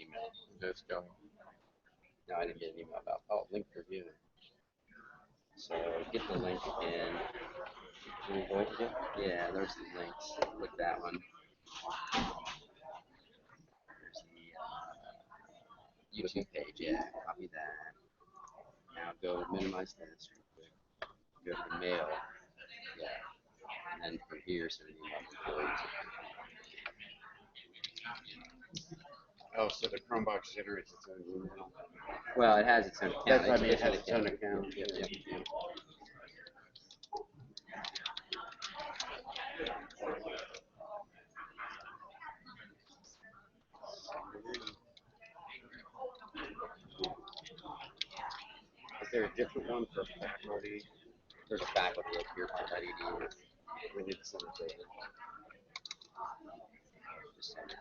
email. Let's go. No, I didn't get an email about, oh, link review. So get the link in. Can we void it? Yeah, there's the links. Click that one. There's the YouTube page. Yeah, copy that. Now go minimize this real quick. Go to the mail. Yeah. And then from here, send an email to employees. Oh, so the Chromebox generates its own email. Well, it has its own account. That's, I mean, it has its own account. Yep, yep, yep. Is there a different one for faculty? There's a faculty up here for edu. We need to send it to them. Just send it.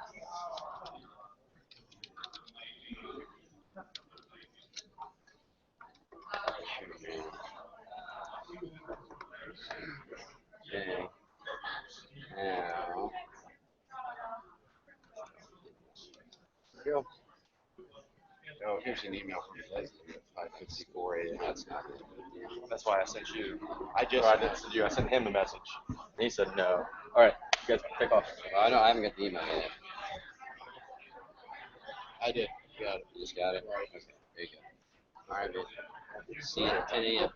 Okay. Now. Bill. Oh, here's an email from Leslie at 554 a.m. That's not good. That's why I sent you. I just. I didn't send you. I sent him a message. And he said no. All right, you guys take off. Well, I haven't got the email yet. I did. Got it. You just got it? Right. Okay, there you go. All right, man. See you at 10 a.m.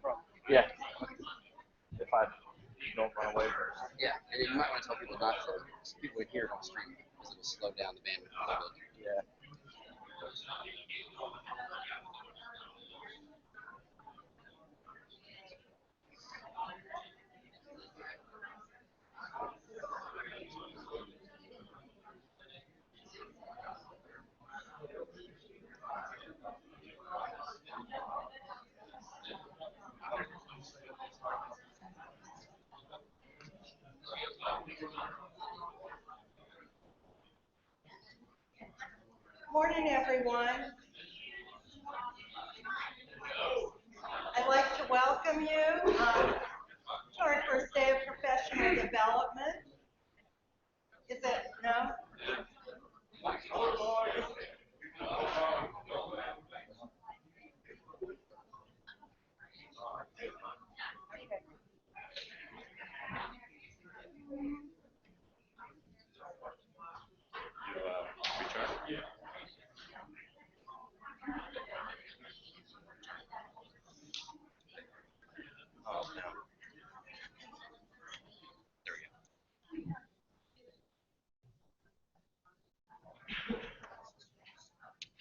Yeah. If I don't run away first. Yeah, and you might want to tell people not to, so people would hear it on stream, because it'll slow down the bandwidth a little bit. Yeah. Morning, everyone. I'd like to welcome you to our first day of professional development. Is it, no? Oh, no. There we go.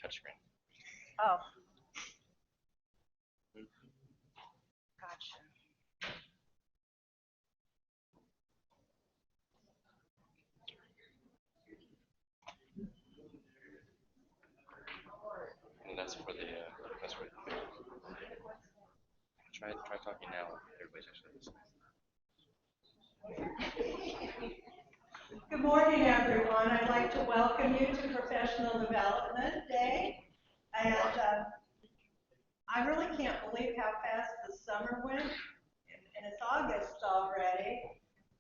Touchscreen. Oh. Gotcha. And that's for the. That's for. Try talking now. Everybody's actually listening. Good morning, everyone. I'd like to welcome you to Professional Development Day. And I really can't believe how fast the summer went. And it's August already.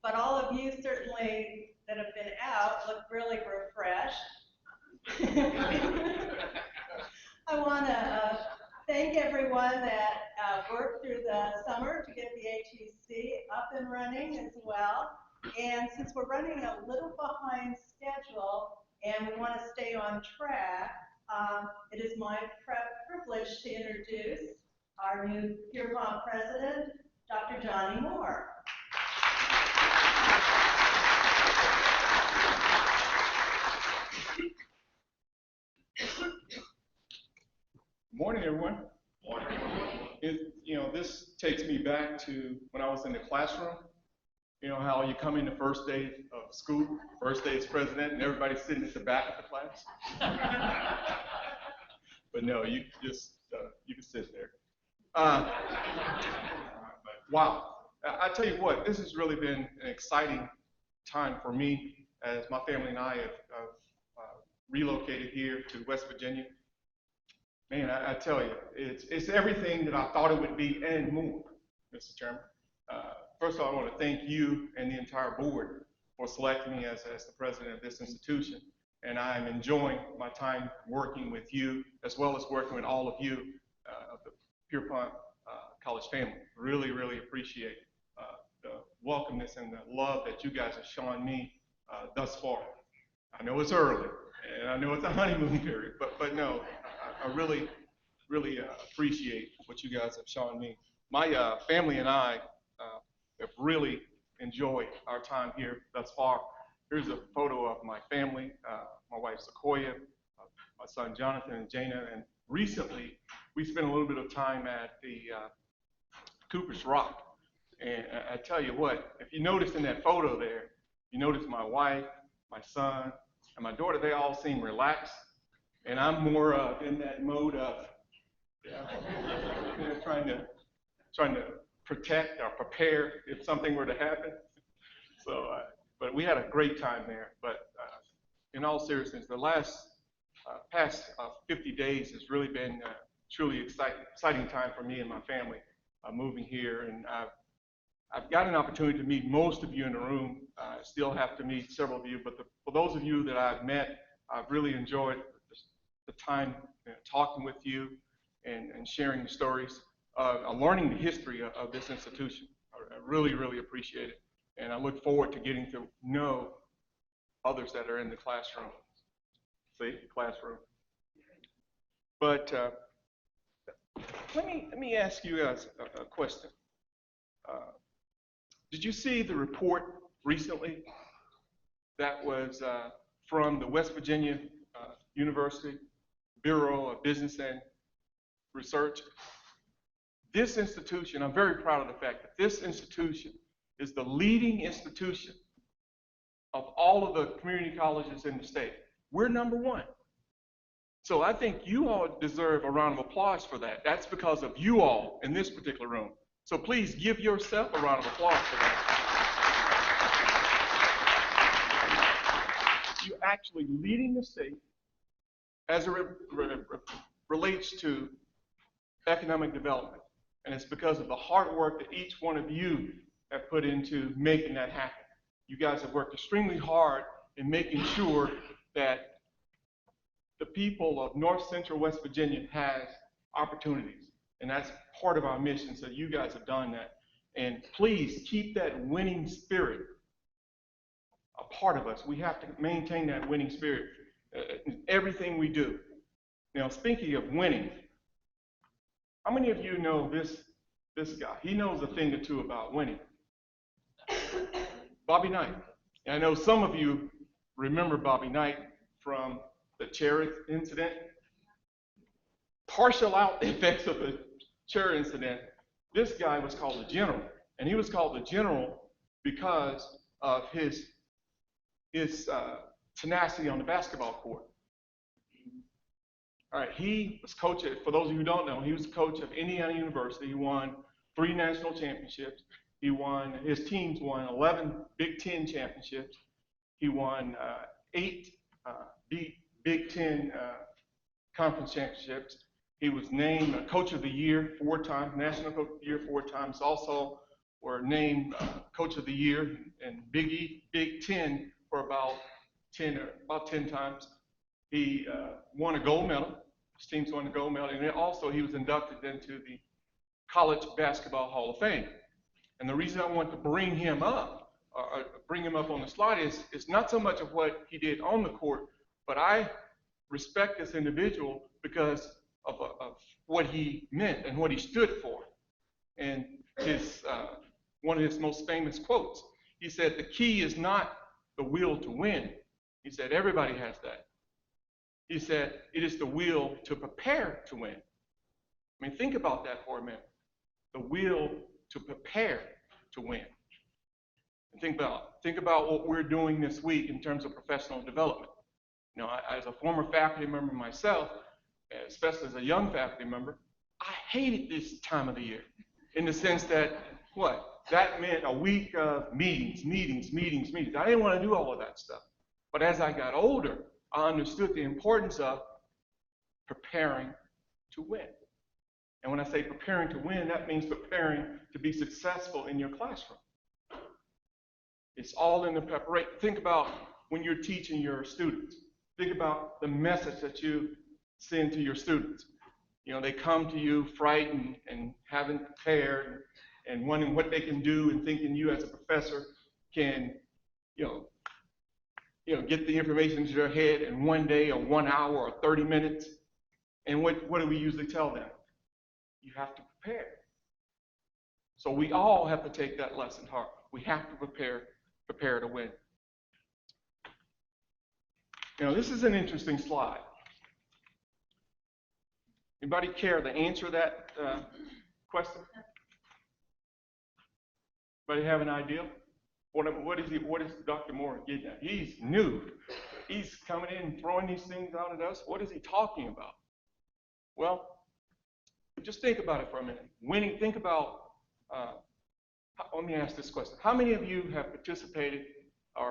But all of you certainly that have been out look really refreshed. I want to thank everyone that worked through the summer to get the HEC up and running as well. And since we're running a little behind schedule and we want to stay on track, it is my privilege to introduce our new Pierpont president, Dr. Johnny Moore. Morning, everyone. Morning. This takes me back to when I was in the classroom. You know how you come in the first day of school, first day as president, and everybody's sitting at the back of the class. But no, you can sit there. Wow. I tell you what, this has really been an exciting time for me as my family and I have relocated here to West Virginia. Man, I tell you, it's everything that I thought it would be and more, Mr. Chairman. First of all, I want to thank you and the entire board for selecting me as the president of this institution. and I'm enjoying my time working with you, as well as working with all of you of the Pierpont College family. Really, really appreciate the welcomeness and the love that you guys have shown me thus far. I know it's early, and I know it's a honeymoon period, but no, I really, really appreciate what you guys have shown me. My family and I have really enjoyed our time here thus far. Here's a photo of my family, my wife Sequoia, my son Jonathan and Jana, and recently we spent a little bit of time at the Cooper's Rock. And I tell you what, if you notice in that photo there, you notice my wife, my son, and my daughter, they all seem relaxed. And I'm more in that mode of trying to protect or prepare if something were to happen. So, but we had a great time there. But in all seriousness, the past 50 days has really been truly exciting time for me and my family moving here. And I've got an opportunity to meet most of you in the room. I still have to meet several of you, but for those of you that I've met, I've really enjoyed the time talking with you and sharing the stories, learning the history of this institution. I really, really appreciate it. And I look forward to getting to know others that are in the classroom. See, classroom. But let me ask you guys a question. Did you see the report recently that was from the West Virginia University Bureau of Business and Research? This institution, I'm very proud of the fact that this institution is the leading institution of all of the community colleges in the state. We're number one. So I think you all deserve a round of applause for that. That's because of you all in this particular room. So please give yourself a round of applause for that. You're actually leading the state as it relates to economic development. And it's because of the hard work that each one of you have put into making that happen. You guys have worked extremely hard in making sure that the people of North Central West Virginia has opportunities. And that's part of our mission, so you guys have done that. And please keep that winning spirit a part of us. We have to maintain that winning spirit in everything we do. Now, speaking of winning, how many of you know this guy? He knows a thing or two about winning. Bobby Knight. And I know some of you remember Bobby Knight from the chair incident. Partial out effects of the chair incident, this guy was called the General. And he was called the General because of his tenacity on the basketball court. All right, he was coach, for those of you who don't know, he was coach of Indiana University. He won 3 national championships. His teams won 11 Big Ten championships. He won 8 Big Ten conference championships. He was named Coach of the Year 4 times, National Coach of the Year 4 times. Also were named Coach of the Year in Big Ten for about 10 times. He won a gold medal. His teams won a gold medal. And also he was inducted into the College Basketball Hall of Fame. And the reason I want to bring him up on the slide is not so much of what he did on the court, but I respect this individual because of what he meant and what he stood for. And one of his most famous quotes, he said, "The key is not the will to win." He said, everybody has that. He said, it is the will to prepare to win. I mean, think about that for a minute. The will to prepare to win. And think about what we're doing this week in terms of professional development. You know, as a former faculty member myself, especially as a young faculty member, I hated this time of the year in the sense that, that meant a week of meetings. I didn't want to do all of that stuff. But as I got older, I understood the importance of preparing to win. And when I say preparing to win, that means preparing to be successful in your classroom. It's all in the preparation. Think about when you're teaching your students. Think about the message that you send to your students. You know, they come to you frightened and haven't prepared and wondering what they can do and thinking you as a professor can, get the information into their head in 1 day or 1 hour or 30 minutes. And what do we usually tell them? You have to prepare. So we all have to take that lesson to heart. We have to prepare to win. This is an interesting slide. Anybody care to answer that question? Anybody have an idea? What is Dr. Moore getting at? He's new. He's coming in and throwing these things out at us. What is he talking about? Well, just think about it for a minute. Winning, think about, let me ask this question. How many of you have participated in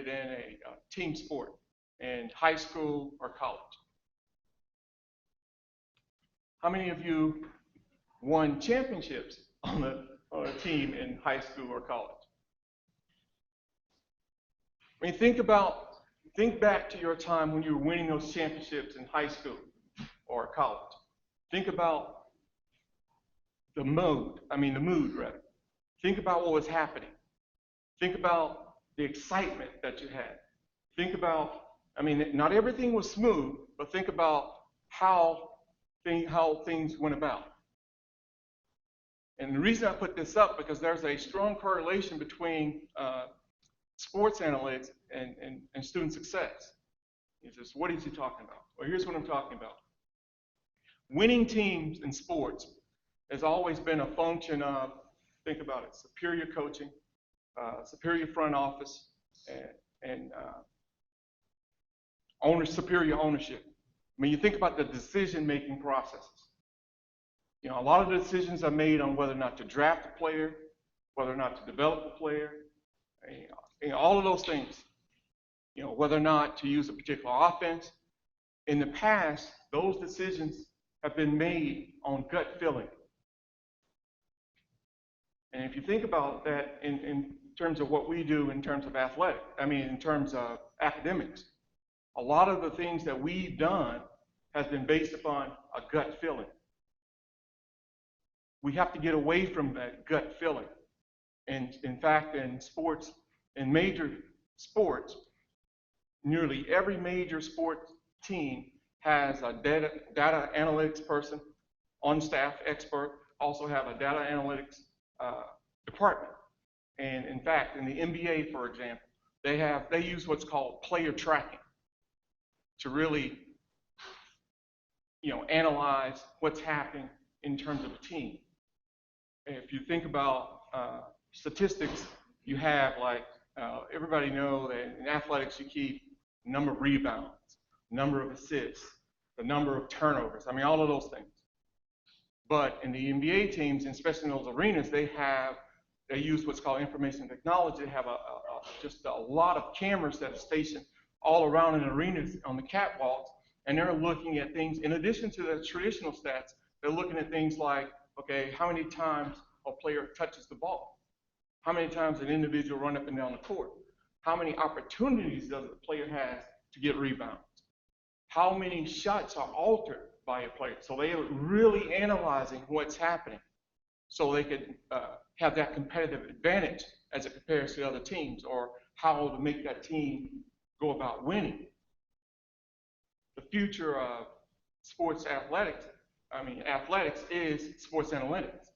a team sport in high school or college? How many of you won championships on a team in high school or college? I mean, think back to your time when you were winning those championships in high school or college. Think about the mood rather. Think about what was happening. Think about the excitement that you had. Think about, not everything was smooth, but think about how things went about. And the reason I put this up, because there's a strong correlation between sports analytics and student success. He says, what is he talking about? Well, here's what I'm talking about. Winning teams in sports has always been a function of, think about it, superior coaching, superior front office, and superior ownership. I mean, you think about the decision-making processes. A lot of the decisions are made on whether or not to draft a player, whether or not to develop a player, all of those things. Whether or not to use a particular offense. In the past, those decisions have been made on gut feeling. And if you think about that in terms of what we do in terms of in terms of academics, a lot of the things that we've done has been based upon a gut feeling. We have to get away from that gut feeling. And in fact, in major sports, nearly every major sports team has a data analytics person on staff, expert, also have a data analytics department. And in fact, in the NBA, for example, they use what's called player tracking to really, analyze what's happening in terms of a team. And if you think about statistics, you have everybody know that in athletics you keep number of rebounds, number of assists, the number of turnovers. All of those things. But in the NBA teams, and especially in those arenas, they use what's called information technology. They have just a lot of cameras that are stationed all around in arenas on the catwalks, and they're looking at things, in addition to the traditional stats, they're looking at things like, okay, how many times a player touches the ball? How many times an individual run up and down the court? How many opportunities does the player have to get rebounds? How many shots are altered by a player? So they are really analyzing what's happening so they could have that competitive advantage as it compares to other teams, or how to make that team go about winning. The future of sports athletics is sports analytics.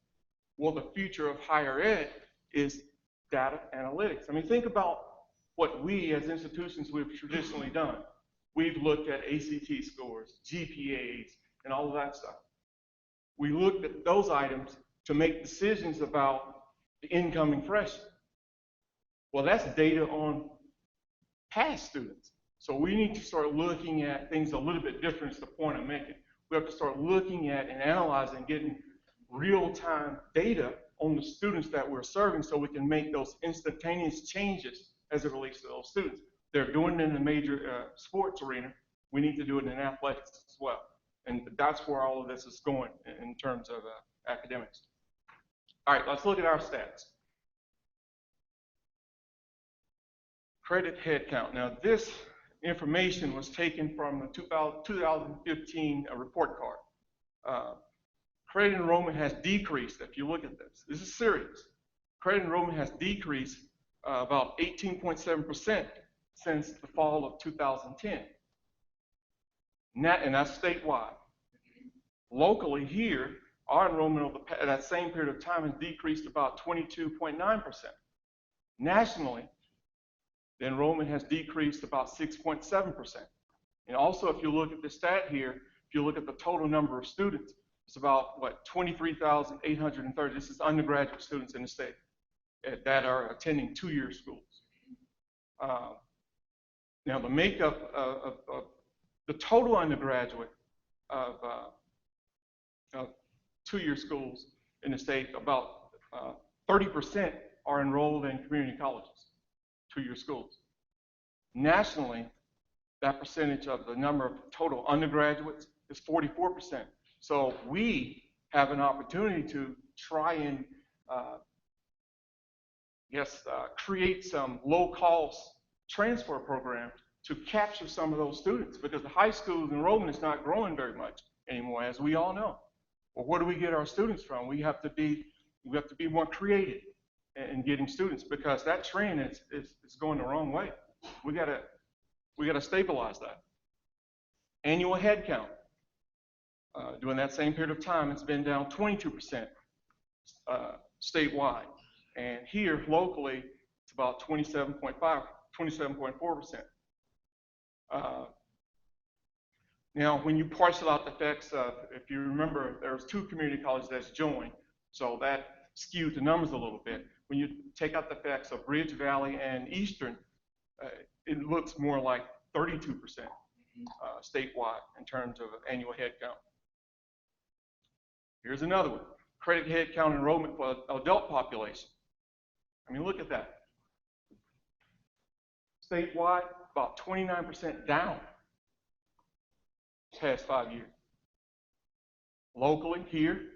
Well, the future of higher ed is data analytics. Think about what we as institutions we've traditionally done. We've looked at ACT scores, GPAs, and all of that stuff. We looked at those items to make decisions about the incoming freshman. Well, that's data on past students. So we need to start looking at things a little bit different is the point I'm making. We have to start looking at and analyzing, getting real-time data on the students that we're serving so we can make those instantaneous changes as it relates to those students. They're doing it in the major sports arena. We need to do it in athletics as well. And that's where all of this is going in terms of academics. All right, let's look at our stats. Credit head count. Now this information was taken from the 2015 report card. Credit enrollment has decreased. If you look at this, this is serious. Credit enrollment has decreased about 18.7% since the fall of 2010. And that's statewide. Locally here, our enrollment over that same period of time has decreased about 22.9%. Nationally, the enrollment has decreased about 6.7%. And also, if you look at the stat here, if you look at the total number of students, it's about, 23,830. This is undergraduate students in the state that are attending two-year schools. Now, the makeup of the total undergraduate of two-year schools in the state, about 30% are enrolled in community colleges, two-year schools. Nationally, that percentage of the number of total undergraduates is 44%. So we have an opportunity to try and create some low-cost transfer programs to capture some of those students, because the high school enrollment is not growing very much anymore, as we all know. Well, where do we get our students from? We have to be more creative in getting students, because that trend is going the wrong way. We gotta stabilize that. Annual head count. During that same period of time, it's been down 22% statewide. And here, locally, it's about 27.4%. Now, when you parcel out the effects of, if you remember, there's two community colleges that's joined, so that skewed the numbers a little bit. When you take out the effects of Ridge Valley and Eastern, it looks more like 32% statewide in terms of annual head count. Here's another one. Credit head count enrollment for adult population. I mean, look at that. Statewide, about 29% down past 5 years. Locally, here,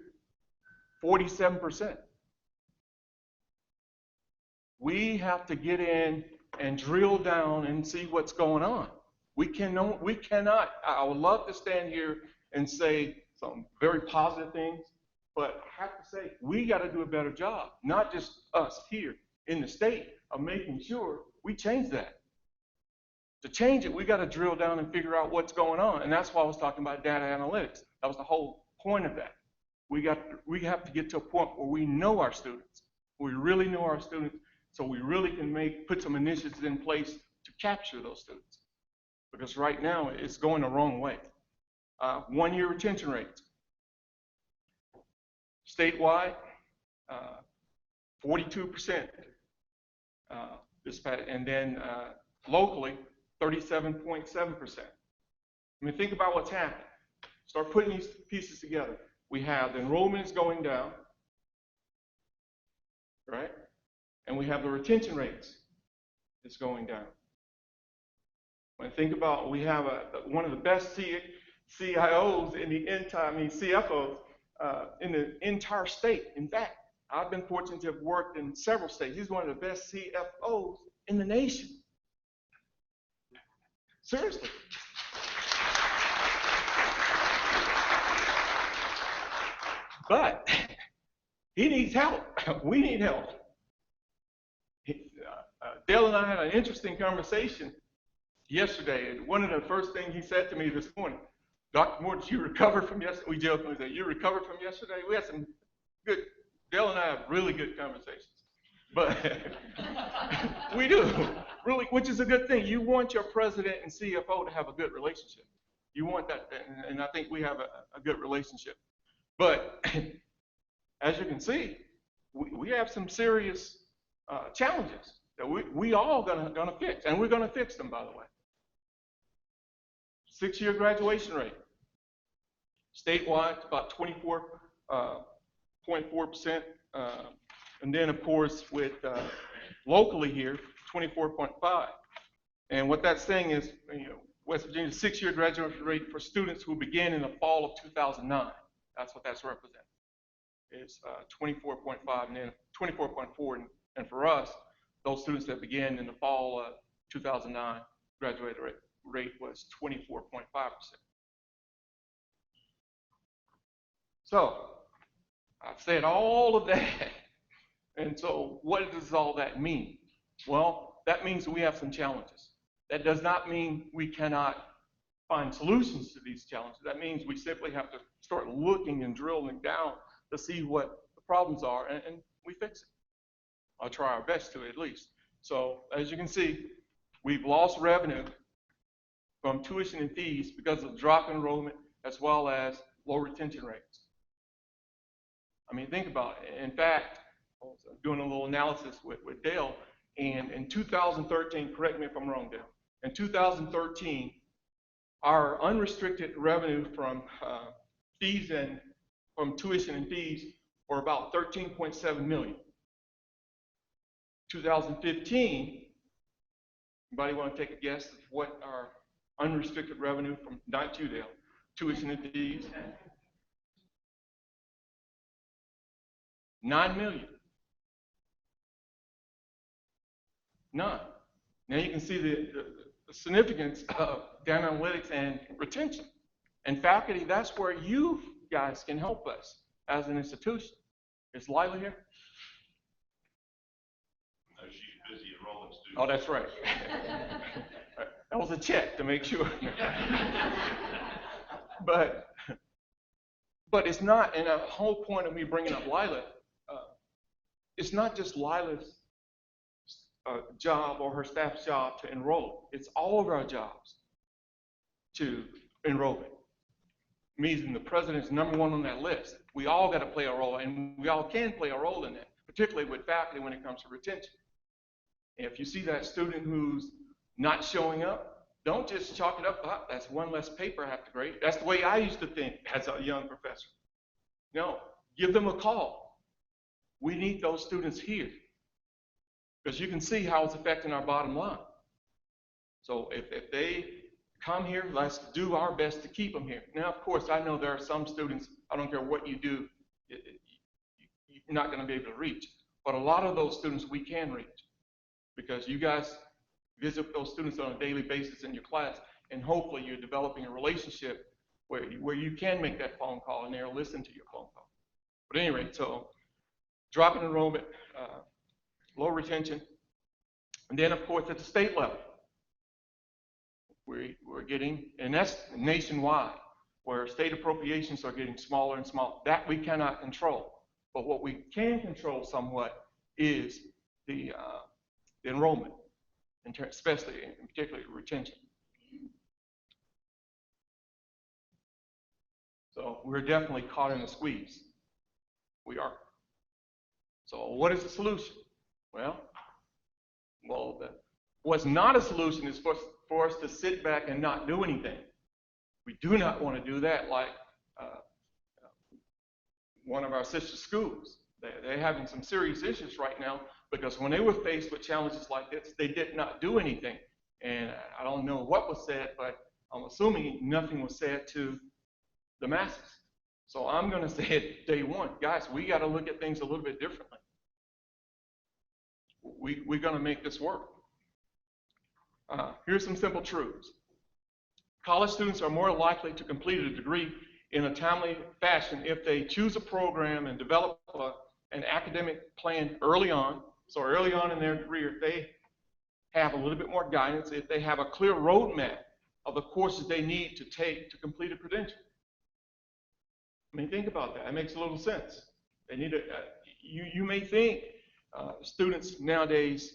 47%. We have to get in and drill down and see what's going on. We cannot, I would love to stand here and say some very positive things, but I have to say, we got to do a better job, not just us here in the state, of making sure we change that. To change it, we got to drill down and figure out what's going on, and that's why I was talking about data analytics. That was the whole point of that. We have to get to a point where we know our students. We really know our students, so we really can put some initiatives in place to capture those students. Because right now, it's going the wrong way. 1-year retention rates. Statewide, 42%. And then locally, 37.7%. I mean, think about what's happening. Start putting these pieces together. We have the enrollment is going down, right? And we have the retention rates is going down. When I think about, we have one of the best CIOs in the CFOs in the entire state. In fact, I've been fortunate to have worked in several states. He's one of the best CFOs in the nation. Seriously. But he needs help. We need help. Dale and I had an interesting conversation yesterday, and one of the first things he said to me this morning, Dr. Moore, did you recover from yesterday? We jokingly said, you recovered from yesterday? We had some good, Dale and I have really good conversations. But we do, really, which is a good thing. You want your president and CFO to have a good relationship. You want that, and I think we have a good relationship. But as you can see, we have some serious challenges that we all gonna fix, and we're gonna fix them, by the way. 6-year graduation rate. Statewide, it's about 24.4%. And then, of course, with locally here, 24.5. And what that's saying is, West Virginia's 6-year graduation rate for students who began in the fall of 2009. That's what that's representing. It's 24.5 and then 24.4. And for us, those students that began in the fall of 2009 graduated rate was 24.5%. So I've said all of that. And so what does all that mean? Well, that means we have some challenges. That does not mean we cannot find solutions to these challenges. That means we simply have to start looking and drilling down to see what the problems are, and we fix it. I'll try our best to, at least. So as you can see, we've lost revenue from tuition and fees because of drop in enrollment as well as low retention rates. I mean, think about it. In fact, I was doing a little analysis with Dale, and in 2013, correct me if I'm wrong, Dale, in 2013, our unrestricted revenue from fees and from tuition and fees were about $13.7 million. 2015, anybody want to take a guess of what our unrestricted revenue from, not you, Dale, tuition and fees? $9 million. None. Now you can see the significance of data analytics and retention. And faculty, that's where you guys can help us as an institution. Is Lila here? No, she's busy enrolling students. Oh, that's right. That was a check to make sure. But it's not, and the whole point of me bringing up Lila, it's not just Lila's job or her staff's job to enroll. It's all of our jobs to enrollment. Meaning the president's number one on that list. We all got to play a role, and we all can play a role in that, particularly with faculty when it comes to retention. And if you see that student who's not showing up, don't just chalk it up, oh, that's one less paper I have to grade. That's the way I used to think as a young professor. No, give them a call. We need those students here, because you can see how it's affecting our bottom line. So if they come here, let's do our best to keep them here. Now, of course, I know there are some students, I don't care what you do, you're not going to be able to reach. But a lot of those students we can reach, because you guys visit those students on a daily basis in your class, and hopefully you're developing a relationship where you can make that phone call and they'll listen to your phone call. But at any rate, so drop in enrollment, low retention, and then of course at the state level, we're getting, and that's nationwide, where state appropriations are getting smaller and smaller. That we cannot control. But what we can control somewhat is the enrollment, especially and particularly retention. So we're definitely caught in a squeeze. We are. So what is the solution? Well, what's not a solution is for us to sit back and not do anything. We do not want to do that like one of our sister schools. They're having some serious issues right now because when they were faced with challenges like this, they did not do anything. And I don't know what was said, but I'm assuming nothing was said to the masses. So I'm going to say it day one. Guys, we got to look at things a little bit differently. We're going to make this work. Here's some simple truths. College students are more likely to complete a degree in a timely fashion if they choose a program and develop an academic plan early on. So early on in their career, if they have a little bit more guidance, if they have a clear roadmap of the courses they need to take to complete a credential. I mean, think about that. It makes a little sense. They need to, you may think students nowadays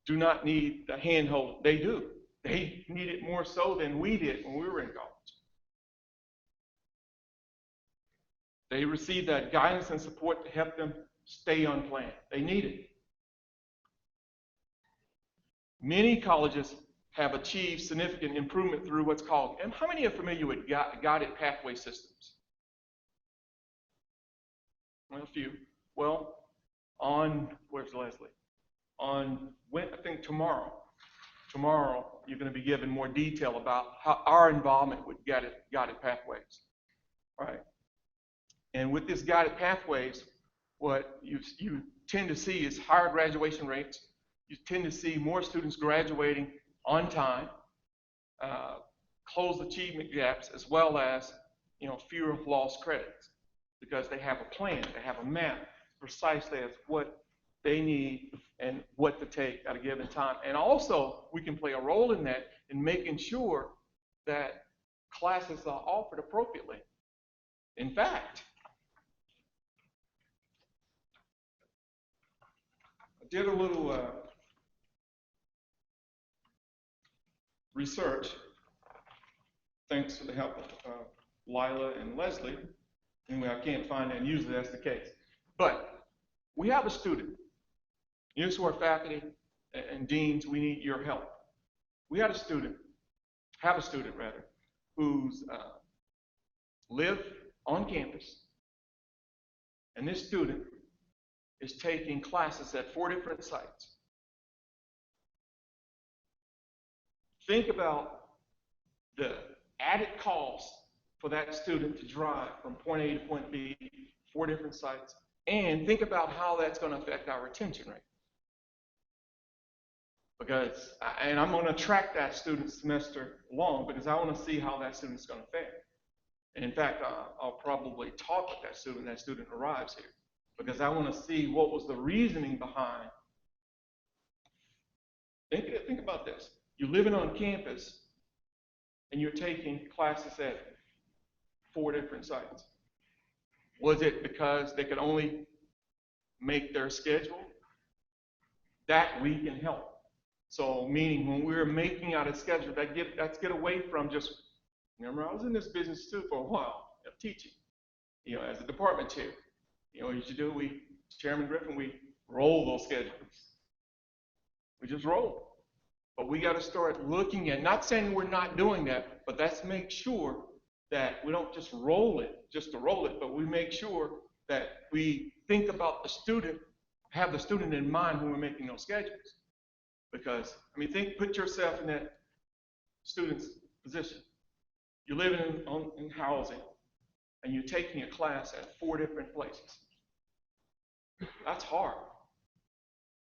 do not need the handhold. They do. They need it more so than we did when we were in college. They receive that guidance and support to help them stay on plan. They need it. Many colleges have achieved significant improvement through what's called, and how many are familiar with guided pathway systems? Well, a few. Well, where's Leslie? I think tomorrow you're going to be given more detail about how our involvement with guided pathways. All right. And with this guided pathways, what you tend to see is higher graduation rates. You tend to see more students graduating on time. close achievement gaps, as well as, fewer lost credits, because they have a plan, they have a map precisely as what they need and what to take at a given time. And also, we can play a role in that in making sure that classes are offered appropriately. In fact, I did a little research, thanks to the help of Lila and Leslie. Anyway, I can't find that, and usually that's the case. But we have a student. You who are faculty and deans, we need your help. We have a student who's lived on campus, and this student is taking classes at 4 different sites. Think about the added cost for that student to drive from point A to point B, 4 different sites, and think about how that's going to affect our retention rate. And I'm going to track that student semester long, because I want to see how that student's going to fare. And in fact, I'll probably talk with that student arrives here, because I want to see what was the reasoning behind. Think about this. You're living on campus, and you're taking classes at 4 different sites. Was it because they could only make their schedule? That we can help. So meaning when we're making out a schedule, let's get away from just, remember, I was in this business too for a while of teaching, as a department chair. What you do, Chairman Griffin, we roll those schedules. We just roll. But we got to start looking at, not saying we're not doing that, but let's make sure that we don't just roll it, just to roll it, but we make sure that we think about the student, have the student in mind when we're making those schedules. Because, put yourself in that student's position. You're living in housing, and you're taking a class at 4 different places. That's hard.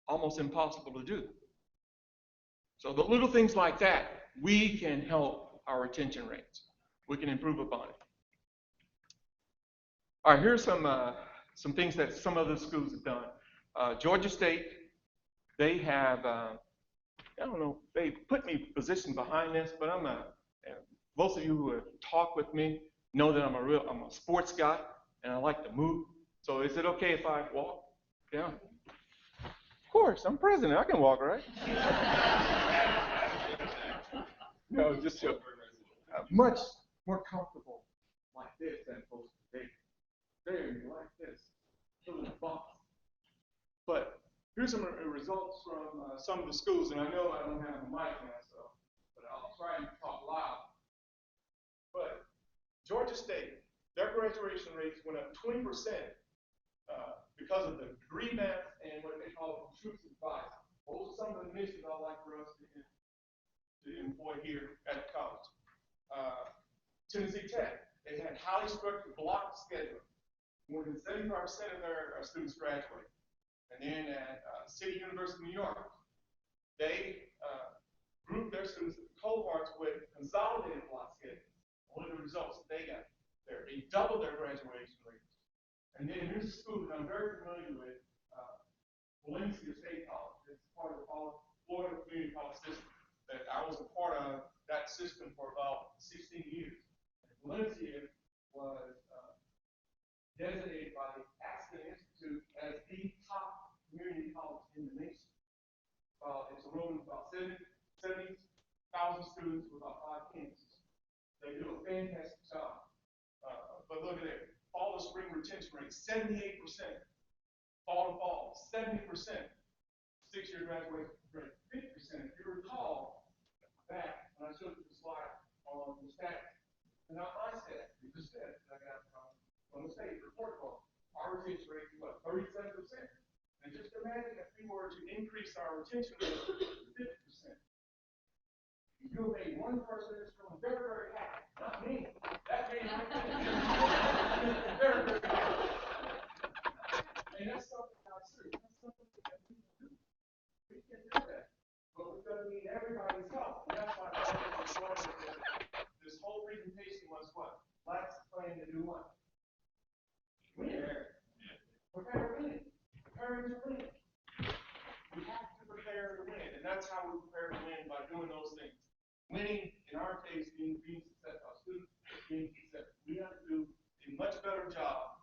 Almost impossible to do. So the little things like that, we can help our retention rates. We can improve upon it. All right, here's some things that some other schools have done. Georgia State, they have, they put me positioned behind this, but most of you who have talked with me know that I'm a sports guy, and I like to move. So is it okay if I walk down? Of course, I'm president. I can walk, right? No, just much more comfortable like this than opposed to there. There, like this, little box. But here's some results from some of the schools, and I know I don't have a mic now, but I'll try and talk loud. But Georgia State, their graduation rates went up 20% because of the degree math and what they call intrusive bias. Those are some of the missions I'd like for us to employ here at college. Tennessee Tech, they had highly structured block schedule. More than 75% of their students graduate. And then at City University of New York, they grouped their students into cohorts with consolidated block schedules. What are the results that they got there? They doubled their graduation rates. And then here's a school that I'm very familiar with, Valencia State College. It's part of the Florida Community College system. That I was a part of that system for about 16 years. And Valencia was designated by the Aspen Institute as the top community college in the nation. It's enrolling about 70,000 students with about 5 campuses. They do a fantastic job. But look at it. Fall to spring retention rate, 78%. Fall to fall, 70%. 6-year graduation rate, 50%. If you recall that, when I showed you the slide on the stats, and not my stats, the stats that I got from the state report card, our retention rate is what, 37%. And just imagine if we were to increase our retention rate to 50%. You made one person in this room very, very happy. Not me. That made my retention very, very happy. And that's something not true. That's something that we can do. We can do that. But we're going to need everybody's help. And that's why what? Win. Prepare to win. Preparing to win. We have to prepare to win, and that's how we prepare to win, by doing those things. Winning, in our case, being successful. Our students being successful. We have to do a much better job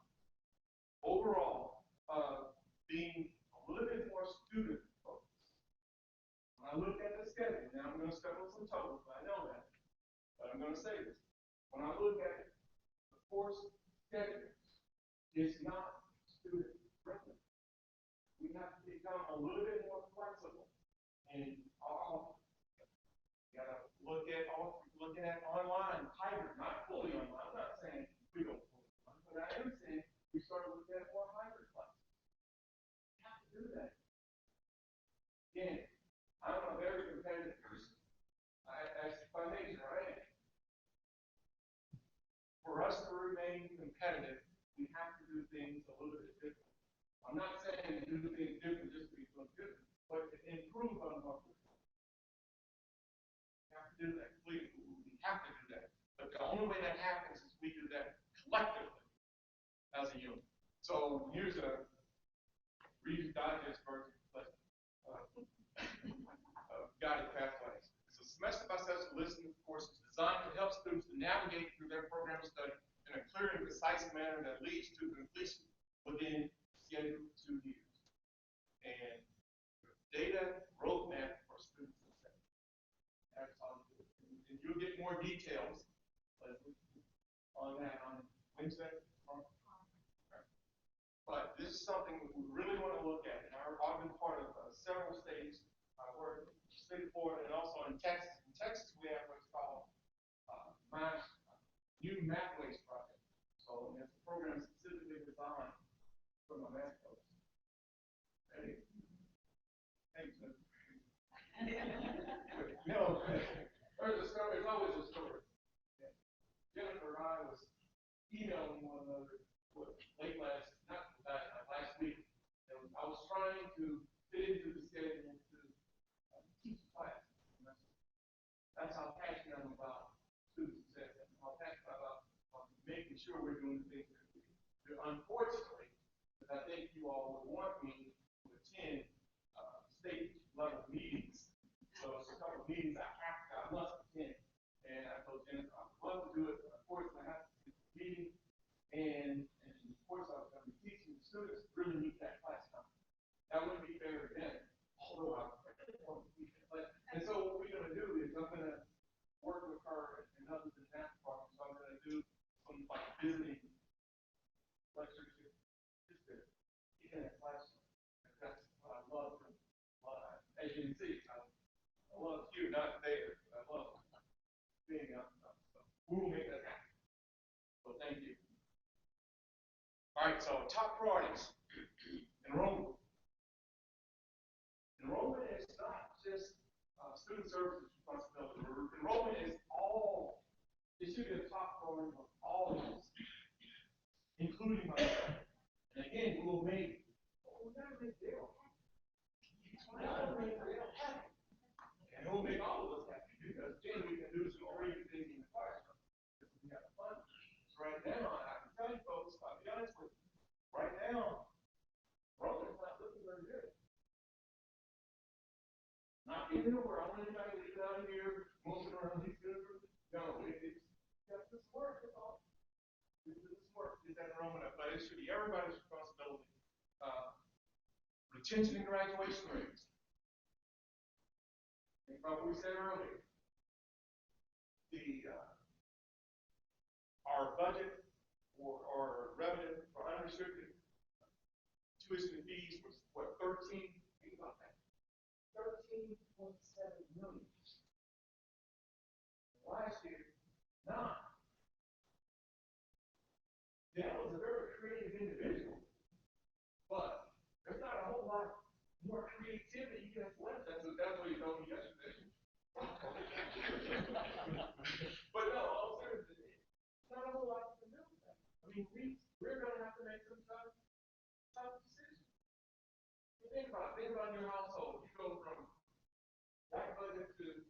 overall of being a little bit more student focused. When I look at the schedule, now I'm going to step on some toes, I know that, but I'm going to say this. When I look at the course schedule, it's not student friendly. We have to become a little bit more flexible in our offerings. We got to look at online, hybrid, not fully online. I'm not saying we don't fully online, but I am saying we start looking at more hybrid classes. We have to do that. Again, I'm a very competitive person. That's by nature, I am. For us to remain competitive, we have to do things a little bit different. I'm not saying do things different just to be so different, but to improve on what we're doing. We have to do that. We have to do that. But the only way that happens is we do that collectively as a unit. So here's a Reader's Digest version of guided pathways. So semester by semester listening course is designed to help students to navigate through their program of study in a clear and concise manner that leads to completion within scheduled 2 years. And data roadmap for student success. That's all you do. And you'll get more details on that on Wednesday. But this is something we really want to look at. And I've been part of several states. I work in the state of Florida and also in Texas. In Texas, we have what's called my New Mathways Project. So it's a program specifically designed for my math folks. Ready? Thanks, man. No, there's a story. There's always a story. Yeah. Jennifer and I was emailing one another late last week. And I was trying to fit into the schedule to teach class. That's how passionate I'm about student success. That's how passionate I'm about making sure we're doing the things that we do. Unfortunately, because I think you all would want me to attend state level meetings. So it's a couple of meetings I must attend. And I told Jennifer I would love to do it, but unfortunately I have to do the meeting. And of course I was going to be teaching the students really need that class time. That wouldn't be fair to them. Although I and so what we're going to do is I'm going to work with her and others in that department. So I'm going to do some like visiting lectures just to get in that classroom. That's what I love. As you can see, I love here, not there. I love being out. So we will make that happen. So thank you. All right, so top priorities. Enrollment. Enrollment is not just student services responsibility. Enrollment is all, it should be a top priority of all of us, including myself. And again, we will make, we gotta make Dale happy. We gotta make Dale happy. And it will make all of us happy because then we can do some great things in the classroom. Because we have fun. So right now, I can tell you folks, I'll be honest with you, right now, enrollment is not looking very good. Not even where I want anybody to leave out here, moving around these rivers. No, it's got this work, that's all. This work is that enrollment up, but it should be everybody's responsibility. Retention and graduation rates. Think about what we said earlier. Our budget or revenue for unrestricted tuition and fees was what, 13? Think about that. 13.7 million. Last year, 9. Dale was a very creative individual, but there's not a whole lot more creativity that's left. That's what you told me yesterday. But no, all seriously, not a whole lot to do with that. I mean, we're going to have to make some tough decisions. Think about your household. You go from that budget to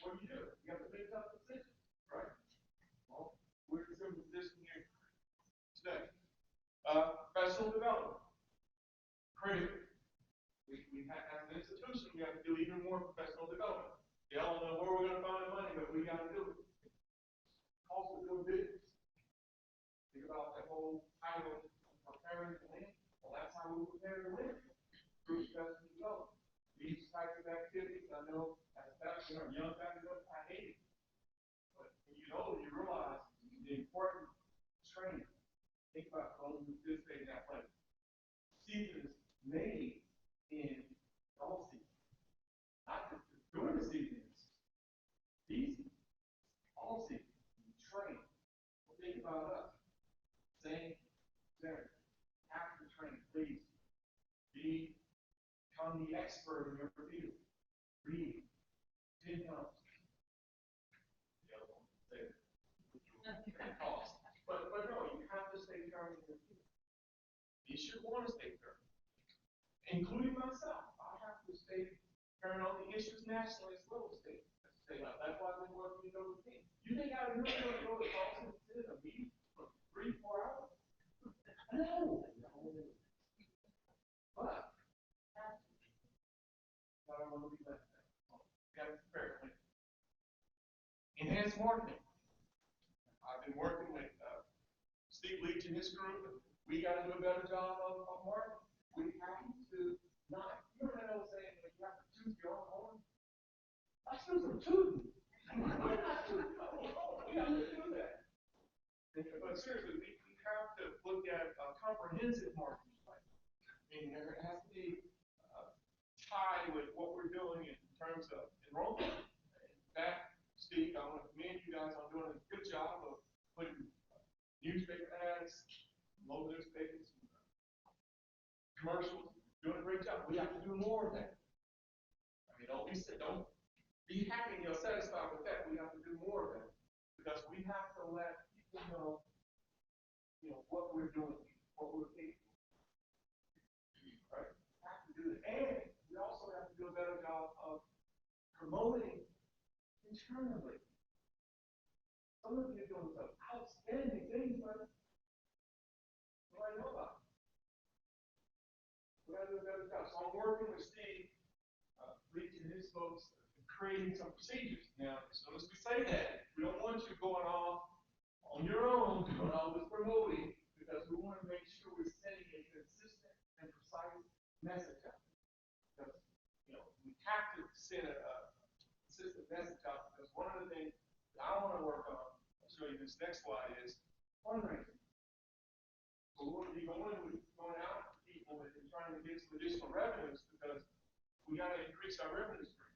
what do? You have to make tough decisions, right? Well, we're in a similar position here title Preparing to Win. Well, that's how we prepare to win. Through special development. These types of activities, I know as a faculty or young faculty, I hate it. But when you know, you realize the important training. Think about those who participate in that way. Seasons made in all seasons. Not just during the seasons. These all seasons. You train. Well, think about us. Same thing. After training, please become the expert in your field. Read. Did not. The other one say it. Cost. But no, you have to stay current in your field. You should want to stay current. Including myself. I have to stay current on the issues nationally as well as state. That's why I've been working with those teams. You think I really want to go to Boston and sit in a meeting for 3-4 hours? No. But I don't want to be left there. You got to prepare for it. Enhanced marketing. I've been working with Steve Leach and his group. We got to do a better job of marketing. We have to not, you know that old saying that you have to choose your own horn? I choose them too. We're not choosing our own horn. We have to do that. But seriously, we have to look at a comprehensive marketing plan. I mean, there has to be tie with what we're doing in terms of enrollment. That, Steve, I want to commend you guys on doing a good job of putting newspaper ads, local newspapers, commercials, doing a great job. We have to do more of that. I mean, don't be happy and satisfied with that. We have to do more of that because we have to let people know, what we're doing, what we're capable. Right? We have to do it, and we also have to do a better job of promoting internally. Some of you are doing some outstanding things, but what do I know about? We got to do a better job. So I'm working with Steve, Leach and his folks, creating some procedures. Now, as soon as we say that, we don't want you going off on your own, doing all this promoting, because we want to make sure we're sending a consistent and precise message out. Because, we have to send a consistent message out, because one of the things that I want to work on, I'll show you this next slide, is fundraising. So we want to be going out to people and trying to get some additional revenues because we got to increase our revenue stream.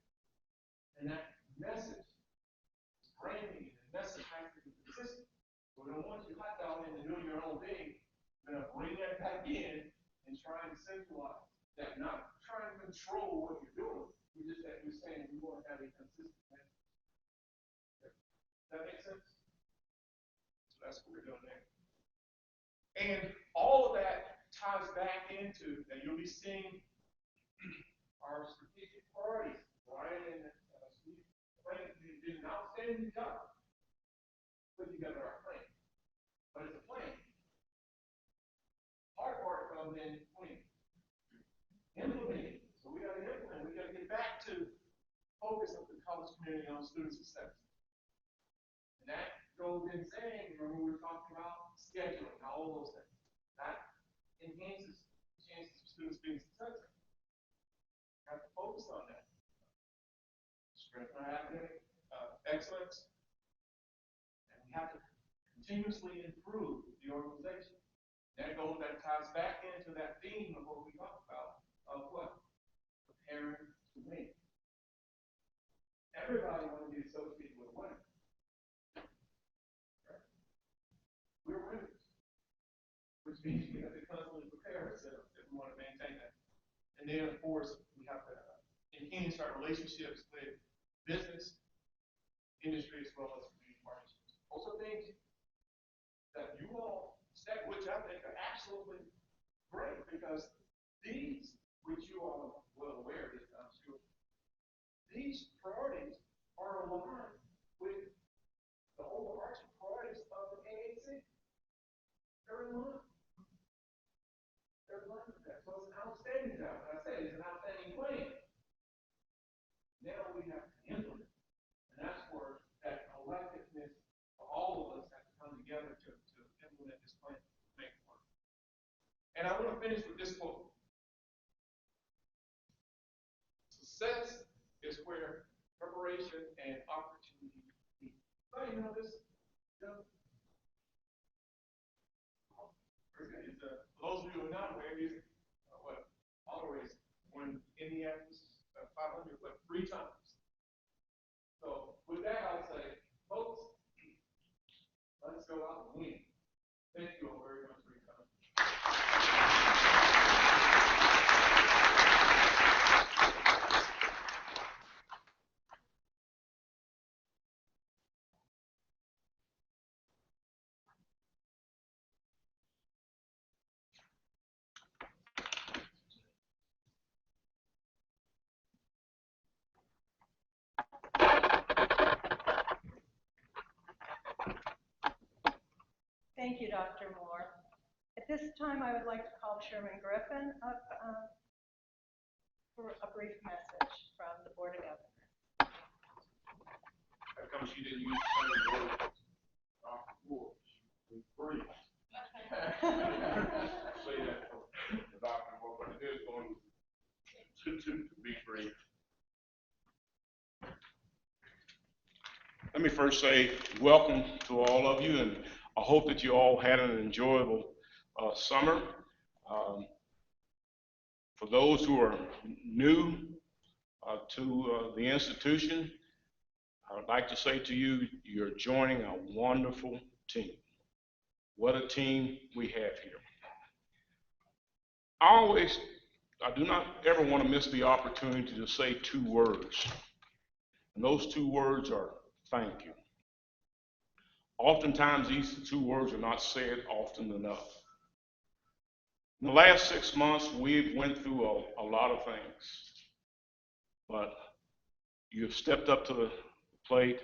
And that message, branding, and message has to be consistent. So we don't want you hot dogging and doing your own thing. We're going to bring that back in and try and centralize that. Not trying to control what you're doing. We're saying we want to have a consistent message. Does that make sense? So that's what we're doing there. And all of that ties back into, and you'll be seeing our strategic priorities. Brian and Steve did an outstanding job putting together our plan. But it's a plan. Hard part comes in between. Implementing. So we got to implement. We got to get back to focus of the college community on student success. And that goes in saying, remember we were talking about scheduling, all those things. That enhances the chances of students being successful. We have to focus on that. Strengthen our academic excellence. And we have to continuously improve the organization. That ties back into that theme of what we talked about, of what? Preparing to win. Everybody wants to be associated with winning. Right? We're winners. Which means we have to constantly prepare ourselves if we want to maintain that. And then, of course, we have to enhance our relationships with business, industry, as well as community partnerships. Those are things that you all set, which I think are absolutely great, because these, which you all are well aware of, I'm sure, these priorities are aligned with the overarching priorities of the AAC. They're in line. They're in line with that. So it's an outstanding job. Like I said, it's an outstanding plan. Now we have to implement. And that's where that collectiveness of all of us have to come together to implement this plan, to make it work. And I want to finish with this quote. Success is where preparation and opportunity meet. Oh, you know this? You know? For those of you who are not aware, these always won Indianapolis 500, but 3 times. So with that, I'll say, folks, let's go out and win. Thank you all very much for your time. Thank you, Dr. Moore. At this time, I would like to call Chairman Griffin up for a brief message from the Board of Governors. How come she didn't use the same word as Dr. Moore? She was free. Say that for Dr. Moore, but it is going to be free. Let me first say welcome to all of you, and I hope that you all had an enjoyable summer. For those who are new to the institution, I would like to say to you, you're joining a wonderful team. What a team we have here. I do not ever want to miss the opportunity to say 2 words. And those 2 words are thank you. Oftentimes, these 2 words are not said often enough. In the last 6 months, we've went through a lot of things, but you've stepped up to the plate,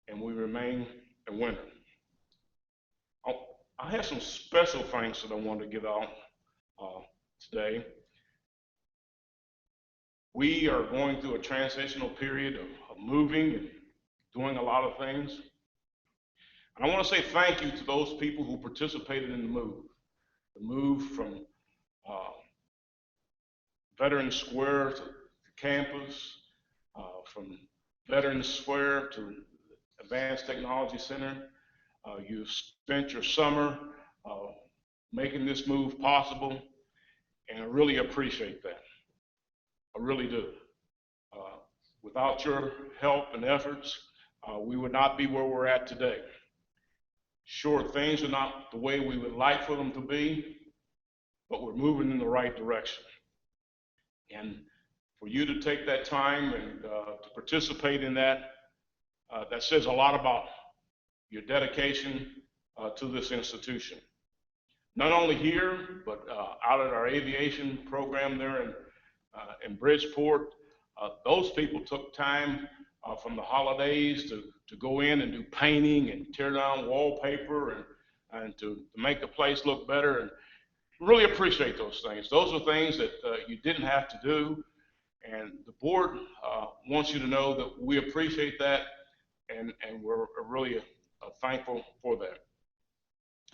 and we remain a winner. I have some special thanks that I want to give out today. We are going through a transitional period of moving and doing a lot of things. And I want to say thank you to those people who participated in the move. The move from Veterans Square to campus, from Veterans Square to Advanced Technology Center. You've spent your summer making this move possible, and I really appreciate that. I really do. Without your help and efforts, we would not be where we're at today. Sure, things are not the way we would like for them to be, but we're moving in the right direction. And for you to take that time and to participate in that, that says a lot about your dedication to this institution. Not only here, but out at our aviation program there in Bridgeport, those people took time from the holidays to go in and do painting and tear down wallpaper and to make the place look better. And really appreciate those things. Those are things that you didn't have to do. And the board wants you to know that we appreciate that, and we're really thankful for that.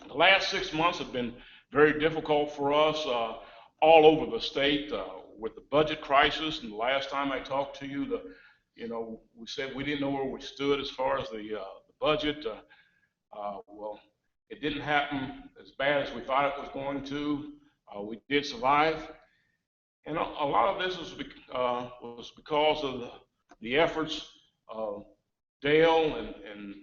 The last 6 months have been very difficult for us all over the state with the budget crisis. And the last time I talked to you, we said we didn't know where we stood as far as the budget. Well, it didn't happen as bad as we thought it was going to. We did survive. And a lot of this was because of the efforts of Dale and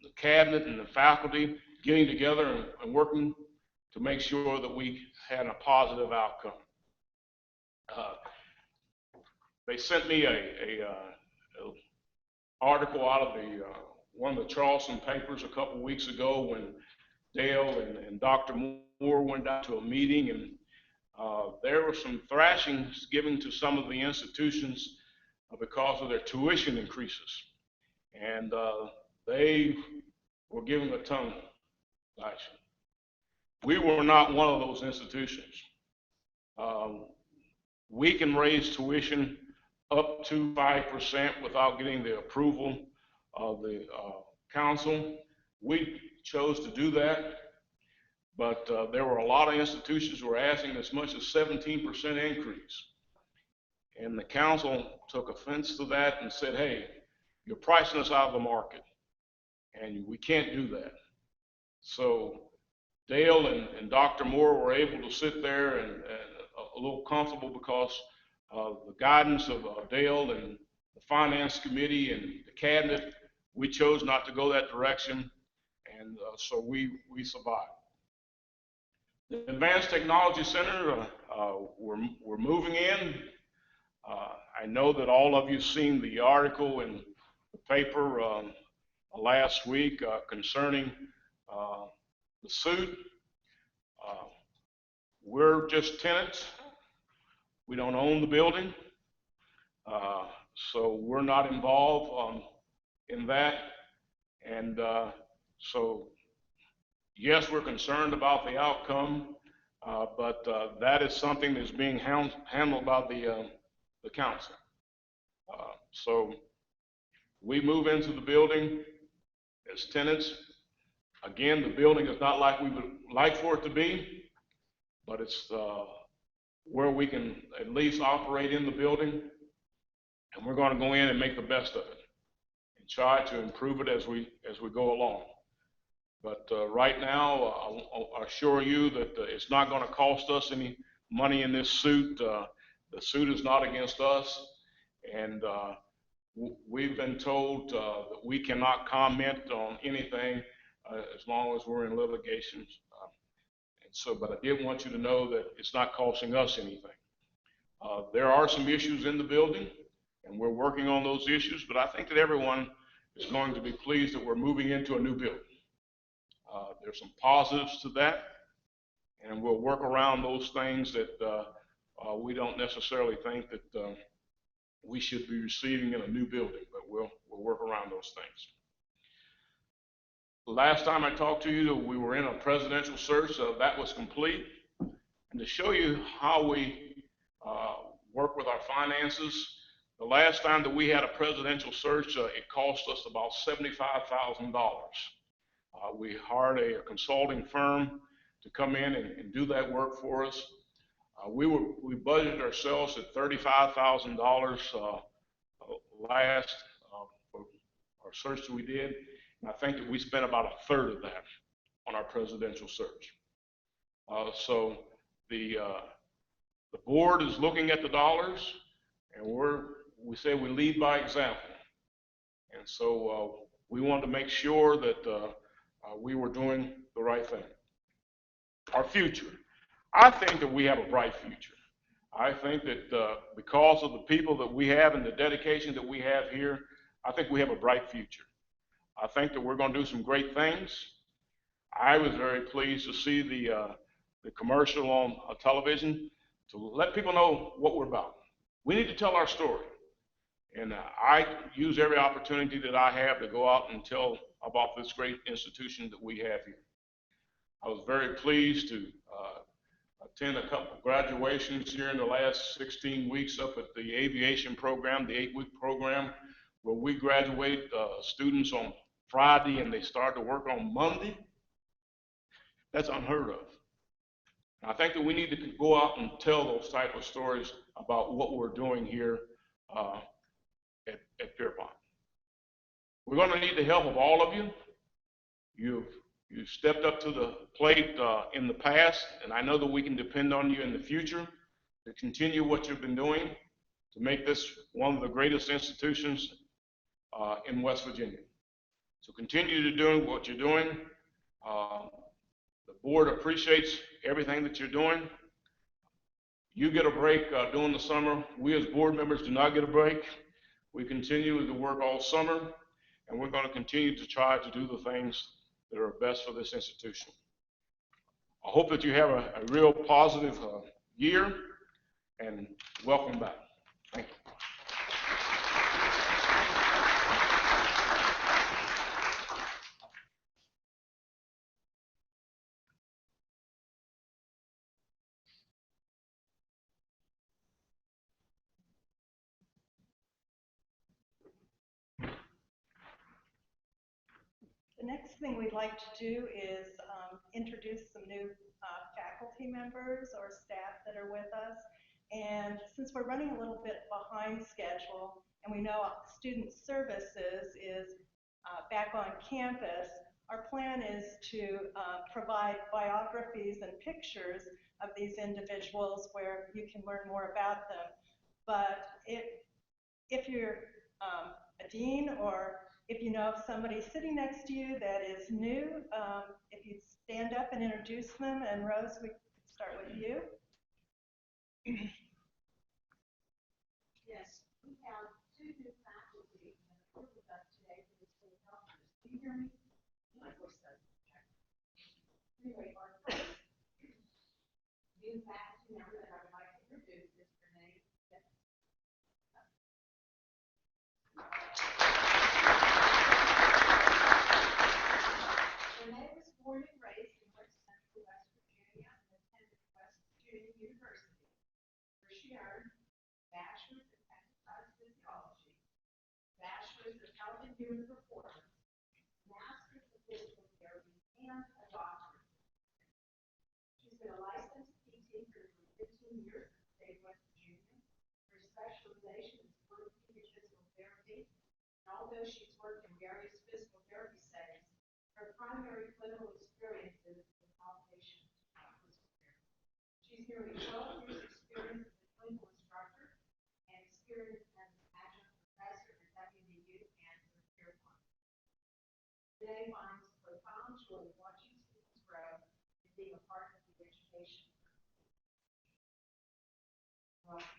the cabinet and the faculty getting together and working to make sure that we had a positive outcome. They sent me a article out of one of the Charleston papers a couple of weeks ago when Dale and Dr. Moore went down to a meeting, and there were some thrashings given to some of the institutions because of their tuition increases. And they were given a tongue lashing. We were not one of those institutions. We can raise tuition up to 5% without getting the approval of the council. We chose to do that. but there were a lot of institutions who were asking as much as 17% increase. And the council took offense to that and said, hey, you're pricing us out of the market, and we can't do that. So Dale and Dr. Moore were able to sit there and a little comfortable because of the guidance of Dale and the finance committee and the cabinet. We chose not to go that direction, and so we survived. The Advanced Technology Center, we're moving in. I know that all of you seen the article in the paper last week concerning the suit. We're just tenants. We don't own the building, so we're not involved in that. And so, yes, we're concerned about the outcome, but that is something that's being handled by the council. So we move into the building as tenants. Again, the building is not like we would like for it to be, but it's where we can at least operate in the building, and we're going to go in and make the best of it and try to improve it as we go along. But right now, I assure you that it's not going to cost us any money in this suit. The suit is not against us, and we've been told that we cannot comment on anything as long as we're in litigation. And so, but I did want you to know that it's not costing us anything. There are some issues in the building, and we're working on those issues, but I think that everyone is going to be pleased that we're moving into a new building. There's some positives to that, and we'll work around those things that we don't necessarily think that we should be receiving in a new building, but we'll work around those things. The last time I talked to you, we were in a presidential search, so that was complete. And to show you how we work with our finances, the last time that we had a presidential search, it cost us about $75,000. We hired a consulting firm to come in and do that work for us. We budgeted ourselves at $35,000 last for our search that we did, and I think that we spent about a third of that on our presidential search. So the board is looking at the dollars, and we say we lead by example, and so we wanted to make sure that we were doing the right thing. Our future. I think that we have a bright future. I think that because of the people that we have and the dedication that we have here, I think we have a bright future. I think that we're going to do some great things. I was very pleased to see the commercial on television to let people know what we're about. We need to tell our story. And I use every opportunity that I have to go out and tell about this great institution that we have here. I was very pleased to attend a couple of graduations here in the last 16 weeks up at the aviation program, the 8-week program, where we graduate students on Friday and they start to work on Monday. That's unheard of. And I think that we need to go out and tell those type of stories about what we're doing here at Pierpont. We're going to need the help of all of you. You've stepped up to the plate in the past, and I know that we can depend on you in the future to continue what you've been doing to make this one of the greatest institutions in West Virginia. So continue to do what you're doing. The board appreciates everything that you're doing. You get a break during the summer. We as board members do not get a break. We continue to work all summer, and we're going to continue to try to do the things that are best for this institution. I hope that you have a real positive year, and welcome back. Thank you. The next thing we'd like to do is introduce some new faculty members or staff that are with us. And since we're running a little bit behind schedule, and we know student services is back on campus, our plan is to provide biographies and pictures of these individuals where you can learn more about them. But if you're a dean, or if you know of somebody sitting next to you that is new, if you'd stand up and introduce them. And Rose, we could start with you. Yes, we have two new faculty that are here with us today for the school conference. Can you hear me? My voice doesn't check. Anyway, our first new faculty member that I would like to introduce is Renee. Renee was born and raised in West Central West Virginia and attended West Virginia University, where she earned Bachelor's in Exercise Physiology, Bachelor's of Health and Human Performance, Master's of Physical Therapy, and a doctorate. She's been a licensed PT for 15 years in the state of West Virginia. Her specialization is orthopedic physical therapy, and although she's worked in various physical therapy settings, her primary clinical experience is with outpatient physical therapy. She's nearly 12 years experience as a clinical instructor and experience as an adjunct professor at WVU and as a peer partner. Today finds profound joy watching students grow and being a part of the education. Welcome.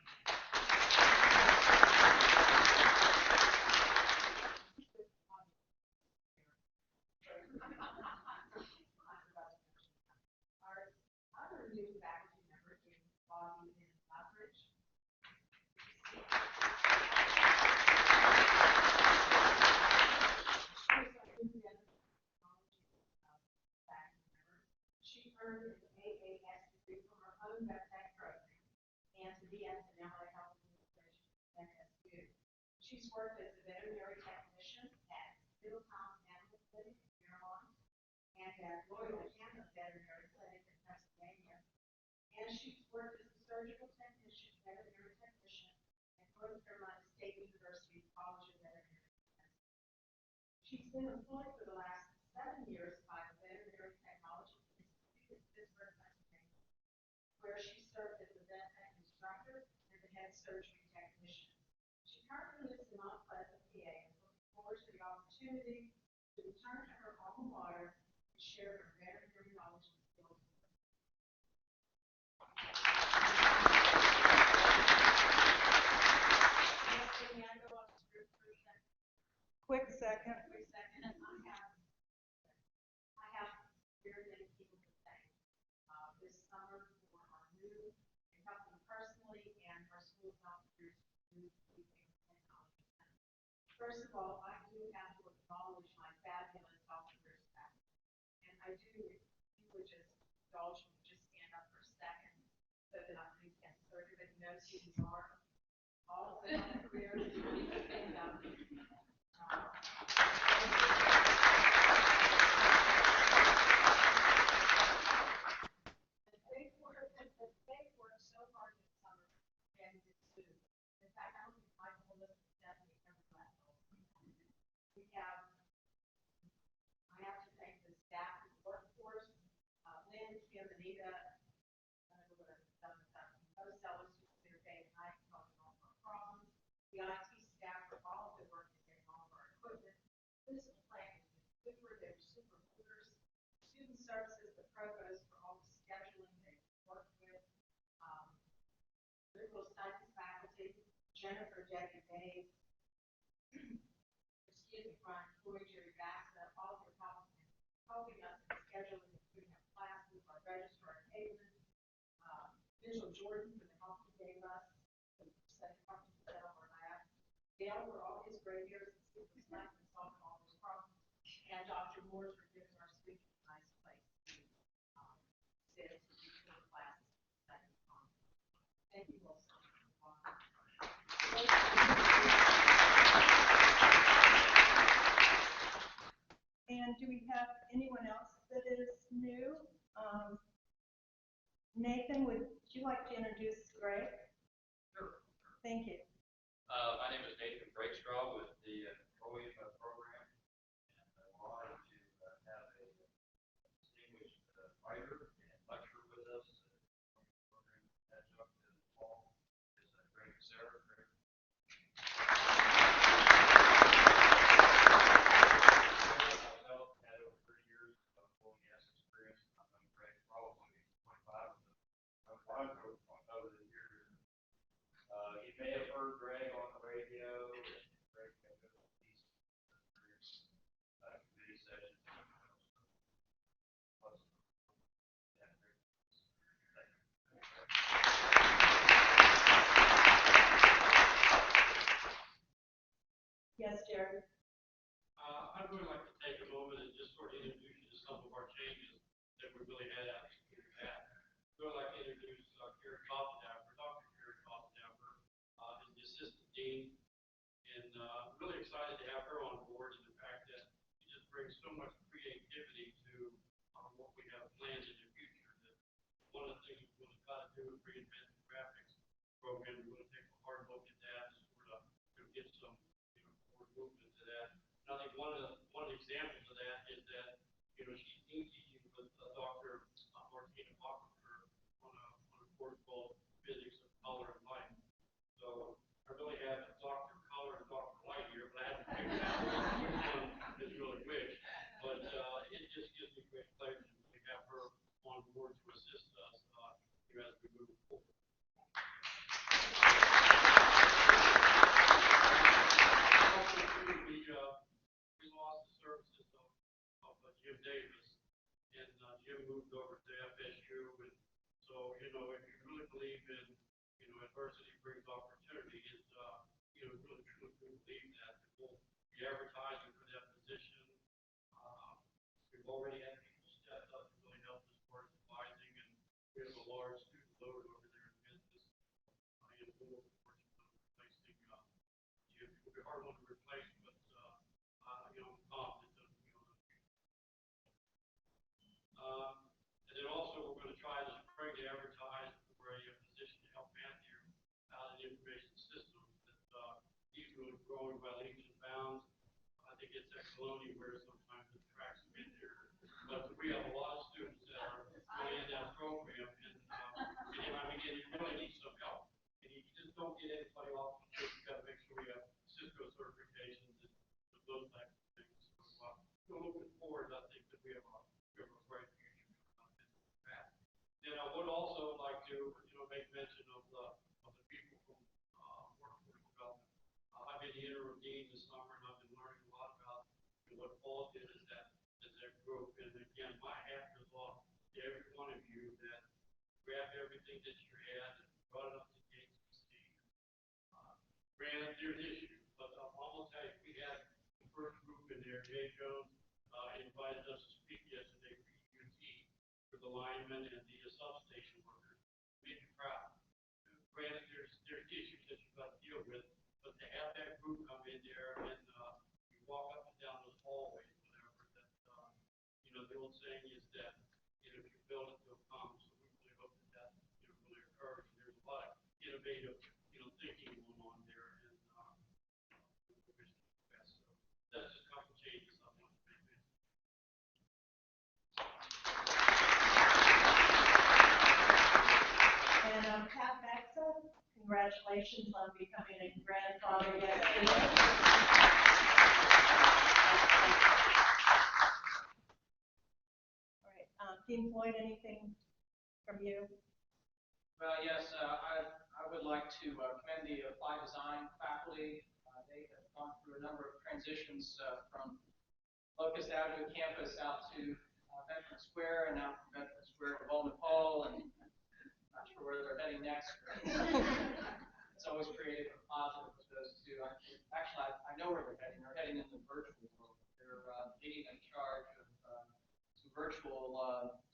Our other new faculty member is Bobby and Loveridge. She earned an AAS degree from her own VetTech program and to BS in Allied Health Administration at SU. She's worked as a veterinary technician at Middletown Animal Clinic in Fairmont and at Royal Canada Veterinary Clinic in Pennsylvania. And she's worked as a surgical technician, veterinary technician at North Carolina State University College of Veterinary Medicine. She's been employed for the last 7 years by the Veterinary Technology Institute in Pittsburgh, Pennsylvania, where she served as a vet tech instructor and the head surgery technician. She currently lives in Mount Pleasant, PA, and looking forward to the opportunity to return to her alma mater and share her veterinary knowledge and skills with us. May I go off script for a second? Quick second. Quick second. I have very many people to thank this summer for our new and help them personally and our school officers who do technology. First of all, I do have to acknowledge my fabulous officer staff. And I do, if you would just indulge me, just stand up for a second so that I can everybody knows who you are. All of them on the career, stand up. They work so hard this summer and this food. In fact, I don't think Michael will listen to Stephanie ever left. We have, I have to thank the staff and the workforce, Lynn, Kim, Anita, those sellers who are there day and night solving all of our problems, the IT staff for all of the work and getting all of our equipment. This plant is super, they're super hookers. Student services, the provost for all the scheduling they work with. Liberal studies faculty, Jennifer, Jackie Bays, excuse me, Brian Floyd, Jerry Bassa, all of their helping us in scheduling and putting up classes, our registrar, Caitlin, Mitchell Jordan for the help he gave us, the set up our lab. Dale for all his great years and sleepless nights and solving all those problems. And Dr. Moore for giving our students a nice place to sit and do the classes. Thank you all so much. And do we have anyone else that is new? Nathan, would you like to introduce Greg? Sure. Thank you. My name is Nathan Breakstraw with the Employee Program, and I'm honored to have a distinguished writer and lecturer with us. The program heads up to the fall is Greg Sarah. Greg. Myself had over 30 years of oil and gas experience. I've known Greg probably 25 over the years. You may have heard Greg on the radio. Greg had been on these committee sessions. Yes, Jerry. I'd really like to take a moment and just sort of introduce you to some of our changes that we really had out here. I'd really like to introduce Karen Koffendaffer. Dr. Karen Koffendaffer is the assistant dean, and really excited to have her on board, and the fact that she just brings so much creativity to what we have planned in the future. That one of the things we're going to try to do is reinvent the graphics program. We're going to take a hard look at that and sort of get some forward movement to that. And I think one of the examples of that is that she's teaching with Dr. Martina Bacher on a course called Physics of Color and Light. So I really have Dr. Color and Dr. Light here, but I haven't figured out which one is really which. But it just gives me great pleasure to have her on board to assist us as we move forward. We lost the services of Jim Davis, and Jim moved over to FSU, and so if you really believe in adversity brings opportunity, is really truly believe that we'll be advertising for that position. We've already had people step up to really help as far as advising, and we have a large student load over there in Memphis. We're replacing Jim. It'll be a hard one to replace, but I'm confident that and then also we're going to try this spring to advertise for a position to help Matthew out in the information systems. That he's really growing by leaps and bounds. I think it's Exceloni where sometimes it tracks him in there. But we have a lot of students that are really in that program, and you really need some help. And you just don't get anybody off the street. You've got to make sure we have Cisco certifications and those types of things. So looking forward, I think that we have a bright future coming up in that. Then I would also like to make mention of the people from workforce development. I've been the interim dean this summer, and I've been learning a lot about what Paul did as that group. And again, my hat goes off to every one of you that grabbed everything that you had and brought it up to the HCC. Granted, there's issues, but I'm going to tell you, we had the first group in there. Jay Jones invited us to speak yesterday for UT for the linemen and the substation workers. Made me proud. Granted, there's issues that you've got to deal with, but to have that group come in there and you walk up and down those hallways, whatever, that the old saying is that if you build it, they'll come. So we really hope that really occurs. There's a lot of innovative thinking going on there, and we wish them the best. So that's just a couple changes I want to make. And Pat Maxa, congratulations on becoming a grandfather yesterday. All right, Dean Floyd, anything from you? Well, yes, I would like to commend the Applied Design faculty. They have gone through a number of transitions from Locust Avenue campus out to Veteran Square, and now from Veteran Square to Bowman Hall, and I'm not sure where they're heading next. It's always creative and positive with those two. Actually, I know where they're heading. They're heading into the virtual world. They're leading in charge of some virtual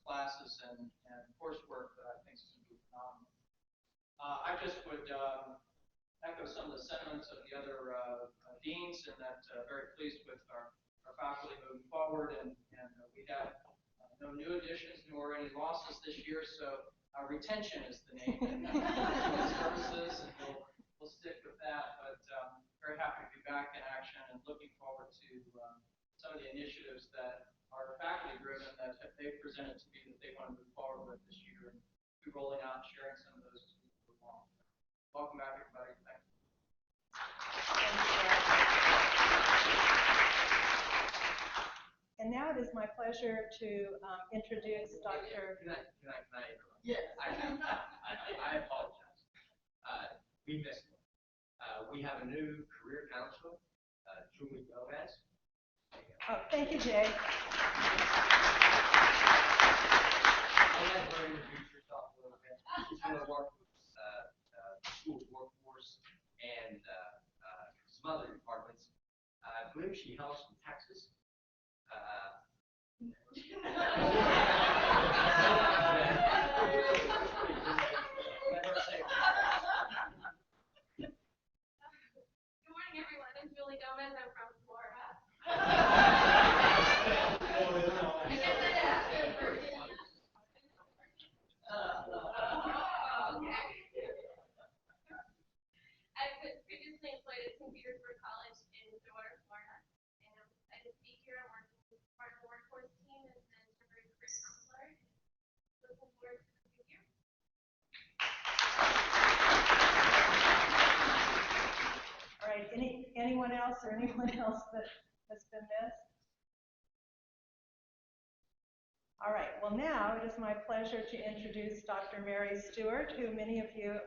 classes and coursework that I think is going to be phenomenal. I just would echo some of the sentiments of the other deans, and that very pleased with our our faculty moving forward, and we have no new additions nor any losses this year, so retention is the name of services, and we'll stick with that. But very happy to be back in action and looking forward to some of the initiatives that are faculty driven that they've presented to me that they want to move forward with this year, and be rolling out and sharing some of those as we move along. Welcome back, everybody. Thank you. And now it is my pleasure to introduce Dr. Can I interrupt? Yes. I apologize. We missed one. We have a new career counselor, Julie Gomez. Oh, thank you, Jay. I'll let her introduce herself a little bit. She's going to work with the school workforce and some other departments. I believe she hails from Texas. Good morning, everyone. I'm Julie Gomez. I'm from Florida. I've been previously employed at St. Petersburg College in Stillwater, Florida, and I'm excited to be here. I'm working as part of the workforce team as an temporary career counselor. Looking forward to being here. All right, anyone else or anyone else that has been missed? All right, well now it is my pleasure to introduce Dr. Mary Stewart, who many of you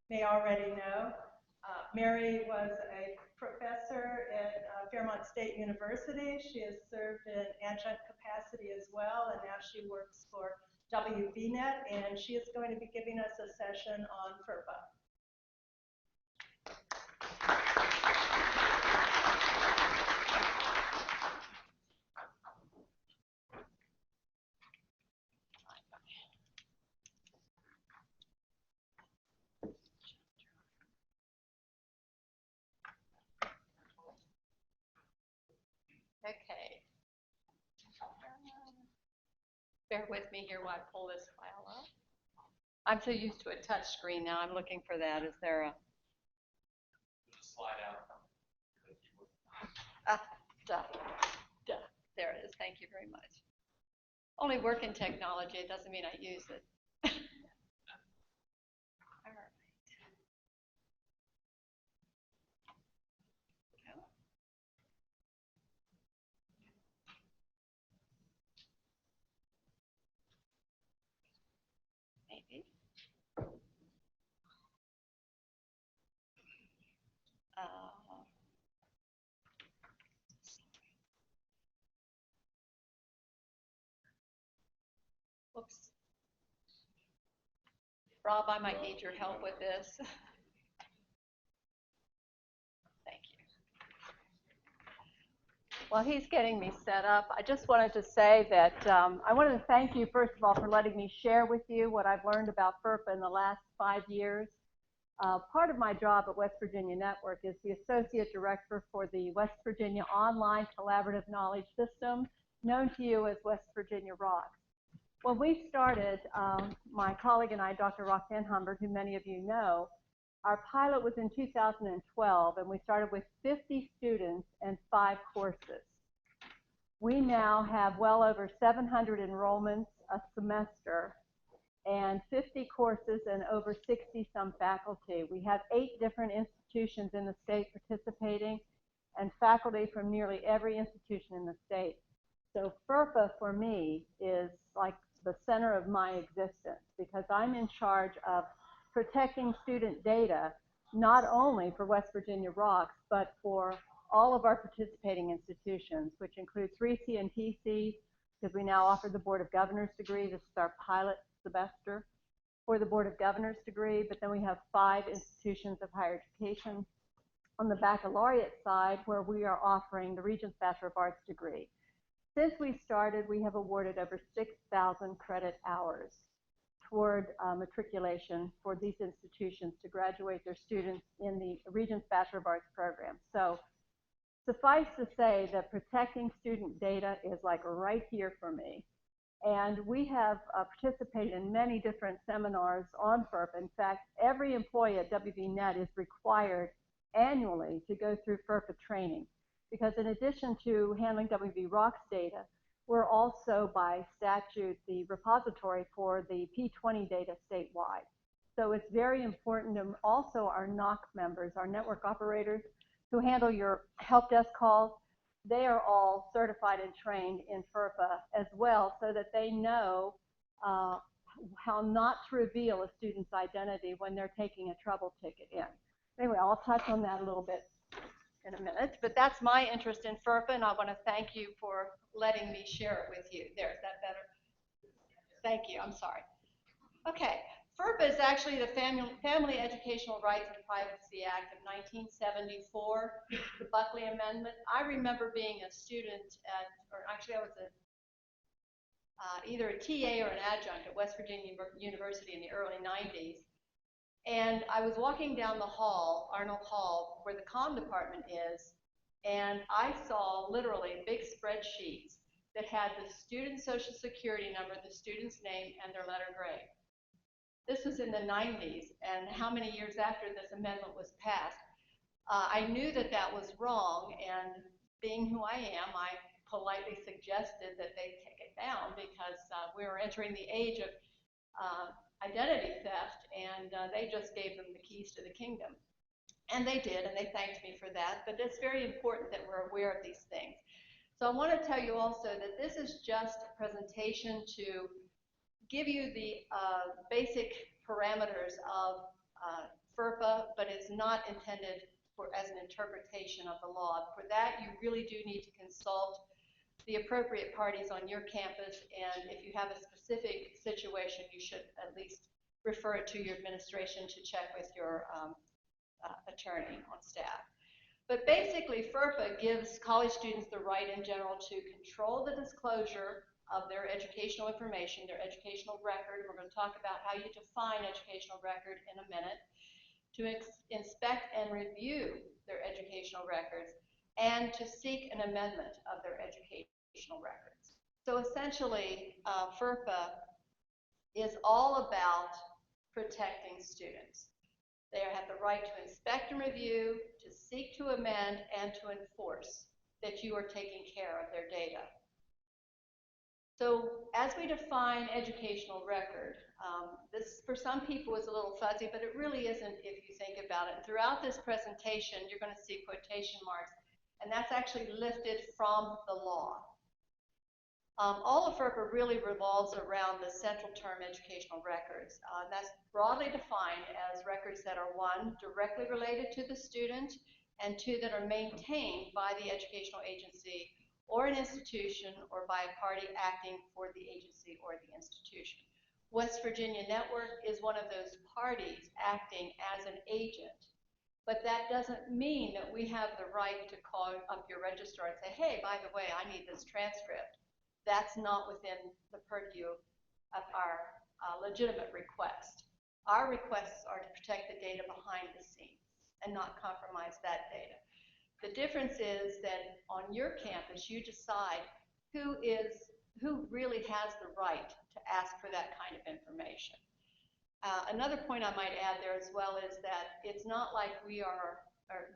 may already know. Mary was a professor at Fairmont State University. She has served in adjunct capacity as well, and now she works for WVNet, and she is going to be giving us a session on FERPA. Okay. Bear with me here while I pull this file up. I'm so used to a touch screen now. I'm looking for that. Is there a Slide out. duh. There it is. Thank you very much. Only work in technology. It doesn't mean I use it. All right. Maybe. Whoops. Rob, I might need your help with this. Thank you. While he's getting me set up, I just wanted to say that I wanted to thank you, first of all, for letting me share with you what I've learned about FERPA in the last 5 years. Part of my job at West Virginia Network is the Associate Director for the West Virginia Online Collaborative Knowledge System, known to you as West Virginia Rocks. When we started, my colleague and I, Dr. Roxanne Humbert, who many of you know, our pilot was in 2012, and we started with 50 students and 5 courses. We now have well over 700 enrollments a semester and 50 courses and over 60-some faculty. We have 8 different institutions in the state participating and faculty from nearly every institution in the state. So FERPA for me is like the center of my existence because I'm in charge of protecting student data, not only for West Virginia Rocks, but for all of our participating institutions, which include 3 CNTC, because we now offer the Board of Governors degree. This is our pilot semester for the Board of Governors degree, but then we have 5 institutions of higher education on the baccalaureate side where we are offering the Regents Bachelor of Arts degree. Since we started, we have awarded over 6,000 credit hours toward matriculation for these institutions to graduate their students in the Regents Bachelor of Arts program. So Suffice to say that protecting student data is like right here for me. And we have participated in many different seminars on FERPA. In fact, every employee at WVNet is required annually to go through FERPA training, because in addition to handling WV Rocks data, we're also by statute the repository for the P20 data statewide. So it's very important, and also our NOC members, our network operators who handle your help desk calls, they are all certified and trained in FERPA as well, so that they know how not to reveal a student's identity when they're taking a trouble ticket in. Anyway, I'll touch on that a little bit in a minute, but that's my interest in FERPA, and I want to thank you for letting me share it with you. There, is that better? Thank you, I'm sorry. Okay, FERPA is actually the Family Educational Rights and Privacy Act of 1974, the Buckley Amendment. I remember being a student at, or actually I was either a TA or an adjunct at West Virginia University in the early 90s. And I was walking down the hall, Arnold Hall, where the comm department is, and I saw literally big spreadsheets that had the student's social security number, the student's name, and their letter grade. This was in the 90s, and how many years after this amendment was passed? I knew that that was wrong, and being who I am, I politely suggested that they take it down, because we were entering the age of identity theft, and they just gave them the keys to the kingdom. And they did, and they thanked me for that, but it's very important that we're aware of these things. So I want to tell you also that this is just a presentation to give you the basic parameters of FERPA, but it's not intended as an interpretation of the law. For that, you really do need to consult the appropriate parties on your campus, and if you have a specific situation, you should at least refer it to your administration to check with your attorney on staff. But basically, FERPA gives college students the right in general to control the disclosure of their educational information, their educational record. We're going to talk about how you define educational record in a minute, to inspect and review their educational records, and to seek an amendment of their educational records. So essentially, FERPA is all about protecting students. They have the right to inspect and review, to seek to amend, and to enforce that you are taking care of their data. So as we define educational record, this for some people is a little fuzzy, but it really isn't if you think about it. Throughout this presentation, you're going to see quotation marks, and that's actually lifted from the law. All of FERPA really revolves around the central term educational records. That's broadly defined as records that are, one, directly related to the student, and two, that are maintained by the educational agency or an institution or by a party acting for the agency or the institution. West Virginia Network is one of those parties acting as an agent, but that doesn't mean that we have the right to call up your registrar and say, hey, by the way, I need this transcript. That's not within the purview of our legitimate request. Our requests are to protect the data behind the scenes and not compromise that data. The difference is that on your campus, you decide who really has the right to ask for that kind of information. Another point I might add there as well is that it's not like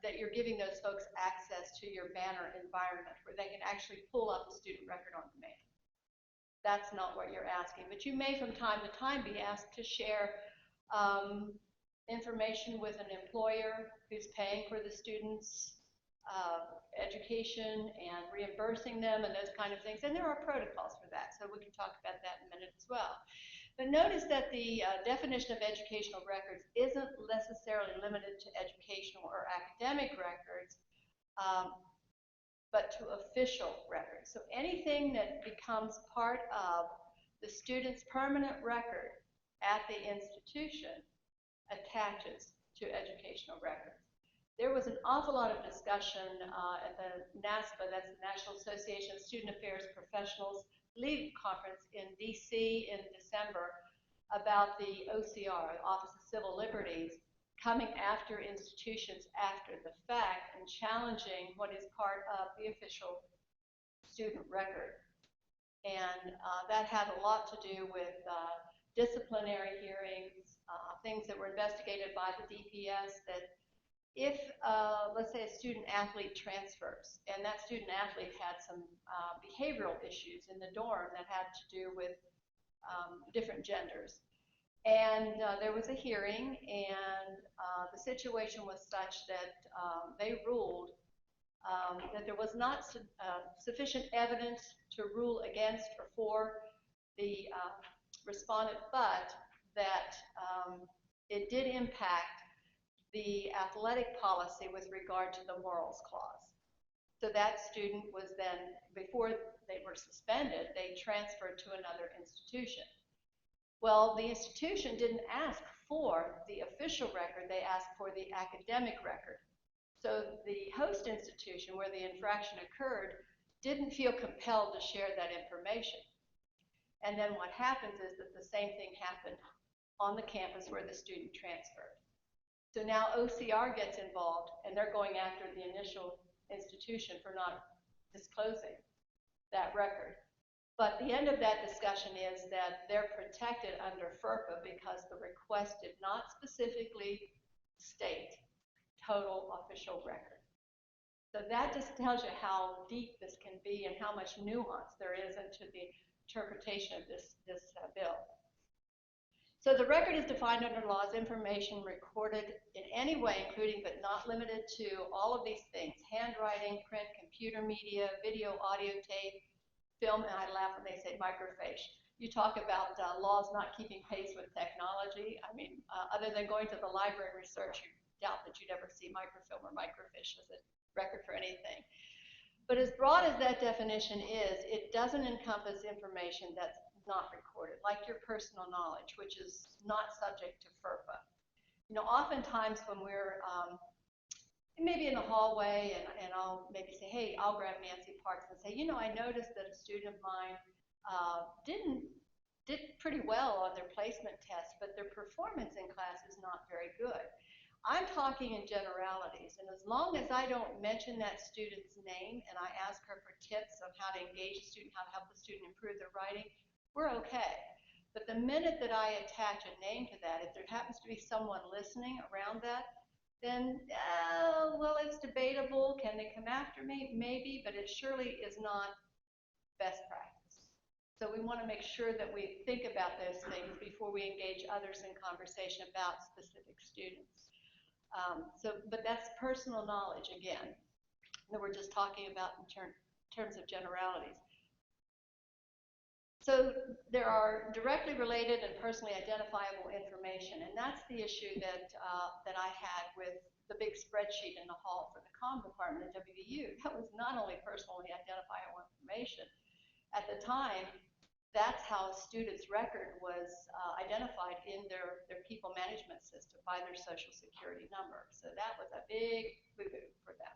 that you're giving those folks access to your banner environment where they can actually pull up the student record on demand. That's not what you're asking, but you may from time to time be asked to share information with an employer who's paying for the students' education and reimbursing them and those kind of things, and there are protocols for that, so we can talk about that in a minute as well. But notice that the definition of educational records isn't necessarily limited to educational or academic records, but to official records. So anything that becomes part of the student's permanent record at the institution attaches to educational records. There was an awful lot of discussion at the NASPA, that's the National Association of Student Affairs Professionals League Conference in DC in December, about the OCR, Office of Civil Liberties, coming after institutions after the fact and challenging what is part of the official student record. And that had a lot to do with disciplinary hearings, things that were investigated by the DPS, that if, let's say, a student athlete transfers, and that student athlete had some behavioral issues in the dorm that had to do with different genders. And there was a hearing, and the situation was such that they ruled that there was not sufficient evidence to rule against or for the respondent, but that it did impact the athletic policy with regard to the morals clause. So that student was then, before they were suspended, they transferred to another institution. Well, the institution didn't ask for the official record, they asked for the academic record. So the host institution where the infraction occurred didn't feel compelled to share that information. And then what happens is that the same thing happened on the campus where the student transferred. So now OCR gets involved, and they're going after the initial institution for not disclosing that record. But the end of that discussion is that they're protected under FERPA because the request did not specifically state total official record. So that just tells you how deep this can be and how much nuance there is into the interpretation of this bill. So the record is defined under law as information recorded in any way, including but not limited to all of these things: handwriting, print, computer media, video, audio tape, film, and I laugh when they say microfiche. You talk about laws not keeping pace with technology. I mean, other than going to the library and research, you doubt that you'd ever see microfilm or microfiche as a record for anything. But as broad as that definition is, it doesn't encompass information that's not recorded, like your personal knowledge, which is not subject to FERPA. You know, oftentimes when we're maybe in the hallway and I'll maybe say, hey, I'll grab Nancy Parks and say, you know, I noticed that a student of mine did pretty well on their placement test, but their performance in class is not very good. I'm talking in generalities, and as long as I don't mention that student's name and I ask her for tips on how to engage the student, how to help the student improve their writing, we're okay. But the minute that I attach a name to that, if there happens to be someone listening around that, then, well, it's debatable. Can they come after me? Maybe, but it surely is not best practice. So we want to make sure that we think about those things before we engage others in conversation about specific students. But that's personal knowledge, again, that we're just talking about in terms of generalities. So there are directly related and personally identifiable information, and that's the issue that I had with the big spreadsheet in the hall for the comm department at WVU. That was not only personally identifiable information. At the time, that's how a student's record was identified in their people management system by their social security number. So that was a big boo-boo for them.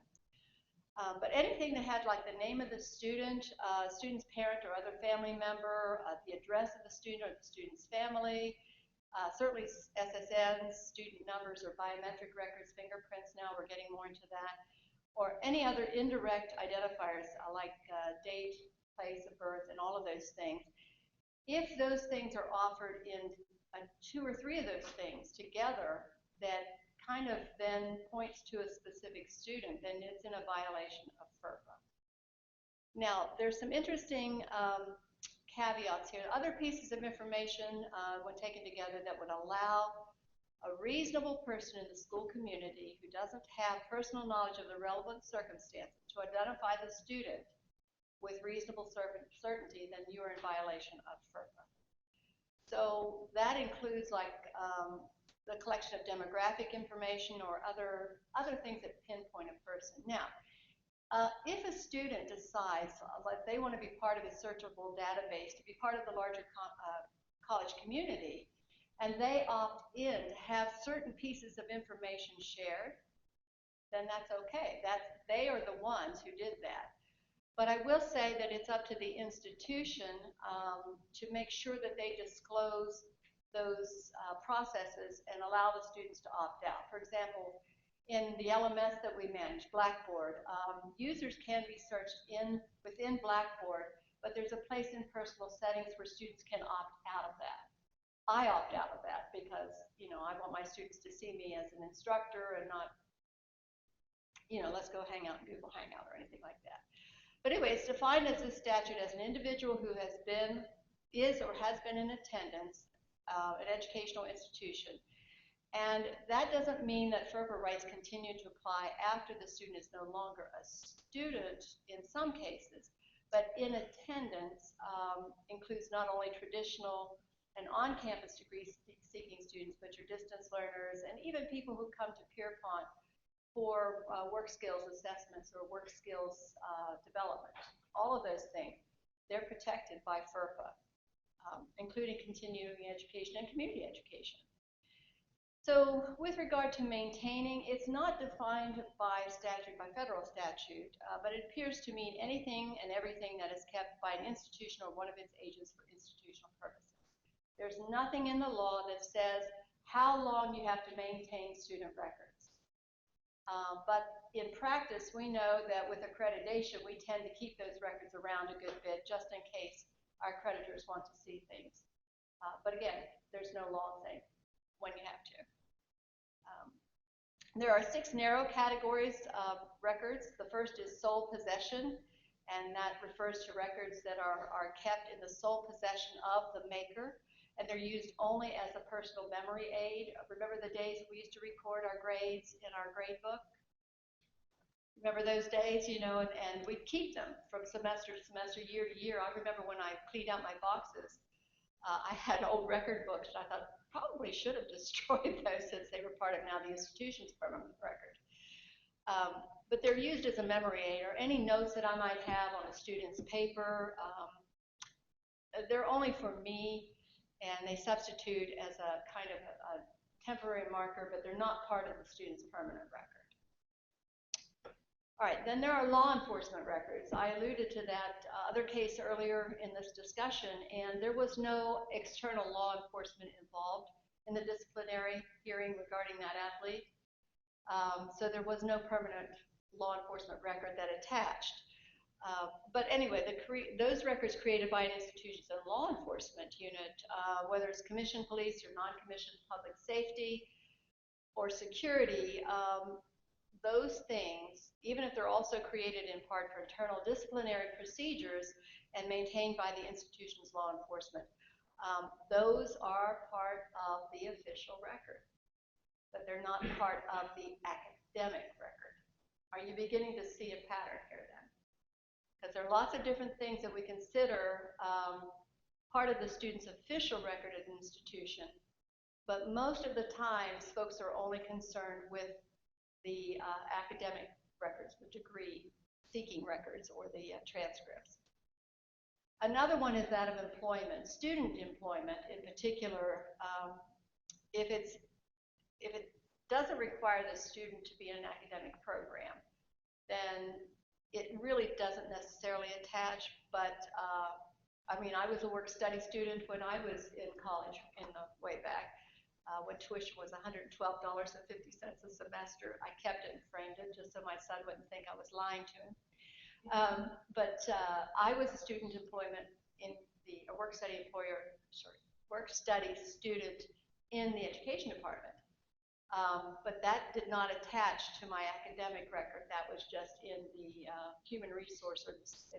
But anything that had like the name of the student, student's parent or other family member, the address of the student or the student's family, certainly SSNs, student numbers or biometric records, fingerprints now, we're getting more into that, or any other indirect identifiers like date, place of birth, and all of those things. If those things are offered in 2 or 3 of those things together that kind of then points to a specific student, then it's in a violation of FERPA. Now, there's some interesting caveats here. Other pieces of information when taken together that would allow a reasonable person in the school community who doesn't have personal knowledge of the relevant circumstances to identify the student with reasonable certainty, then you are in violation of FERPA. So that includes like the collection of demographic information or other things that pinpoint a person. Now, if a student decides like they want to be part of a searchable database, to be part of the larger college community, and they opt in to have certain pieces of information shared, then that's okay. They are the ones who did that. But I will say that it's up to the institution to make sure that they disclose those processes and allow the students to opt out. For example, in the LMS that we manage, Blackboard, users can be searched within Blackboard, but there's a place in personal settings where students can opt out of that. I opt out of that because, you know, I want my students to see me as an instructor and not, you know, let's go hang out in Google Hangout or anything like that. But anyway, it's defined as this statute as an individual who is or has been in attendance at an educational institution. And that doesn't mean that FERPA rights continue to apply after the student is no longer a student in some cases, but in attendance includes not only traditional and on-campus degree-seeking students, but your distance learners and even people who come to Pierpont for work skills assessments or work skills development. All of those things, they're protected by FERPA, including continuing education and community education. So with regard to maintaining, it's not defined by statute, by federal statute, but it appears to mean anything and everything that is kept by an institution or one of its agents for institutional purposes. There's nothing in the law that says how long you have to maintain student records. But in practice, we know that with accreditation, we tend to keep those records around a good bit just in case our creditors want to see things. But again, there's no law saying when you have to. There are 6 narrow categories of records. The first is sole possession, and that refers to records that are kept in the sole possession of the maker, and they're used only as a personal memory aid. Remember the days we used to record our grades in our grade book? Remember those days, you know, and we'd keep them from semester to semester, year to year. I remember when I cleaned out my boxes, I had old record books, and I thought, probably should have destroyed those since they were part of now the institution's permanent record. But they're used as a memory aid, or any notes that I might have on a student's paper. They're only for me, and they substitute as a kind of a temporary marker, but they're not part of the student's permanent record. All right, then there are law enforcement records. I alluded to that other case earlier in this discussion, and there was no external law enforcement involved in the disciplinary hearing regarding that athlete. So there was no permanent law enforcement record that attached. But anyway, those records created by an institution's own law enforcement unit, whether it's commissioned police or non-commissioned public safety or security, those things, even if they're also created in part for internal disciplinary procedures and maintained by the institution's law enforcement, those are part of the official record, but they're not part of the academic record. Are you beginning to see a pattern here then? Because there are lots of different things that we consider part of the student's official record at an institution, but most of the times folks are only concerned with the academic records, the degree-seeking records, or the transcripts. Another one is that of employment. Student employment, in particular, if it doesn't require the student to be in an academic program, then it really doesn't necessarily attach. But I mean, I was a work-study student when I was in college in the way back. When tuition was $112.50 a semester. I kept it and framed it just so my son wouldn't think I was lying to him. But I was a student employment in a work-study student in the education department. But that did not attach to my academic record. That was just in the human resource or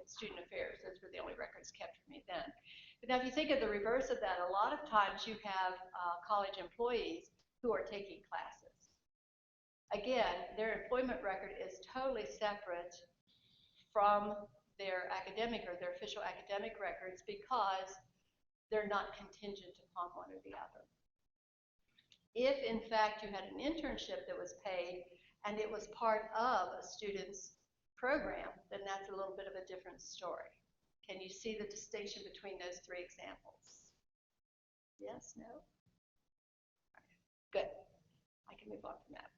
student affairs. Those were the only records kept for me then. But now if you think of the reverse of that, a lot of times you have college employees who are taking classes. Again, their employment record is totally separate from their academic or their official academic records because they're not contingent upon one or the other. If, in fact, you had an internship that was paid and it was part of a student's program, then that's a little bit of a different story. Can you see the distinction between those 3 examples? Yes? No? Good. I can move on from that.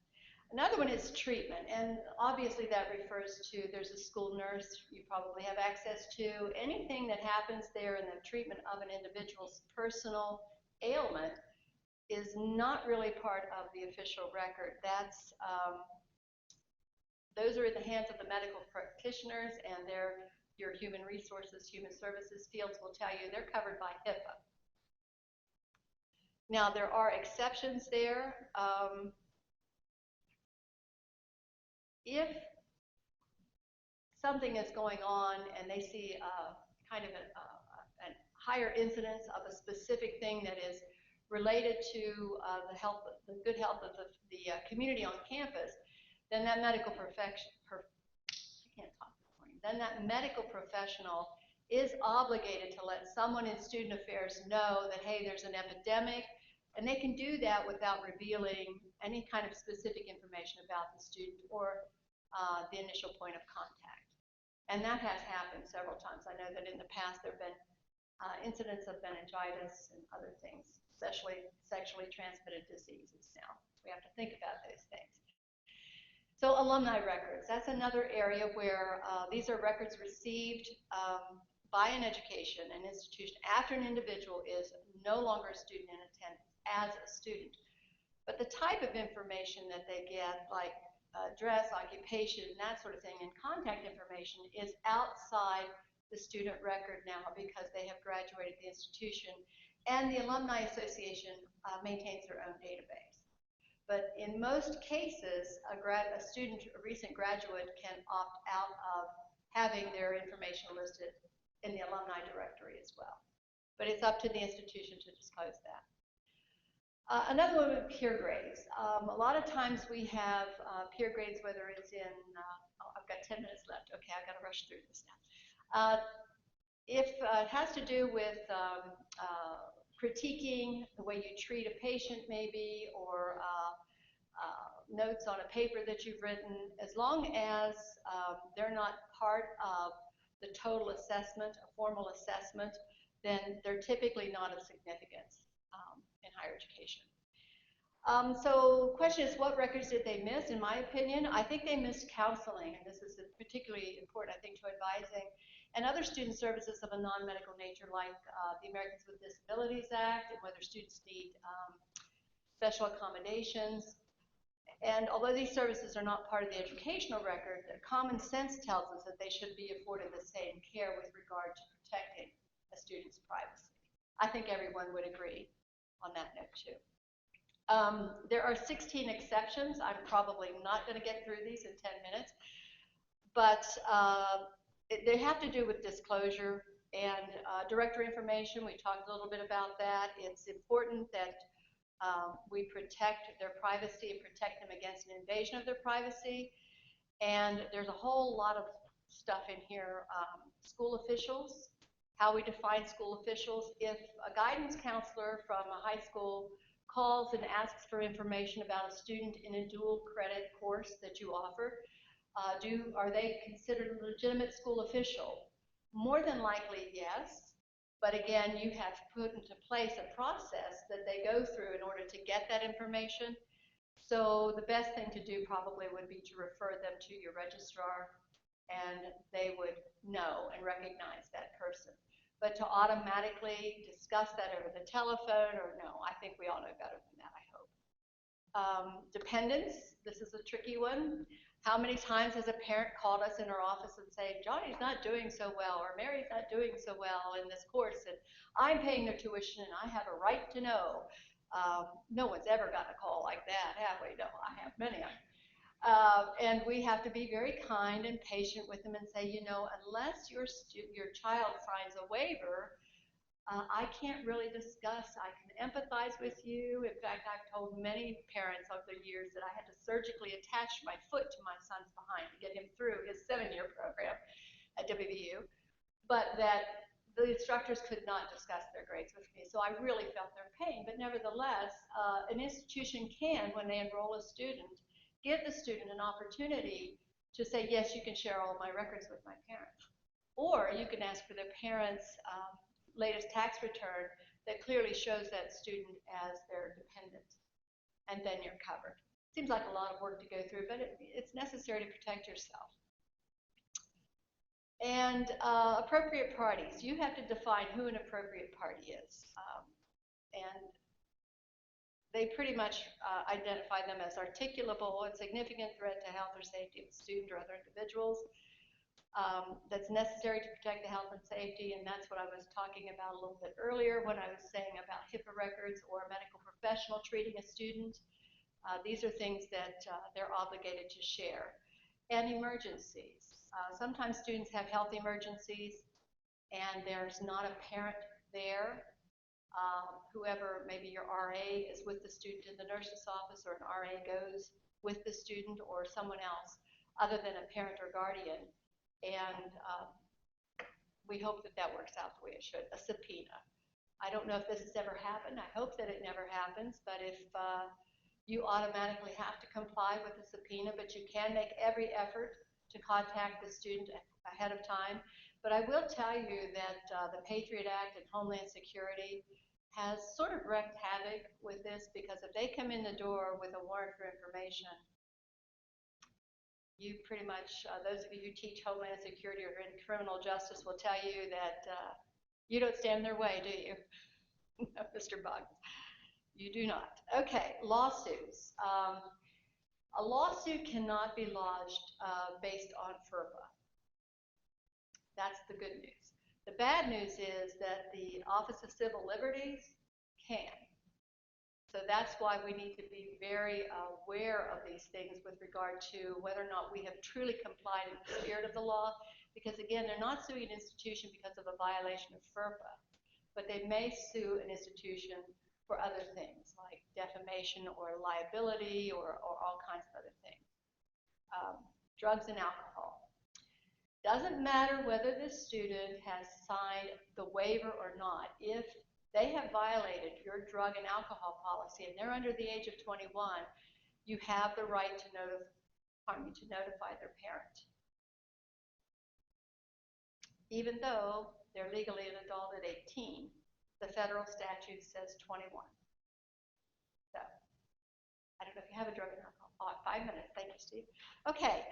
Another one is treatment, and obviously that refers to, there's a school nurse you probably have access to. Anything that happens there in the treatment of an individual's personal ailment is not really part of the official record. Those are in the hands of the medical practitioners, and your human resources, human services fields will tell you they're covered by HIPAA. Now, there are exceptions there. If something is going on and they see kind of a higher incidence of a specific thing that is related to the good health of the community on campus, then that medical professional is obligated to let someone in student affairs know that, hey, there's an epidemic, and they can do that without revealing any kind of specific information about the student or the initial point of contact. And that has happened several times. I know that in the past there have been incidents of meningitis and other things, especially sexually transmitted diseases now. We have to think about those things. So alumni records, that's another area where these are records received by an institution after an individual is no longer a student in attendance as a student. But the type of information that they get, like address, occupation, that sort of thing, and contact information is outside the student record now because they have graduated the institution, and the Alumni Association maintains their own database. But in most cases, a recent graduate can opt out of having their information listed in the alumni directory as well. But it's up to the institution to disclose that. Another one with peer grades. A lot of times we have peer grades, whether it's in, I've got 10 minutes left. Okay, I've got to rush through this now. If it has to do with critiquing the way you treat a patient maybe, or notes on a paper that you've written, as long as they're not part of the total assessment, a formal assessment, then they're typically not of significance in higher education. So the question is, what records did they miss? In my opinion, I think they missed counseling, and this is particularly important, I think, to advising and other student services of a non-medical nature, like the Americans with Disabilities Act, and whether students need special accommodations. And although these services are not part of the educational record, common sense tells us that they should be afforded the same care with regard to protecting a student's privacy. I think everyone would agree on that note too. There are 16 exceptions. I'm probably not going to get through these in 10 minutes, but they have to do with disclosure and directory information. We talked a little bit about that. It's important that we protect their privacy and protect them against an invasion of their privacy. And there's a whole lot of stuff in here. School officials, how we define school officials. If a guidance counselor from a high school calls and asks for information about a student in a dual credit course that you offer, are they considered a legitimate school official? More than likely, yes. But again, you have put into place a process that they go through in order to get that information. So the best thing to do probably would be to refer them to your registrar, and they would know and recognize that person. But to automatically discuss that over the telephone, or no, I think we all know better than that, I hope. Dependents, this is a tricky one. How many times has a parent called us in our office and said, Johnny's not doing so well, or Mary's not doing so well in this course, and I'm paying their tuition and I have a right to know. No one's ever gotten a call like that, have we? No, I have many of them. And we have to be very kind and patient with them and say, you know, unless your child signs a waiver, I can't really discuss. I can empathize with you. In fact, I've told many parents over the years that I had to surgically attach my foot to my son's behind to get him through his 7-year program at WVU, but that the instructors could not discuss their grades with me. So I really felt their pain. But nevertheless, an institution can, when they enroll a student, give the student an opportunity to say, yes, you can share all of my records with my parents. Or you can ask for their parents' latest tax return that clearly shows that student as their dependent, and then you're covered. Seems like a lot of work to go through, but it's necessary to protect yourself. And appropriate parties. You have to define who an appropriate party is. And they pretty much identify them as articulable and significant threat to health or safety of the student or other individuals. That's necessary to protect the health and safety, and that's what I was talking about a little bit earlier when I was saying about HIPAA records or a medical professional treating a student. These are things that they're obligated to share. And emergencies. Sometimes students have health emergencies and there's not a parent there. Whoever, maybe your RA is with the student in the nurse's office, or an RA goes with the student, or someone else other than a parent or guardian. And we hope that that works out the way it should. A subpoena. I don't know if this has ever happened. I hope that it never happens, but if you automatically have to comply with the subpoena, but you can make every effort to contact the student ahead of time. But I will tell you that the Patriot Act and Homeland Security has sort of wreaked havoc with this, because if they come in the door with a warrant for information, you pretty much, those of you who teach Homeland Security or in criminal justice will tell you that you don't stand in their way, do you? No, Mr. Boggs, you do not. Okay, lawsuits. A lawsuit cannot be lodged based on FERPA. That's the good news. The bad news is that the Office of Civil Liberties can. So that's why we need to be very aware of these things with regard to whether or not we have truly complied with the spirit of the law, because again, they're not suing an institution because of a violation of FERPA, but they may sue an institution for other things like defamation or liability or all kinds of other things. Drugs and alcohol. Doesn't matter whether the student has signed the waiver or not. If they have violated your drug and alcohol policy and they're under the age of 21, you have the right to notify their parent, even though they're legally an adult at 18. The federal statute says 21. So, I don't know if you have a drug and alcohol. 5 minutes. Thank you, Steve. Okay.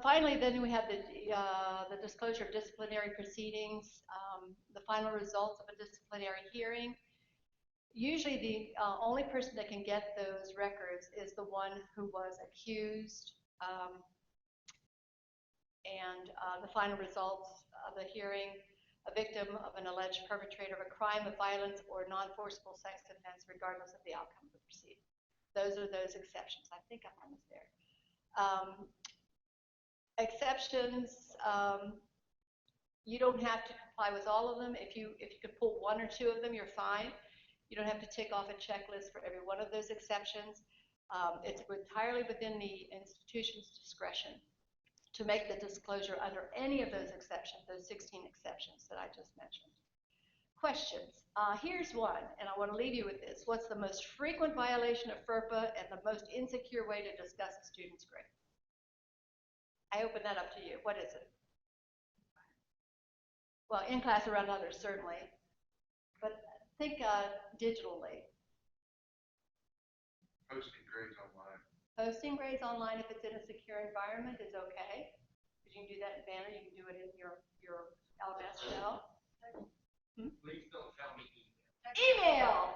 Finally, then we have the disclosure of disciplinary proceedings, the final results of a disciplinary hearing. Usually the only person that can get those records is the one who was accused, and the final results of the hearing, a victim of an alleged perpetrator of a crime of violence or non-forcible sex offense, regardless of the outcome of the proceeding. Those are those exceptions. I think I'm almost there. Exceptions, you don't have to comply with all of them. If you could pull one or two of them, you're fine. You don't have to tick off a checklist for every one of those exceptions. It's entirely within the institution's discretion to make the disclosure under any of those exceptions, those 16 exceptions that I just mentioned. Questions. Here's one, and I want to leave you with this. What's the most frequent violation of FERPA and the most insecure way to discuss a student's grade? I open that up to you. What is it? Well, in class around others, certainly. But think digitally. Posting grades online. Posting grades online, if it's in a secure environment, is okay. Because you can do that in Banner. You can do it in your LMS shell. Please don't tell me Email.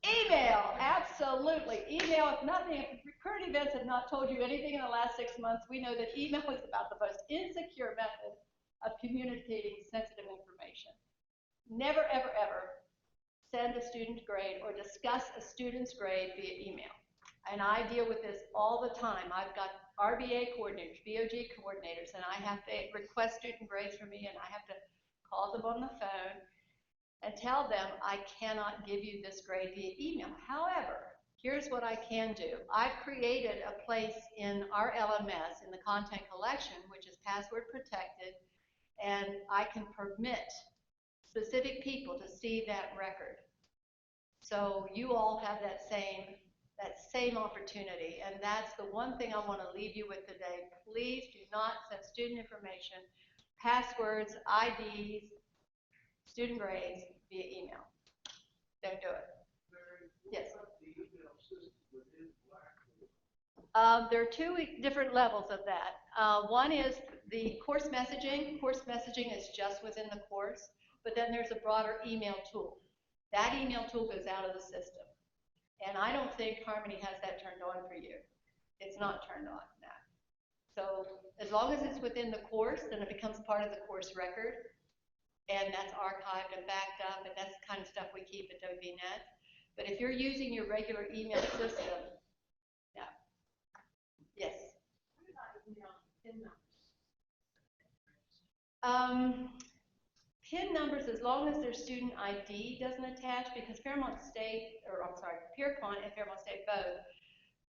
Email, absolutely. Email, if nothing, if current events have not told you anything in the last 6 months, we know that email is about the most insecure method of communicating sensitive information. Never, ever, ever send a student grade or discuss a student's grade via email. And I deal with this all the time. I've got RBA coordinators, BOG coordinators, and I have to request student grades from me, and I have to call them on the phone and tell them I cannot give you this grade via email. However, here's what I can do. I've created a place in our LMS, in the content collection, which is password protected, and I can permit specific people to see that record. So you all have that same opportunity, and that's the one thing I want to leave you with today. Please do not send student information, passwords, IDs, student grades via email. Don't do it. Yes. There are two different levels of that. One is the course messaging. Course messaging is just within the course, but then there's a broader email tool. That email tool goes out of the system. And I don't think Harmony has that turned on for you. It's not turned on now. So as long as it's within the course, then it becomes part of the course record, and that's archived and backed up, and that's the kind of stuff we keep at WVNet. But if you're using your regular email system, no. Yes? What about email PIN numbers? PIN numbers, as long as their student ID doesn't attach, because Piermont State, or I'm sorry, Pierpont and Fairmont State both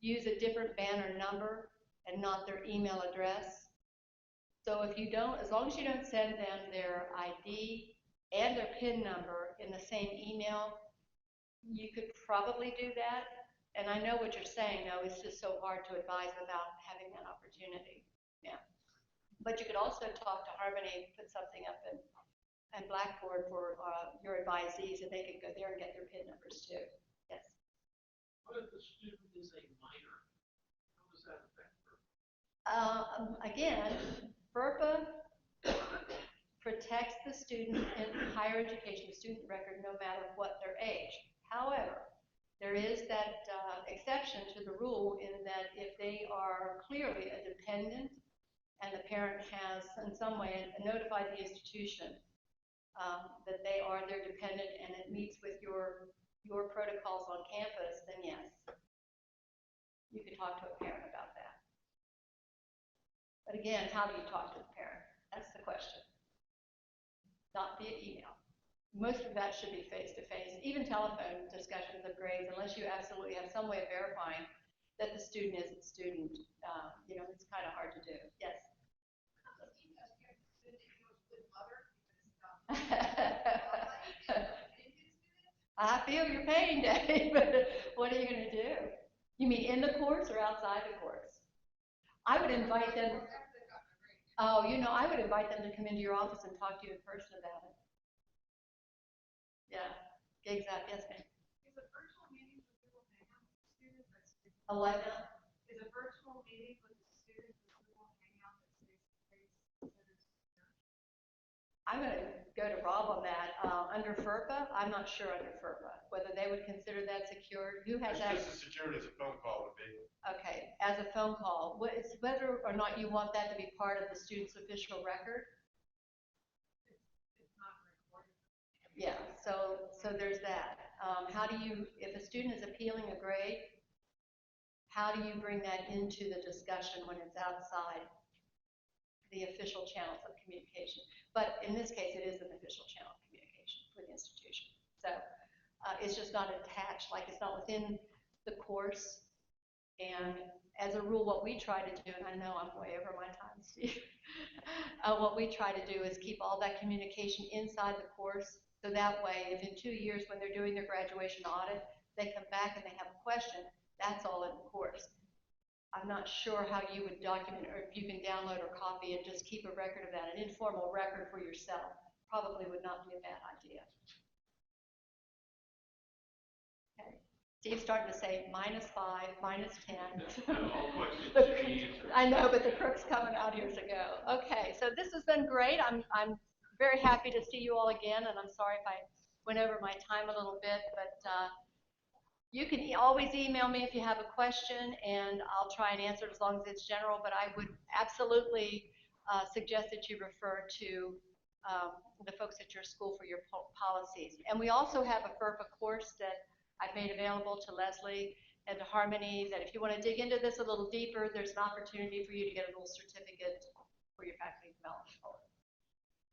use a different banner number and not their email address. So if you don't, as long as you don't send them their ID and their PIN number in the same email, you could probably do that. And I know what you're saying, though, it's just so hard to advise without having that opportunity. Yeah. But you could also talk to Harmony, put something up in Blackboard for your advisees, and they could go there and get their PIN numbers too. Yes. What if the student is a minor? How does that affect her? Again, FERPA protects the student in higher education student record no matter what their age. However, there is that exception to the rule in that if they are clearly a dependent and the parent has in some way notified the institution that they are their dependent and it meets with your protocols on campus, then yes, you could talk to a parent about that. But again, how do you talk to the parent? That's the question. Not via email. Most of that should be face-to-face. Even telephone discussions of grades, unless you absolutely have some way of verifying that the student is a student, it's kind of hard to do. Yes? I feel your pain, Dave, but what are you going to do? You mean in the course or outside the course? I would invite them. Oh, I would invite them to come into your office and talk to you in person about it. Yeah, exactly. Yes, ma'am. Is a virtual meeting with Google Hangout with students that's A what now? Is a virtual meeting with the students with Google Hangout that's face-to-face considered secure? I'm going to go to Rob on that. Under FERPA, I'm not sure under FERPA whether they would consider that secure. Who has that? It's just as secure as a phone call would be. Okay, as a phone call. It's whether or not you want that to be part of the student's official record. It's not recorded. Yeah, so there's that. If a student is appealing a grade, how do you bring that into the discussion when it's outside the official channels of communication? But in this case, it is an official channel of communication for the institution. So it's just not attached, like it's not within the course. And as a rule, what we try to do, and I know I'm way over my time, Steve, what we try to do is keep all that communication inside the course. So that way, if in 2 years when they're doing their graduation audit, they come back and they have a question, that's all in the course. I'm not sure how you would document, or if you can download or copy and just keep a record of that. An informal record for yourself probably would not be a bad idea. Okay. Steve's starting to say -5, -10. All questions should be answered. I know, but the crook's coming out years ago. Okay, so this has been great. I'm very happy to see you all again, and I'm sorry if I went over my time a little bit, but you can always email me if you have a question, and I'll try and answer it as long as it's general, but I would absolutely suggest that you refer to the folks at your school for your policies. And we also have a FERPA course that I've made available to Leslie and to Harmony, that if you want to dig into this a little deeper, there's an opportunity for you to get a little certificate for your faculty development.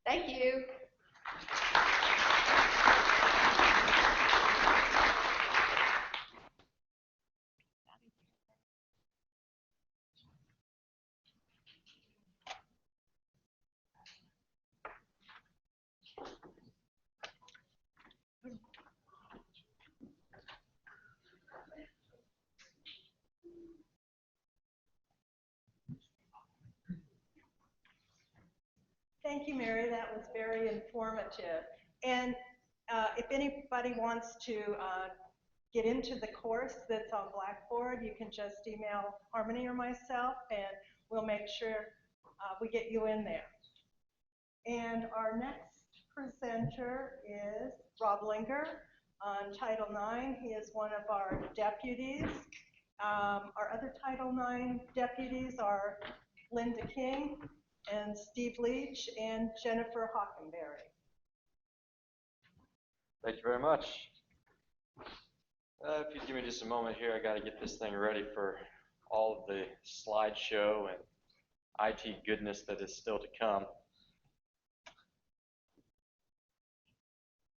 Thank you. Thank you, Mary. That was very informative. And if anybody wants to get into the course that's on Blackboard, you can just email Harmony or myself, and we'll make sure we get you in there. And our next presenter is Rob Linker. on Title IX. He is one of our deputies. Our other Title IX deputies are Linda King and Steve Leach and Jennifer Hockenberry. Thank you very much. If you give me just a moment here, I got to get this thing ready for all of the slideshow and IT goodness that is still to come.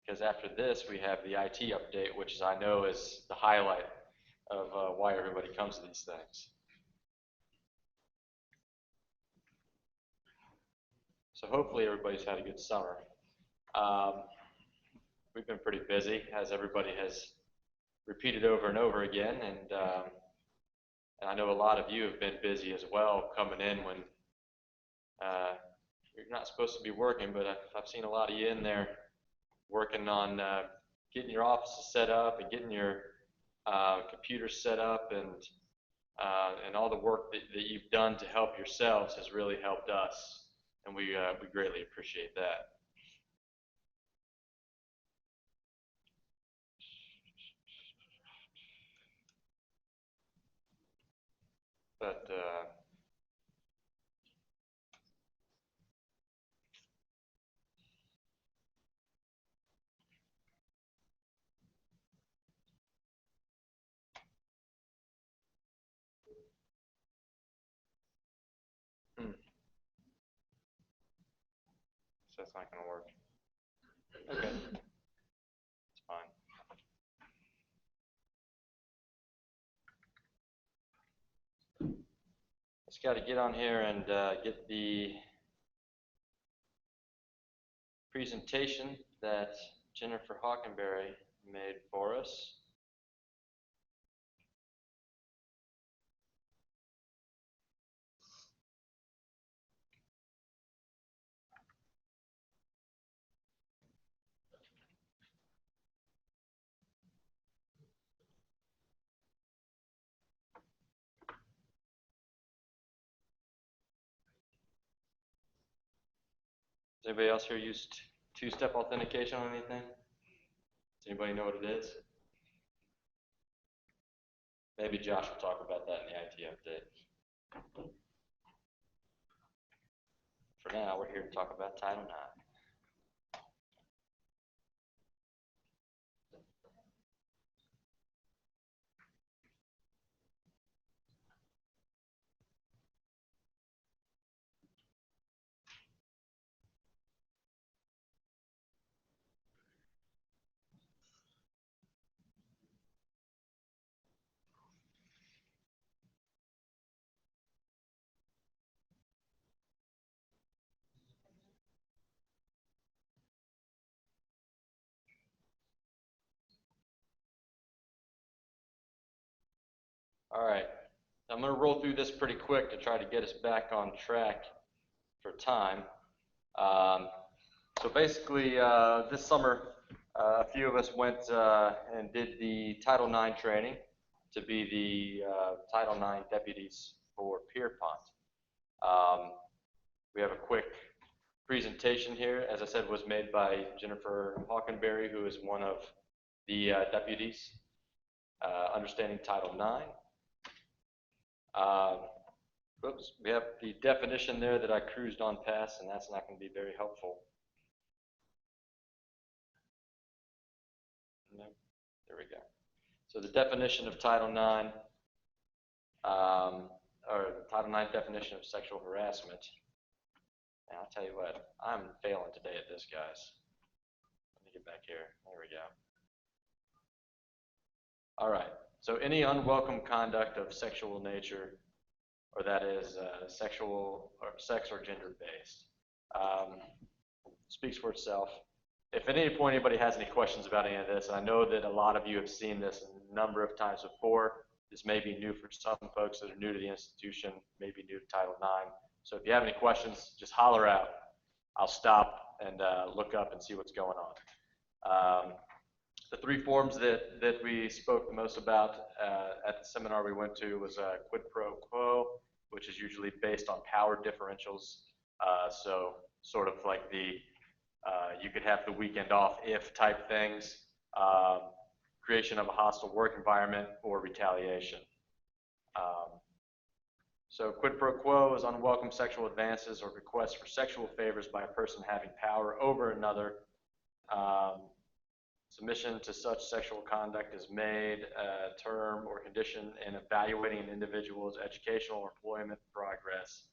Because after this, we have the IT update, which I know is the highlight of why everybody comes to these things. So hopefully everybody's had a good summer. We've been pretty busy, as everybody has repeated over and over again, and I know a lot of you have been busy as well, coming in when you're not supposed to be working, but I've seen a lot of you in there working on getting your offices set up and getting your computers set up, and all the work that you've done to help yourselves has really helped us, and we greatly appreciate that. But so that's not going to work. Okay, it's fine. Just got to get on here and get the presentation that Jennifer Hockenberry made for us. Does anybody else here use two-step authentication on anything? Does anybody know what it is? Maybe Josh will talk about that in the IT update. For now, we're here to talk about Title IX. All right, I'm going to roll through this pretty quick to try to get us back on track for time. So basically, this summer, a few of us went and did the Title IX training to be the Title IX deputies for Pierpont. We have a quick presentation here, as I said, was made by Jennifer Hockenberry, who is one of the deputies, understanding Title IX. Oops, we have the definition there that I cruised on past, and that's not going to be very helpful. No, there we go. So the definition of Title IX, or the Title IX definition of sexual harassment. And I'll tell you what, I'm failing today at this, guys. Let me get back here. There we go. All right. So any unwelcome conduct of sexual nature, or that is sexual or sex or gender based, speaks for itself. If at any point anybody has any questions about any of this, and I know that a lot of you have seen this a number of times before, this may be new for some folks that are new to the institution, maybe new to Title IX. So if you have any questions, just holler out. I'll stop and look up and see what's going on. The three forms that we spoke the most about at the seminar we went to was quid pro quo, which is usually based on power differentials. So sort of like the you could have the weekend off if type things. creation of a hostile work environment, or retaliation. So quid pro quo is unwelcome sexual advances or requests for sexual favors by a person having power over another. Submission to such sexual conduct is made a term or condition in evaluating an individual's educational or employment progress,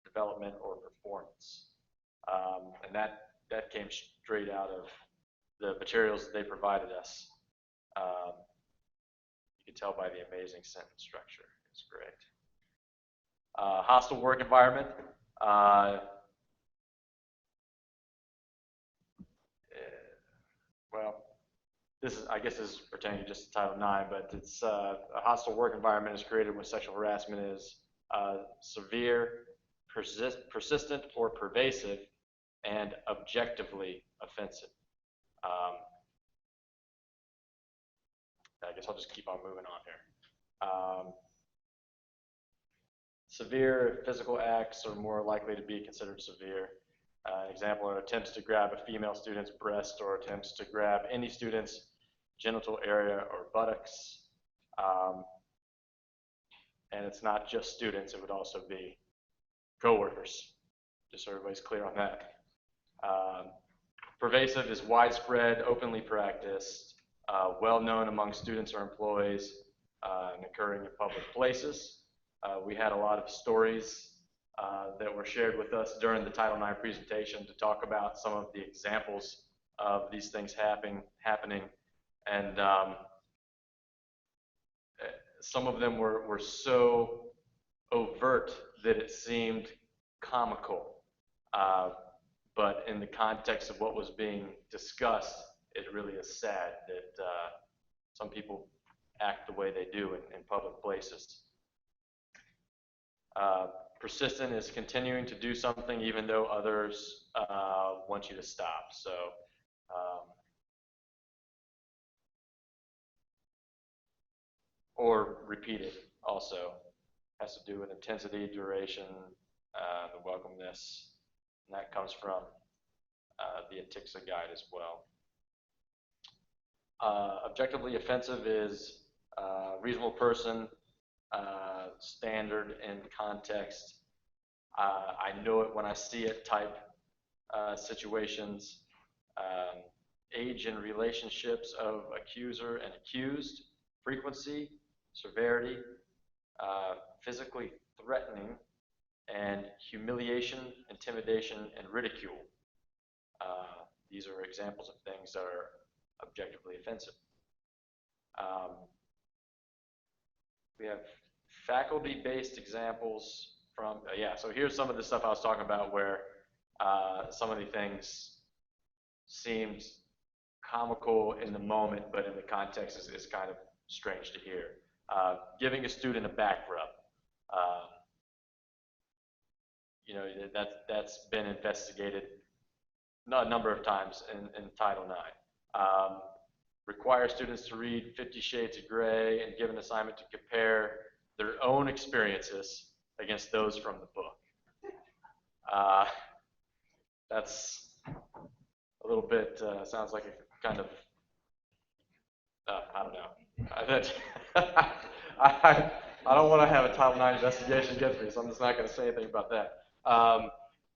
development, or performance. And that came straight out of the materials that they provided us. You can tell by the amazing sentence structure. It's great. Hostile work environment. Well, I guess this is pertaining just to Title IX, but it's a hostile work environment is created when sexual harassment is severe, persistent, or pervasive, and objectively offensive. I guess I'll just keep on moving on here. Severe physical acts are more likely to be considered severe. Example are attempts to grab a female student's breast or attempts to grab any student's genital area or buttocks. And it's not just students, it would also be coworkers, just so everybody's clear on that. Pervasive is widespread, openly practiced, well known among students or employees, and occurring in public places. We had a lot of stories that were shared with us during the Title IX presentation to talk about some of the examples of these things happening, and some of them were so overt that it seemed comical, but in the context of what was being discussed, it really is sad that some people act the way they do in public places. Persistent is continuing to do something even though others want you to stop. So or repeated also has to do with intensity, duration, the welcomeness, and that comes from the ATICSA guide as well. Objectively offensive is reasonable person, standard and context. I know it when I see it type situations. Age and relationships of accuser and accused, frequency, severity, physically threatening, and humiliation, intimidation, and ridicule. These are examples of things that are objectively offensive. We have faculty-based examples from, so here's some of the stuff I was talking about where some of the things seemed comical in the moment, but in the context is kind of strange to hear. Giving a student a back rub. That's been investigated a number of times in Title IX. Require students to read 50 Shades of Grey and give an assignment to compare their own experiences against those from the book. That's a little bit, sounds like a kind of, I don't know. I don't want to have a Title IX investigation against me, so I'm just not going to say anything about that.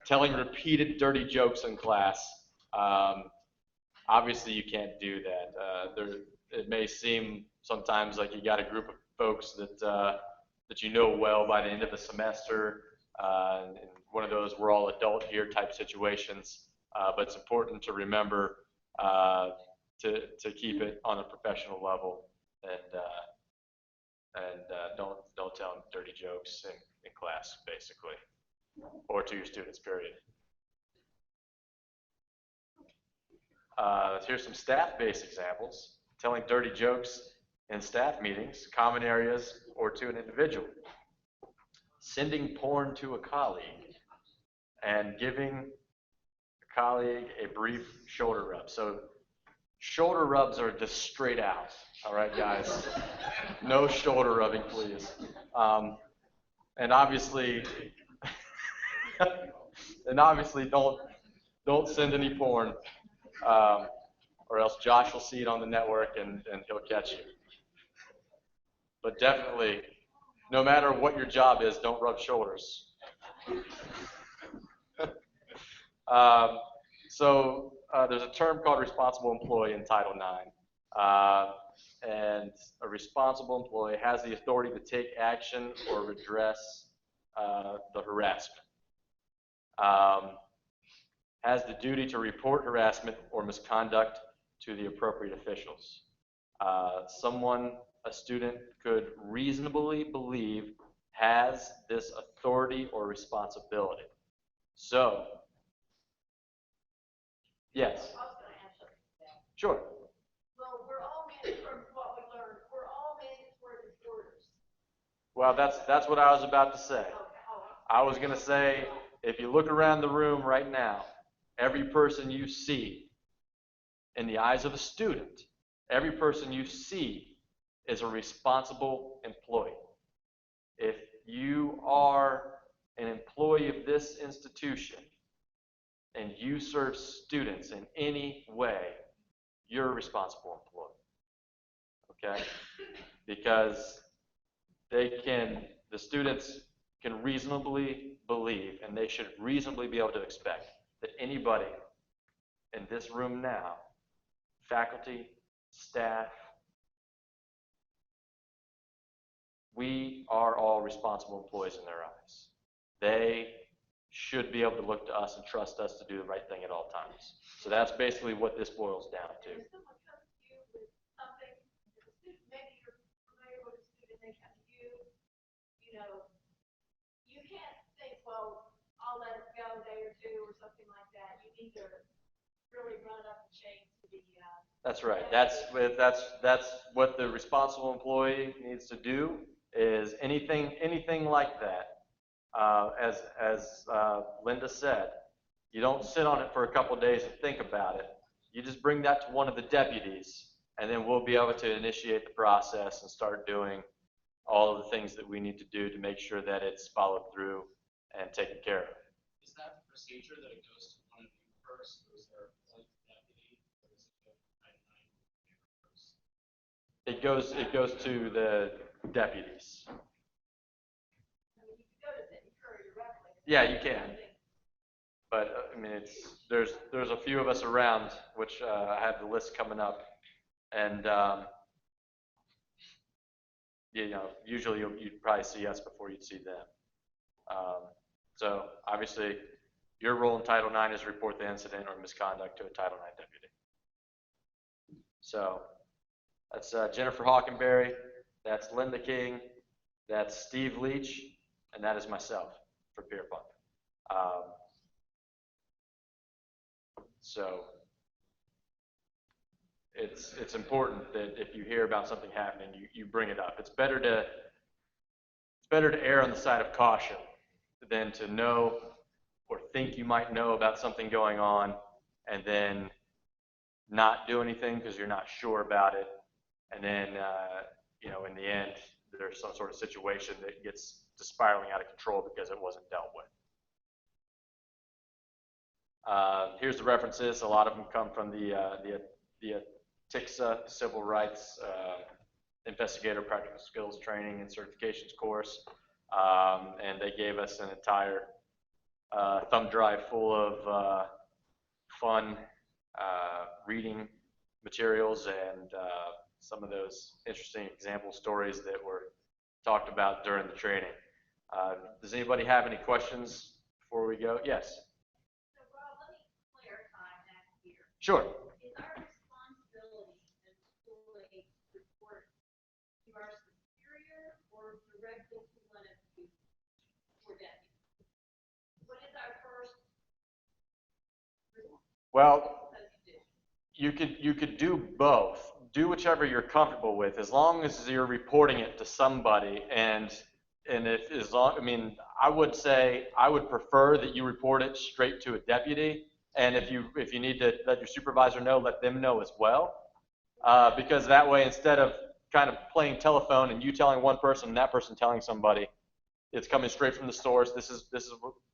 Telling repeated dirty jokes in class. Obviously, you can't do that. It may seem sometimes like you got a group of folks that you know well by the end of the semester, and one of those we're all adult here type situations. But it's important to remember to keep it on a professional level, and don't tell them dirty jokes in class, basically, or to your students, period. Here's some staff-based examples. Telling dirty jokes in staff meetings, common areas, or to an individual. Sending porn to a colleague, and giving a colleague a brief shoulder rub. So shoulder rubs are just straight out, all right, guys? No shoulder rubbing, please. And obviously don't send any porn. or else Josh will see it on the network and he'll catch you. But definitely, no matter what your job is, don't rub shoulders. There's a term called responsible employee in Title IX. And a responsible employee has the authority to take action or redress the harassment. Has the duty to report harassment or misconduct to the appropriate officials. A student could reasonably believe has this authority or responsibility. So, yes. I was going to answer that. Sure. Well, we're all from what we learned, we're all mandatory reporters. Well, that's what I was about to say. I was going to say, if you look around the room right now, every person you see, in the eyes of a student, every person you see is a responsible employee. If you are an employee of this institution and you serve students in any way, you're a responsible employee. Okay? Because the students can reasonably believe, and they should reasonably be able to expect, that anybody in this room now, faculty, staff, we are all responsible employees in their eyes. They should be able to look to us and trust us to do the right thing at all times. So that's basically what this boils down to. If someone comes to you with something, maybe you're familiar with a student, they come to you, you can't think, well, I'll let it go a day or two or something like that. You need to really run up the chain to the. That's right. That's what the responsible employee needs to do. Is anything like that. As Linda said, you don't sit on it for a couple of days and think about it. You just bring that to one of the deputies, and then we'll be able to initiate the process and start doing all of the things that we need to do to make sure that it's followed through and taken care of. Is that the procedure that it goes to one of you first, or is there a point deputy, or is it go to first? It goes to the deputies. Yeah, you can. But I mean, there's a few of us around, which I have the list coming up, and usually you'd probably see us before you'd see them. So obviously, your role in Title IX is report the incident or misconduct to a Title IX deputy. So that's Jennifer Hawkenberry, that's Linda King, that's Steve Leach, and that is myself for Pierpont. So it's important that if you hear about something happening, you bring it up. It's better to err on the side of caution than to know or think you might know about something going on and then not do anything because you're not sure about it, and then in the end there's some sort of situation that gets to spiraling out of control because it wasn't dealt with. Here's the references. A lot of them come from the TICSA Civil Rights Investigator Practical Skills Training and Certifications course, and they gave us an entire thumb drive full of fun reading materials and some of those interesting example stories that were talked about during the training. Does anybody have any questions before we go? Yes. So Rob, let me clarify that here. Sure. Is our responsibility as employees to report to our superior or directly to one of you or deputies? What is our first? Well, you could do both. Do whichever you're comfortable with, as long as you're reporting it to somebody. And I would say I would prefer that you report it straight to a deputy. And if you need to let your supervisor know, let them know as well. Because that way, instead of kind of playing telephone and you telling one person and that person telling somebody, it's coming straight from the source. This is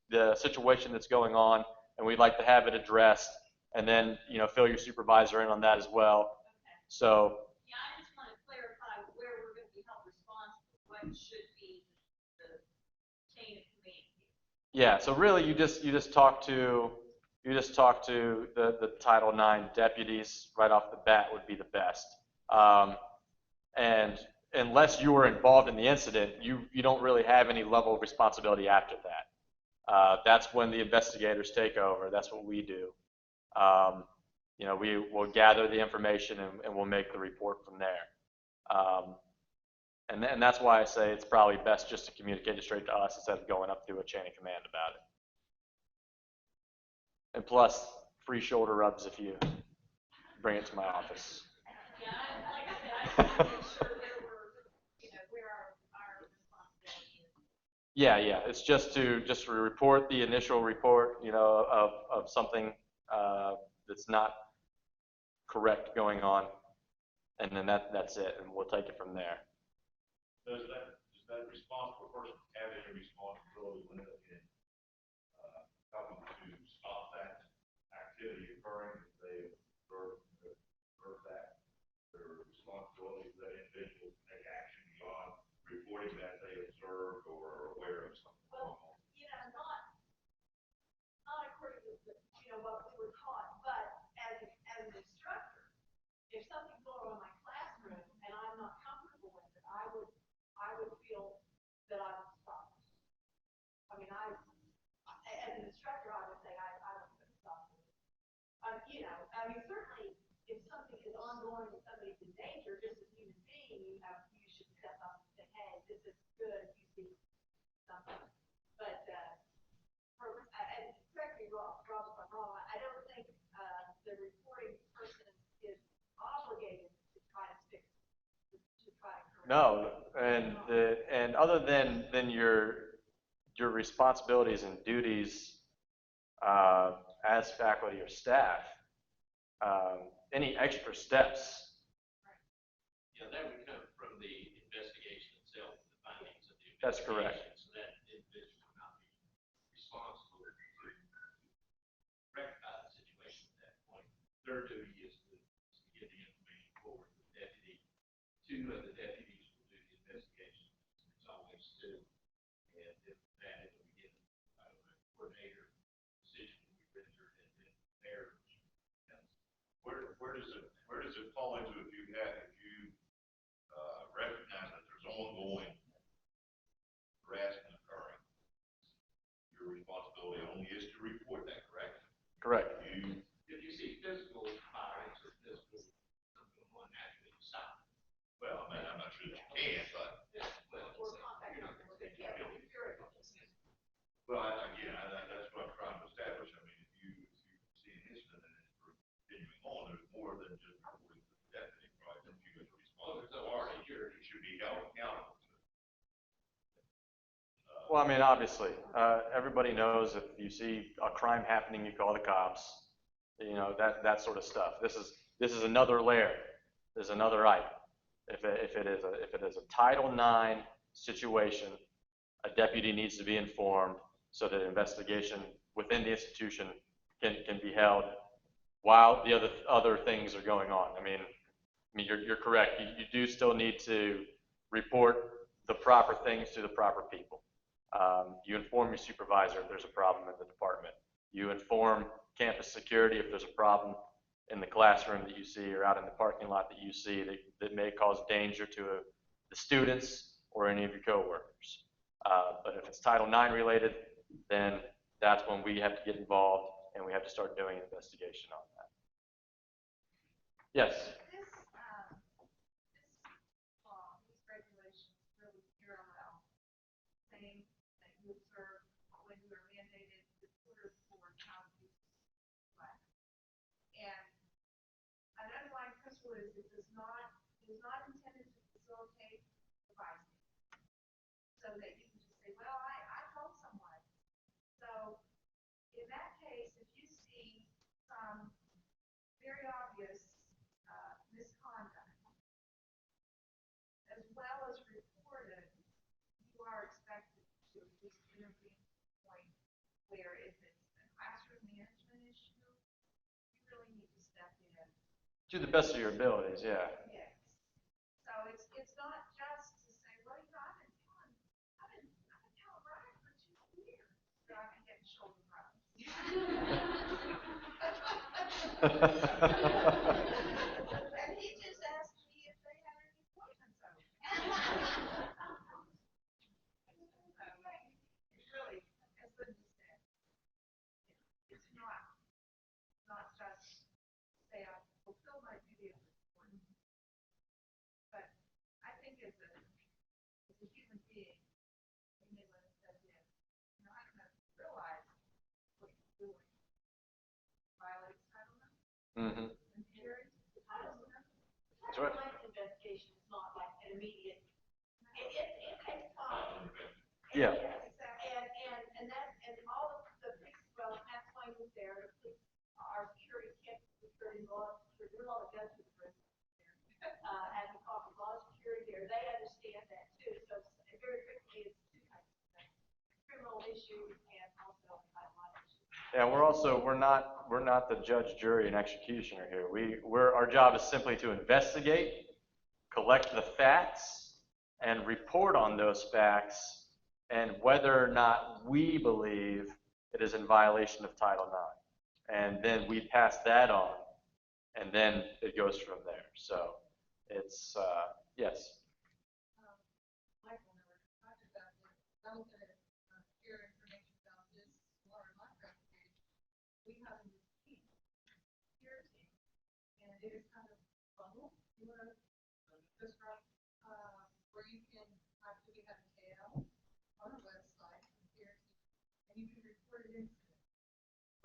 the situation that's going on, and we'd like to have it addressed. and then, fill your supervisor in on that as well. So, Yeah, I just want to clarify where we're going to be held responsible, what should be the chain of command. yeah, so really you just talk to the Title IX deputies right off the bat would be the best. And unless you were involved in the incident, you don't really have any level of responsibility after that. That's when the investigators take over. That's what we do. We will gather the information and we'll make the report from there. And that's why I say it's probably best just to communicate it straight to us instead of going up through a chain of command about it. And plus, free shoulder rubs if you bring it to my office. Yeah, like I said, I just want to make sure where our responsibility is. Yeah, it's just to report the initial report, of something that's not correct going on, and then that's it, and we'll take it from there. Does that responsible person have any responsibility when they're in, helping to stop that activity occurring, if they observe that, their responsibility for that individual to take action beyond reporting that they observed or are aware of something going on? Not according to what we were taught, but as an instructor, if something's going on in my classroom and I'm not comfortable with it, I would feel that I would stop. I mean, as an instructor, I would say I would stop. Certainly, if something is ongoing and somebody's in danger, just as a human being, you should step up and say, hey, this is good if you see something. But and correct me, Rob, if I'm wrong, I don't think the reporting person is obligated to try to fix, to try to correct. No, and other than your responsibilities and duties as faculty or staff, any extra steps. That would come from the investigation itself, the findings of the investigation. That's correct. So that individual would not be responsible to rectify the situation at that point. Their duty is to get the information forward to the deputy. Two of the deputies will do the investigation. It's always two. And if that is we get a coordinator decision will be rendered and then there. Where does it fall into if you recognize that there's ongoing harassment occurring? Your responsibility only is to report that, correct? Correct. If you see physical violence or physical something going naturally, you stop. Well, I mean, I'm not sure that you can, but. Well, again, that's what I'm trying to establish. I mean, if you see an incident and it's continuing on, there's more than just reporting to the deputy, right? That you as a responsible party should be held accountable to. Well, I mean, obviously, everybody knows if you see a crime happening, you call the cops. That sort of stuff. This is another layer. There's another item. If it is a Title IX situation, a deputy needs to be informed so that investigation within the institution can be held while the other things are going on. I mean, you're correct. You do still need to report the proper things to the proper people. You inform your supervisor if there's a problem in the department. You inform campus security if there's a problem in the classroom that you see or out in the parking lot that you see that may cause danger to the students or any of your coworkers. But if it's Title IX related, then that's when we have to get involved and we have to start doing an investigation on that. Yes? These regulations really parallel saying that you observe when you are mandated to order for child abuse. And an underlying principle is it is not intended to facilitate the bystander. So that you can just say, well, I told someone. So in that case, if you see some very obvious misconduct, as well as reported, you are expected to at least intervene to the point where if it's a classroom management issue, you To the best of your abilities, yeah. Yes. So it's not just to say, well, you know, I've been telling Brian for 2 years that I've been getting shoulder problems. And he just asked me if they had any appointments open. It's really, as Linda said, it's not just say I fulfill my duty of reporting. But I think as a human being, when Linda said this, you know, I don't know if you realize what you're doing violates Title IX. Mm-hmm. And Terry, Title IX. That's right. Investigation is not like an immediate, it takes time. Yeah. And that, and all of the police, well, Matt's line was there, the police, our security, security law, there's a lot of guns in the prison. And the office of law security there, they understand that too, so very quickly it's two types of things. Criminal issues and also Title IX issues. Yeah, we're not the judge, jury, and executioner here. Our job is simply to investigate, collect the facts, and report on those facts, and whether or not we believe it is in violation of Title IX. And then we pass that on, and then it goes from there. So it's, yes. Michael never talked about this. I was going to share information about this more in my presentation. We have a new team, security, and it is kind of bundled. You want to describe where you can actually have a tab on a website, security, and you can report it into.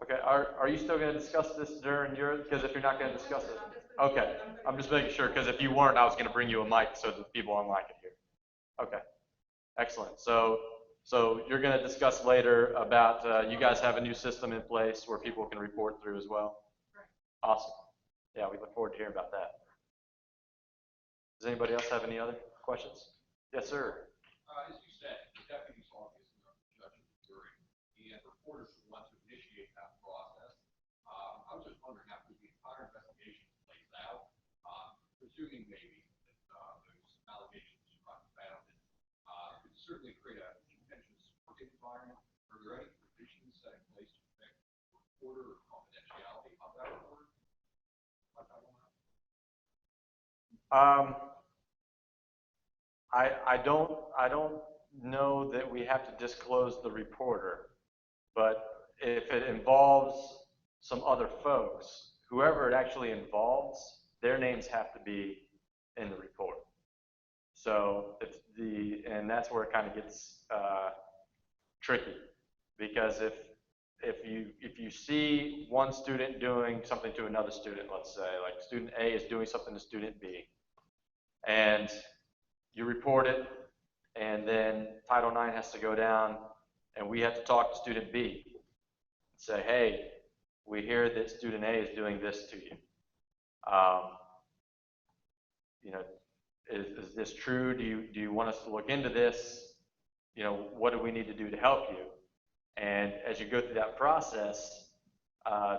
Okay, are you still going to discuss this during your, because if you're not going to discuss it, okay, I'm just making sure, because if you weren't, I was going to bring you a mic so that people online can hear. Okay, excellent. So you're going to discuss later about, you guys have a new system in place where people can report through as well? Right. Awesome. Yeah, we look forward to hearing about that. Does anybody else have any other questions? Yes, sir. As you said, the deputy's office is the judge and jury, and reporters are the ones who initiate that process. I was just wondering how the entire investigation plays out, presuming maybe that those allegations are unfounded, could certainly create a contentious work environment. Are there any provisions set in place to protect the reporter or confidentiality of that reporter? I don't know that we have to disclose the reporter, but if it involves some other folks, whoever it actually involves, their names have to be in the report. So and that's where it kind of gets tricky, because if you see one student doing something to another student, let's say, like student A is doing something to student B, and you report it, and then Title IX has to go down, and we have to talk to student B and say, hey, we hear that student A is doing this to you. You know, is this true? Do you want us to look into this? You know, what do we need to do to help you? And as you go through that process,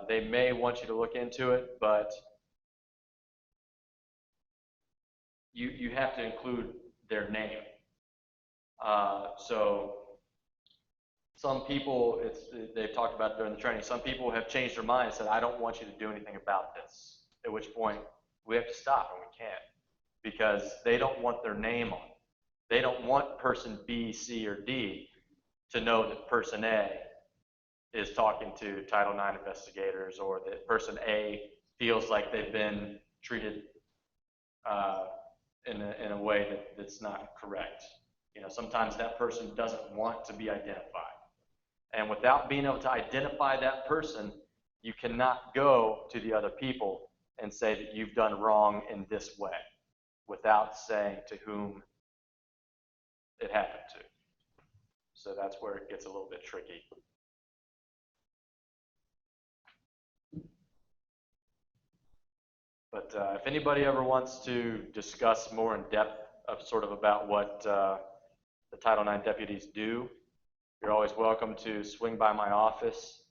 they may want you to look into it, but you have to include their name. So some people, they've talked about during the training, some people have changed their mind and said, I don't want you to do anything about this. At which point we have to stop, and we can't, because they don't want their name on it. They don't want person B, C, or D to know that person A is talking to Title IX investigators, or that person A feels like they've been treated in a way that's not correct. You know, sometimes that person doesn't want to be identified. And without being able to identify that person, you cannot go to the other people and say that you've done wrong in this way without saying to whom it happened to. So that's where it gets a little bit tricky. But if anybody ever wants to discuss more in depth of sort of about what the Title IX deputies do, you're always welcome to swing by my office.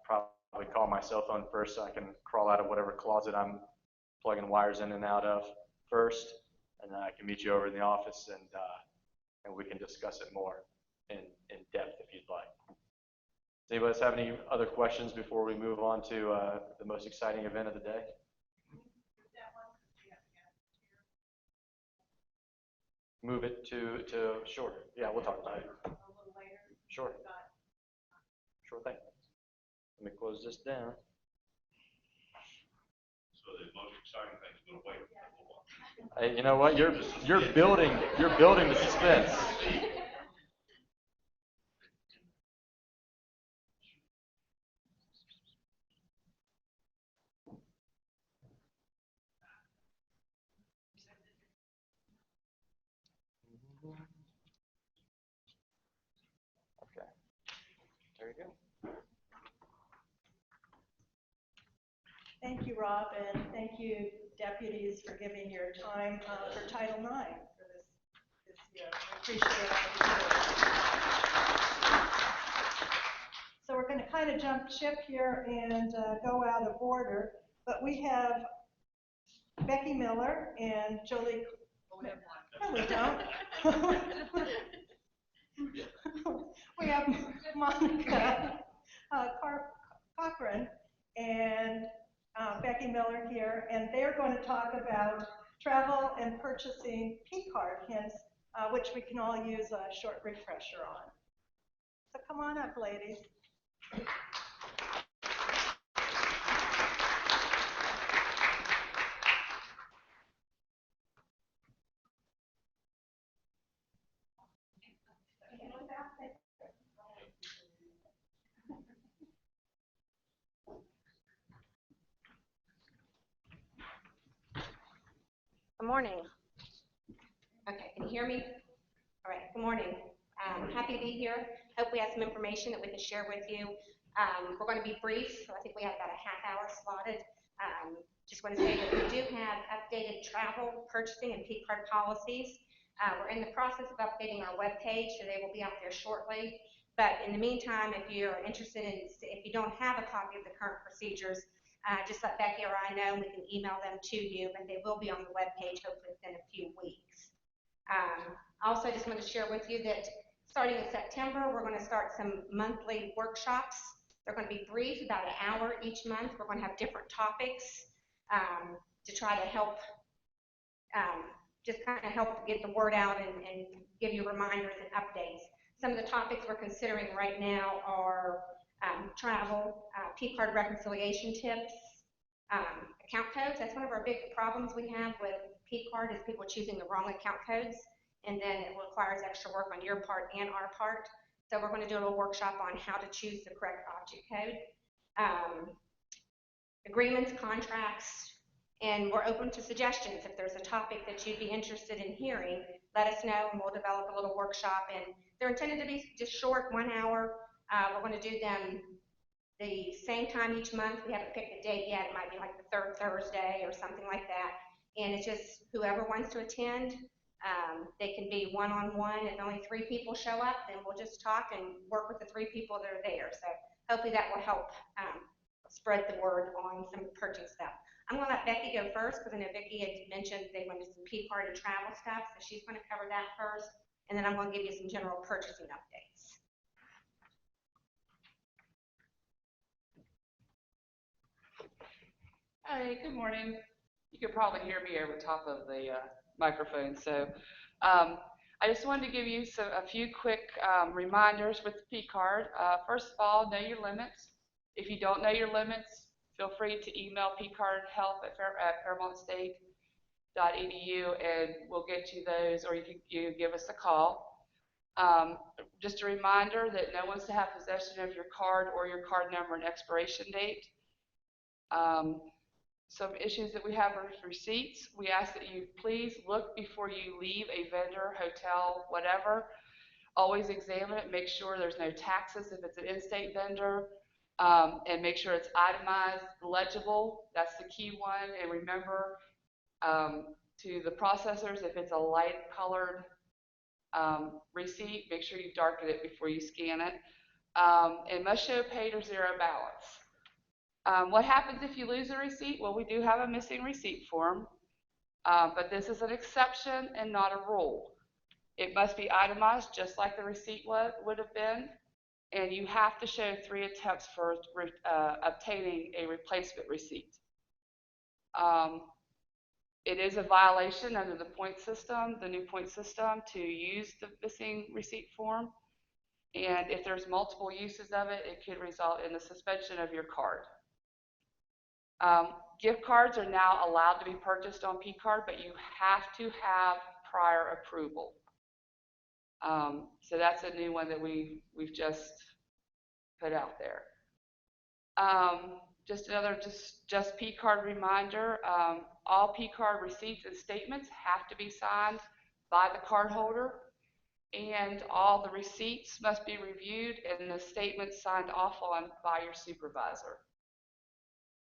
Probably call my cell phone first so I can crawl out of whatever closet I'm plugging wires in and out of first, and then I can meet you over in the office and we can discuss it more in depth if you'd like. Does anybody else have any other questions before we move on to the most exciting event of the day? Move it to sure. Yeah, we'll talk about it. Sure. Sure thing. Let me close this down. So the most exciting thing is going to wait. Hey, you know what? You're building the suspense. Okay. There you go. Thank you, Rob, and thank you, deputies, for giving your time for Title IX for this year. I appreciate all you do. So we're going to kind of jump ship here and go out of order, but we have Becky Miller and Jolie. No, we don't. We have Monica Cochran and Becky Miller here, and they're going to talk about travel and purchasing P-card hints, which we can all use a short refresher on. So come on up, ladies. Good morning. Okay, can you hear me? All right, good morning. Happy to be here. Hope we have some information that we can share with you. We're going to be brief. I think we have about a half hour slotted. Just want to say that we do have updated travel, purchasing, and P-card policies. We're in the process of updating our webpage, so they will be out there shortly. But in the meantime, if you're interested in, if you don't have a copy of the current procedures, just let Becky or I know, and we can email them to you, but they will be on the webpage hopefully within a few weeks. Also, I just want to share with you that starting in September, we're going to start some monthly workshops. They're going to be brief, about an hour each month. We're going to have different topics to try to help, just kind of help get the word out and give you reminders and updates. Some of the topics we're considering right now are travel, P-card reconciliation tips, account codes. That's one of our big problems we have with P-card is people choosing the wrong account codes, and then it requires extra work on your part and our part. So we're going to do a little workshop on how to choose the correct object code. Agreements, contracts, and we're open to suggestions. If there's a topic that you'd be interested in hearing, let us know and we'll develop a little workshop. And they're intended to be just short, 1 hour. We're going to do them the same time each month. We haven't picked a date yet. It might be like the 3rd Thursday or something like that. And it's just whoever wants to attend. They can be one-on-one. If only 3 people show up, then we'll just talk and work with the 3 people that are there. So hopefully that will help spread the word on some purchase stuff. I'm going to let Becky go first because I know Vicki had mentioned they wanted some P-card and travel stuff, so she's going to cover that first, and then I'm going to give you some general purchasing updates. Hi, good morning. You could probably hear me over top of the microphone, so I just wanted to give you a few quick reminders with the P-card. First of all, know your limits. If you don't know your limits, feel free to email pcardhelp@fairmontstate.edu and we'll get you those, or you can give us a call. Just a reminder that no one's to have possession of your card or your card number and expiration date. Some issues that we have are receipts. We ask that you please look before you leave a vendor, hotel, whatever. Always examine it, make sure there's no taxes if it's an in-state vendor, and make sure it's itemized, legible. That's the key one. And remember, to the processors, if it's a light colored receipt, make sure you darken it before you scan it. And must show paid or zero balance. What happens if you lose a receipt? Well, we do have a missing receipt form, but this is an exception and not a rule. It must be itemized just like the receipt would have been, and you have to show 3 attempts for obtaining a replacement receipt. It is a violation under the point system, the new point system, to use the missing receipt form, and if there's multiple uses of it, it could result in the suspension of your card. Gift cards are now allowed to be purchased on P-Card, but you have to have prior approval. So that's a new one that we've just put out there. Just another just P-Card reminder, all P-Card receipts and statements have to be signed by the cardholder, and all the receipts must be reviewed and the statements signed off on by your supervisor.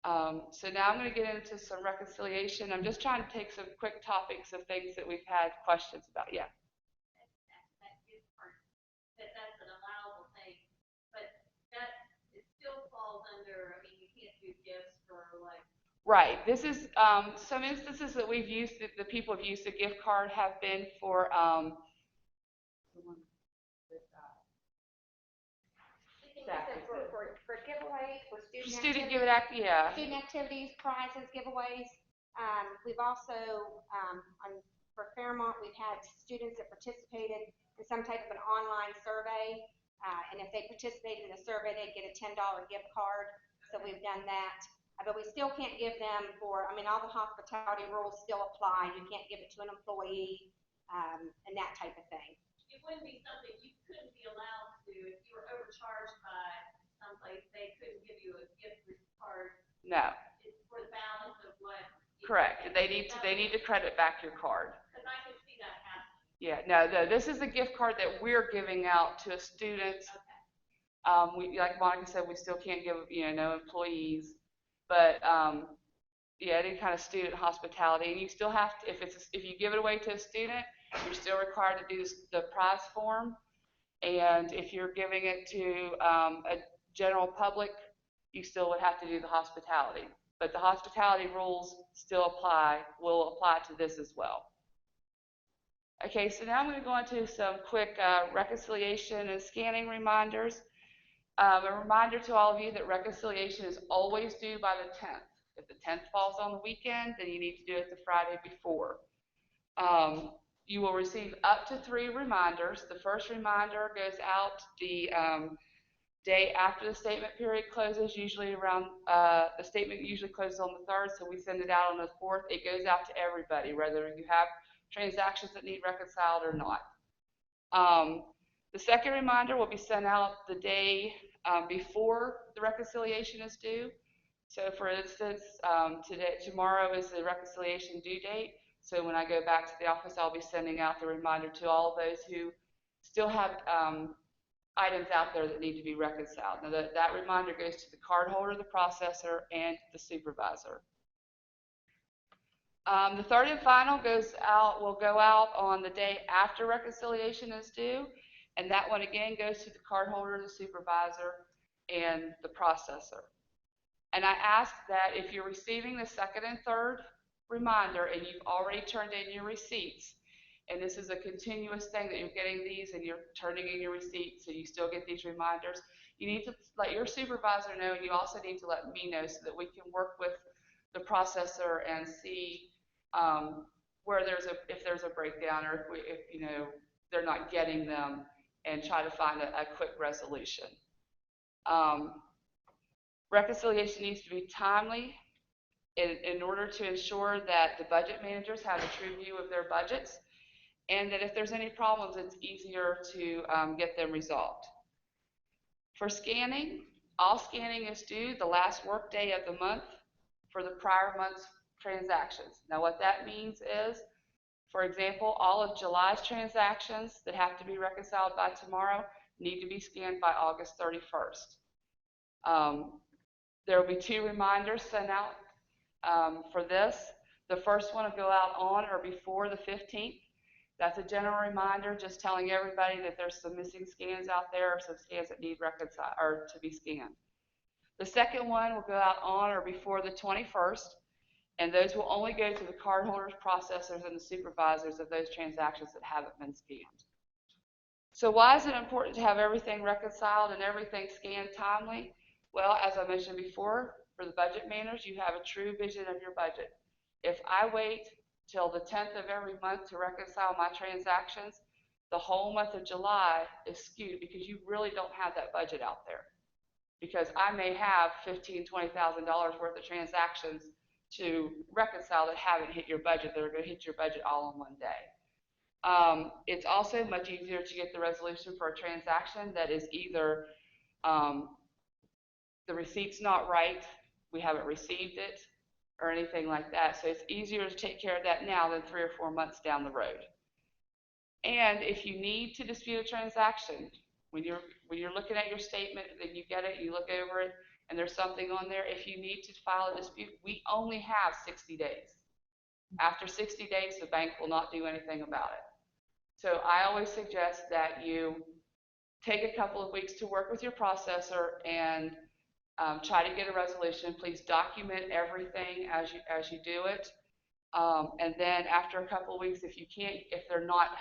So now I'm going to get into some reconciliation. I'm just trying to take some quick topics of things that we've had questions about. Yeah. That gift card, that's an allowable thing, but it still falls under, I mean, you can't do gifts for like. Right. This is some instances that we've used, that the people have used the gift card have been for For giveaways, for student student activities, prizes, giveaways. We've also, for Fairmont, we've had students that participated in some type of an online survey, and if they participated in the survey, they'd get a $10 gift card. So we've done that. But we still can't give them all the hospitality rules still apply. You can't give it to an employee, and that type of thing. It wouldn't be something you couldn't be allowed to, if you were overcharged by someplace, they couldn't give you a gift card. No. It's for the balance of what. Correct. They need to credit back your card. Because I can see that happening. Yeah. No. This is a gift card that we're giving out to a student. Okay. We, like Monica said, we still can't give no employees, but yeah, any kind of student hospitality, and you still have to, if you give it away to a student, you're still required to do the prize form, and if you're giving it to a general public, you still would have to do the hospitality. But the hospitality rules still will apply to this as well. Okay, so now I'm going to go into some quick reconciliation and scanning reminders. A reminder to all of you that reconciliation is always due by the 10th. If the 10th falls on the weekend, then you need to do it the Friday before. You will receive up to 3 reminders. The first reminder goes out the day after the statement period closes, usually around, the statement usually closes on the 3rd, so we send it out on the 4th. It goes out to everybody, whether you have transactions that need reconciled or not. The second reminder will be sent out the day before the reconciliation is due. So for instance, tomorrow is the reconciliation due date. So when I go back to the office, I'll be sending out the reminder to all of those who still have items out there that need to be reconciled. Now that reminder goes to the cardholder, the processor, and the supervisor. The third and final will go out on the day after reconciliation is due, and that one again goes to the cardholder, the supervisor, and the processor. And I ask that if you're receiving the second and third reminder and you've already turned in your receipts, and this is a continuous thing that you're getting these and you're turning in your receipts and you still get these reminders, you need to let your supervisor know, and you also need to let me know so that we can work with the processor and see where if there's a breakdown, or if they're not getting them, and try to find a quick resolution. Reconciliation needs to be timely in order to ensure that the budget managers have a true view of their budgets, and that if there's any problems, it's easier to get them resolved. For scanning, all scanning is due the last work day of the month for the prior month's transactions. Now what that means is, for example, all of July's transactions that have to be reconciled by tomorrow need to be scanned by August 31st. There will be 2 reminders sent out for this. The first one will go out on or before the 15th. That's a general reminder, just telling everybody that there's some missing scans out there, or some scans that need reconciled or to be scanned. The second one will go out on or before the 21st, and those will only go to the cardholders, processors, and the supervisors of those transactions that haven't been scanned. So why is it important to have everything reconciled and everything scanned timely? Well, as I mentioned before, for the budget managers, you have a true vision of your budget. If I wait till the 10th of every month to reconcile my transactions, the whole month of July is skewed because you really don't have that budget out there. Because I may have $15,000, $20,000 worth of transactions to reconcile that haven't hit your budget, that are going to hit your budget all in one day. It's also much easier to get the resolution for a transaction that is either the receipt's not right, we haven't received it, or anything like that. So it's easier to take care of that now than 3 or 4 months down the road. And if you need to dispute a transaction, when you're looking at your statement, then you get it, you look over it, and there's something on there, if you need to file a dispute, we only have 60 days. After 60 days, the bank will not do anything about it. So I always suggest that you take a couple of weeks to work with your processor and try to get a resolution. Please document everything as you do it. And then after a couple of weeks, if they're not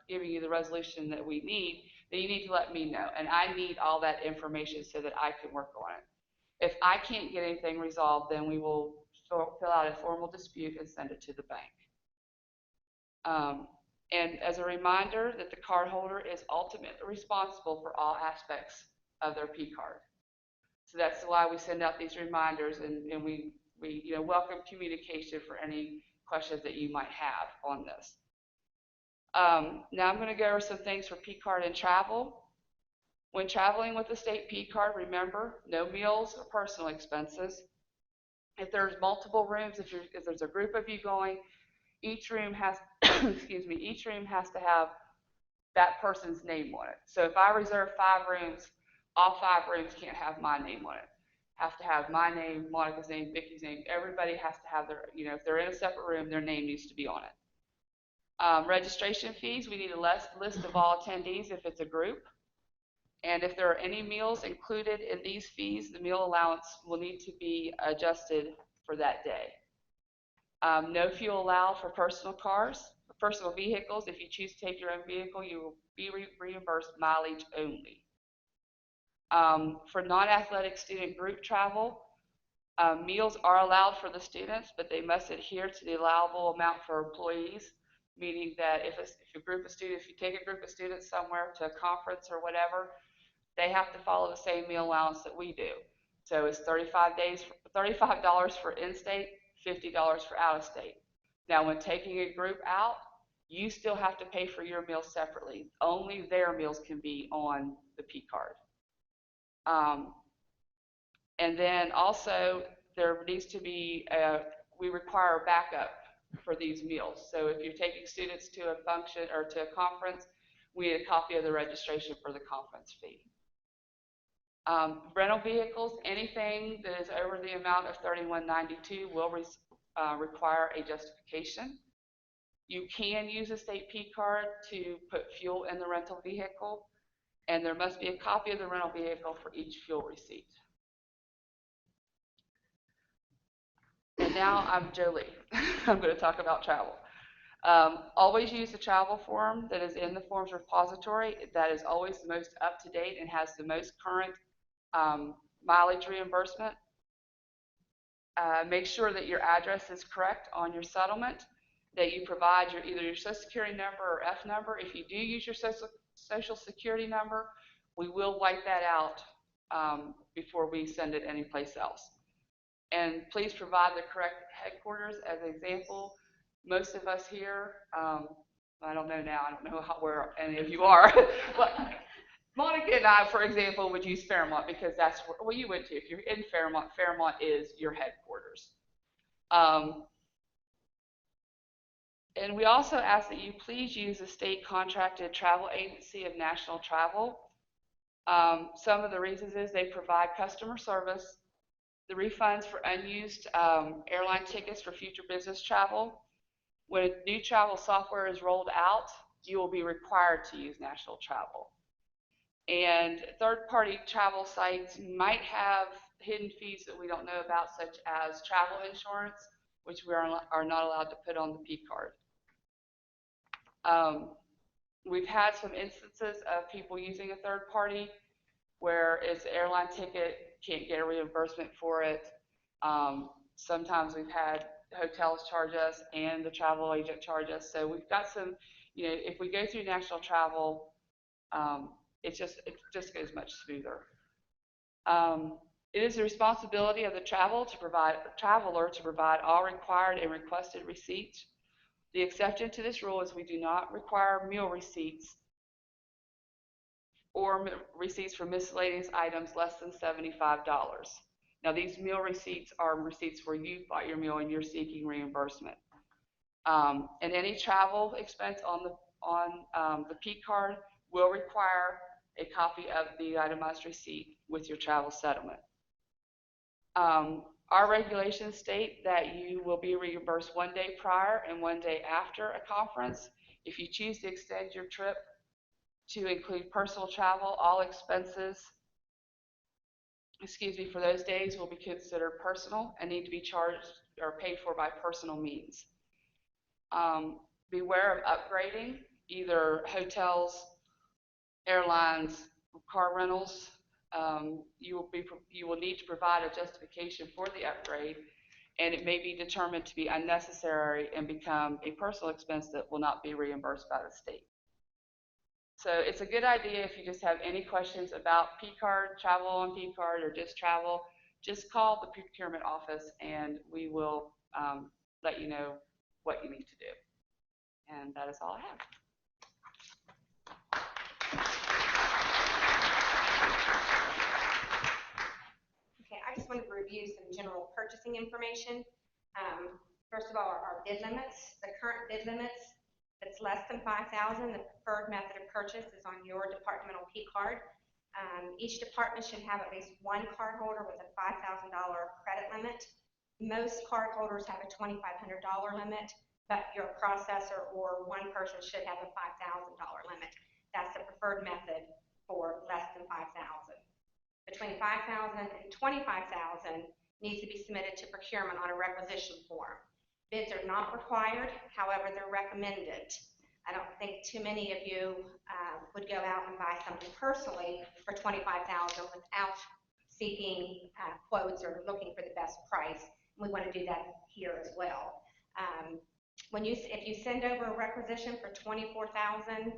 giving you the resolution that we need, then you need to let me know. And I need all that information so that I can work on it. If I can't get anything resolved, then we will fill out a formal dispute and send it to the bank. And as a reminder that the cardholder is ultimately responsible for all aspects of their P card. So that's why we send out these reminders, and we welcome communication for any questions that you might have on this. Now I'm going to go over some things for P card and travel. When traveling with the state P card, remember, no meals or personal expenses. If there's multiple rooms, if there's a group of you going, each room has, each room has to have that person's name on it. So if I reserve 5 rooms, all 5 rooms can't have my name on it. Have to have my name, Monica's name, Vicky's name. Everybody has to have their, if they're in a separate room, their name needs to be on it. Registration fees, we need a list of all attendees if it's a group. And if there are any meals included in these fees, the meal allowance will need to be adjusted for that day. No fuel allowed for personal cars, personal vehicles. If you choose to take your own vehicle, you will be reimbursed mileage only. For non-athletic student group travel, meals are allowed for the students, but they must adhere to the allowable amount for employees, meaning that if you take a group of students somewhere to a conference or whatever, they have to follow the same meal allowance that we do. So it's $35 for in-state, $50 for out-of-state. Now, when taking a group out, you still have to pay for your meals separately. Only their meals can be on the P card. And then also there needs to be, we require a backup for these meals. So if you're taking students to a function or to a conference, we need a copy of the registration for the conference fee. Rental vehicles, anything that is over the amount of $31.92 will require a justification. You can use a state P card to put fuel in the rental vehicle, and there must be a copy of the rental vehicle for each fuel receipt. And now I'm Jolie. I'm going to talk about travel. Always use the travel form that is in the forms repository. That is always the most up-to-date and has the most current mileage reimbursement. Make sure that your address is correct on your settlement, that you provide either your Social Security number or F number. If you do use your Social Security number, we will wipe that out before we send it anyplace else. And please provide the correct headquarters. As an example, most of us here, I don't know now, I don't know where any of you are, but Monica and I, for example, would use Fairmont because that's where you went to. If you're in Fairmont, Fairmont is your headquarters. And we also ask that you please use the state contracted travel agency of National Travel. Some of the reasons is they provide customer service, the refunds for unused airline tickets for future business travel. When new travel software is rolled out, you will be required to use National Travel. And third-party travel sites might have hidden fees that we don't know about, such as travel insurance, which we are not allowed to put on the P card. We've had some instances of people using a third party where it's an airline ticket, can't get a reimbursement for it. Sometimes we've had hotels charge us and the travel agent charge us. So we've got some, if we go through national travel, it just goes much smoother. It is the responsibility of the traveler to provide all required and requested receipts. The exception to this rule is we do not require meal receipts or receipts for miscellaneous items less than $75. Now, these meal receipts are receipts where you bought your meal and you're seeking reimbursement. And any travel expense on the P card will require a copy of the itemized receipt with your travel settlement. Our regulations state that you will be reimbursed 1 day prior and 1 day after a conference. If you choose to extend your trip to include personal travel, all expenses, for those days will be considered personal and need to be charged or paid for by personal means. Beware of upgrading, either hotels, airlines, car rentals. You will need to provide a justification for the upgrade, and it may be determined to be unnecessary and become a personal expense that will not be reimbursed by the state. So it's a good idea if you just have any questions about P card, travel on P card, or just travel, just call the procurement office and we will let you know what you need to do. And that is all I have. Okay, I just wanted to review some general purchasing information. First of all, our bid limits. The current bid limits, if it's less than $5,000, the preferred method of purchase is on your departmental P card. Each department should have at least one cardholder with a $5,000 credit limit. Most cardholders have a $2,500 limit, but your processor or one person should have a $5,000 limit. That's the preferred method for less than $5,000. Between $5,000 and $25,000 needs to be submitted to procurement on a requisition form. Bids are not required, however, they're recommended. I don't think too many of you would go out and buy something personally for $25,000 without seeking quotes or looking for the best price. We want to do that here as well. If you send over a requisition for $24,000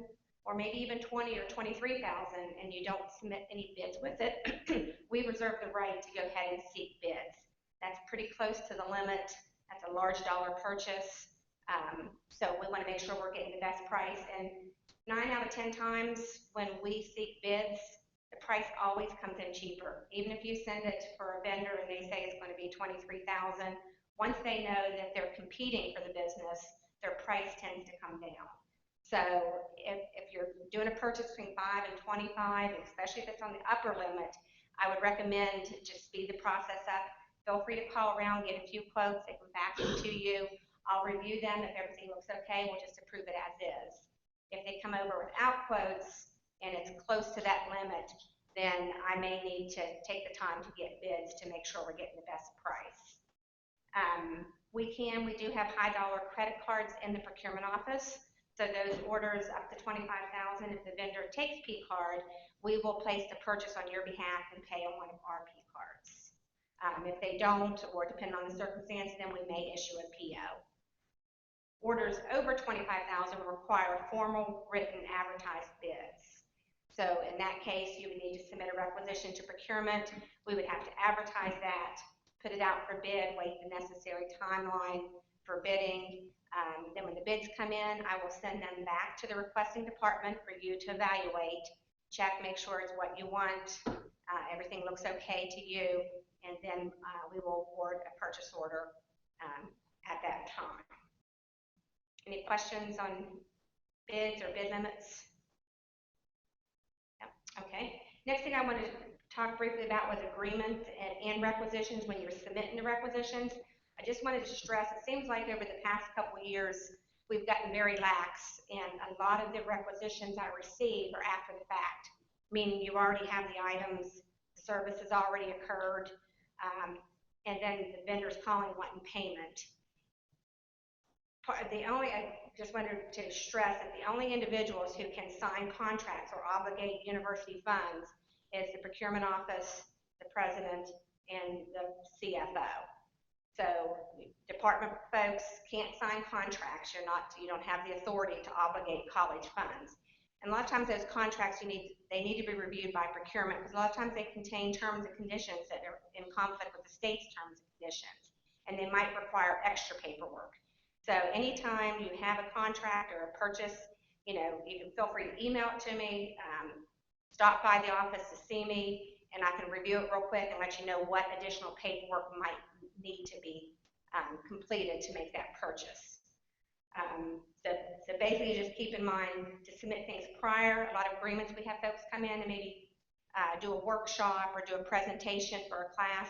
or maybe even $20,000 or $23,000 and you don't submit any bids with it, we reserve the right to go ahead and seek bids. That's pretty close to the limit. That's a large dollar purchase. So we want to make sure we're getting the best price. And 9 out of 10 times when we seek bids, the price always comes in cheaper. Even if you send it for a vendor and they say it's going to be $23,000, once they know that they're competing for the business, their price tends to come down. So if you're doing a purchase between $5,000 and $25,000, especially if it's on the upper limit, I would recommend just speed the process up. Feel free to call around, get a few quotes, they can back them to you. I'll review them. If everything looks okay, we'll just approve it as is. If they come over without quotes and it's close to that limit, then I may need to take the time to get bids to make sure we're getting the best price. We do have high dollar credit cards in the procurement office. So those orders up to $25,000, if the vendor takes P card, we will place the purchase on your behalf and pay on one of our P cards. If they don't, or depending on the circumstance, then we may issue a PO. Orders over $25,000 require formal written advertised bids. So in that case, you would need to submit a requisition to procurement. We would have to advertise that, put it out for bid, wait the necessary timeline for bidding. Then when the bids come in, I will send them back to the requesting department for you to evaluate, check, make sure it's what you want, everything looks okay to you, and then we will award a purchase order at that time. Any questions on bids or bid limits? Yep. Okay. Next thing I wanted to talk briefly about was agreements and requisitions when you're submitting the requisitions. I just wanted to stress, it seems like over the past couple of years, we've gotten very lax, and a lot of the requisitions I receive are after the fact. meaning you already have the items, the service has already occurred, and then the vendor's calling wanting payment. I just wanted to stress that the only individuals who can sign contracts or obligate university funds is the procurement office, the president, and the CFO. So department folks can't sign contracts. You don't have the authority to obligate college funds. And a lot of times those contracts they need to be reviewed by procurement, because a lot of times they contain terms and conditions that are in conflict with the state's terms and conditions, and they might require extra paperwork. So anytime you have a contract or a purchase, you can feel free to email it to me, stop by the office to see me, and I can review it real quick and let you know what additional paperwork might need to be completed to make that purchase. So basically just keep in mind to submit things prior. A lot of agreements we have folks come in and maybe do a workshop or do a presentation for a class,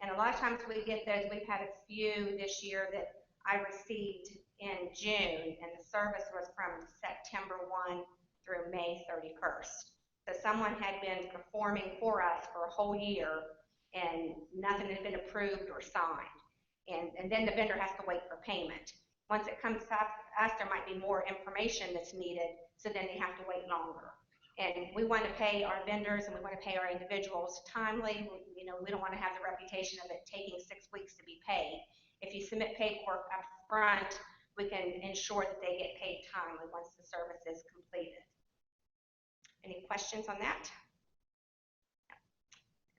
and a lot of times we get those. We've had a few this year that I received in June, and the service was from September 1 through May 31st. So someone had been performing for us for a whole year, and nothing had been approved or signed. And then the vendor has to wait for payment. Once it comes to us, there might be more information that's needed, so then they have to wait longer. And we want to pay our vendors and we want to pay our individuals timely. We don't want to have the reputation of it taking 6 weeks to be paid. If you submit paperwork up front, we can ensure that they get paid timely once the service is completed. Any questions on that?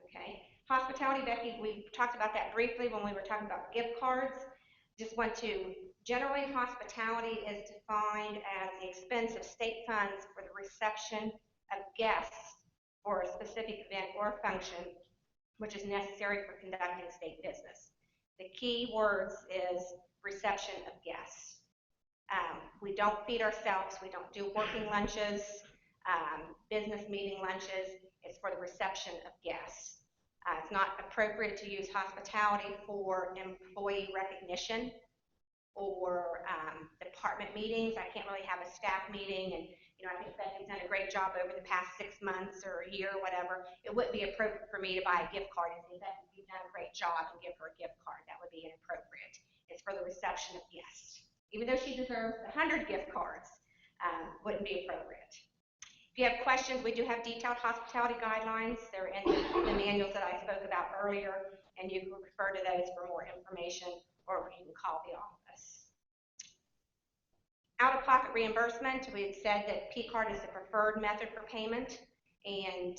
Okay. Hospitality, Becky, we talked about that briefly when we were talking about gift cards. Just want to, generally hospitality is defined as the expense of state funds for the reception of guests for a specific event or function which is necessary for conducting state business. The key words is reception of guests. We don't feed ourselves. We don't do working lunches, business meeting lunches. It's for the reception of guests. It's not appropriate to use hospitality for employee recognition or department meetings. I can't really have a staff meeting, and I think Becky's done a great job over the past 6 months or a year or whatever. It wouldn't be appropriate for me to buy a gift card and say, Becky, you've done a great job, and give her a gift card. That would be inappropriate. It's for the reception of guests. Even though she deserves 100 gift cards, wouldn't be appropriate. If you have questions, we do have detailed hospitality guidelines. They're in the manuals that I spoke about earlier, and you can refer to those for more information, or you can call the office. Out-of-pocket reimbursement, we had said that P-card is the preferred method for payment, and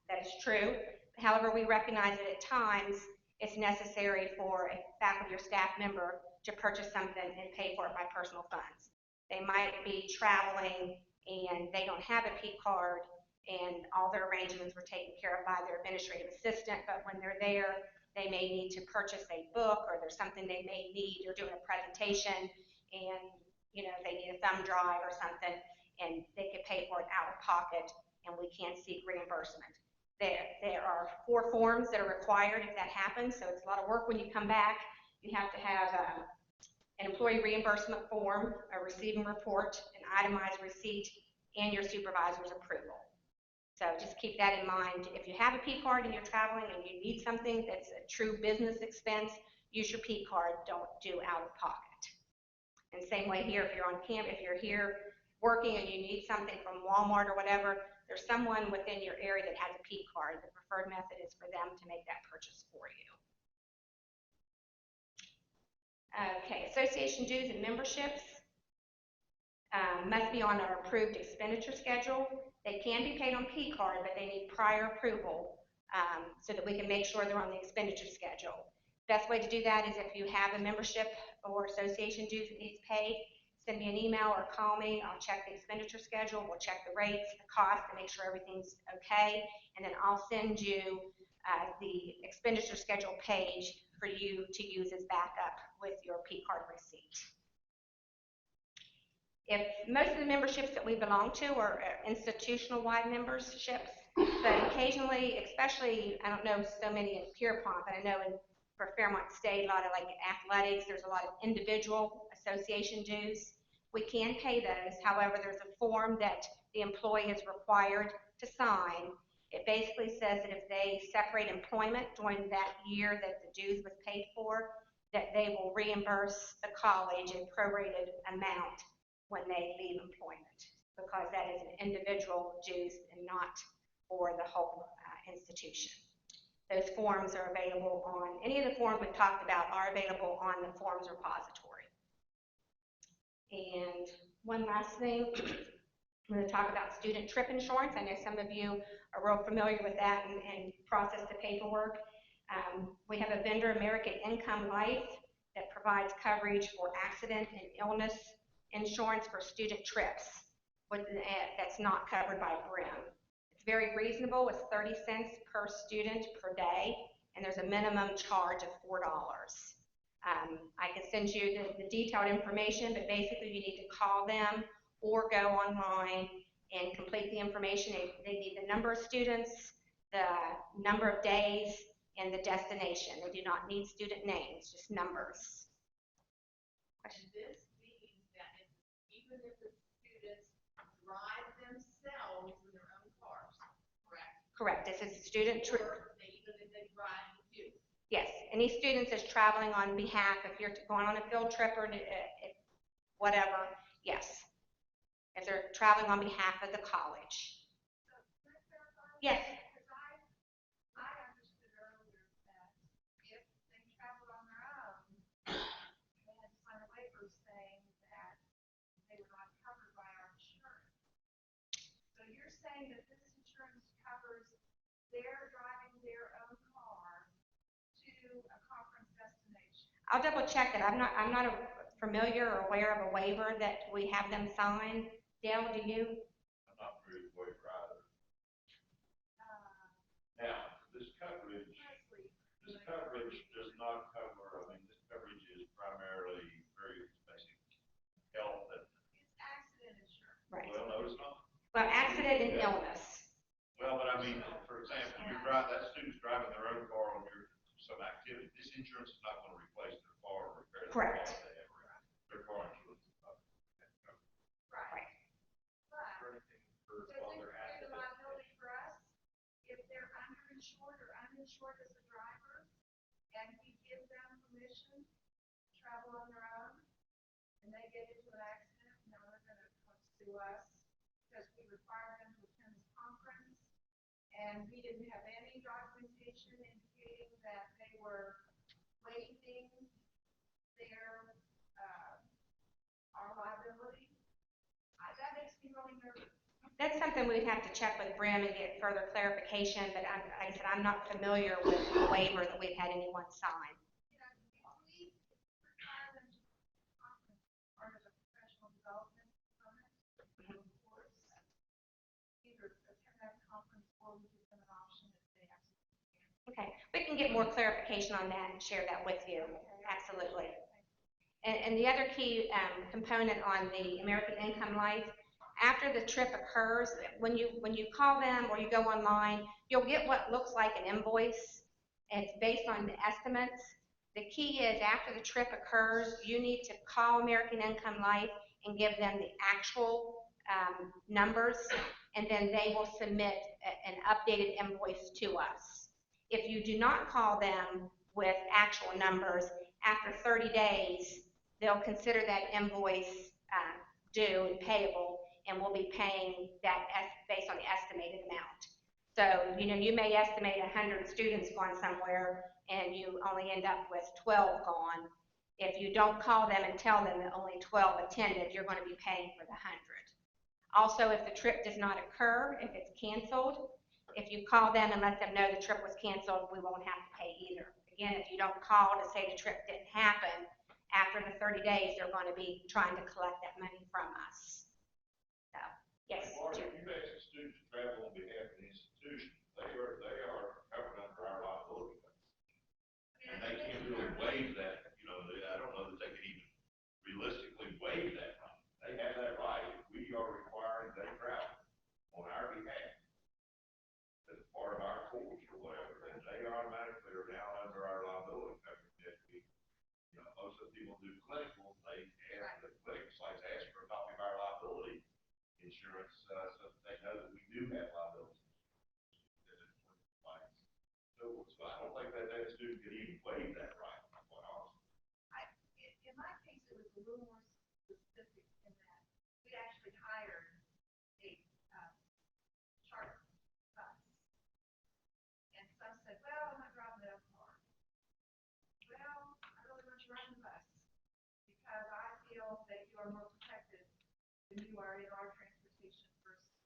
that is true. However, we recognize that at times it's necessary for a faculty or staff member to purchase something and pay for it by personal funds. They might be traveling and they don't have a P-card, and all their arrangements were taken care of by their administrative assistant, but when they're there, they may need to purchase a book, or there's something they may need. They're doing a presentation, and they need a thumb drive or something, and they could pay for it out of pocket, and we can't seek reimbursement. There are 4 forms that are required if that happens, so it's a lot of work when you come back. You have to have an employee reimbursement form, a receiving report, an itemized receipt, and your supervisor's approval. So just keep that in mind. If you have a P-card and you're traveling and you need something that's a true business expense, use your P-card. Don't do out of pocket. And same way here, if you're on camp, if you're here working and you need something from Walmart or whatever, there's someone within your area that has a P-card. The preferred method is for them to make that purchase for you. Okay, association dues and memberships must be on our approved expenditure schedule. They can be paid on P-card, but they need prior approval so that we can make sure they're on the expenditure schedule. Best way to do that is if you have a membership or association dues that needs paid, send me an email or call me. I'll check the expenditure schedule. We'll check the rates, the cost, to make sure everything's okay, and then I'll send you the expenditure schedule page for you to use as backup with your P-card receipt. If most of the memberships that we belong to are institutional-wide memberships, but occasionally, especially, I don't know so many in Pierpont, but I know for Fairmont State, a lot of like athletics, there's a lot of individual association dues. we can pay those. However, there's a form that the employee is required to sign. It basically says that if they separate employment during that year that the dues was paid for, that they will reimburse the college a prorated amount when they leave employment, because that is an individual dues and not for the whole institution. Those forms are available on, any of the forms we've talked about are available on the forms repository. And one last thing, I'm going to talk about student trip insurance. I know some of you are real familiar with that and process the paperwork. We have a vendor, American Income Life, that provides coverage for accident and illness insurance for student trips that's not covered by BRIM. It's very reasonable. It's 30 cents per student per day, and there's a minimum charge of $4. I can send you the detailed information, but basically you need to call them or go online and complete the information. They need the number of students, the number of days, and the destination. They do not need student names, just numbers. And this means that even if the students drive themselves in their own cars, correct? Correct. This is student trip. Or even if they drive with you. Yes, any students that's traveling on behalf, if you're going on a field trip or whatever, yes. If they're traveling on behalf of the college. So, can I clarify? Yes. Because I understood earlier that if they travel on their own, they had to sign a waiver saying that they were not covered by our insurance. So you're saying that this insurance covers their driving their own car to a conference destination? I'll double check that. I'm not familiar or aware of a waiver that we have them sign. Dale, do you? I'm not very waiver either. Now, this coverage does not cover, I mean, this coverage is primarily very basic health and. It's accident insurance. Right. Well, no, it's not. Well, accident and illness. Well, but I mean, for example, that student's driving their own car on some activity. This insurance is not going to replace their car or repair their car. Correct. Their car insurance is not. Right. But does it create a liability for us if they're underinsured or uninsured as a driver, and we give them permission to travel on their own, and they get into an accident, now they're going to come sue us because we require them to attend this conference, and we didn't have any documentation indicating that they were waiving their, our liability? That makes me really nervous. That's something we'd have to check with Brim and get further clarification, but like I said, I'm not familiar with the waiver that we've had anyone sign. You know, if we require them to conference part of a professional development component, course, either attend that conference or we give them an option if they absolutely can. Okay, we can get more clarification on that and share that with you. Absolutely. And the other key component on the American Income Life, after the trip occurs, when you call them or you go online, you'll get what looks like an invoice, and it's based on the estimates. The key is after the trip occurs, you need to call American Income Life and give them the actual numbers, and then they will submit an updated invoice to us. If you do not call them with actual numbers, after 30 days, they'll consider that invoice due and payable, and we'll be paying that based on the estimated amount. So, you know, you may estimate 100 students gone somewhere, and you only end up with 12 gone. If you don't call them and tell them that only 12 attended, you're going to be paying for the 100. Also, if the trip does not occur, if it's canceled, if you call them and let them know the trip was canceled, we won't have to pay either. Again, if you don't call to say the trip didn't happen, after the 30 days, they're going to be trying to collect that money from us. So, yes. Marty, if you ask a student to travel on behalf of the institution, they are covered under our liability. And they can't really waive that, you know, I don't know that they can even realistically waive that money. They have that right. We are requiring they travel on our behalf as part of our course or whatever, and they automatically are now under our liability coverage. If we, you know, most of the people do clinical, they have the clinic sites ask for could even waive that right, quite honestly. In my case, it was a little more specific in that we actually hired a charter bus. And some said, well, I'm not driving that far. Well, I really want you riding the bus because I feel that you are more protected than you are in our transportation versus.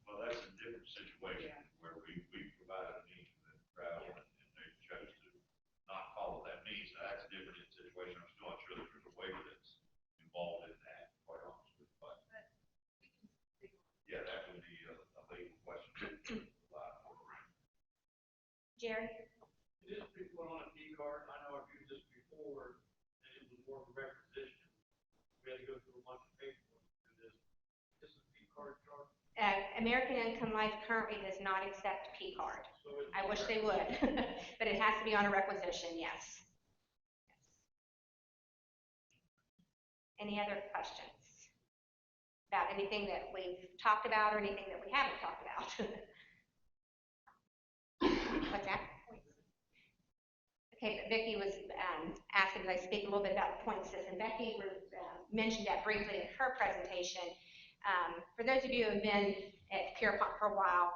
Well, that's a different situation where we provided a means for them to travel and they chose to not follow that means. Now, that's a different situation. I'm still not sure that there's a waiver that's involved in that, quite honestly. But yeah, that would be a legal question. Jerry? This people on a P card, I know I've used this before, and it was more of a requisition. We had to go through a bunch of paperwork to do this. This is a P card chart. American Income Life currently does not accept P card. I wish they would, but it has to be on a requisition, yes. Any other questions about anything that we've talked about or anything that we haven't talked about? What's that? Okay, but Vicki was asking that I speak a little bit about the point system. Becky mentioned that briefly in her presentation. For those of you who have been at Pierpont for a while,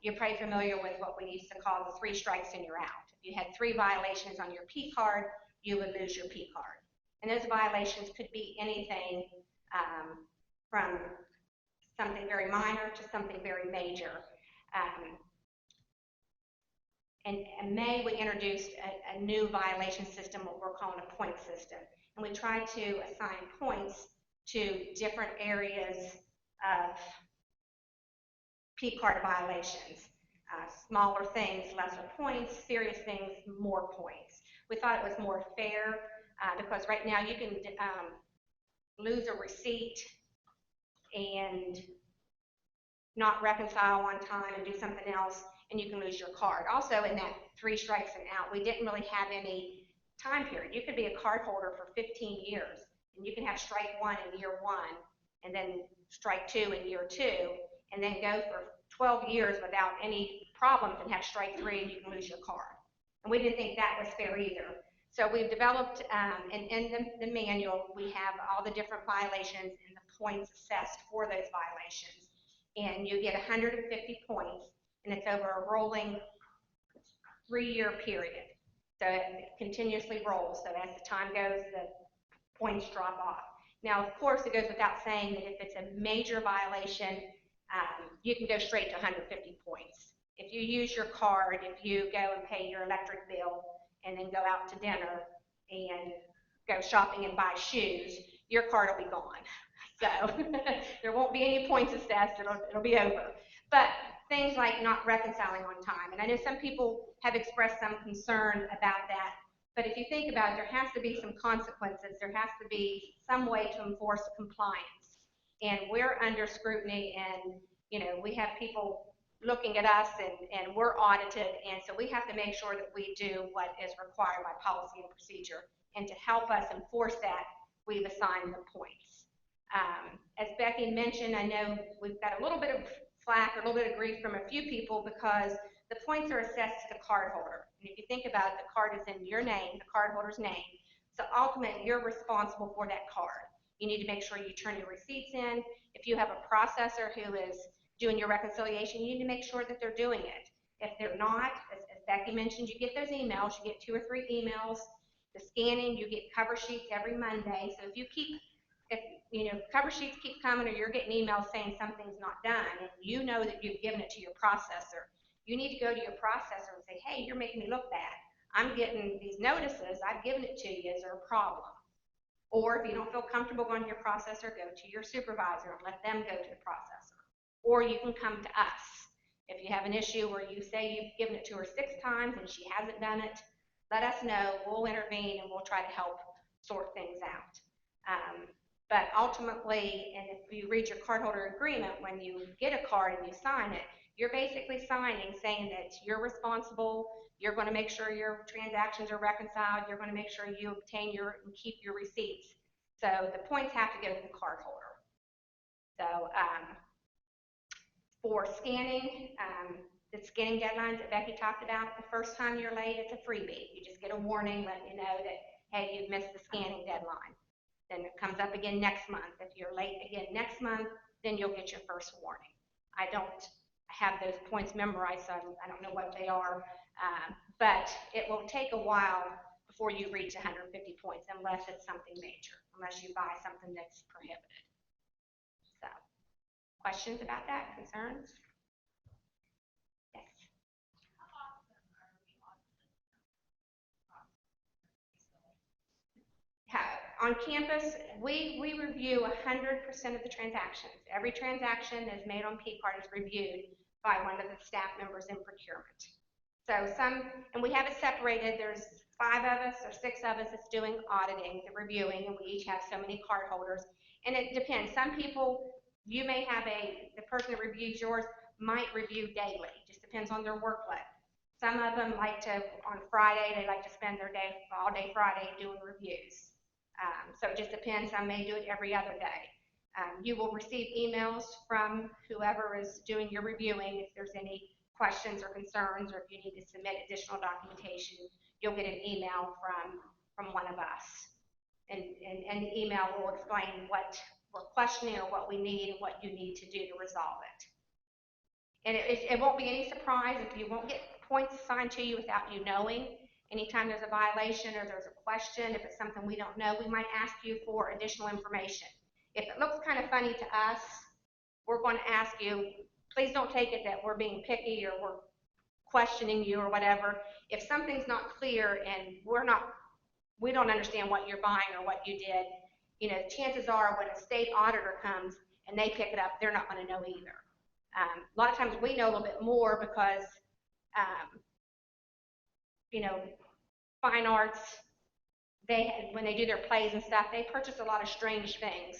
you're probably familiar with what we used to call the 3 strikes and you're out. If you had 3 violations on your P card, you would lose your P card. And those violations could be anything from something very minor to something very major. And in May, we introduced a new violation system, what we're calling a point system. And we tried to assign points to different areas of P card violations. Smaller things, lesser points, serious things, more points. We thought it was more fair because right now you can lose a receipt and not reconcile on time and do something else, and you can lose your card. Also, in that 3 strikes and out, we didn't really have any time period. You could be a card holder for 15 years, and you can have strike 1 in year 1, and then strike 2 in year 2, and then go for 12 years without any problems and have strike 3 and you can lose your card. And we didn't think that was fair either. So we've developed, and in the manual, we have all the different violations and the points assessed for those violations. And you get 150 points, and it's over a rolling 3-year period. So it continuously rolls. So as the time goes, the points drop off. Now, of course, it goes without saying that if it's a major violation, you can go straight to 150 points. If you use your card, if you go and pay your electric bill and then go out to dinner and go shopping and buy shoes, your card will be gone. So there won't be any points assessed, it'll be over. But things like not reconciling on time, and I know some people have expressed some concern about that, but if you think about it, there has to be some consequences, there has to be some way to enforce compliance. And we're under scrutiny, and we have people looking at us, and we're audited, and so we have to make sure that we do what is required by policy and procedure. And to help us enforce that, we've assigned the points. As Becky mentioned, I know we've got a little bit of flack or a little bit of grief from a few people because the points are assessed to the card holder. And if you think about it, the card is in your name, the card holder's name. So ultimately, you're responsible for that card. You need to make sure you turn your receipts in. If you have a processor who is doing your reconciliation, you need to make sure that they're doing it. If they're not, as Becky mentioned, you get those emails, you get 2 or 3 emails. The scanning, you get cover sheets every Monday. So if cover sheets keep coming or you're getting emails saying something's not done, and you know that you've given it to your processor, you need to go to your processor and say, hey, you're making me look bad. I'm getting these notices, I've given it to you, is there a problem? Or if you don't feel comfortable going to your processor, go to your supervisor and let them go to the processor. Or you can come to us. If you have an issue where you say you've given it to her 6 times and she hasn't done it, let us know, we'll intervene and we'll try to help sort things out. But ultimately, and if you read your cardholder agreement, when you get a card and you sign it, you're basically signing saying that you're responsible, you're going to make sure your transactions are reconciled, you're going to make sure you obtain and keep your receipts. So the points have to go to the cardholder. So for scanning, the scanning deadlines that Becky talked about, the first time you're late, it's a freebie. You just get a warning letting you know that, hey, you've missed the scanning deadline. Then it comes up again next month. If you're late again next month, then you'll get your first warning. I don't have those points memorized, so I don't know what they are, but it will take a while before you reach 150 points unless it's something major, unless you buy something that's prohibited. So, questions about that, concerns? Yes. On campus, we review 100% of the transactions. Every transaction that's made on P-Card is reviewed by one of the staff members in procurement. So and we have it separated. There's 5 of us or 6 of us that's doing auditing, the reviewing, and we each have so many card holders. And it depends. Some people, you may have the person that reviews yours might review daily. It just depends on their workload. Some of them like to, on Friday, they like to spend their day, all day Friday doing reviews. So it just depends. Some may do it every other day. You will receive emails from whoever is doing your reviewing if there's any questions or concerns, or if you need to submit additional documentation, you'll get an email from one of us. And the email will explain what we're questioning or what we need and what you need to do to resolve it. And it won't be any surprise if you won't get points assigned to you without you knowing. Anytime there's a violation or there's a question, if it's something we don't know, we might ask you for additional information. If it looks kind of funny to us, we're going to ask you, please don't take it that we're being picky or we're questioning you or whatever. If something's not clear and we don't understand what you're buying or what you did, you know, chances are when a state auditor comes and they pick it up, they're not going to know either. A lot of times we know a little bit more because, you know, fine arts, when they do their plays and stuff, they purchase a lot of strange things.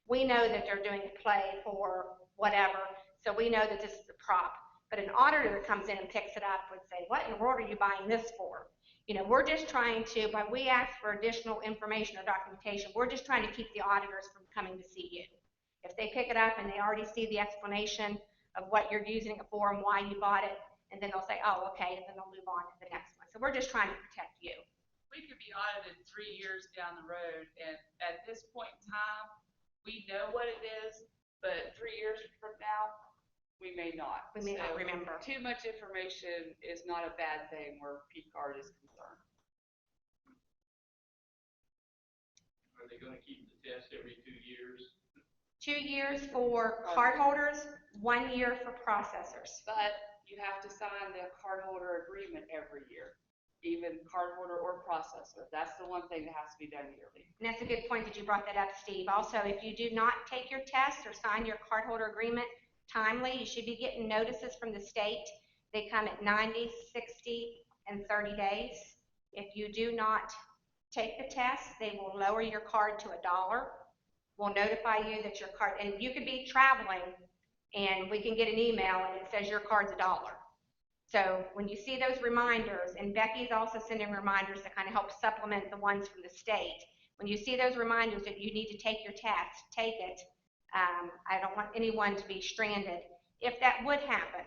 We know that they're doing a play for whatever, so we know that this is a prop. But an auditor that comes in and picks it up would say, what in the world are you buying this for? You know, we're just trying to, when we ask for additional information or documentation, we're just trying to keep the auditors from coming to see you. If they pick it up and they already see the explanation of what you're using it for and why you bought it, and then they'll say, oh, okay, and then they'll move on to the next one. So we're just trying to protect you. We could be audited 3 years down the road, and at this point in time, we know what it is, but 3 years from now, we may not. We may not remember. Too much information is not a bad thing where P-Card is concerned. Are they going to keep the test every 2 years? 2 years for card holders, 1 year for processors. But you have to sign the cardholder agreement every year, even cardholder or processor. That's the one thing that has to be done yearly. And that's a good point that you brought that up, Steve. Also, if you do not take your test or sign your cardholder agreement timely, you should be getting notices from the state. They come at 90, 60, and 30 days. If you do not take the test, they will lower your card to $1. We'll notify you that your card, and you could be traveling, and we can get an email and it says your card's $1. So when you see those reminders, and Becky's also sending reminders to kind of help supplement the ones from the state. When you see those reminders that you need to take your test, take it. I don't want anyone to be stranded. If that would happen,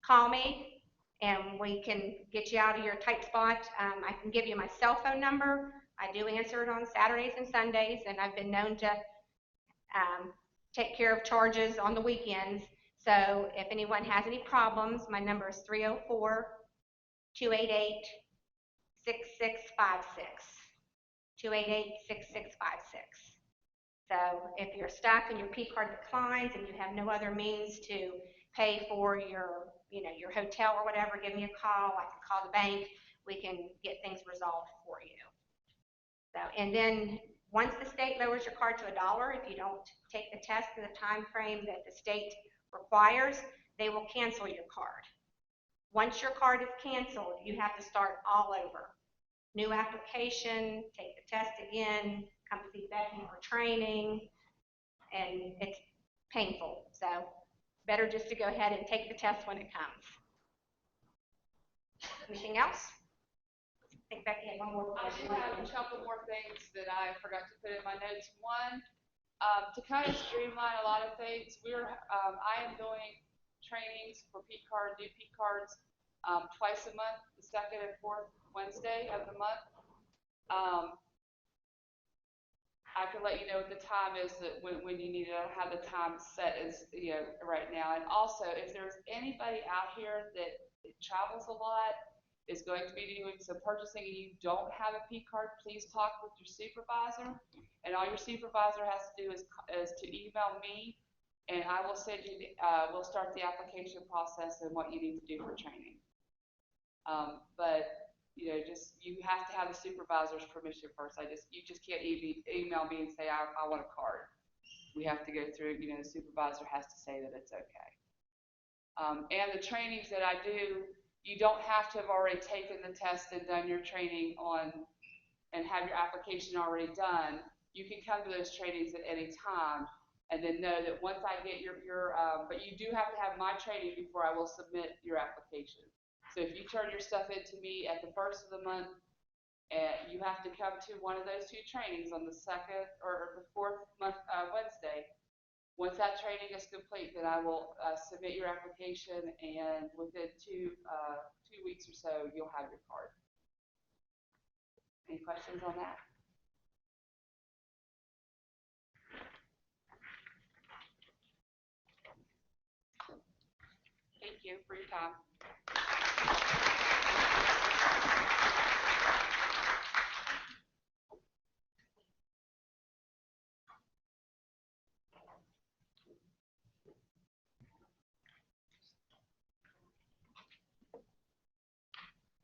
call me and we can get you out of your tight spot. I can give you my cell phone number. I do answer it on Saturdays and Sundays, and I've been known to take care of charges on the weekends. So if anyone has any problems, my number is 304-288-6656. 288-6656. So if you're stuck and your P-Card declines and you have no other means to pay for your, your hotel or whatever, give me a call. I can call the bank. We can get things resolved for you. So, and then once the state lowers your card to $1, if you don't take the test in the time frame that the state requires, they will cancel your card. Once your card is canceled, you have to start all over. New application, take the test again, come see Becky for training, and it's painful. So better just to go ahead and take the test when it comes. Anything else? I think Becky had one more question. I do have a couple more things that I forgot to put in my notes. One, to kind of streamline a lot of things, I am doing trainings for P card, new P cards, twice a month, the second and fourth Wednesday of the month. I can let you know what the time is that when you need to have the time set is, right now. And also, if there's anybody out here that travels a lot, is going to be doing some purchasing and you don't have a P card, please talk with your supervisor. And all your supervisor has to do is to email me, and I will send you, we'll start the application process and what you need to do for training. But you have to have the supervisor's permission first. You just can't email me and say, I want a card. We have to go through, the supervisor has to say that it's okay. And the trainings that I do, you don't have to have already taken the test and done your training and have your application already done. You can come to those trainings at any time and then know that once I get but you do have to have my training before I will submit your application. So if you turn your stuff into me at the first of the month, you have to come to one of those two trainings on the second or the fourth month Wednesday. Once that training is complete, then I will submit your application, and within 2 weeks or so, you'll have your card. Any questions on that? Thank you for your time.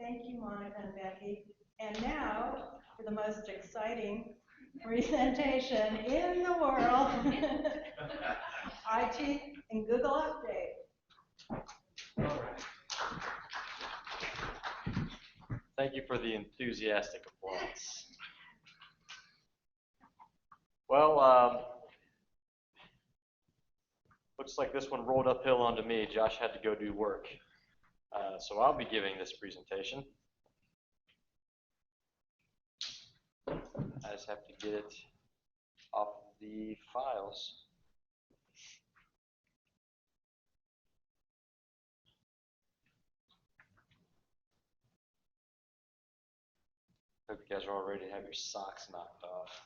Thank you, Monica and Becky. And now for the most exciting presentation in the world, IT and Google Update. All right. Thank you for the enthusiastic applause. Well, looks like this one rolled uphill onto me. Josh had to go do work. So I'll be giving this presentation. I just have to get it off the files. Hope you guys are all ready to have your socks knocked off.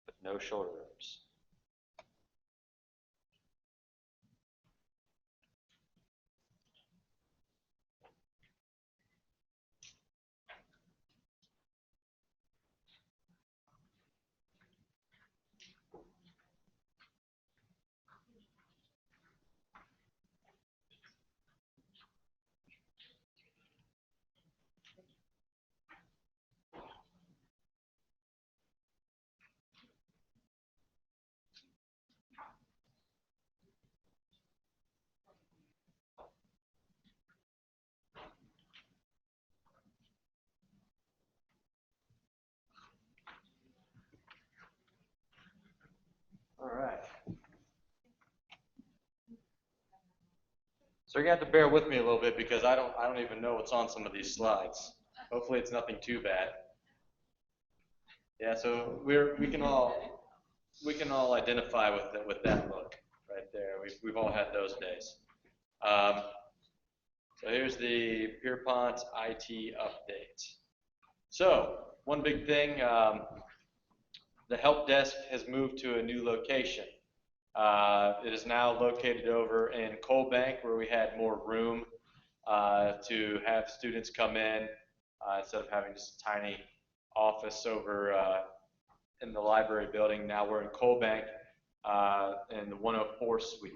But no shoulder rubs. All right. So you're gonna have to bear with me a little bit because I don't even know what's on some of these slides. Hopefully it's nothing too bad. Yeah, so we can all identify with that look right there. We've all had those days. So here's the Pierpont IT update. So one big thing, the help desk has moved to a new location. It is now located over in Coal Bank, where we had more room to have students come in instead of having just a tiny office over in the library building. Now we're in Coal Bank in the 104 suite.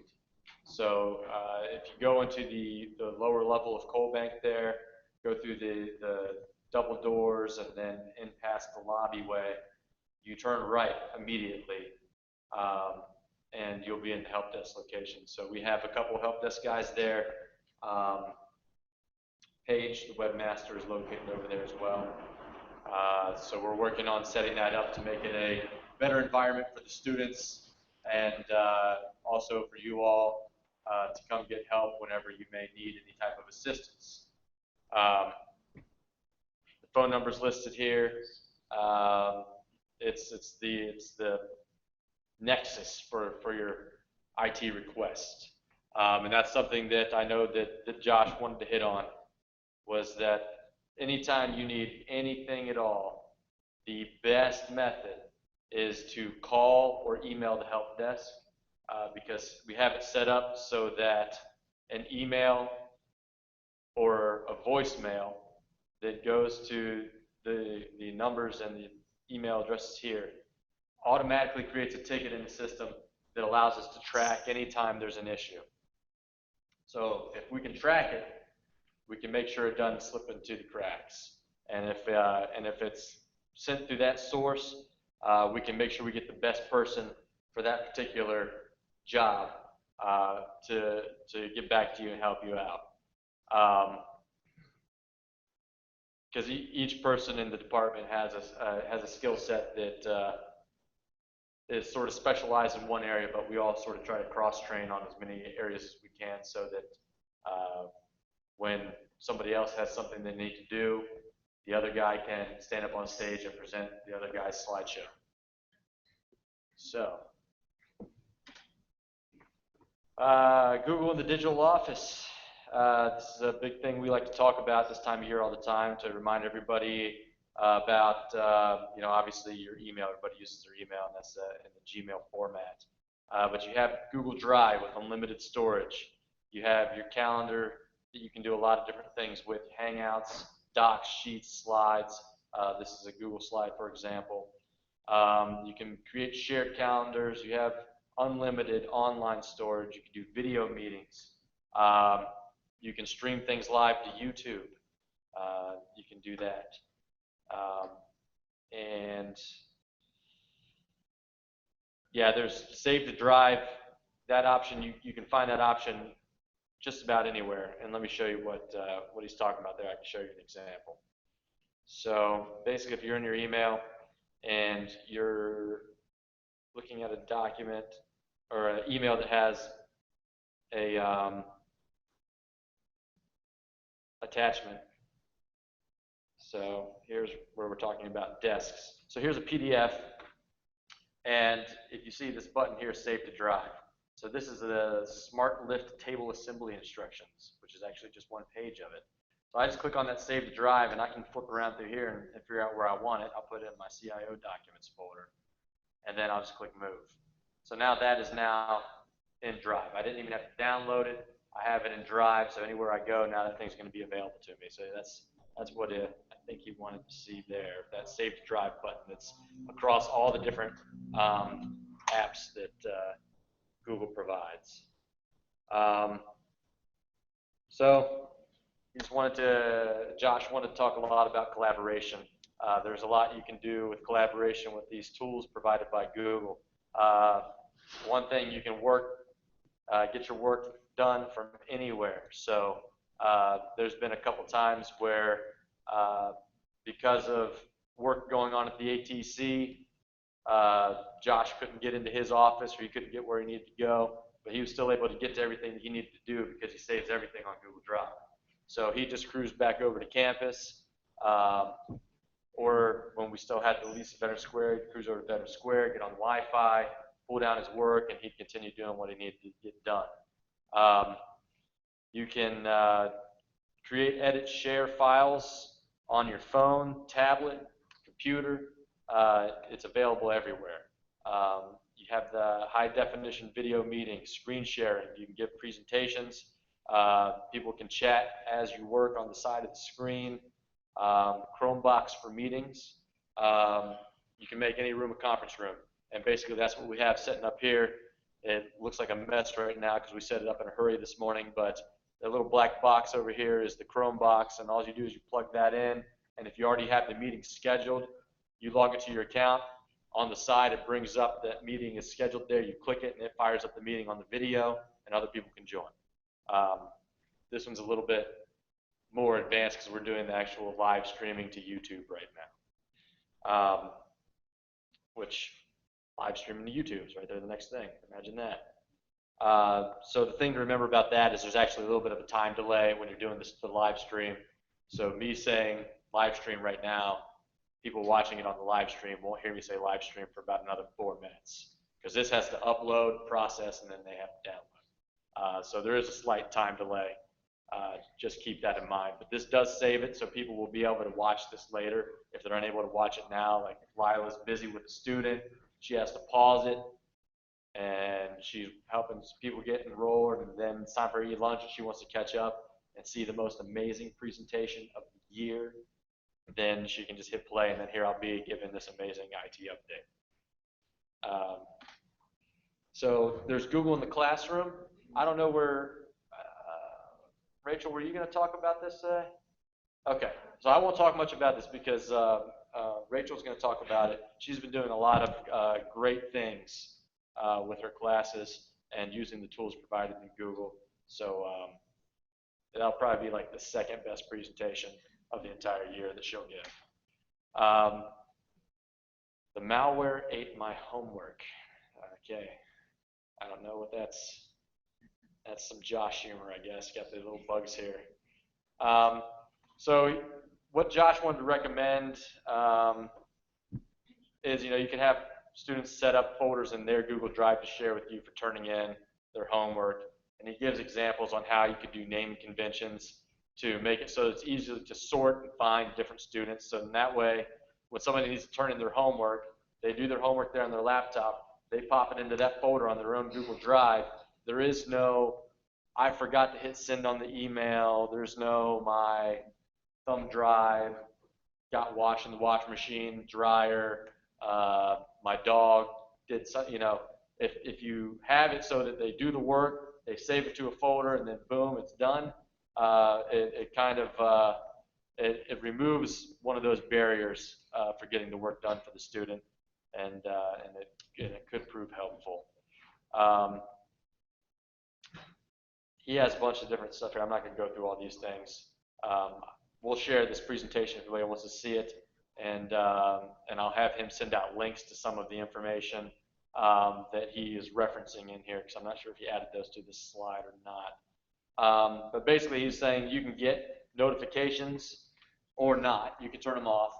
So if you go into the lower level of Coal Bank there, go through the double doors and then in past the lobby way, you turn right immediately. And you'll be in the help desk location. So we have a couple help desk guys there. Paige, the webmaster, is located over there as well. So we're working on setting that up to make it a better environment for the students and also for you all to come get help whenever you may need any type of assistance. The phone number's listed here. It's the nexus for your IT request. And that's something that I know that Josh wanted to hit on, was that anytime you need anything at all, the best method is to call or email the help desk, because we have it set up so that an email or a voicemail that goes to the numbers and the email addresses here automatically creates a ticket in the system that allows us to track anytime there's an issue. So if we can track it, we can make sure it doesn't slip into the cracks. And if it's sent through that source, we can make sure we get the best person for that particular job to get back to you and help you out. Because each person in the department has a skill set that is sort of specialized in one area, but we all sort of try to cross-train on as many areas as we can, so that when somebody else has something they need to do, the other guy can stand up on stage and present the other guy's slideshow. So, Google in the digital office. This is a big thing we like to talk about this time of year all the time, to remind everybody about, obviously your email. Everybody uses their email, and that's in the Gmail format. But you have Google Drive with unlimited storage. You have your calendar that you can do a lot of different things with: Hangouts, Docs, Sheets, Slides. This is a Google slide, for example. You can create shared calendars. You have unlimited online storage. You can do video meetings. You can stream things live to YouTube. You can do that. And yeah, there's Save to Drive. That option, you can find that option just about anywhere. And let me show you what he's talking about there. I can show you an example. So basically, if you're in your email and you're looking at a document or an email that has a attachment. So here's where we're talking about desks. So here's a PDF, and if you see this button here, Save to Drive. So this is the Smart Lift Table Assembly Instructions, which is actually just one page of it. So I just click on that Save to Drive, and I can flip around through here and figure out where I want it. I'll put it in my CIO Documents folder, and then I'll just click Move. So now that is now in Drive. I didn't even have to download it. I have it in Drive, so anywhere I go, now that thing's going to be available to me. So that's what I think you wanted to see there, that Save to Drive button. That's across all the different apps that Google provides. So Josh wanted to talk a lot about collaboration. There's a lot you can do with collaboration with these tools provided by Google. One thing, you can get your work done from anywhere. So there's been a couple times where because of work going on at the ATC, Josh couldn't get into his office, or he couldn't get where he needed to go, but he was still able to get to everything he needed to do because he saves everything on Google Drive. So he just cruised back over to campus, or when we still had the lease at Veterans Square, he'd cruise over to Veterans Square, get on Wi-Fi, pull down his work, and he'd continue doing what he needed to get done. You can create, edit, share files on your phone, tablet, computer. It's available everywhere. You have the high definition video meetings, screen sharing. You can give presentations. People can chat as you work on the side of the screen. Chromebox for meetings. You can make any room a conference room. And basically that's what we have setting up here. It looks like a mess right now because we set it up in a hurry this morning, but the little black box over here is the Chromebox, and all you do is you plug that in, and if you already have the meeting scheduled, you log into your account. On the side, it brings up that meeting is scheduled there. You click it, and it fires up the meeting on the video, and other people can join. This one's a little bit more advanced because we're doing the actual live streaming to YouTube right now, which live streaming to YouTube is right there, the next thing. Imagine that. So the thing to remember about that is there's actually a little bit of a time delay when you're doing the live stream. So me saying live stream right now, people watching it on the live stream won't hear me say live stream for about another 4 minutes, because this has to upload, process, and then they have to download. So there is a slight time delay. Just keep that in mind. But this does save it, so people will be able to watch this later if they're unable to watch it now. Like if Lila's busy with a student, she has to pause it, and she's helping people get enrolled, and then it's time for her to eat lunch, and she wants to catch up and see the most amazing presentation of the year. Then she can just hit play, and then here I'll be giving this amazing IT update. So there's Google in the Classroom. I don't know where, Rachel, were you going to talk about this today? Okay, so I won't talk much about this because Rachel's going to talk about it. She's been doing a lot of great things with her classes and using the tools provided in Google. So that'll probably be like the second best presentation of the entire year that she'll give. The malware ate my homework. Okay, I don't know what that's some Josh humor, I guess. Got the little bugs here. So what Josh wanted to recommend is, you can have students set up folders in their Google Drive to share with you for turning in their homework. And he gives examples on how you could do naming conventions to make it so it's easy to sort and find different students. So in that way, when somebody needs to turn in their homework, they do their homework there on their laptop, they pop it into that folder on their own Google Drive. There is no, I forgot to hit send on the email. There's no, my thumb drive got washed in the washing machine, dryer, my dog did something, if you have it so that they do the work, they save it to a folder, and then boom, it's done. It removes one of those barriers for getting the work done for the student, and it could prove helpful. He has a bunch of different stuff here. I'm not going to go through all these things. We'll share this presentation if anybody wants to see it, and I'll have him send out links to some of the information that he is referencing in here, because I'm not sure if he added those to this slide or not. But basically he's saying you can get notifications or not. You can turn them off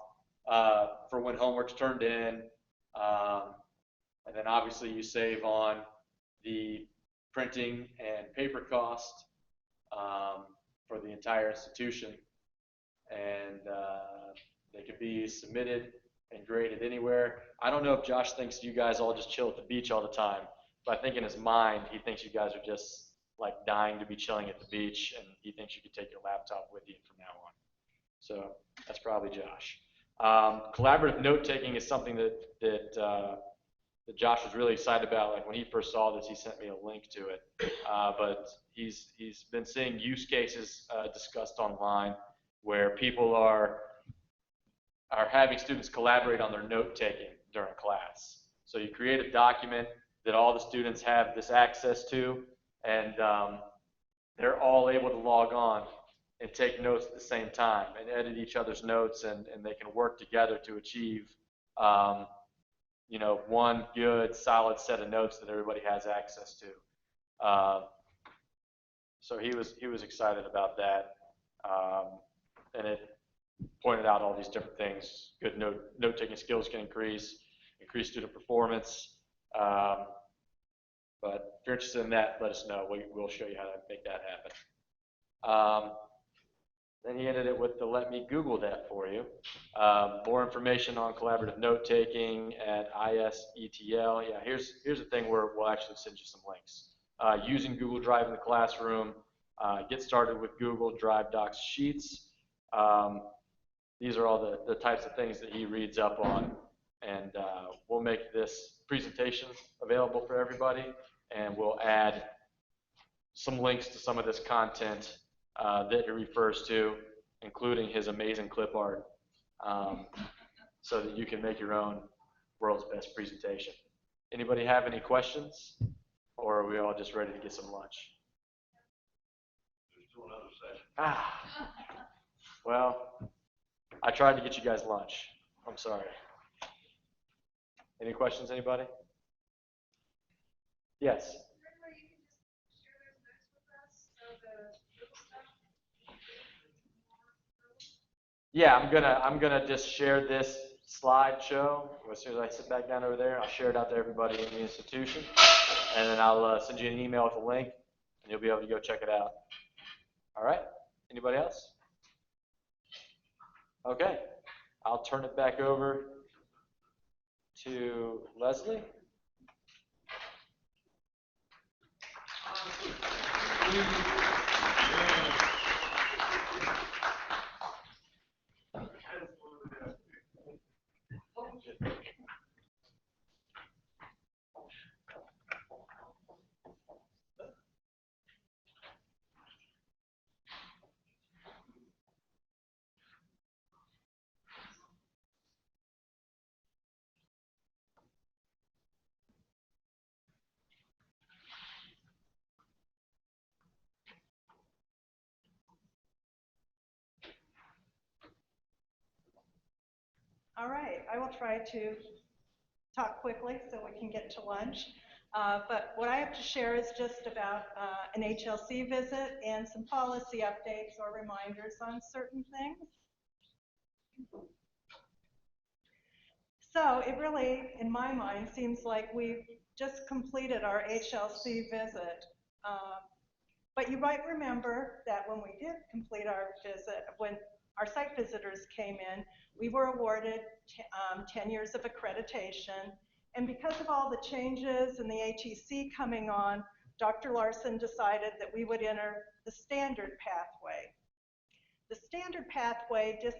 for when homework's turned in. And then obviously you save on the printing and paper cost for the entire institution. And they could be submitted and graded anywhere. I don't know if Josh thinks you guys all just chill at the beach all the time, but I think in his mind he thinks you guys are just like dying to be chilling at the beach, and he thinks you could take your laptop with you from now on. So that's probably Josh. Collaborative note-taking is something that Josh was really excited about. Like when he first saw this, he sent me a link to it. But he's been seeing use cases discussed online where people are having students collaborate on their note-taking during class. So you create a document that all the students have this access to, and they're all able to log on and take notes at the same time and edit each other's notes, and they can work together to achieve one good, solid set of notes that everybody has access to. So he was excited about that, and it pointed out all these different things. Good note-taking skills can increase student performance. But if you're interested in that, let us know. We'll show you how to make that happen. Then he ended it with the let me Google that for you. More information on collaborative note-taking at ISETL. Yeah, here's the thing where we'll actually send you some links. Using Google Drive in the classroom. Get started with Google Drive Docs Sheets. These are all the types of things that he reads up on. And we'll make this presentation available for everybody, and we'll add some links to some of this content that he refers to, including his amazing clip art, so that you can make your own world's best presentation. Anybody have any questions, or are we all just ready to get some lunch? There's still another session. Well, I tried to get you guys lunch. I'm sorry. Any questions, anybody? Yes. Yeah, I'm gonna just share this slideshow. As soon as I sit back down over there, I'll share it out to everybody in the institution, and then I'll send you an email with a link, and you'll be able to go check it out. All right? Anybody else? Okay. I'll turn it back over to Leslie. All right, I will try to talk quickly so we can get to lunch. But what I have to share is just about an HLC visit and some policy updates or reminders on certain things. So it really, in my mind, seems like we've just completed our HLC visit. But you might remember that when we did complete our visit, when our site visitors came in, we were awarded 10 years of accreditation. And because of all the changes in the ATC coming on, Dr. Larson decided that we would enter the standard pathway. The standard pathway just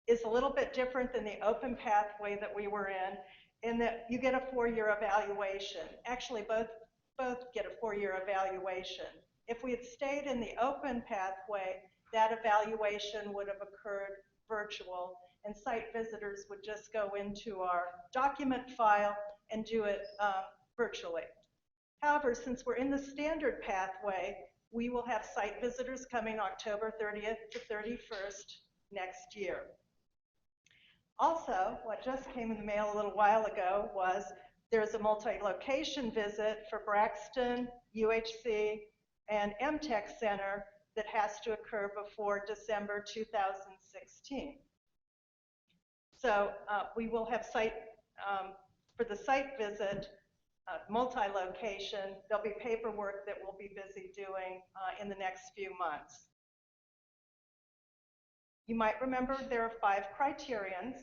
is a little bit different than the open pathway that we were in that you get a 4-year evaluation. Actually, both get a 4-year evaluation. If we had stayed in the open pathway, that evaluation would have occurred virtual, and site visitors would just go into our document file and do it virtually. However, since we're in the standard pathway, we will have site visitors coming October 30th to 31st next year. Also, what just came in the mail a little while ago was there's a multi-location visit for Braxton, UHC, and MTech Center that has to occur before December 2016. So we will have site, for the site visit, multi-location, there'll be paperwork that we'll be busy doing in the next few months. You might remember there are 5 criterions,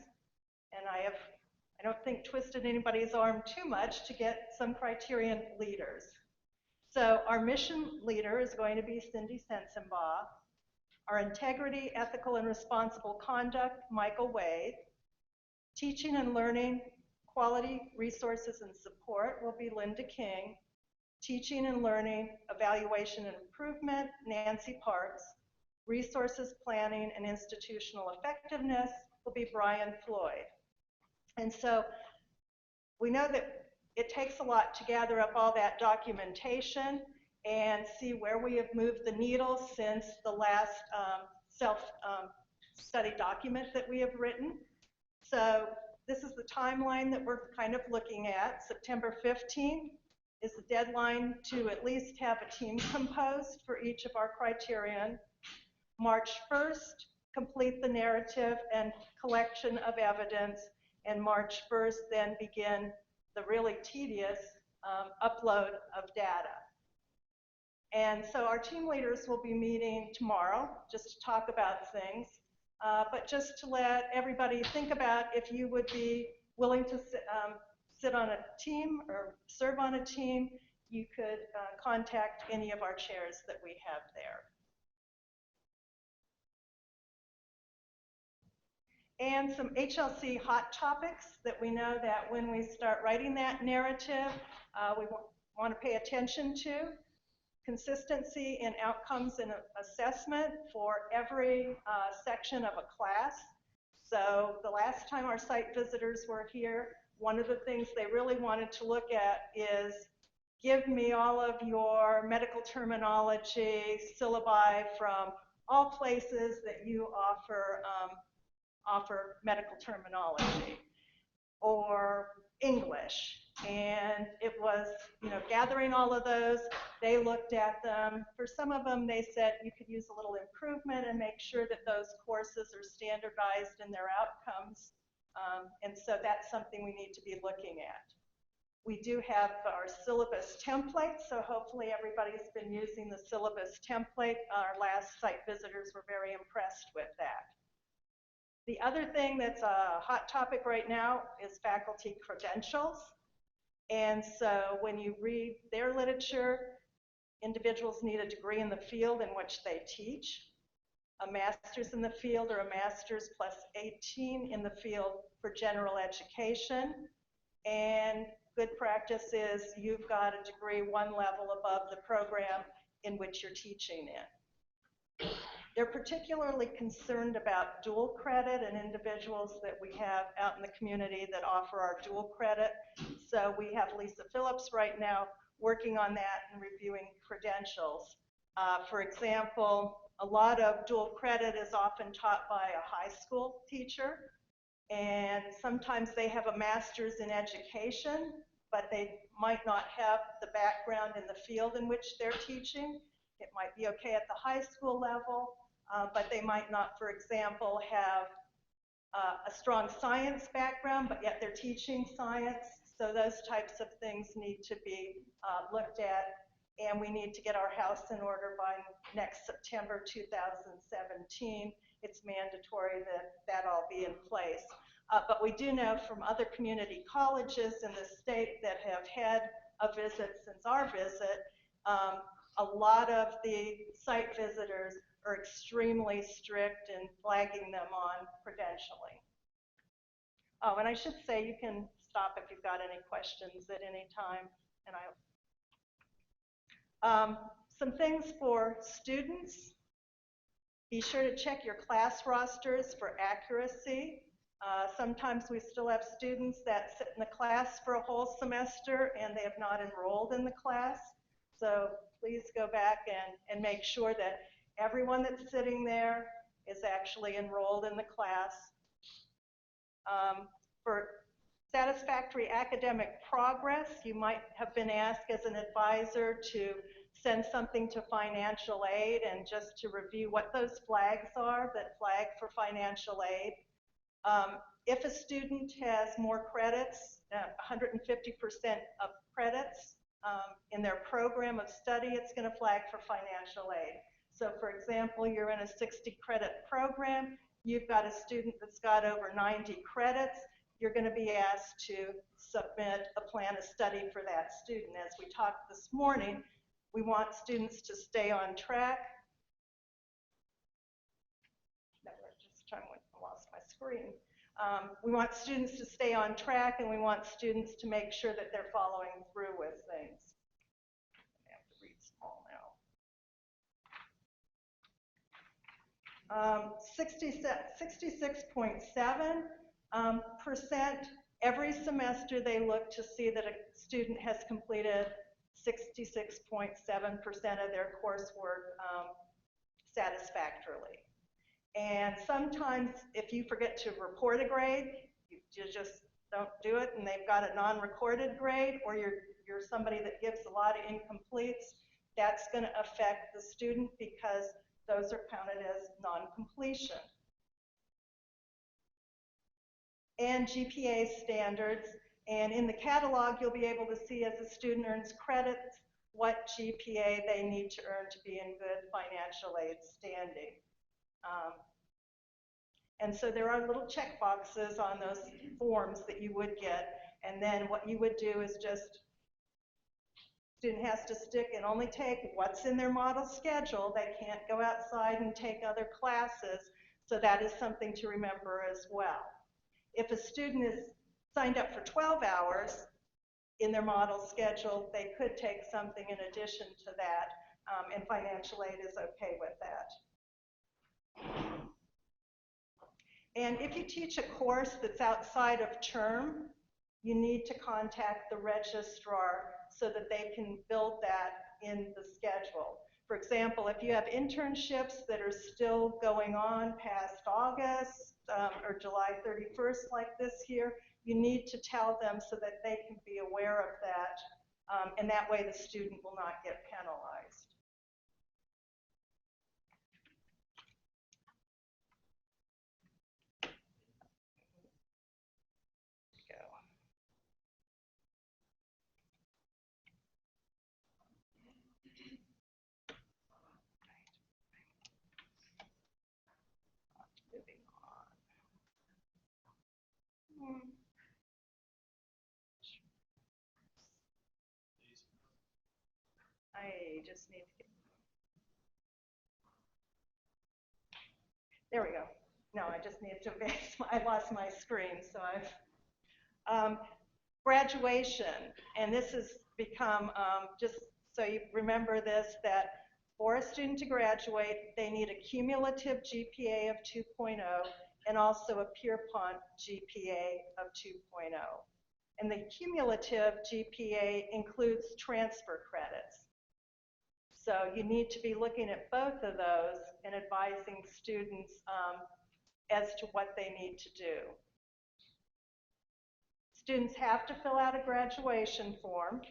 and I don't think twisted anybody's arm too much to get some criterion leaders. So our mission leader is going to be Cindy Sensenbaugh. Our integrity, ethical, and responsible conduct, Michael Wade. Teaching and learning, quality, resources, and support will be Linda King. Teaching and learning, evaluation and improvement, Nancy Parks. Resources planning and institutional effectiveness will be Brian Floyd. And so we know that it takes a lot to gather up all that documentation and see where we have moved the needle since the last self-study document that we have written. So this is the timeline that we're kind of looking at. September 15th is the deadline to at least have a team composed for each of our criterion. March 1st, complete the narrative and collection of evidence, and March 1st then begin the really tedious upload of data. And so our team leaders will be meeting tomorrow just to talk about things, but just to let everybody think about if you would be willing to sit on a team or serve on a team, you could contact any of our chairs that we have there. And some HLC hot topics that we know that when we start writing that narrative, we want to pay attention to. Consistency in outcomes and assessment for every section of a class. So the last time our site visitors were here, one of the things they really wanted to look at is give me all of your medical terminology, syllabi from all places that you offer medical terminology. or English. And it was, gathering all of those. They looked at them. For some of them, they said you could use a little improvement and make sure that those courses are standardized in their outcomes. And so that's something we need to be looking at. We do have our syllabus template, so hopefully everybody's been using the syllabus template. Our last site visitors were very impressed with that. The other thing that's a hot topic right now is faculty credentials. And so when you read their literature, individuals need a degree in the field in which they teach, a master's in the field, or a master's plus 18 in the field for general education. And good practice is you've got a degree one level above the program in which you're teaching in. They're particularly concerned about dual credit and individuals that we have out in the community that offer our dual credit. So we have Lisa Phillips right now working on that and reviewing credentials. For example, a lot of dual credit is often taught by a high school teacher, and sometimes they have a master's in education, but they might not have the background in the field in which they're teaching. It might be okay at the high school level, but they might not, for example, have a strong science background, but yet they're teaching science. So those types of things need to be looked at, and we need to get our house in order by next September 2017. It's mandatory that that all be in place. But we do know from other community colleges in the state that have had a visit since our visit, a lot of the site visitors are extremely strict in flagging them on credentialing. Oh, and I should say you can stop if you've got any questions at any time. And some things for students. Be sure to check your class rosters for accuracy. Sometimes we still have students that sit in the class for a whole semester and they have not enrolled in the class. So please go back and make sure that everyone that's sitting there is actually enrolled in the class. For satisfactory academic progress, you might have been asked as an advisor to send something to financial aid and just to review what those flags are that flag for financial aid. If a student has more credits, 150% of credits in their program of study, it's going to flag for financial aid. So for example, you're in a 60 credit program, you've got a student that's got over 90 credits, you're going to be asked to submit a plan of study for that student. As we talked this morning, we want students to stay on track. No, just trying to lost my screen. We want students to stay on track, and we want students to make sure that they're following through with things. I have to read small now. 66.7% every semester they look to see that a student has completed 66.7% of their coursework satisfactorily. And sometimes if you forget to report a grade, you just don't do it, and they've got a non-recorded grade, or you're somebody that gives a lot of incompletes, that's going to affect the student because those are counted as non-completion. And GPA standards, and in the catalog you'll be able to see as a student earns credits what GPA they need to earn to be in good financial aid standing. And so there are little check boxes on those forms that you would get, and then what you would do is just, student has to stick and only take what's in their model schedule. They can't go outside and take other classes, so that is something to remember as well. If a student is signed up for 12 hours in their model schedule, they could take something in addition to that, and financial aid is okay with that. And if you teach a course that's outside of term, you need to contact the registrar so that they can build that in the schedule. For example, if you have internships that are still going on past August or July 31st like this year, you need to tell them so that they can be aware of that, and that way the student will not get penalized. Moving on. I just need to get. There we go. No, I just need to advance. I lost my screen, so I've. Graduation, and this has become, just so you remember this, that for a student to graduate, they need a cumulative GPA of 2.0 and also a Pierpont GPA of 2.0. And the cumulative GPA includes transfer credits. So you need to be looking at both of those and advising students as to what they need to do. Students have to fill out a graduation form,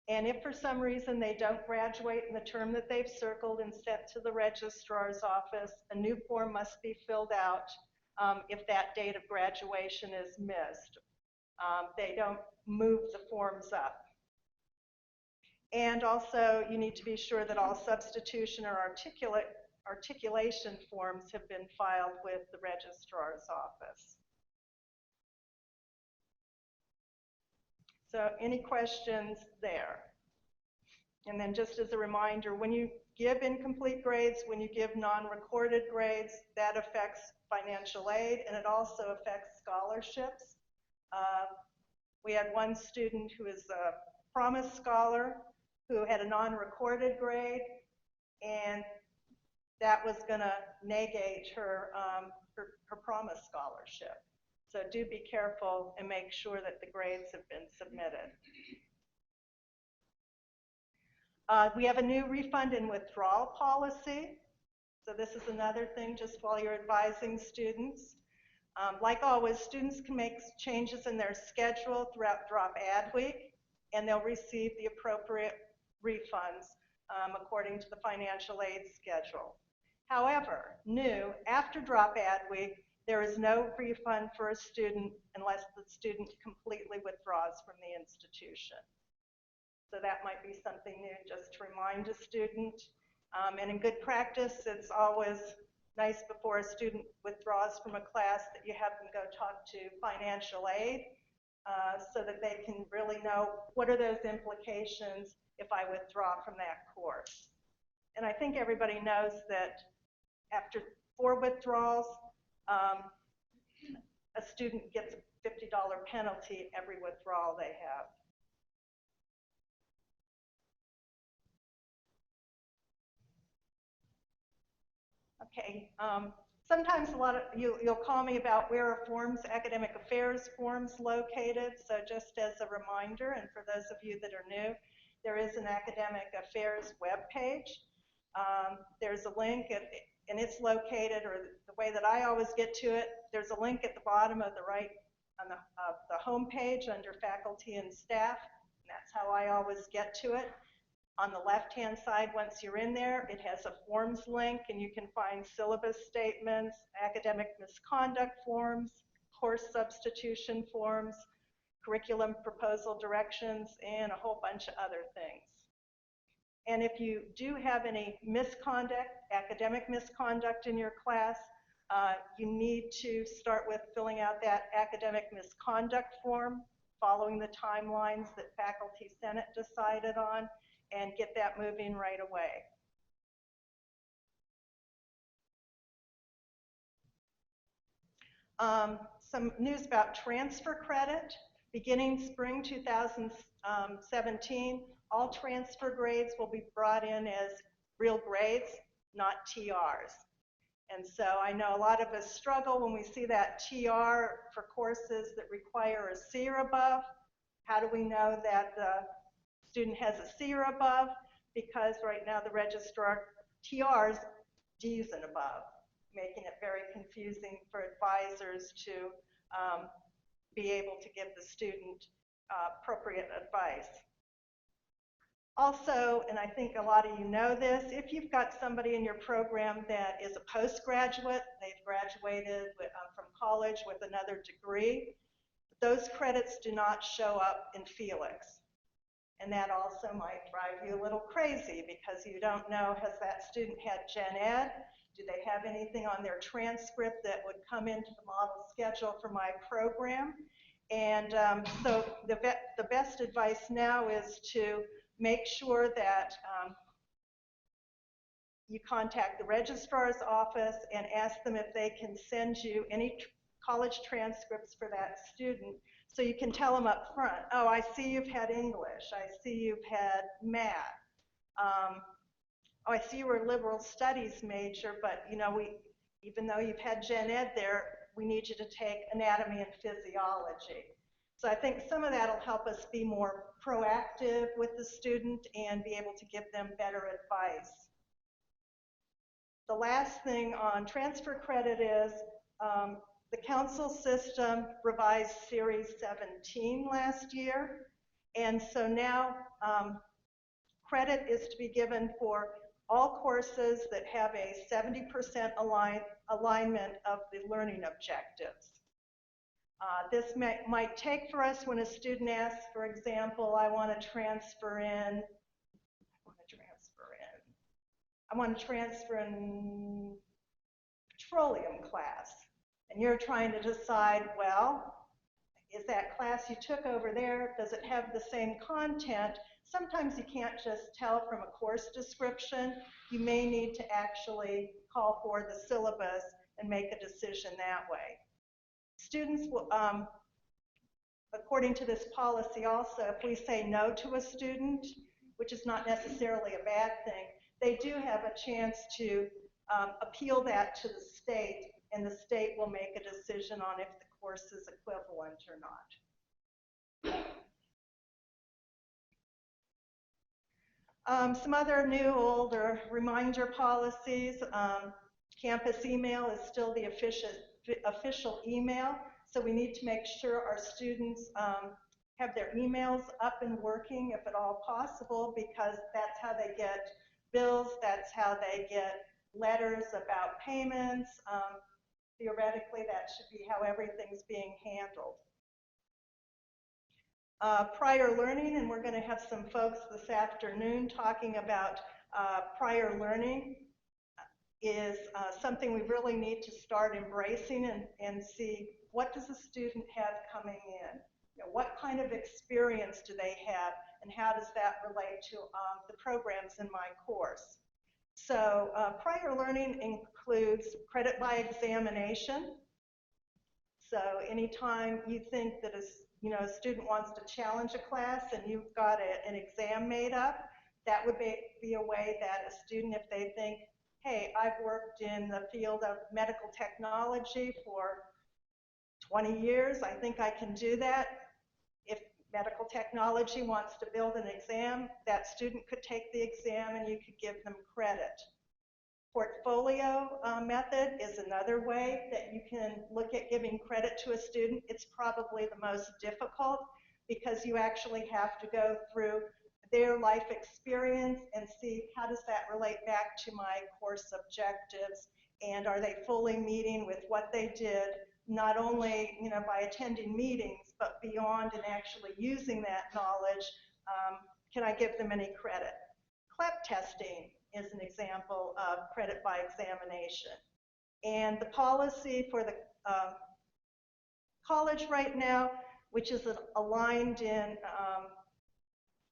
and if for some reason they don't graduate in the term that they've circled and sent to the registrar's office, a new form must be filled out if that date of graduation is missed. They don't move the forms up. And also, you need to be sure that all substitution or articulation forms have been filed with the registrar's office. So any questions there? And then just as a reminder, when you give incomplete grades, when you give non-recorded grades, that affects financial aid, and it also affects scholarships. We had one student who is a Promise Scholar who had a non-recorded grade, and that was going to negate her Promise Scholarship. So do be careful and make sure that the grades have been submitted. We have a new refund and withdrawal policy. So this is another thing just while you're advising students. Like always, students can make changes in their schedule throughout drop ad week, and they'll receive the appropriate refunds according to the financial aid schedule. However, new, after drop ad week, there is no refund for a student unless the student completely withdraws from the institution. So that might be something new just to remind a student. And in good practice, it's always nice before a student withdraws from a class that you have them go talk to financial aid so that they can really know what are those implications if I withdraw from that course. And I think everybody knows that after 4 withdrawals, a student gets a $50 penalty every withdrawal they have. Okay, sometimes you'll call me about where are forms, academic affairs forms located. So just as a reminder, and for those of you that are new, there is an academic affairs webpage. There's a link, and it's located, or the way that I always get to it, there's a link at the bottom of the right, on the home page under faculty and staff, and that's how I always get to it. On the left-hand side, once you're in there, it has a forms link, and you can find syllabus statements, academic misconduct forms, course substitution forms, curriculum proposal directions, and a whole bunch of other things. And if you do have any misconduct, academic misconduct in your class, you need to start with filling out that academic misconduct form, following the timelines that Faculty Senate decided on, and get that moving right away. Some news about transfer credit. Beginning spring 2017, all transfer grades will be brought in as real grades, not TRs. And so I know a lot of us struggle when we see that TR for courses that require a C or above. How do we know that the student has a C or above? Because right now the registrar TRs Ds and above, making it very confusing for advisors to be able to give the student appropriate advice. Also, and I think a lot of you know this, if you've got somebody in your program that is a postgraduate, they've graduated from college with another degree, those credits do not show up in Felix. And that also might drive you a little crazy because you don't know, has that student had gen ed? Do they have anything on their transcript that would come into the model schedule for my program? And so the best advice now is to make sure that you contact the registrar's office and ask them if they can send you any college transcripts for that student, so you can tell them up front, oh, I see you've had English, I see you've had math, oh, I see you were a liberal studies major, but you know, even though you've had gen ed there, we need you to take anatomy and physiology. So I think some of that will help us be more proactive with the student and be able to give them better advice. The last thing on transfer credit is the council system revised Series 17 last year, and so now credit is to be given for all courses that have a 70% alignment of the learning objectives. This might take for us when a student asks, for example, I want to transfer in petroleum class. And you're trying to decide, well, is that class you took over there, does it have the same content? Sometimes you can't just tell from a course description. You may need to actually call for the syllabus and make a decision that way. Students will, according to this policy also, if we say no to a student, which is not necessarily a bad thing, they do have a chance to appeal that to the state, and the state will make a decision on if the course is equivalent or not. Some other new, older reminder policies. Campus email is still the official email, so we need to make sure our students have their emails up and working if at all possible, because that's how they get bills, that's how they get letters about payments. Theoretically, that should be how everything's being handled. Prior learning, and we're going to have some folks this afternoon talking about prior learning, is something we really need to start embracing and see, what does a student have coming in? You know, what kind of experience do they have, and how does that relate to the programs in my course? So prior learning includes credit by examination. So anytime you think that a student wants to challenge a class and you've got an exam made up, that would be a way that a student, if they think, hey, I've worked in the field of medical technology for 20 years, I think I can do that. If medical technology wants to build an exam, that student could take the exam and you could give them credit. Portfolio method is another way that you can look at giving credit to a student. It's probably the most difficult because you actually have to go through their life experience and see, how does that relate back to my course objectives, and are they fully meeting with what they did, not only by attending meetings, but beyond and actually using that knowledge. Can I give them any credit? CLEP testing is an example of credit by examination. And the policy for the college right now, which is aligned in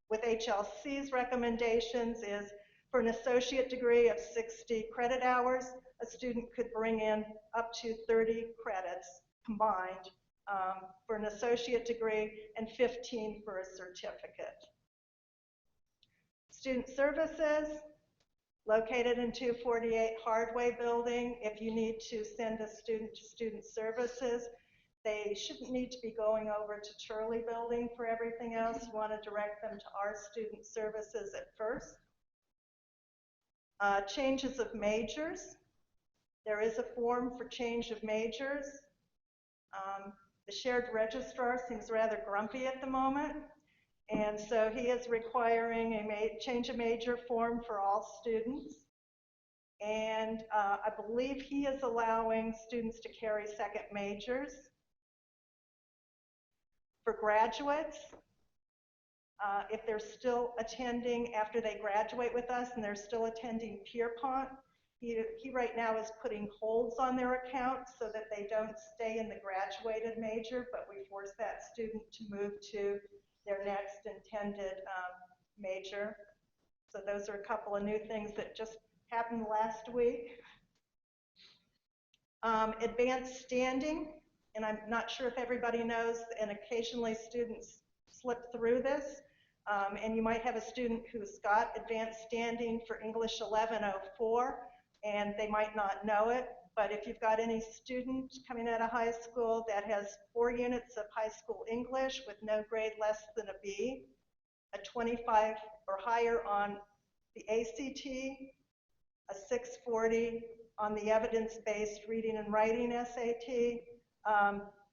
with HLC's recommendations, is for an associate degree of 60 credit hours, a student could bring in up to 30 credits combined for an associate degree and 15 for a certificate. Student services, located in 248 Hardway Building. If you need to send a student to student services, they shouldn't need to be going over to Turley Building for everything else. You want to direct them to our student services at first. Changes of majors. There is a form for change of majors. The shared registrar seems rather grumpy at the moment, and so he is requiring a change of major form for all students. And I believe he is allowing students to carry second majors. For graduates, if they're still attending after they graduate with us and they're still attending Pierpont, he right now is putting holds on their account so that they don't stay in the graduated major, but we force that student to move to their next intended major. So those are a couple of new things that just happened last week. Advanced standing, and I'm not sure if everybody knows, and occasionally students slip through this, and you might have a student who's got advanced standing for English 1104, and they might not know it, but if you've got any student coming out of high school that has 4 units of high school English with no grade less than a B, a 25 or higher on the ACT, a 640 on the evidence-based reading and writing SAT,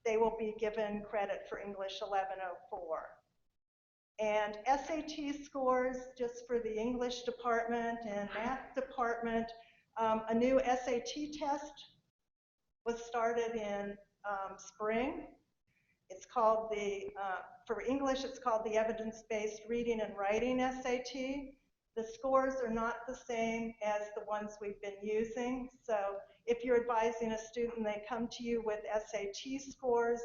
they will be given credit for English 1104. And SAT scores, just for the English department and math department, a new SAT test was started in spring. It's called for English, it's called the evidence-based reading and writing SAT. The scores are not the same as the ones we've been using. So if you're advising a student and they come to you with SAT scores,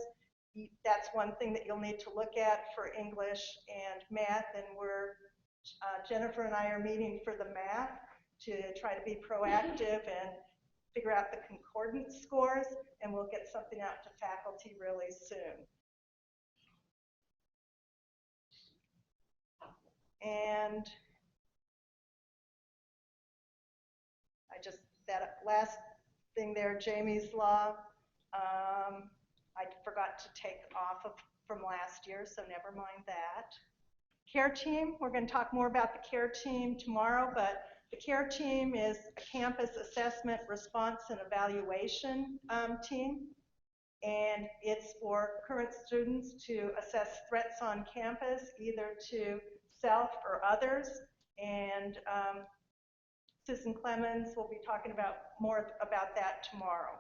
that's one thing that you'll need to look at for English and math. And Jennifer and I are meeting for the math to try to be proactive and figure out the concordance scores, and we'll get something out to faculty really soon. And that last thing there, Jamie's Law, I forgot to take off from last year, so never mind that. Care team, we're going to talk more about the care team tomorrow, but the care team is a campus assessment, response, and evaluation team. And it's for current students to assess threats on campus, either to self or others. And Susan Clemens will be talking more about that tomorrow.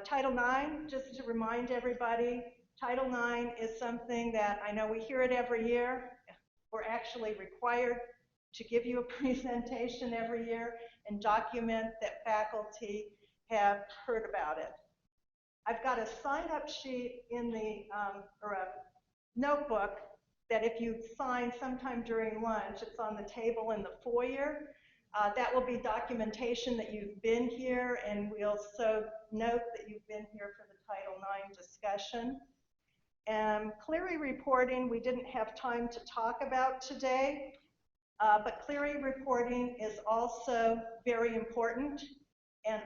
Title IX, just to remind everybody, Title IX is something that I know we hear it every year. We're actually required to give you a presentation every year and document that faculty have heard about it. I've got a sign-up sheet in the, or a notebook that if you sign sometime during lunch, it's on the table in the foyer. That will be documentation that you've been here, and we'll also note that you've been here for the Title IX discussion. Clery reporting, we didn't have time to talk about today, but Clery reporting is also very important. And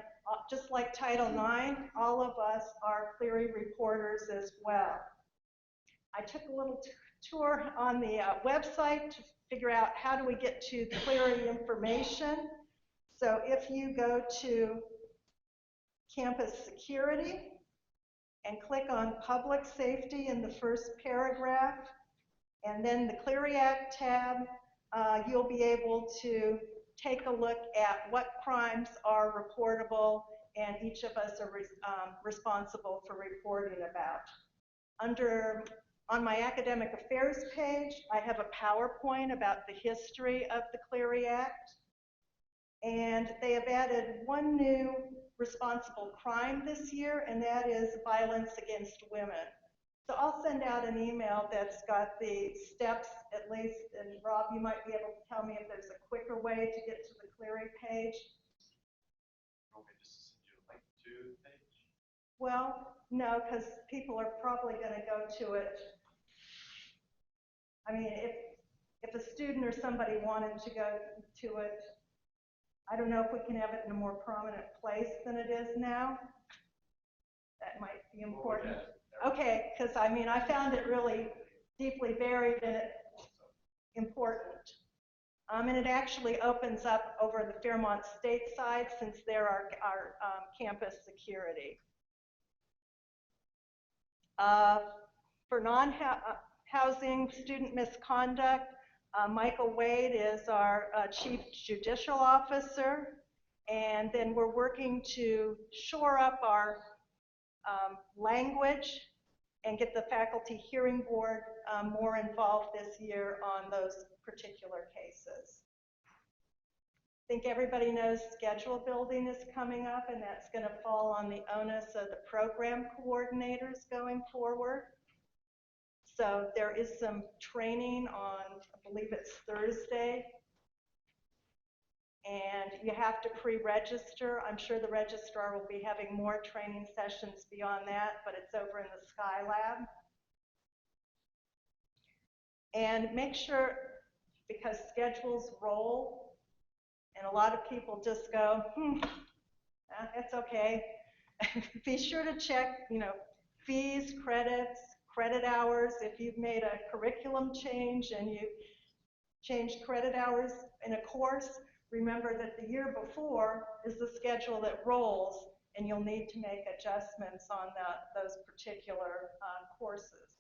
just like Title IX, all of us are Clery reporters as well. I took a little tour on the website to figure out how do we get to the Clery information. So if you go to campus security and click on public safety in the first paragraph, and then the Clery Act tab, you'll be able to take a look at what crimes are reportable and each of us are responsible for reporting about. On my academic affairs page, I have a PowerPoint about the history of the Clery Act, and they have added one new responsible crime this year, and that is violence against women. So I'll send out an email that's got the steps at least, and Rob, you might be able to tell me if there's a quicker way to get to the Clery page. You want me just to send you a link to the page? Well, no, because people are probably going to go to it. I mean, if a student or somebody wanted to go to it, I don't know if we can have it in a more prominent place than it is now. That might be important. Okay, because I mean, I found it really deeply buried and important. And it actually opens up over the Fairmont State side since they're our campus security. For non-housing student misconduct, Michael Wade is our Chief Judicial Officer, and then we're working to shore up our language and get the Faculty Hearing Board more involved this year on those particular cases. I think everybody knows schedule building is coming up, and that's going to fall on the onus of the program coordinators going forward. So there is some training on, I believe it's Thursday, and you have to pre-register. I'm sure the registrar will be having more training sessions beyond that, but it's over in the Skylab. And make sure, because schedules roll, and a lot of people just go, it's okay. Be sure to check, fees, credits, credit hours. If you've made a curriculum change and you changed credit hours in a course, remember that the year before is the schedule that rolls, and you'll need to make adjustments on those particular courses.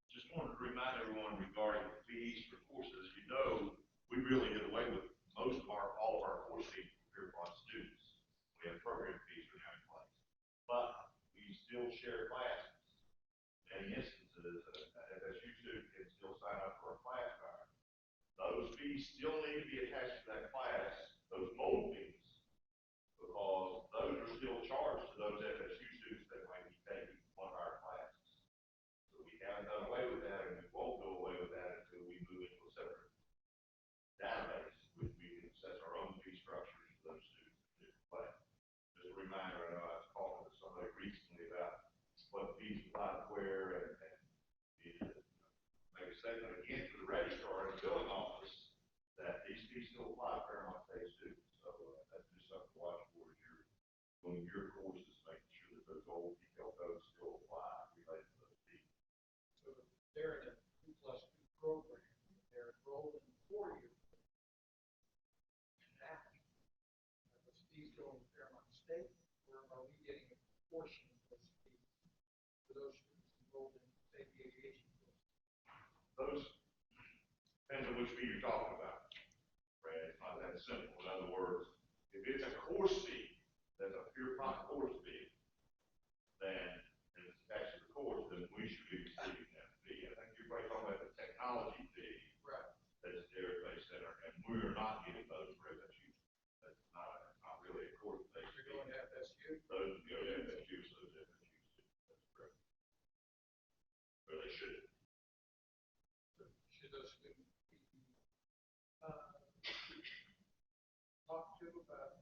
Just wanted to remind everyone regarding the fees for courses. You know, we really did away with all of our course fees for Pierpont students. We have program fees for now in place. But we still share classes. In many instances, an FSU student can still sign up for a class card. Those fees still need to be attached to that class, those mold fees, because those are still charged to those FSU students that might be taking one of our classes. So we haven't done away with that, and we won't go away with that until we move into a separate database, which we can set our own fee structures for those students to do. But just a reminder, I know I was talking to somebody recently about what fees apply to where, and need to make a statement again to the registrar and the billing office that these fees still apply to Fairmont State students. So that's just something to watch for as you're doing your courses, making sure that those old detail codes still apply related to those fees. So they're in a 2+2 program. They're enrolled in 4-year. Those fees going to Fairmont State, or are we getting a portion of those fees for those students enrolled in, say, the aviation course? Those depends on which fee you're talking about, Brad. It's not that simple. In other words, if it's a course fee, that's a Pierpont course fee, then and it's attached to the course, then we should be receiving that fee. I think you're probably talking about the technology fee, Right. that's Derek Bay Center, and we are not getting those for FSU. That's not really a course-based You're fee. going to FSU? Those go to FSU, so those FSU students. That's correct. Or they should. Should those students be talked to about?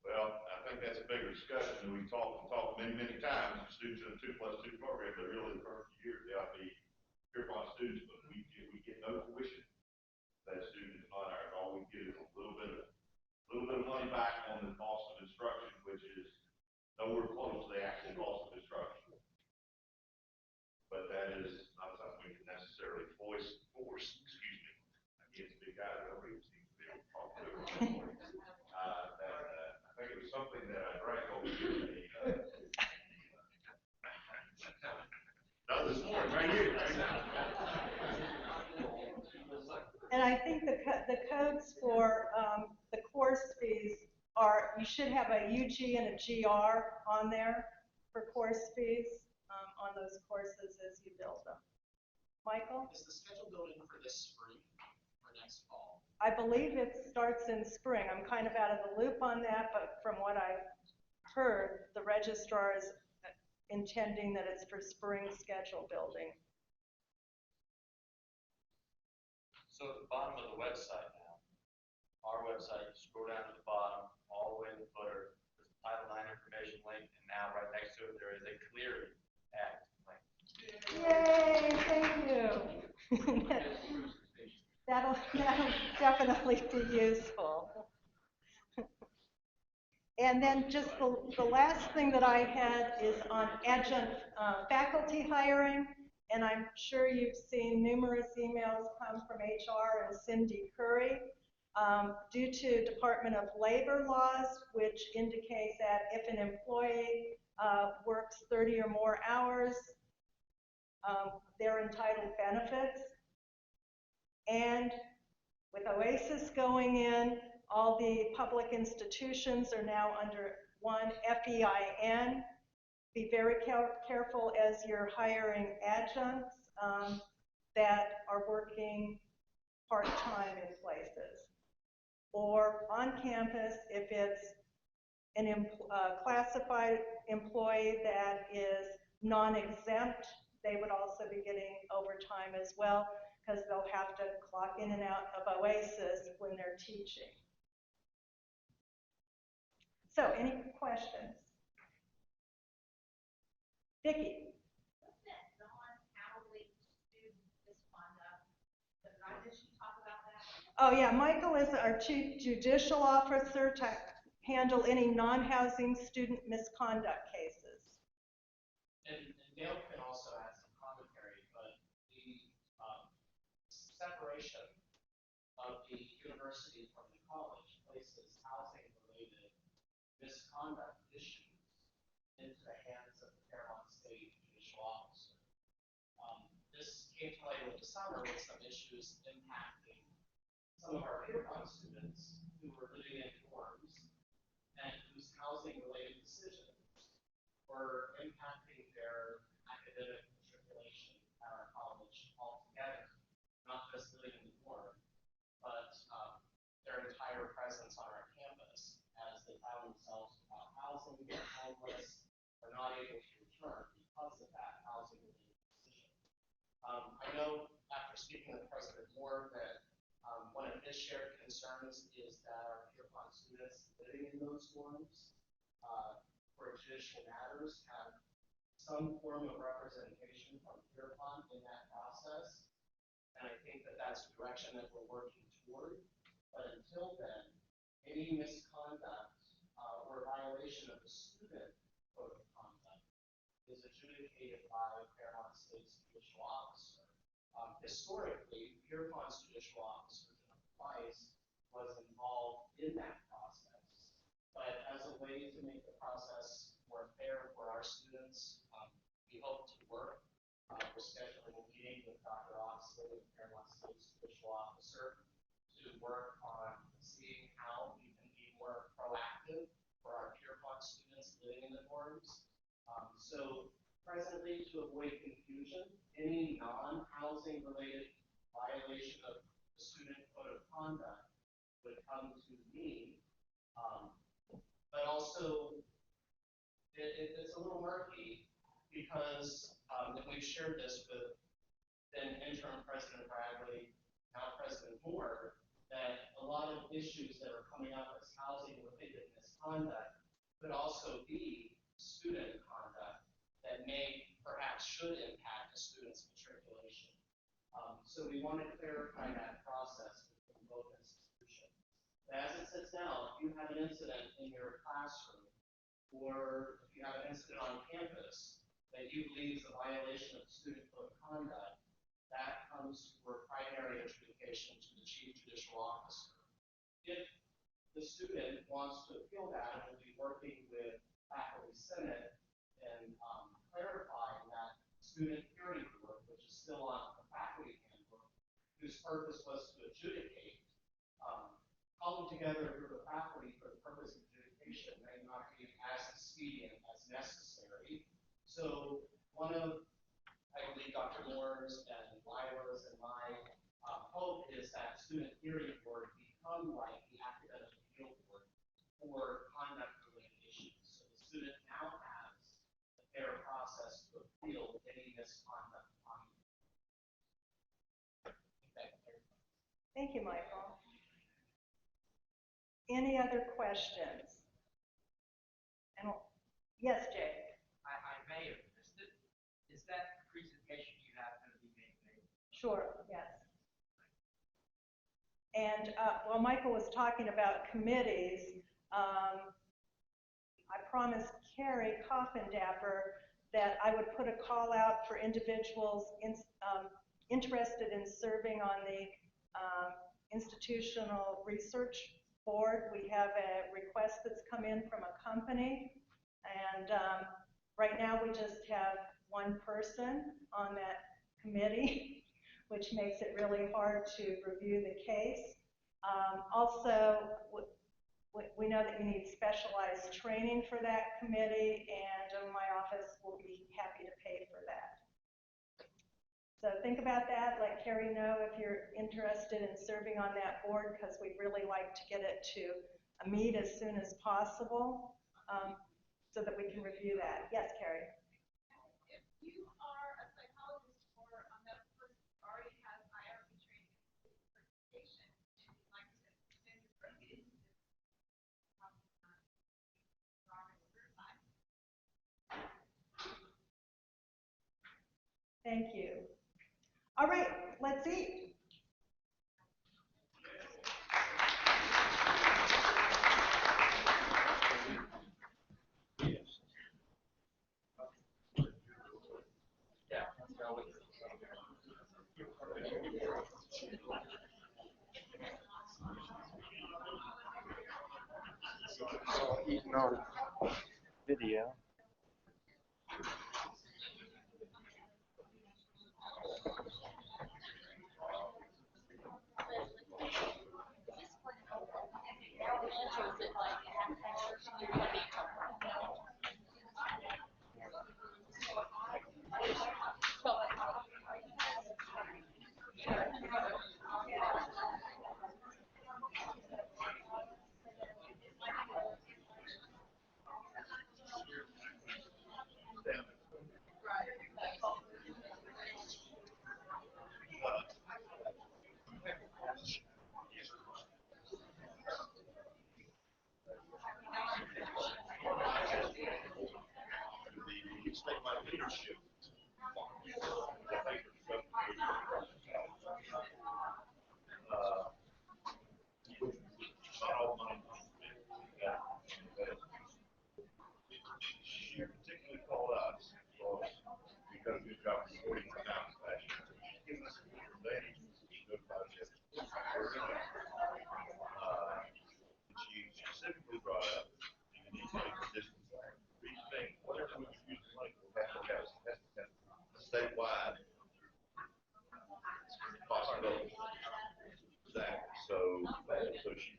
Well, I think that's a bigger discussion, and we've talked many times. Students in a 2+2 program, but really the first year they ought to be Pierpont students, but we get no tuition. That student is not ours. All we get is a little bit of money back on the cost of instruction, which is nowhere close to the actual cost of instruction. But that is not something we can necessarily force. Excuse me. I can't speak out of it. Seems to be able to talk to it. I think it was something that I drank over here. No, this morning, right here. And I think the codes for the course fees are, you should have a UG and a GR on there for course fees on those courses as you build them. Michael? Is the schedule building for this spring or next fall? I believe it starts in spring. I'm kind of out of the loop on that, but from what I've heard, the registrar is intending that it's for spring schedule building. So at the bottom of the website now, our website, you scroll down to the bottom, all the way to the footer, there's a Title IX information link, and now right next to it, there is a Clery Act link. Yay, thank you. That'll definitely be useful. And then just the last thing that I had is on adjunct faculty hiring. And I'm sure you've seen numerous emails come from HR and Cindy Curry. due to Department of Labor laws, which indicate that if an employee works 30 or more hours, they're entitled benefits. And with OASIS going in, all the public institutions are now under one FEIN. Be very careful as you're hiring adjuncts that are working part-time in places. Or on campus, if it's an classified employee that is non-exempt, they would also be getting overtime as well, because they'll have to clock in and out of OASIS when they're teaching. So, any questions? Vicki? What's that non-hourly student misconduct? Did I just talk about that? Oh yeah, Michael is our Chief Judicial Officer to handle any non-housing student misconduct cases. And Dale can also add some commentary, but the separation of the university from the college places housing-related misconduct issues into the hands of the Fairmont State Judicial Officer. This came to light over the summer with some issues impacting some of our Pierpont students who were living in dorms and whose housing-related decisions were impacting their academic matriculation at our college altogether, not just living in the dorm, but their entire presence on our campus as they found themselves without housing, they're homeless, or not able to return because of that housing-related decision. I know after speaking with President Moore that one of his shared concerns is that our Pierpont students living in those dorms for judicial matters have some form of representation from Pierpont in that process. And I think that that's the direction that we're working toward. But until then, any misconduct or violation of the student code of conduct is adjudicated by Fairmont State's judicial officer. Historically, Pierpont's judicial officer, Price, was involved in that process. But as a way to make the process more fair for our students, we hope to work. We're scheduling a meeting with Dr. Oxley, the Fairmont State's judicial officer, to work on seeing how we can be more proactive for our Pierpont students living in the dorms. So presently, to avoid confusion, any non-housing related violation of the student code of conduct would come to me. But also, it's a little murky because and we've shared this with then interim President Bradley, now President Moore, that a lot of issues that are coming up as housing-related misconduct could also be student conduct that may, perhaps should impact a student's matriculation. So we want to clarify that process between both institutions. But as it sits now, if you have an incident in your classroom, or if you have an incident on campus that you believe is a violation of student code of conduct, that comes for primary adjudication to the Chief Judicial Officer. If the student wants to appeal that, we'll be working with Faculty Senate and clarifying that student hearing board, which is still on the faculty handbook, whose purpose was to adjudicate, calling together a group of faculty for the purpose of adjudication may not be as expedient as necessary. So one of, I believe, Dr. Moore's and Lyra's and my hope is that student hearing board become like the academic appeal board for conduct-related issues. So the student now has a fair process to appeal any misconduct on. Thank you, Michael. Any other questions? And, yes, Jay. I may have missed it. Is that presentation you have going to be made available? Sure, yes. And while Michael was talking about committees, I promised Carrie Coffindapper that I would put a call out for individuals interested in serving on the institutional research board. We have a request that's come in from a company, and right now we just have one person on that committee, which makes it really hard to review the case. Also, we know that you need specialized training for that committee, and my office will be happy to pay for that. So think about that. Let Carrie know if you're interested in serving on that board, because we'd really like to get it to a meet as soon as possible, so that we can review that. Yes, Carrie? If you are a psychologist or a medical person who already has IRB training and certification, and you'd like to extend your certification, Thank you. All right, let's eat. Eating on video. She particularly called us because we've got 40 pounds last year. She's given us some good advantages, good budget. She specifically brought up you need to make a distance for each thing. Whatever we use the money, we'll have to have statewide possibility. Exactly. So she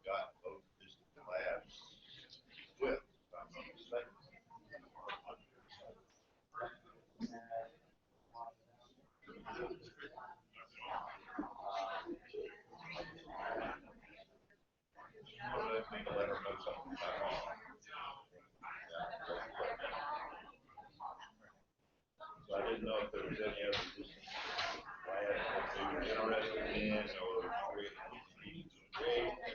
got both distance labs with, if I'm not mistaken. Let her know something about wrong. So I didn't know if there was any other distance labs that they were interested in or needing to engage.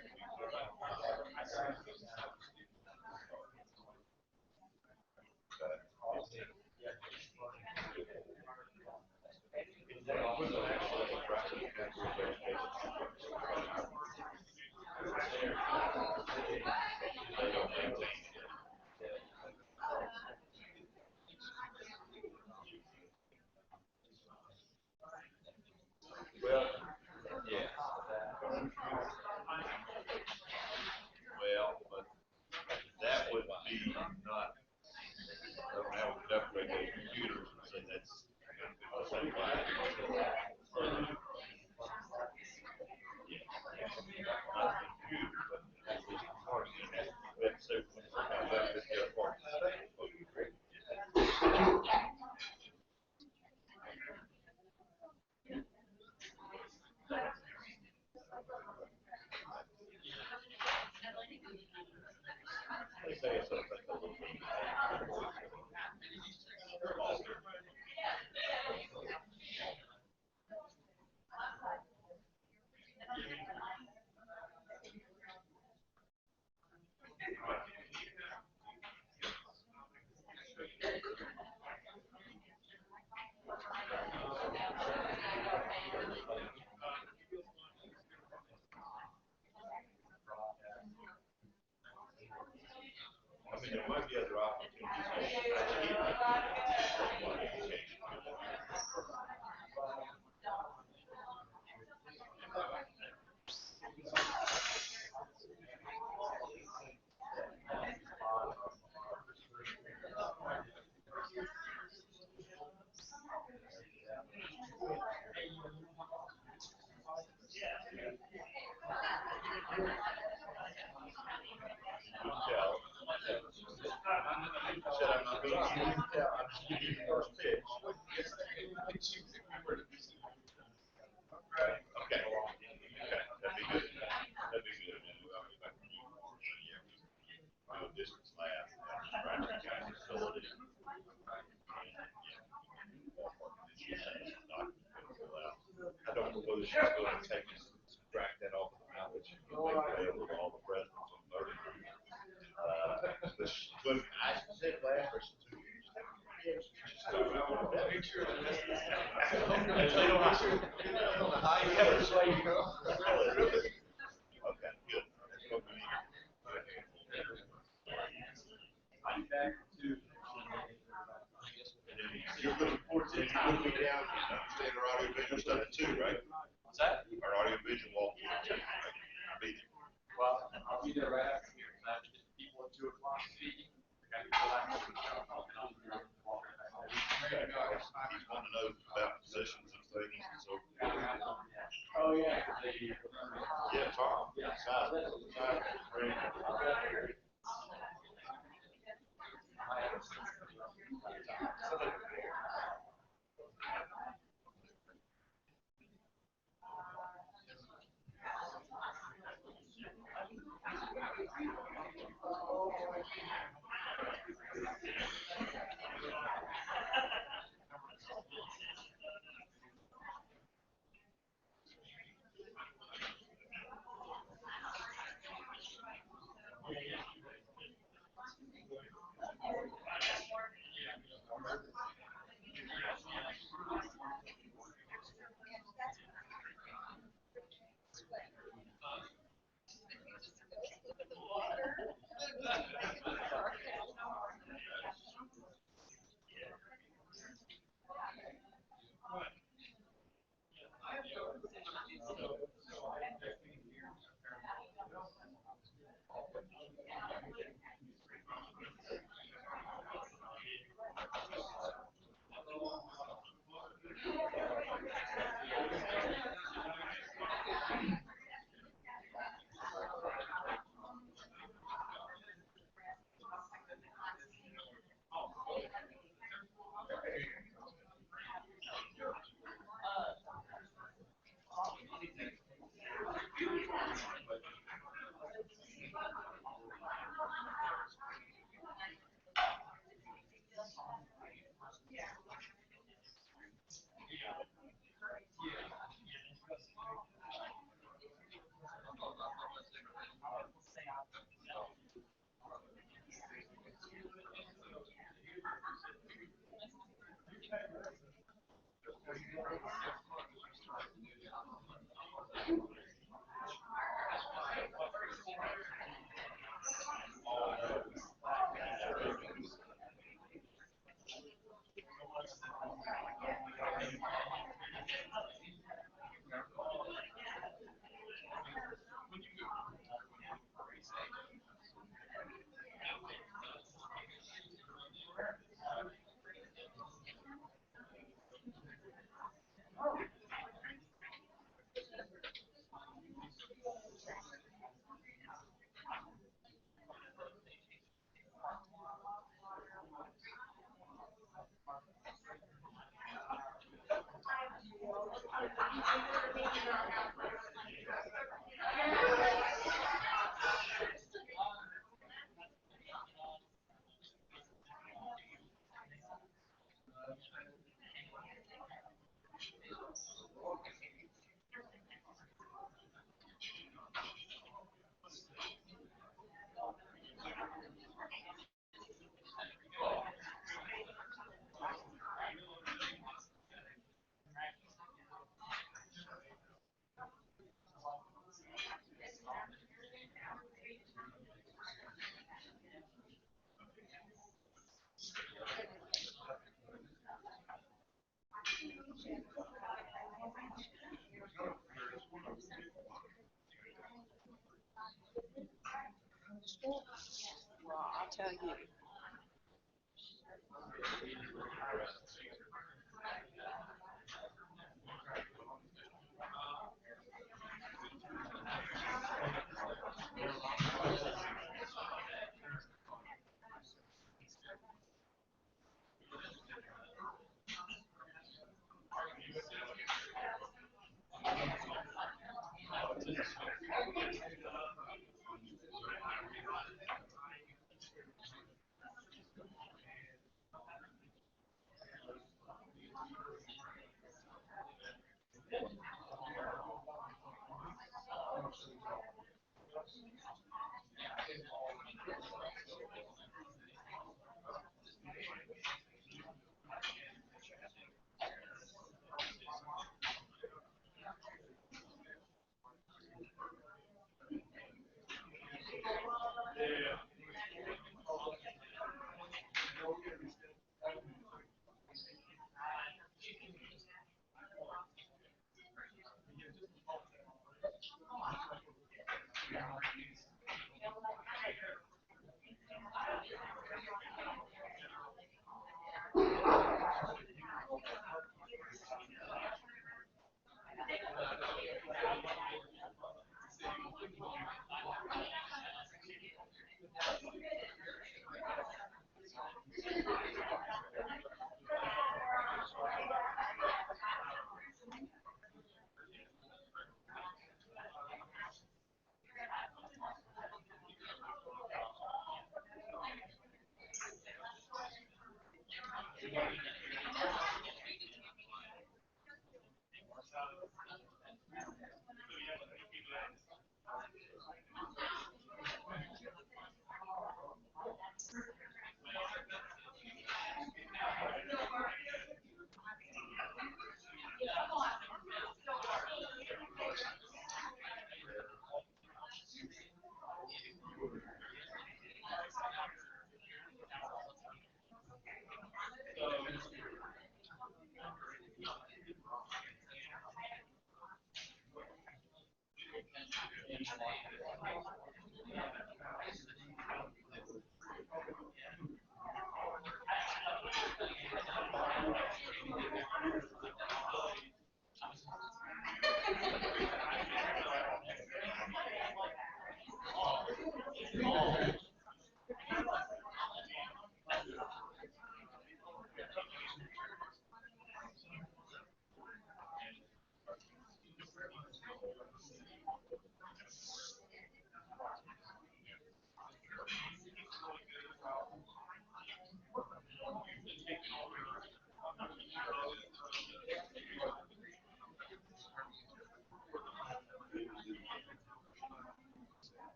Well, yes. Well, but that would be not, that would upgrade those computers and say that's statewide. Not the computer, but at least the parts. whether she's going to take and subtract that off of the amount that she can make available to all the residents on 30. But I said last person too. Okay, good. That's what we need. You're looking forward to it. You're looking down and understand our audio visual stuff too, right? What's that? Our audio visual walkthrough too, right? I'll be there. Well, I'll be there right after here. People at 2 o'clock speaking. I got to go back to He's wanting to know about positions and things and so forth. Oh, yeah. Yeah, Tom. Yeah. Well, I'll tell you.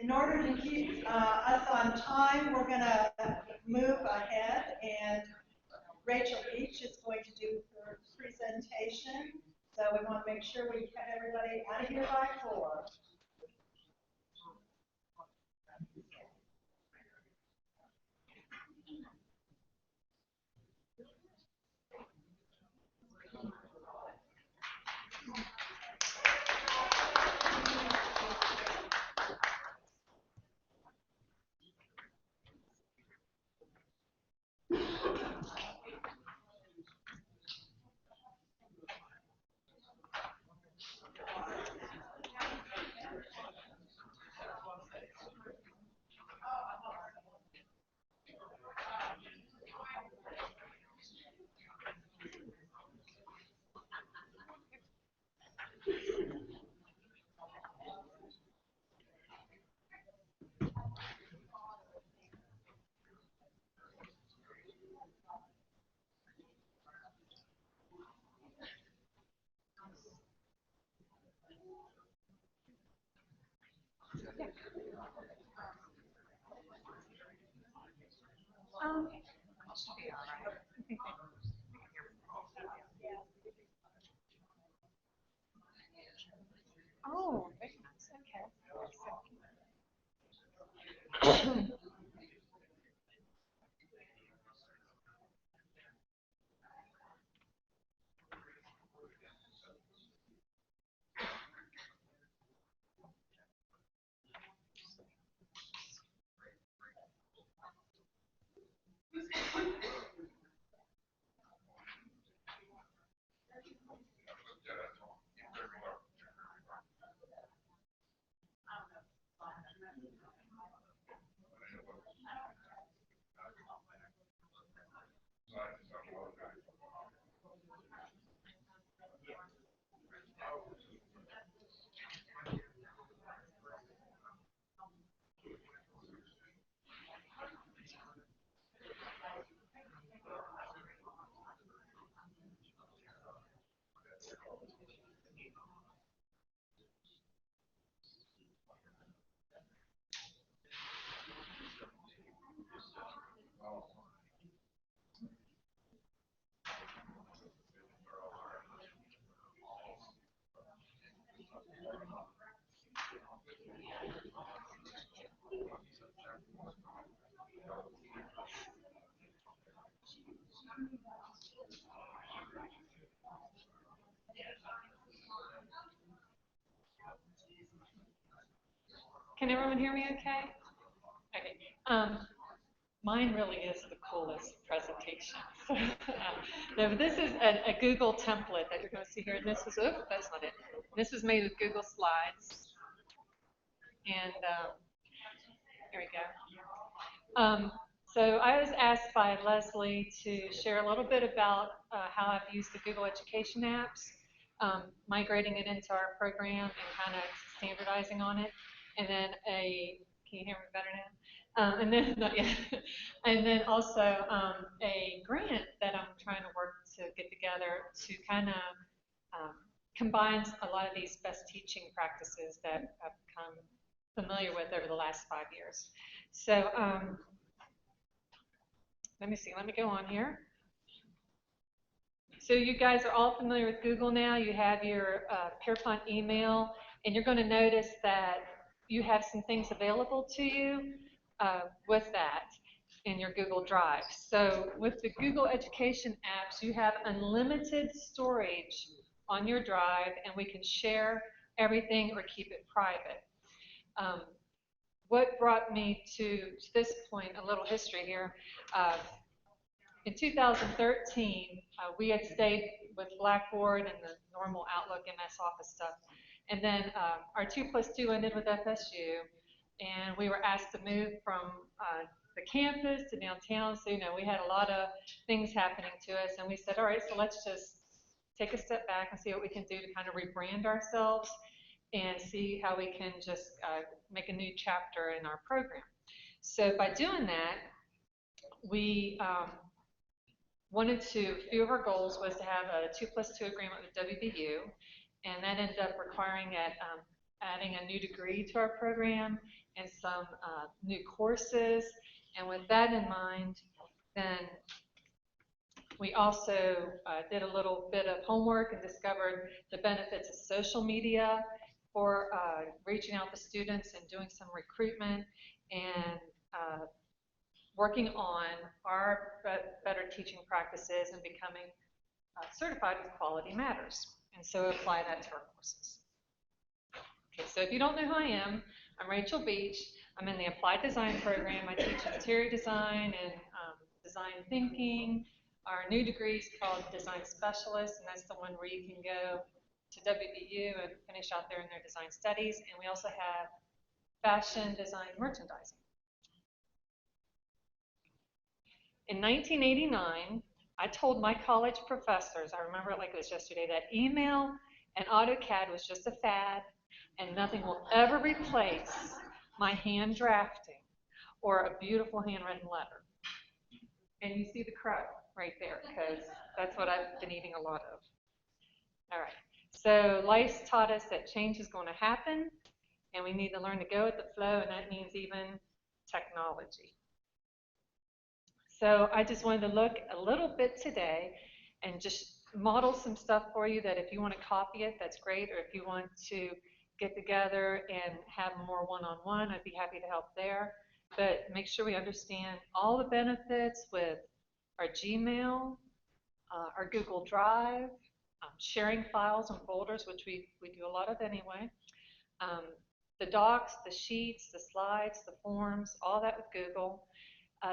In order to keep us on time, we're going to move ahead, and Rachel Beach is going to do her presentation. So we want to make sure we get everybody out of here by 4. Oh, very nice. Okay. Can everyone hear me okay? Okay. Mine really is the coolest presentation. No, but this is a Google template that you're going to see here. And this is, oh, that's not it. This is made with Google Slides. And here we go. So I was asked by Leslie to share a little bit about how I've used the Google Education apps, migrating it into our program and kind of standardizing on it. And then can you hear me better now? And then, not yet. And then also a grant that I'm trying to work to get together to kind of combines a lot of these best teaching practices that I've become familiar with over the last 5 years. So let me see, let me go on here. So you guys are all familiar with Google now. You have your Pierpont email, and you're going to notice that you have some things available to you with that in your Google Drive. So with the Google Education apps, you have unlimited storage on your drive, and we can share everything or keep it private. What brought me to this point, a little history here. In 2013, we had stayed with Blackboard and the normal Outlook MS Office stuff. And then our 2+2 ended with FSU, and we were asked to move from the campus to downtown. So, we had a lot of things happening to us, and we said, all right, so let's just take a step back and see what we can do to kind of rebrand ourselves and see how we can just make a new chapter in our program. So by doing that, we wanted to, a few of our goals was to have a 2+2 agreement with WVU, and that ended up requiring adding a new degree to our program and some new courses. And with that in mind, then we also did a little bit of homework and discovered the benefits of social media for reaching out to students and doing some recruitment and working on our better teaching practices and becoming certified with Quality Matters. And so apply that to our courses. Okay, so if you don't know who I am, I'm Rachel Beach. I'm in the Applied Design program. I teach interior design and design thinking. Our new degree is called Design Specialist, and that's the one where you can go to WVU and finish out there in their design studies. And we also have fashion design merchandising. In 1989, I told my college professors, I remember it like it was yesterday, that email and AutoCAD was just a fad, and nothing will ever replace my hand drafting or a beautiful handwritten letter. And you see the crow right there, because that's what I've been eating a lot of. All right, so life taught us that change is going to happen, and we need to learn to go with the flow, and that means even technology. So I just wanted to look a little bit today and just model some stuff for you that if you want to copy it, that's great, or if you want to get together and have more one-on-one, I'd be happy to help there. But make sure we understand all the benefits with our Gmail, our Google Drive, sharing files and folders, which we do a lot of anyway, the docs, the sheets, the slides, the forms, all that with Google.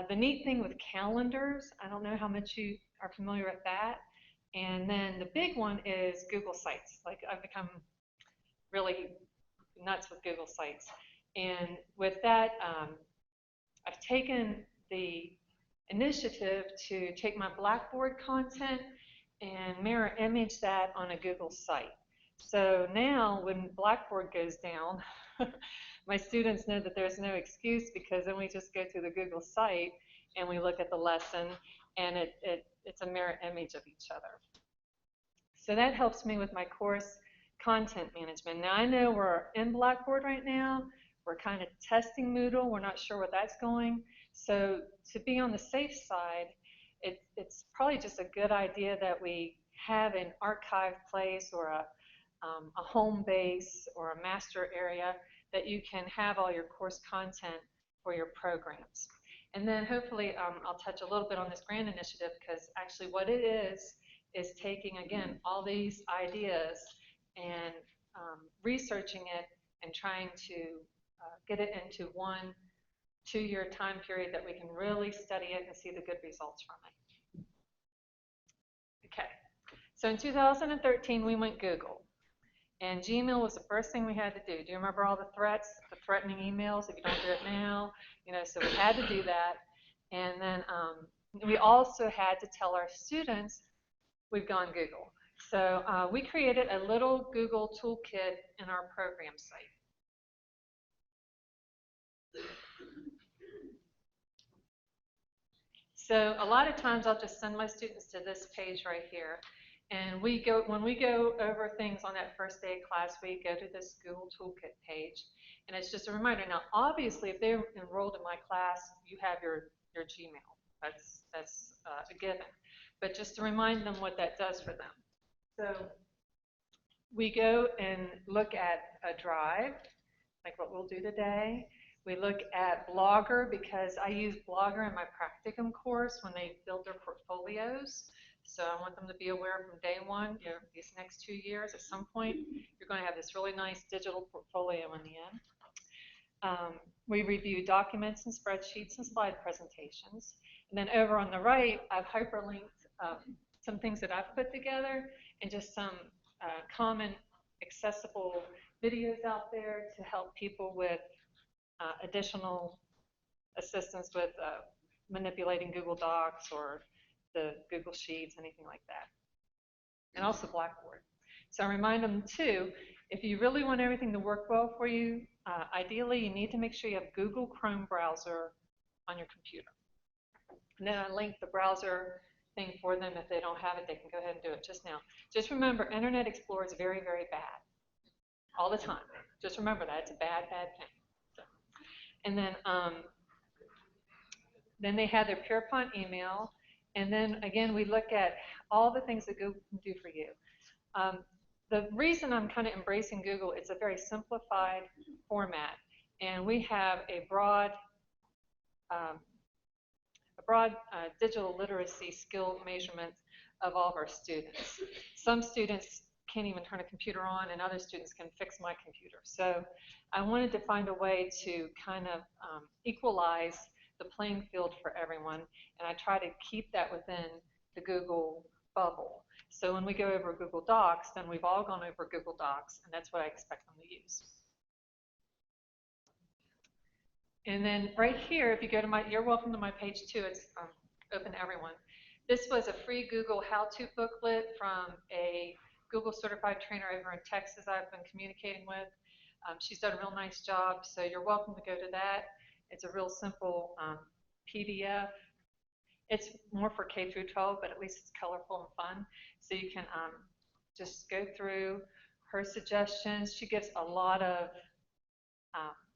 The neat thing with calendars, I don't know how much you are familiar with that. And then the big one is Google Sites. Like, I've become really nuts with Google Sites. And with that, I've taken the initiative to take my Blackboard content and mirror image that on a Google site. So now when Blackboard goes down, my students know that there's no excuse, because then we just go to the Google site and we look at the lesson, and it's a mirror image of each other. So that helps me with my course content management. Now, I know we're in Blackboard right now. We're kind of testing Moodle. We're not sure where that's going. So to be on the safe side, it's probably just a good idea that we have an archive place or a home base or a master area that you can have all your course content for your programs. And then hopefully I'll touch a little bit on this grant initiative, because actually what it is taking, again, all these ideas and researching it and trying to get it into 1-2 year time period that we can really study it and see the good results from it. Okay, so in 2013 we went Google, and Gmail was the first thing we had to do. Do you remember all the threats, the threatening emails, if you don't do it now? You know, so we had to do that. And then we also had to tell our students we've gone Google. So we created a little Google toolkit in our program site. So a lot of times I'll just send my students to this page right here. And when we go over things on that first day of class, we go to this Google Toolkit page. And it's just a reminder. Now, obviously, if they're enrolled in my class, you have your Gmail. That's a given. But just to remind them what that does for them. So we go and look at a drive, like what we'll do today. We look at Blogger, because I use Blogger in my practicum course when they build their portfolios. So I want them to be aware from day one, you know, these next 2 years, at some point, you're going to have this really nice digital portfolio in the end. We review documents and spreadsheets and slide presentations. And then over on the right, I've hyperlinked some things that I've put together and just some common accessible videos out there to help people with additional assistance with manipulating Google Docs or the Google Sheets, anything like that. And also Blackboard. So I remind them too, if you really want everything to work well for you, ideally you need to make sure you have Google Chrome browser on your computer. And then I link the browser thing for them. If they don't have it, they can go ahead and do it just now. Just remember, Internet Explorer is very, very bad. All the time. Just remember that. It's a bad, bad thing. So, and then they have their Pierpont email. And then, again, we look at all the things that Google can do for you. The reason I'm kind of embracing Google, it's a very simplified format. And we have a broad digital literacy skill measurement of all of our students. Some students can't even turn a computer on, and other students can fix my computer. So I wanted to find a way to kind of equalize the playing field for everyone, and I try to keep that within the Google bubble. So when we go over Google Docs, then we've all gone over Google Docs, and that's what I expect them to use. And then right here, if you go to you're welcome to my page too, it's open to everyone. This was a free Google how-to booklet from a Google certified trainer over in Texas I've been communicating with. She's done a real nice job, so you're welcome to go to that. It's a real simple PDF. It's more for K through 12, but at least it's colorful and fun. So you can just go through her suggestions. She gives a lot of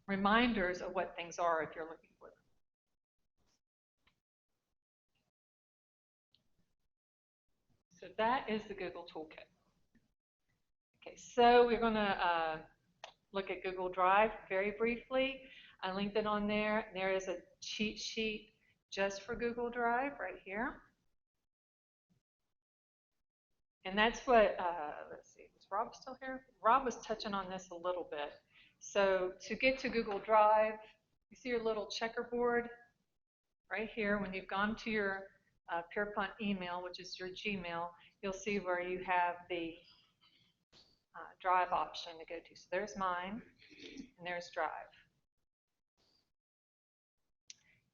reminders of what things are if you're looking for them. So that is the Google Toolkit. Okay, so we're going to look at Google Drive very briefly. I linked it on there. There is a cheat sheet just for Google Drive right here. And that's what, let's see, is Rob still here? Rob was touching on this a little bit. So to get to Google Drive, you see your little checkerboard right here. When you've gone to your Pierpont email, which is your Gmail, you'll see where you have the Drive option to go to. So there's mine, and there's Drive.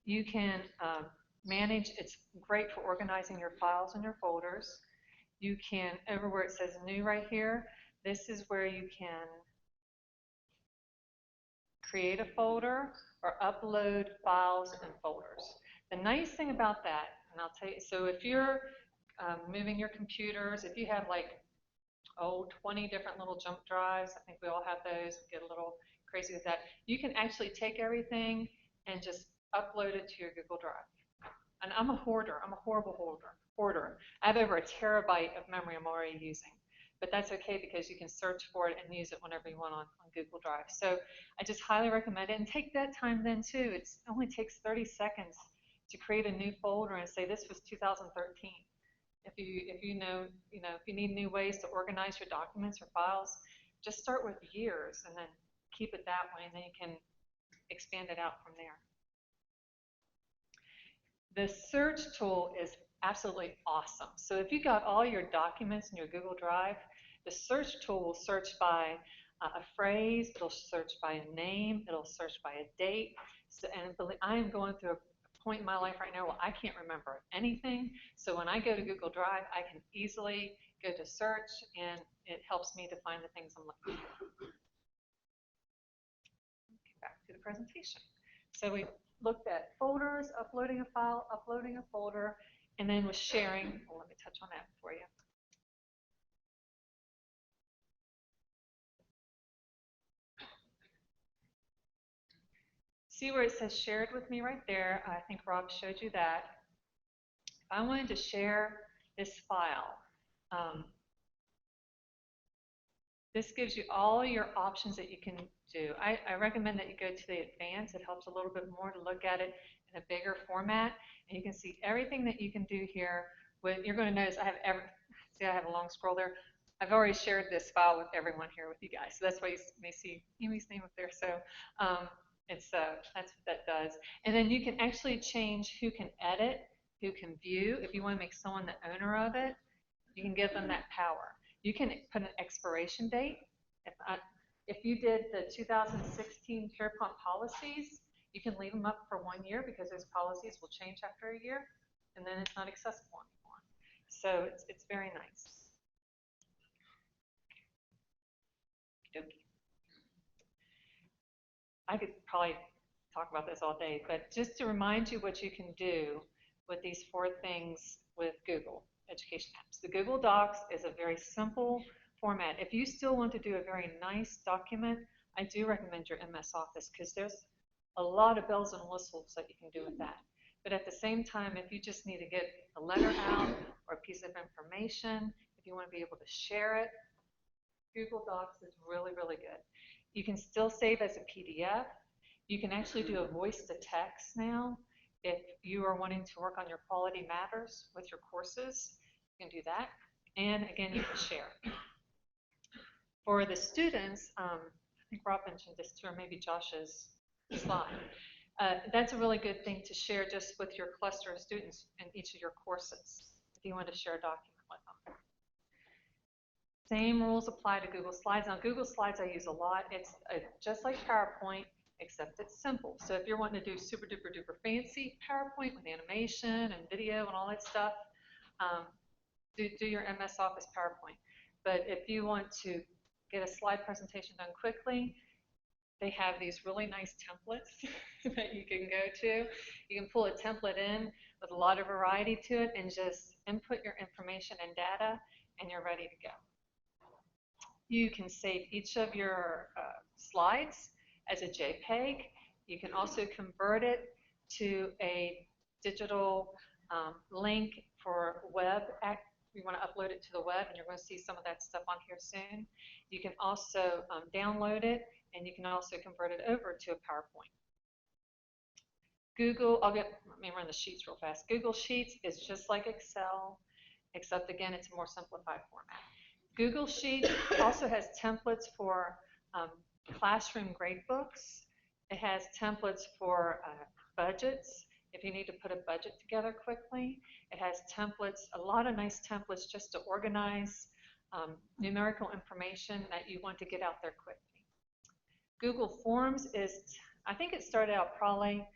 You can manage, it's great for organizing your files and your folders. You can, over where it says new right here, this is where you can create a folder or upload files and folders. The nice thing about that, and I'll tell you, so if you're moving your computers, if you have like, 20 different little jump drives, I think we all have those, get a little crazy with that, you can actually take everything and just upload it to your Google Drive. And I'm a hoarder, I'm a horrible hoarder. I have over 1 terabyte of memory I'm already using. But that's okay because you can search for it and use it whenever you want on Google Drive. So I just highly recommend it. And take that time then too. It only takes 30 seconds to create a new folder and say this was 2013. If you need new ways to organize your documents or files, just start with years and then keep it that way, and then you can expand it out from there. The search tool is absolutely awesome. So if you got all your documents in your Google Drive, the search tool will search by a phrase, it'll search by a name, it'll search by a date. So, and I am going through a point in my life right now where I can't remember anything. So when I go to Google Drive, I can easily go to search, and it helps me to find the things I'm looking for. Okay, back to the presentation. So we looked at folders, uploading a file, uploading a folder, and then with sharing. Well, let me touch on that for you. See where it says shared with me right there? I think Rob showed you that. If I wanted to share this file, this gives you all your options that you can do. I recommend that you go to the advanced. It helps a little bit more to look at it in a bigger format. And you can see everything that you can do here. You're going to notice I have a long scroll there. I've already shared this file with everyone here with you guys. So that's why you may see Amy's name up there. So that's what that does. And then you can actually change who can edit, who can view. If you want to make someone the owner of it, you can give them that power. You can put an expiration date. If you did the 2016 Pierpont policies, you can leave them up for 1 year because those policies will change after a year, and then it's not accessible anymore. So it's very nice. I could probably talk about this all day, but just to remind you what you can do with these 4 things with Google Education Apps. The Google Docs is a very simple format. If you still want to do a very nice document, I do recommend your MS Office because there's a lot of bells and whistles that you can do with that. But at the same time, if you just need to get a letter out or a piece of information, if you want to be able to share it, Google Docs is really, really good. You can still save as a PDF. You can actually do a voice to text now. If you are wanting to work on your quality matters with your courses, you can do that. And again, you can share. For the students, I think Rob mentioned this too, or maybe Josh's slide. That's a really good thing to share just with your cluster of students in each of your courses, if you want to share a document with them. Same rules apply to Google Slides. Now, Google Slides I use a lot. It's just like PowerPoint, except it's simple. So if you're wanting to do super duper duper fancy PowerPoint with animation and video and all that stuff, do your MS Office PowerPoint. But if you want to get a slide presentation done quickly, they have these really nice templates that you can go to. You can pull a template in with a lot of variety to it and just input your information and data, and you're ready to go. You can save each of your slides as a JPEG. You can also convert it to a digital link for web you want to upload it to the web, and you're going to see some of that stuff on here soon. You can also download it, and you can also convert it over to a PowerPoint. Let me run the sheets real fast. Google Sheets is just like Excel, except again, it's a more simplified format. Google Sheets also has templates for classroom gradebooks. It has templates for budgets, if you need to put a budget together quickly. It has templates, a lot of nice templates just to organize numerical information that you want to get out there quickly. Google Forms is, I think it started out probably,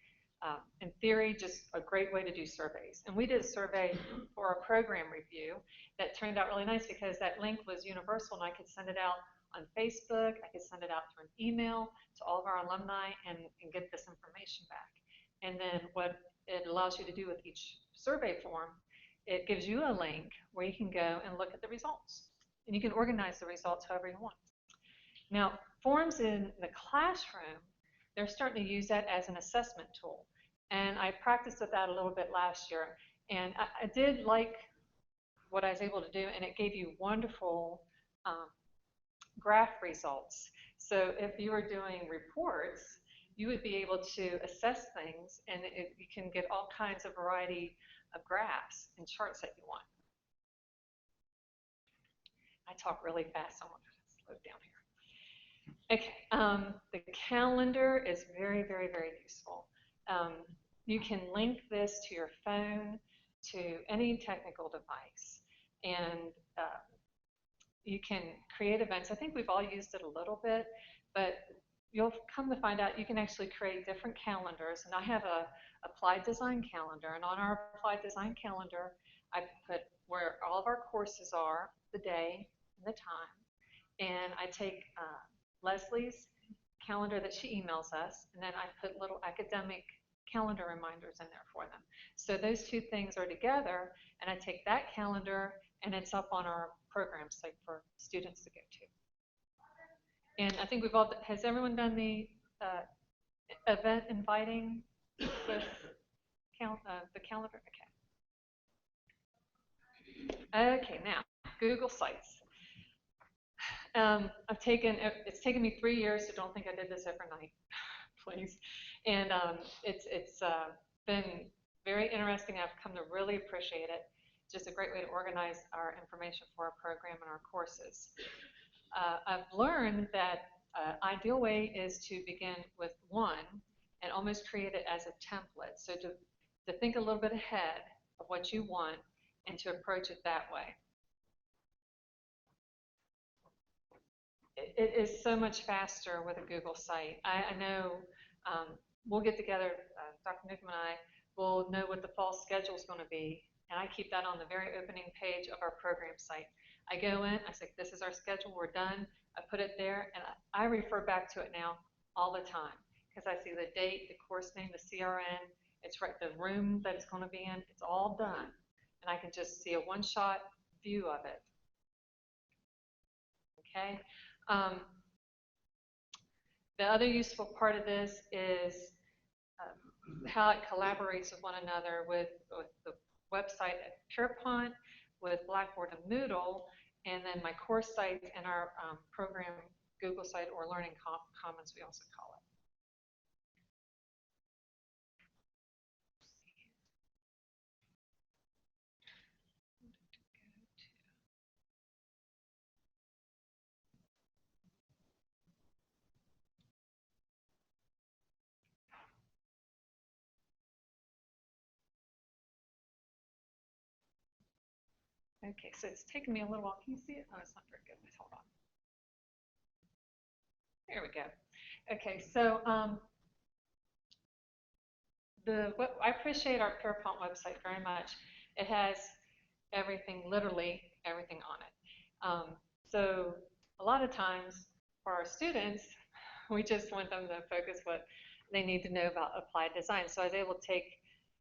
in theory, just a great way to do surveys. And we did a survey for a program review that turned out really nice because that link was universal, and I could send it out on Facebook, I could send it out through an email to all of our alumni and get this information back. And then what it allows you to do with each survey form, it gives you a link where you can go and look at the results. And you can organize the results however you want. Now, forms in the classroom, they're starting to use that as an assessment tool. And I practiced with that a little bit last year. And I did like what I was able to do, and it gave you wonderful graph results. So if you were doing reports, you would be able to assess things, and you can get all kinds of variety of graphs and charts that you want. I talk really fast, so I'm going to slow down here. Okay, the calendar is very, very, very useful. You can link this to your phone, to any technical device, and you can create events. I think we've all used it a little bit, but you'll come to find out you can actually create different calendars. And I have a applied design calendar, and on our applied design calendar, I put where all of our courses are, the day and the time, and I take Leslie's calendar that she emails us, and then I put little academic calendar reminders in there for them. So those two things are together, and I take that calendar, and it's up on our program site for students to go to. And I think we've all, has everyone done the event inviting with the calendar? Okay. Okay, now, Google Sites. It's taken me 3 years, so don't think I did this overnight, please. And it's been very interesting. I've come to really appreciate it. It's just a great way to organize our information for our program and our courses. I've learned that ideal way is to begin with one and almost create it as a template. So to think a little bit ahead of what you want and to approach it that way. It is so much faster with a Google site. I know we'll get together, Dr. Newcomb and I will know what the fall schedule is going to be, and I keep that on the very opening page of our program site. I go in, I say, this is our schedule, we're done. I put it there, and I refer back to it now all the time because I see the date, the course name, the CRN, it's right, the room that it's going to be in, it's all done. And I can just see a one-shot view of it. Okay. The other useful part of this is how it collaborates with one another with the website at Pierpont, with Blackboard and Moodle, and then my course site and our program Google site, or Learning Commons we also call it. Okay, so it's taken me a little while. Can you see it? Oh, it's not very good. Hold on. There we go. Okay, so I appreciate our Pierpont website very much. It has everything, literally everything on it. So a lot of times for our students, we just want them to focus what they need to know about applied design. So I was able to take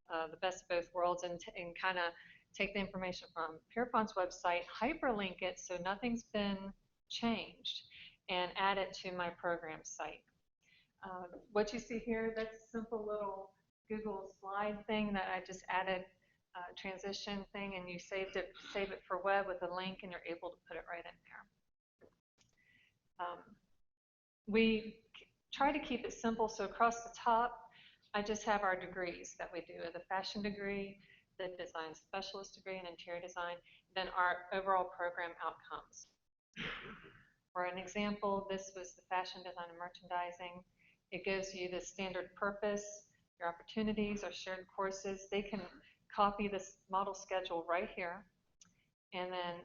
the best of both worlds and kind of take the information from Pierpont's website, hyperlink it so nothing's been changed, and add it to my program site. What you see here, that's a simple little Google slide thing that I just added transition thing, and you save it for web with a link, and you're able to put it right in there. We try to keep it simple, so across the top, I just have our degrees that we do, the fashion degree, the design specialist degree in interior design, then our overall program outcomes. For an example, this was the fashion design and merchandising. It gives you the standard purpose, your opportunities, our shared courses. They can copy this model schedule right here, and then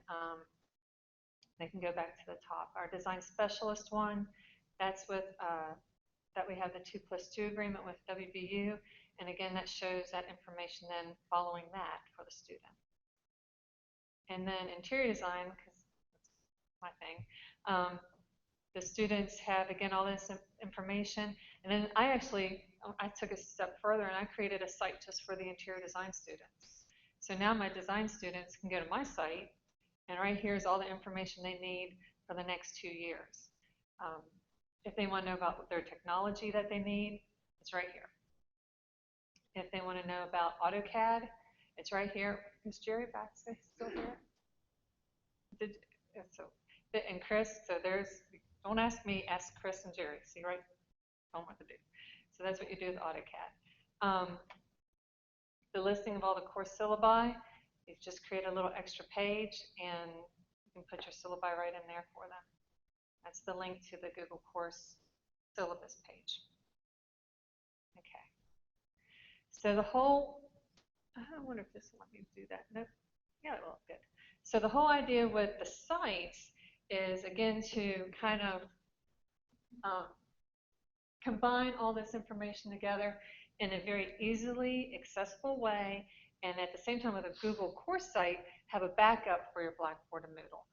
they can go back to the top. Our design specialist one, that's with, that we have the 2+2 agreement with WVU, and again, that shows that information then following that for the student. And then interior design, because that's my thing, the students have, again, all this information, and then I took a step further and I created a site just for the interior design students. So now my design students can go to my site, and right here is all the information they need for the next 2 years. If they want to know about their technology that they need, it's right here. If they want to know about AutoCAD, it's right here. Is Jerry Baxter still here? And Chris, so there's, don't ask me, ask Chris and Jerry. See, right? Tell them what to do. So that's what you do with AutoCAD. The listing of all the course syllabi, you just create a little extra page, and you can put your syllabi right in there for them. That's the link to the Google course syllabus page. Okay. So the whole, I wonder if this will let me do that. Nope. Yeah, it will. Good. So the whole idea with the sites is, again, to kind of combine all this information together in a very easily accessible way, and at the same time with a Google course site, have a backup for your Blackboard and Moodle.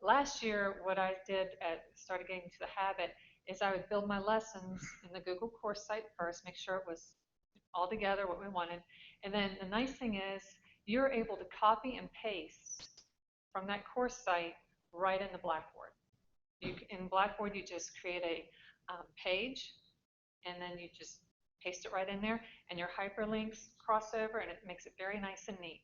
Last year, what I did, started getting into the habit, is I would build my lessons in the Google course site first, make sure it was all together, what we wanted, and then the nice thing is, you're able to copy and paste from that course site right in the Blackboard. In Blackboard, you just create a page, and then you just paste it right in there, and your hyperlinks cross over, and it makes it very nice and neat.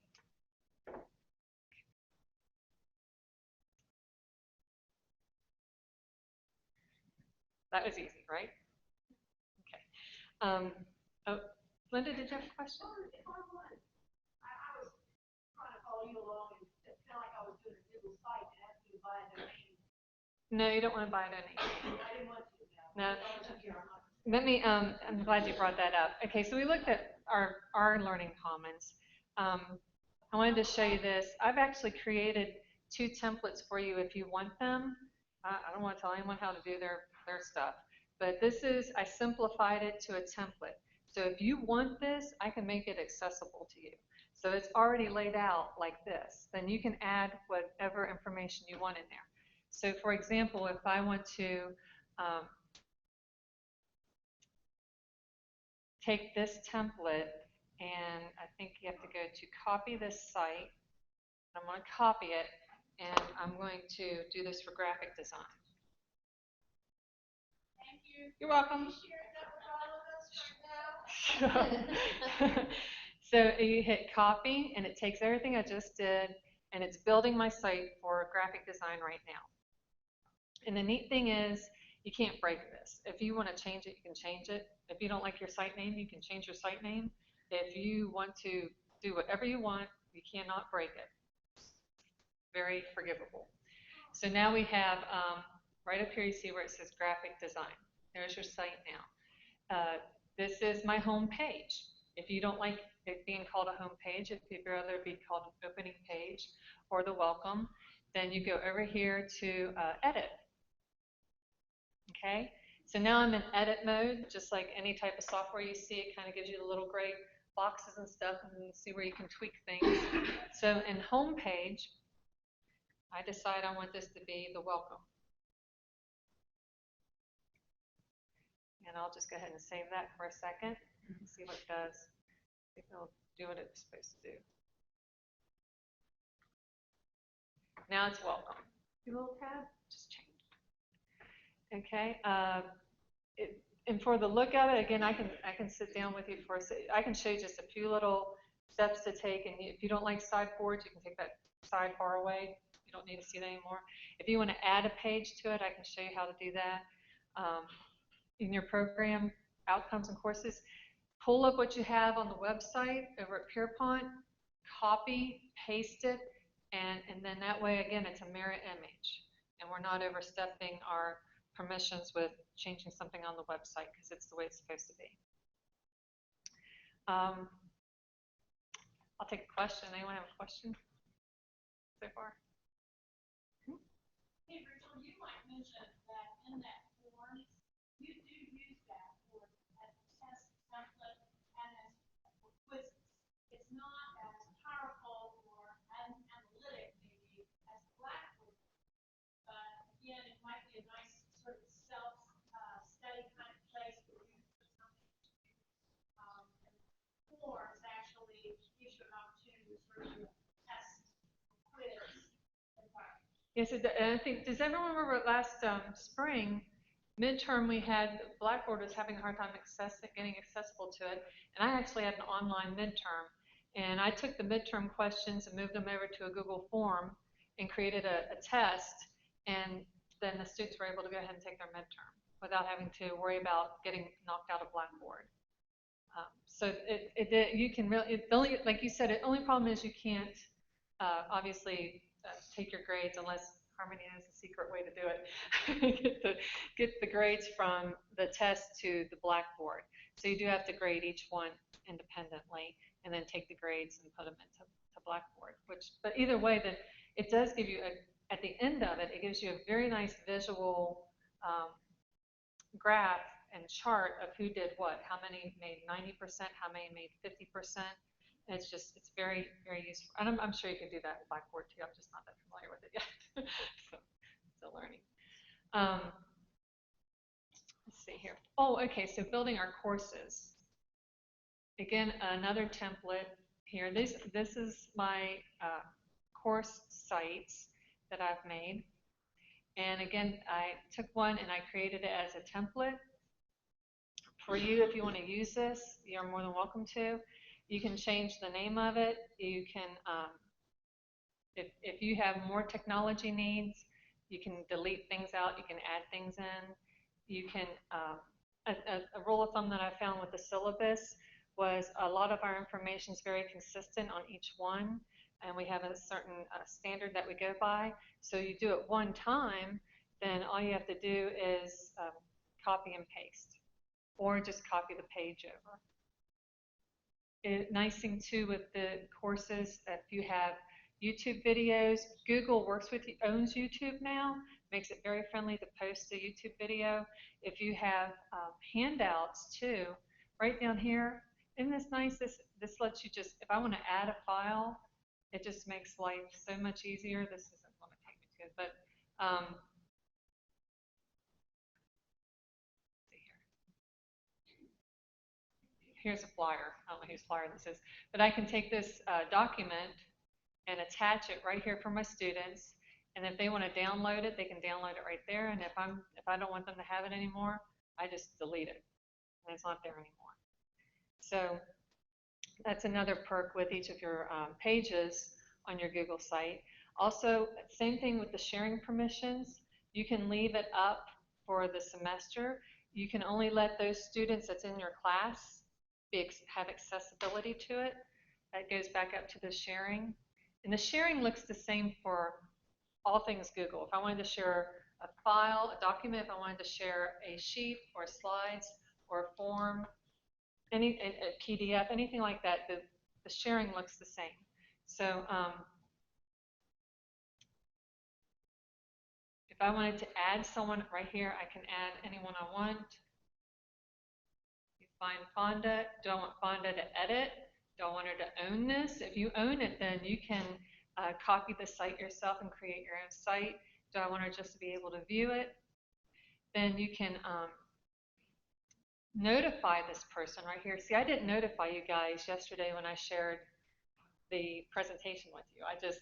That was easy, right? Okay. Oh, Linda, did you have a question? If I was, I was trying to follow you along, and it felt like I was doing a Google site and asking you to buy a domain. No, you don't want to buy a domain. I didn't want to. No. Let me, I'm glad you brought that up. Okay, so we looked at our Learning Commons. I wanted to show you this. I've actually created 2 templates for you if you want them. I don't want to tell anyone how to do their stuff, but this is, I simplified it to a template. So if you want this, I can make it accessible to you. So it's already laid out like this. Then you can add whatever information you want in there. So for example, if I want to take this template, and I think you have to go to copy this site. I'm going to copy it, and I'm going to do this for graphic design. Thank you. You're welcome. Can you share that with all of us right now? So you hit copy, and it takes everything I just did, and it's building my site for graphic design right now. And the neat thing is, you can't break this. If you want to change it, you can change it. If you don't like your site name, you can change your site name. If you want to do whatever you want, you cannot break it. Very forgivable. So now we have, right up here, you see where it says graphic design. There's your site now. This is my home page. If you don't like it being called a home page, if you'd rather it be called an opening page or the welcome, then you go over here to edit. Okay, so now I'm in edit mode, just like any type of software you see. It kind of gives you the little gray boxes and stuff, and you see where you can tweak things. So in home page, I decide I want this to be the welcome. And I'll just go ahead and save that for a second and see what it does. If it'll do what it's supposed to do. Now it's welcome. Your little tab just changed. Okay, and for the look of it, again, I can sit down with you for a second. I can show you just a few little steps to take, and if you don't like sideboards, you can take that sidebar away. You don't need to see that anymore. If you want to add a page to it, I can show you how to do that. In your program, outcomes and courses, pull up what you have on the website over at Pierpont, copy, paste it, and then that way, again, it's a mirror image. And we're not overstepping our permissions with changing something on the website because it's the way it's supposed to be. I'll take a question. Anyone have a question so far? Hey, Rachel, you might mention that in that form, you do use that for as a test template and as for quizzes. It's not as powerful or analytic maybe as Blackboard, but again, it might be a nice sort of self-study kind of place where you put something and forms actually gives you an opportunity to sort of test, quiz environment. Yes, and I think, does everyone remember last spring, midterm, we had Blackboard was having a hard time getting accessible to it, and I actually had an online midterm, and I took the midterm questions and moved them over to a Google form and created a test, and then the students were able to go ahead and take their midterm without having to worry about getting knocked out of Blackboard. So you can really, like you said, the only problem is you can't obviously take your grades unless Harmony has a secret way to do it. get the grades from the test to the Blackboard. So you do have to grade each one independently and then take the grades and put them into Blackboard. But either way, then it does give you, at the end of it, it gives you a very nice visual graph and chart of who did what, how many made 90%, how many made 50%. And it's very, very useful. And I'm sure you can do that in Blackboard too. I'm just not that familiar with it yet. So, still learning. Let's see here. Oh, okay, so building our courses. Again, another template here. This is my course sites that I've made. And again, I took one and I created it as a template. For you, if you want to use this, you're more than welcome to. You can change the name of it. You can, if you have more technology needs, you can delete things out. You can add things in. You can, a rule of thumb that I found with the syllabus was a lot of our information is very consistent on each one, and we have a certain standard that we go by. So you do it one time, then all you have to do is copy and paste, or just copy the page over. Nice thing too with the courses, if you have YouTube videos, Google owns YouTube now, makes it very friendly to post a YouTube video. If you have handouts too, right down here, isn't this nice? This lets you just, if I want to add a file, it just makes life so much easier. This isn't going to take me to it, but here's a flyer. I don't know whose flyer this is, but I can take this document and attach it right here for my students. And if they want to download it, they can download it right there. And if I don't want them to have it anymore, I just delete it, and it's not there anymore. So that's another perk with each of your pages on your Google site. Also, same thing with the sharing permissions. You can leave it up for the semester. You can only let those students that's in your class have accessibility to it. That goes back up to the sharing. And the sharing looks the same for all things Google. If I wanted to share a file, a document, if I wanted to share a sheet or slides or a form, a PDF, anything like that, the sharing looks the same. So if I wanted to add someone right here, I can add anyone I want. Find Fonda. Do I want Fonda to edit? Do I want her to own this? If you own it, then you can copy the site yourself and create your own site. Do I want her just to be able to view it? Then you can notify this person right here. See, I didn't notify you guys yesterday when I shared the presentation with you. I just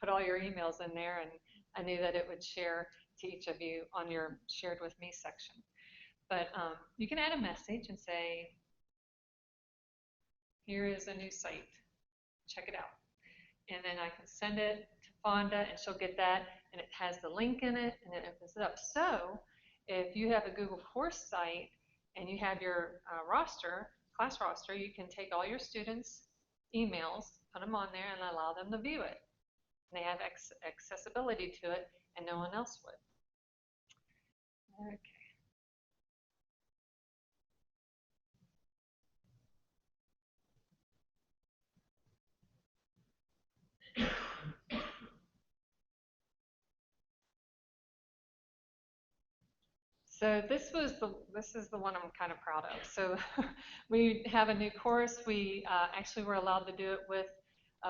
put all your emails in there, and I knew that it would share to each of you on your shared with me section. But you can add a message and say, here is a new site. check it out. And then I can send it to Fonda, and she'll get that, and it has the link in it, and it opens it up. So if you have a Google course site and you have your roster, class roster, you can take all your students' emails, put them on there, and allow them to view it. And they have accessibility to it, and no one else would. Okay. So this is the one I'm kind of proud of. So we have a new course. We actually were allowed to do it with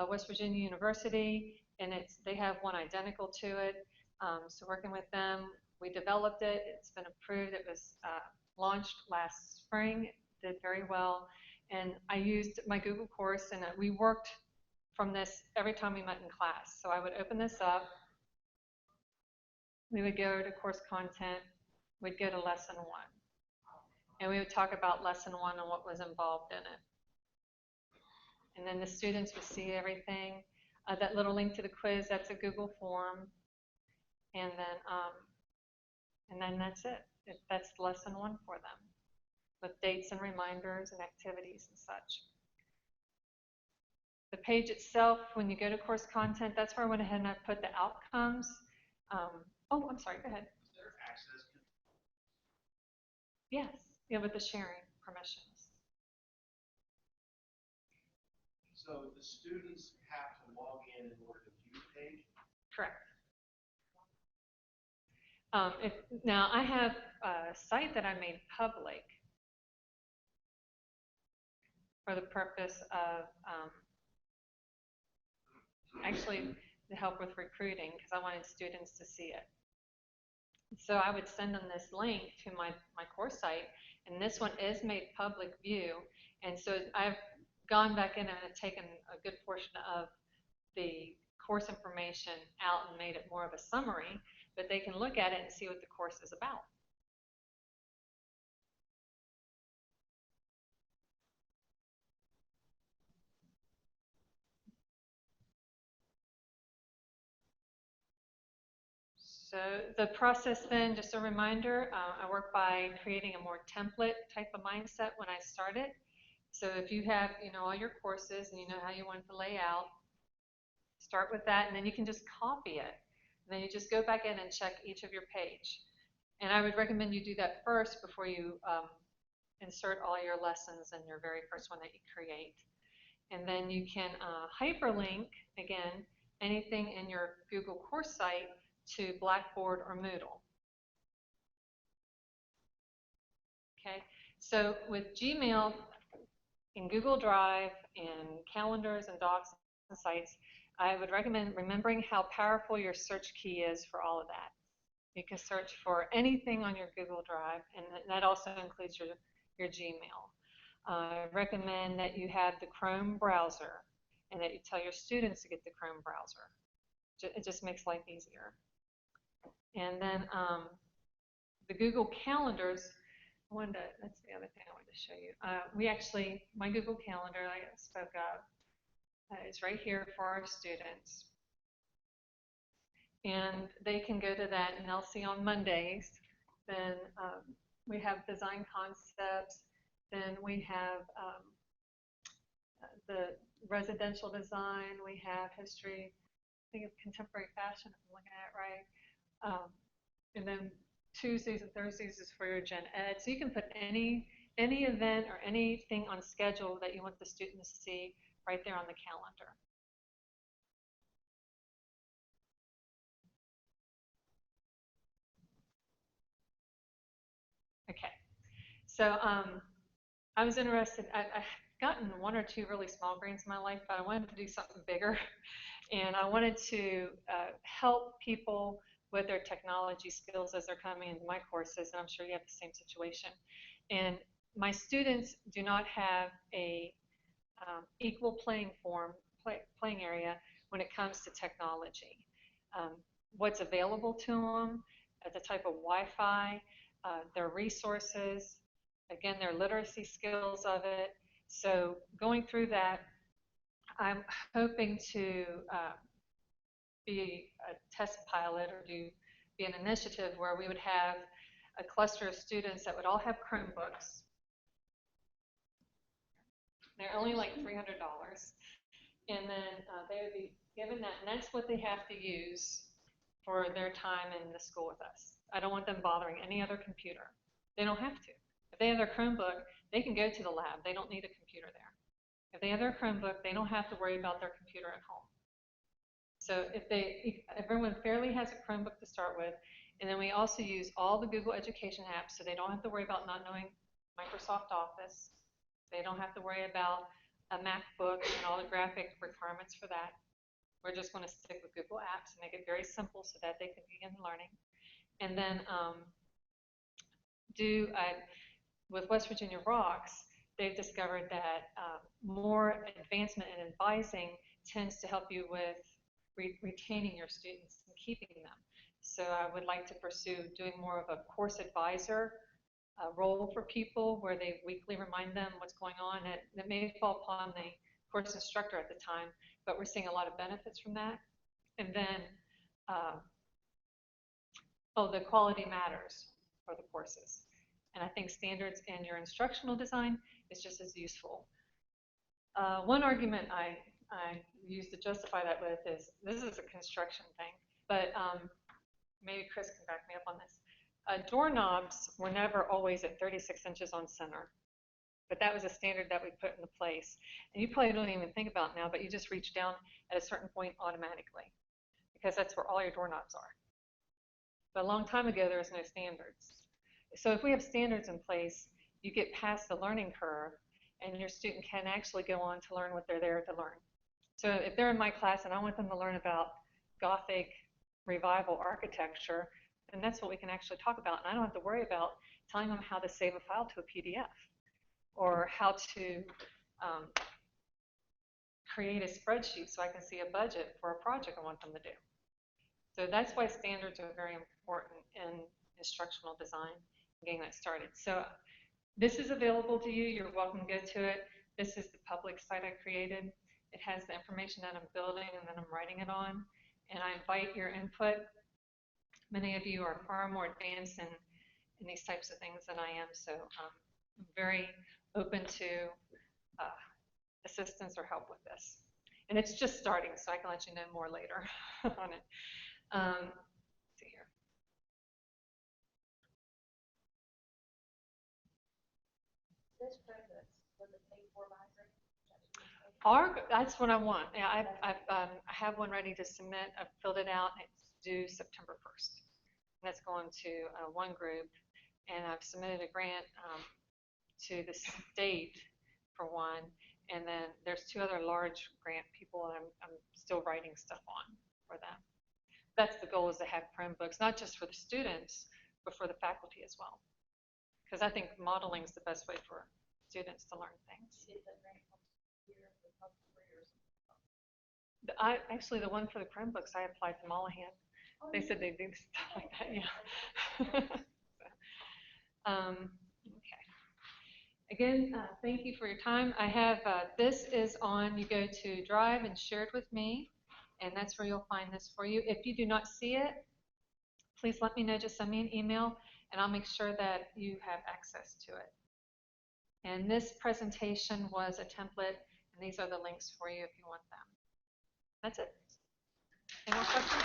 West Virginia University, and they have one identical to it. So working with them, we developed it. It's been approved. It was launched last spring. It did very well. And I used my Google course, and we worked from this every time we met in class. So I would open this up. We would go to course content. We'd go to lesson 1. And we would talk about lesson 1 and what was involved in it. And then the students would see everything. That little link to the quiz, that's a Google form. And then that's it. That's lesson 1 for them, with dates and reminders and activities and such. The page itself, when you go to course content, that's where I went ahead and I put the outcomes. Oh, I'm sorry, go ahead. Is there access control? Yes, yeah, with the sharing permissions. So the students have to log in order to view the page? Correct. Now, I have a site that I made public for the purpose of actually to help with recruiting, because I wanted students to see it. So I would send them this link to my course site, and this one is made public view. And so I've gone back in and taken a good portion of the course information out and made it more of a summary, but they can look at it and see what the course is about. So the process then, just a reminder, I work by creating a more template type of mindset when I start it. So if you have, all your courses and you know how you want it to lay out, start with that, and then you can just copy it. And then you just go back in and check each of your page. And I would recommend you do that first before you insert all your lessons in your very first one that you create. And then you can hyperlink, again, anything in your Google course site to Blackboard or Moodle. Okay, so with Gmail, in Google Drive, in calendars and docs and sites, I would recommend remembering how powerful your search key is for all of that. You can search for anything on your Google Drive, and that also includes your Gmail. I recommend that you have the Chrome browser and that you tell your students to get the Chrome browser. It just makes life easier. And then the Google Calendars, that's the other thing I wanted to show you. My Google Calendar, like I spoke of, is right here for our students. And they can go to that and they'll see on Mondays, then we have design concepts, then we have the residential design, we have history, I think of contemporary fashion, if I'm looking at it right. And then Tuesdays and Thursdays is for your gen ed. So you can put any event or anything on schedule that you want the students to see right there on the calendar. Okay, so I was interested, I've gotten 1 or 2 really small grants in my life, but I wanted to do something bigger. And I wanted to help people with their technology skills as they're coming into my courses, and I'm sure you have the same situation. And my students do not have a equal playing area when it comes to technology. What's available to them, the type of Wi-Fi, their I'm hoping to be a test pilot or be an initiative where we would have a cluster of students that would all have Chromebooks. They're only like $300. And then they would be given that, and that's what they have to use for their time in the school with us. I don't want them bothering any other computer. They don't have to. If they have their Chromebook, they can go to the lab. They don't need a computer there. If they have their Chromebook, they don't have to worry about their computer at home. So if everyone fairly has a Chromebook to start with, and then we also use all the Google Education apps, so they don't have to worry about not knowing Microsoft Office. They don't have to worry about a MacBook and all the graphic requirements for that. We're just going to stick with Google Apps and make it very simple so that they can begin learning. And then with West Virginia Rocks, they've discovered that more advancement in advising tends to help you with retaining your students and keeping them. So I would like to pursue doing more of a course advisor role for people where they weekly remind them what's going on. That may fall upon the course instructor at the time, but we're seeing a lot of benefits from that. And then, the quality matters for the courses. And I think standards in your instructional design is just as useful. One argument I use to justify that with is, this is a construction thing, but maybe Chris can back me up on this. Doorknobs were never always at 36 inches on center, but that was a standard that we put into place. And you probably don't even think about it now, but you just reach down at a certain point automatically, because that's where all your doorknobs are. But a long time ago, there was no standards. So if we have standards in place, you get past the learning curve, and your student can actually go on to learn what they're there to learn. So if they're in my class and I want them to learn about Gothic revival architecture, then that's what we can actually talk about. And I don't have to worry about telling them how to save a file to a PDF or how to create a spreadsheet so I can see a budget for a project I want them to do. So that's why standards are very important in instructional design and getting that started. So this is available to you. You're welcome to go to it. This is the public site I created. It has the information that I'm building and that I'm writing it on. And I invite your input. Many of you are far more advanced in these types of things than I am, so I'm very open to assistance or help with this. And it's just starting, so I can let you know more later on it. Let's see here. This credit, was it paid for by That's what I want. Yeah, I have one ready to submit. I've filled it out. It's due September 1st. And that's going to one group. And I've submitted a grant to the state for one. And then there's two other large grant people that I'm still writing stuff on for them. That's the goal, is to have Chromebooks, not just for the students, but for the faculty as well. Because I think modeling is the best way for students to learn things. Actually, the one for the Chromebooks, I applied to Mollahan. They said they do stuff like that, yeah. Okay. Again, thank you for your time. I have, this is on, you go to Drive and Share It With Me, and that's where you'll find this for you. If you do not see it, please let me know. Just send me an email, and I'll make sure that you have access to it. And this presentation was a template, and these are the links for you if you want them. That's it. Any more questions?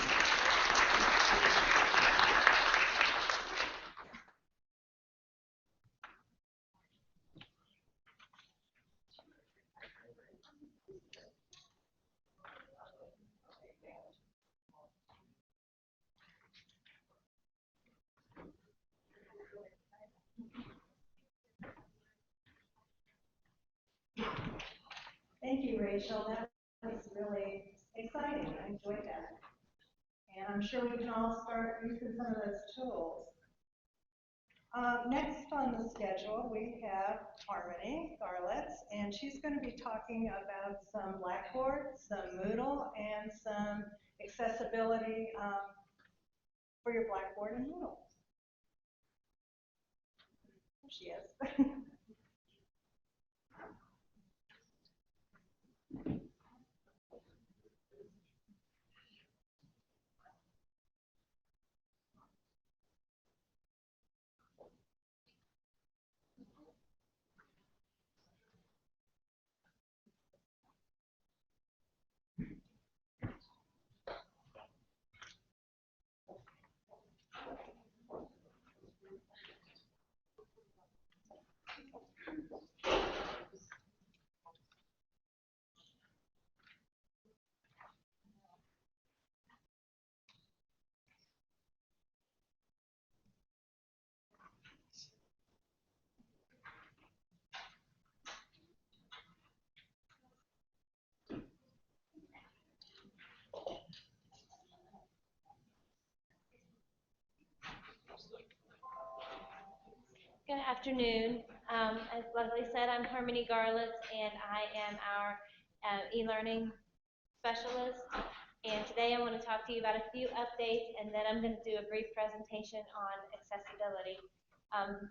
Thank you, Rachel. That was really exciting. I enjoyed that. And I'm sure we can all start using some of those tools. Next on the schedule, we have Harmony Garlitz, and she's going to be talking about some Blackboard, some Moodle, and some accessibility for your Blackboard and Moodle. There she is. Good afternoon. As Leslie said, I'm Harmony Garlitz, and I am our e-learning specialist. And today I want to talk to you about a few updates, and then I'm going to do a brief presentation on accessibility.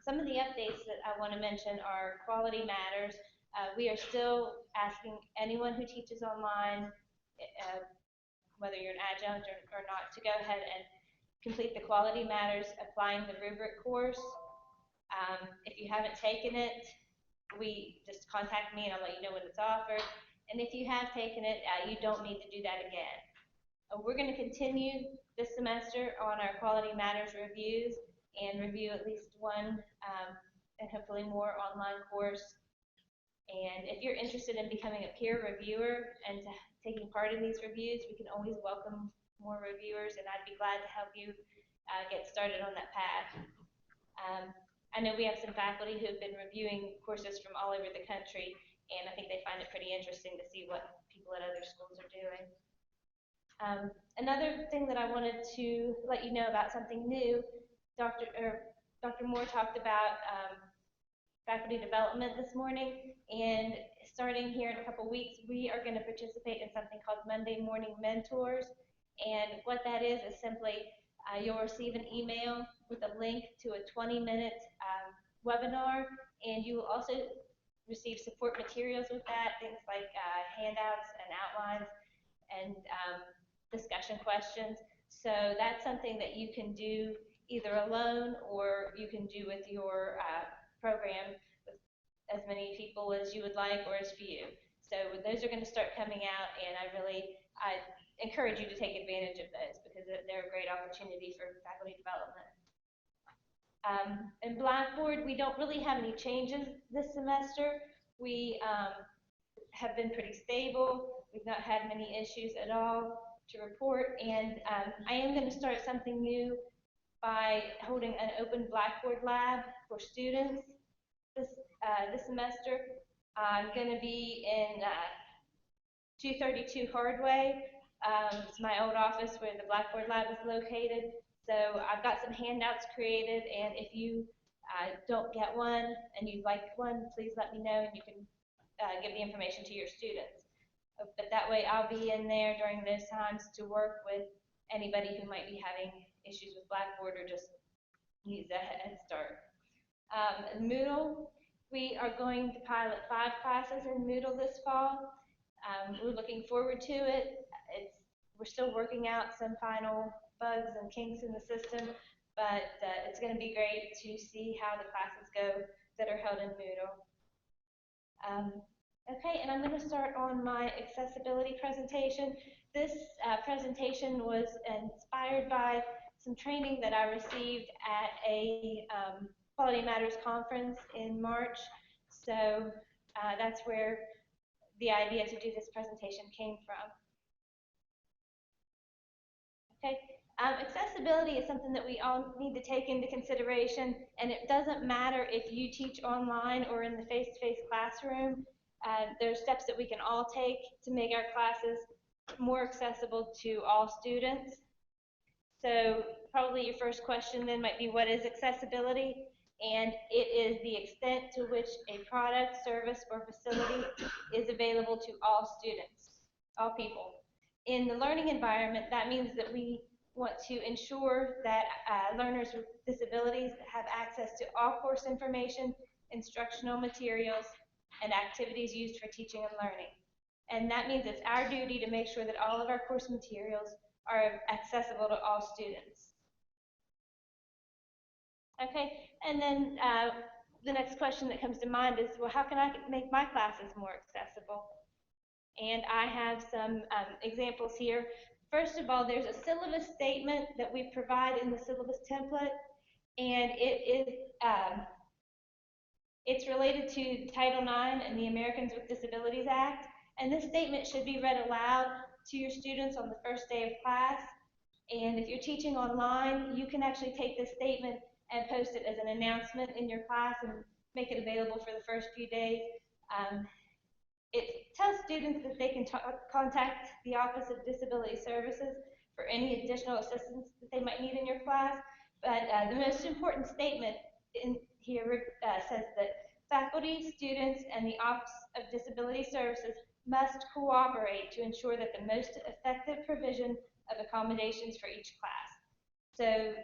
Some of the updates that I want to mention are Quality Matters. We are still asking anyone who teaches online, whether you're an adjunct or not, to go ahead and complete the Quality Matters Applying the Rubric course. If you haven't taken it, just contact me and I'll let you know when it's offered. And if you have taken it, you don't need to do that again. We're going to continue this semester on our Quality Matters reviews and review at least one and hopefully more online course. And if you're interested in becoming a peer reviewer and taking part in these reviews, we can always welcome more reviewers, and I'd be glad to help you get started on that path. I know we have some faculty who have been reviewing courses from all over the country, and I think they find it pretty interesting to see what people at other schools are doing. Another thing that I wanted to let you know about, something new, Dr. Moore talked about faculty development this morning, and starting here in a couple weeks, we are going to participate in something called Monday Morning Mentors, and what that is simply you'll receive an email with a link to a 20-minute webinar, and you will also receive support materials with that, things like handouts and outlines and discussion questions. So that's something that you can do either alone or you can do with your program with as many people as you would like or as few. So those are going to start coming out, and I encourage you to take advantage of those because they're a great opportunity for faculty development. In Blackboard, we don't really have any changes this semester. We have been pretty stable. We've not had many issues at all to report, and I am going to start something new by holding an open Blackboard lab for students this semester. I'm going to be in 232 Hardway. It's my old office where the Blackboard lab is located. So I've got some handouts created, and if you don't get one and you'd like one, please let me know and you can give the information to your students. But that way I'll be in there during those times to work with anybody who might be having issues with Blackboard or just needs a head start. Moodle, we are going to pilot 5 classes in Moodle this fall. We're looking forward to it. We're still working out some final bugs and kinks in the system, but it's going to be great to see how the classes go that are held in Moodle. Okay, and I'm going to start on my accessibility presentation. This presentation was inspired by some training that I received at a Quality Matters conference in March. So that's where the idea to do this presentation came from. Okay, accessibility is something that we all need to take into consideration, and it doesn't matter if you teach online or in the face-to-face classroom. There are steps that we can all take to make our classes more accessible to all students. So probably your first question then might be, what is accessibility? And it is the extent to which a product, service, or facility is available to all students, all people. In the learning environment, that means that we want to ensure that learners with disabilities have access to all course information, instructional materials, and activities used for teaching and learning. And that means it's our duty to make sure that all of our course materials are accessible to all students. Okay, and then the next question that comes to mind is, well, how can I make my classes more accessible? And I have some examples here. First of all, there's a syllabus statement that we provide in the syllabus template, and it's related to Title IX and the Americans with Disabilities Act. And this statement should be read aloud to your students on the first day of class. And if you're teaching online, you can actually take this statement and post it as an announcement in your class and make it available for the first few days. It tells students that they can contact the Office of Disability Services for any additional assistance that they might need in your class. But the most important statement in here says that faculty, students, and the Office of Disability Services must cooperate to ensure that the most effective provision of accommodations for each class. So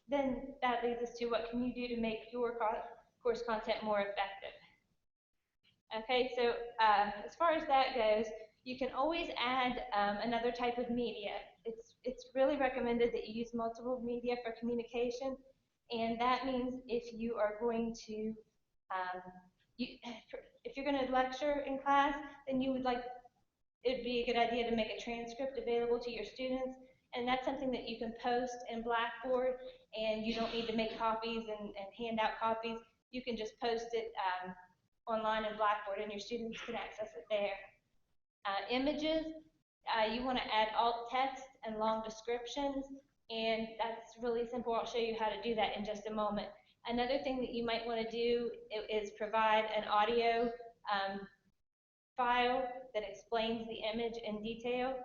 then that leads us to what can you do to make your course content more effective. Okay, so as far as that goes, you can always add another type of media. It's really recommended that you use multiple media for communication, and that means if you are going to, if you're going to lecture in class, then it'd be a good idea to make a transcript available to your students, and that's something that you can post in Blackboard, and you don't need to make copies and hand out copies. You can just post it online in Blackboard, and your students can access it there. Images, you want to add alt text and long descriptions, and that's really simple. I'll show you how to do that in just a moment. Another thing that you might want to do is provide an audio file that explains the image in detail.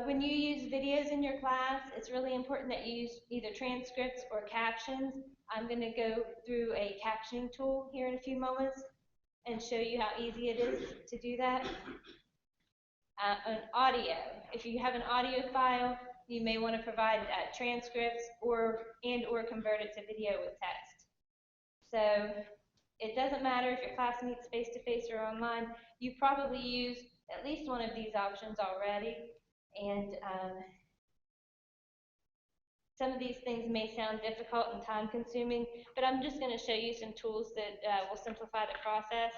When you use videos in your class, it's really important that you use either transcripts or captions. I'm going to go through a captioning tool here in a few moments and show you how easy it is to do that. An audio. If you have an audio file, you may want to provide transcripts or convert it to video with text. So it doesn't matter if your class meets face-to-face or online. You probably use at least one of these options already. And some of these things may sound difficult and time-consuming, but I'm just going to show you some tools that will simplify the process.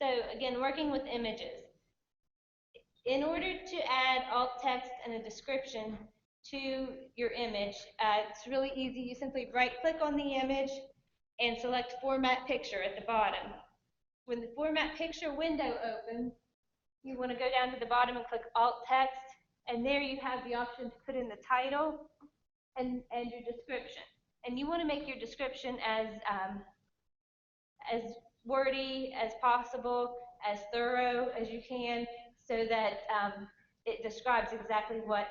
So again, working with images. In order to add alt text and a description to your image, it's really easy. You simply right-click on the image and select Format Picture at the bottom. When the Format Picture window opens, you want to go down to the bottom and click Alt Text, and there you have the option to put in the title and your description. And you want to make your description as wordy as possible, as thorough as you can, so that it describes exactly what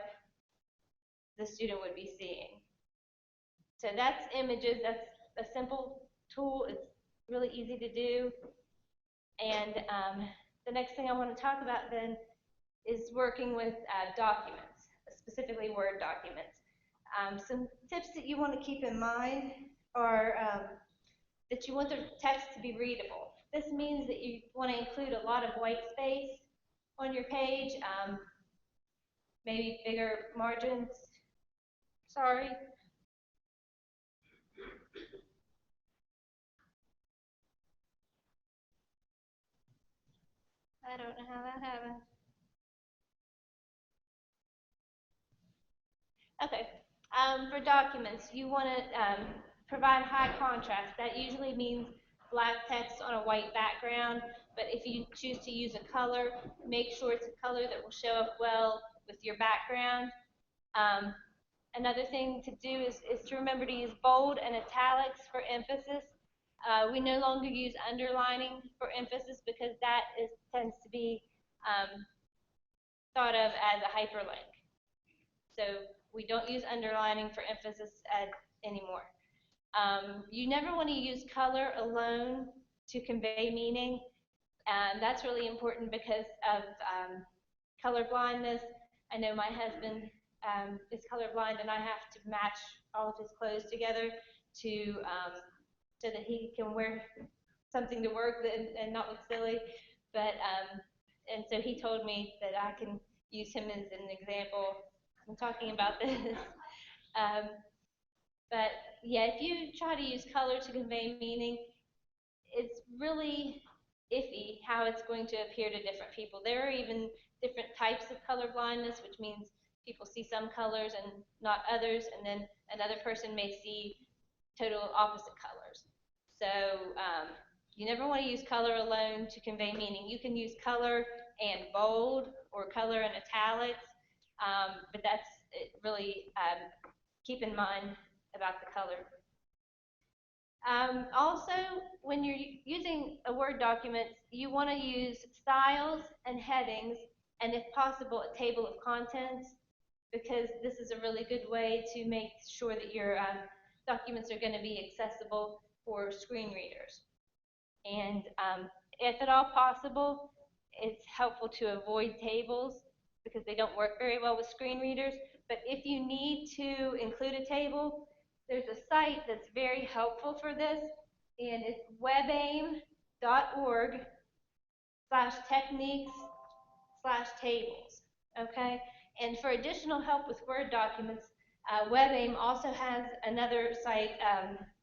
the student would be seeing. So that's images. That's a simple tool. It's really easy to do. And the next thing I want to talk about then is working with documents, specifically Word documents. Some tips that you want to keep in mind are that you want the text to be readable. This means that you want to include a lot of white space on your page, maybe bigger margins. Sorry. I don't know how that happened. Okay, for documents, you want to provide high contrast. That usually means black text on a white background, but if you choose to use a color, make sure it's a color that will show up well with your background. Another thing to do is to remember to use bold and italics for emphasis. We no longer use underlining for emphasis because that tends to be thought of as a hyperlink. So we don't use underlining for emphasis anymore. You never want to use color alone to convey meaning. That's really important because of color blindness. I know my husband is colorblind, and I have to match all of his clothes together to so that he can wear something to work and not look silly. But and so he told me that I can use him as an example. I'm talking about this. But yeah, if you try to use color to convey meaning, it's really iffy how it's going to appear to different people. There are even different types of color blindness, which means people see some colors and not others, and then another person may see total opposite colors. So you never want to use color alone to convey meaning. You can use color and bold or color and italics, but that's really keep in mind about the color. Also, when you're using a Word document, you want to use styles and headings, and if possible, a table of contents, because this is a really good way to make sure that you're documents are going to be accessible for screen readers. And if at all possible, it's helpful to avoid tables because they don't work very well with screen readers. But if you need to include a table, there's a site that's very helpful for this, and it's webaim.org/techniques/tables, okay? And for additional help with Word documents, WebAIM also has another site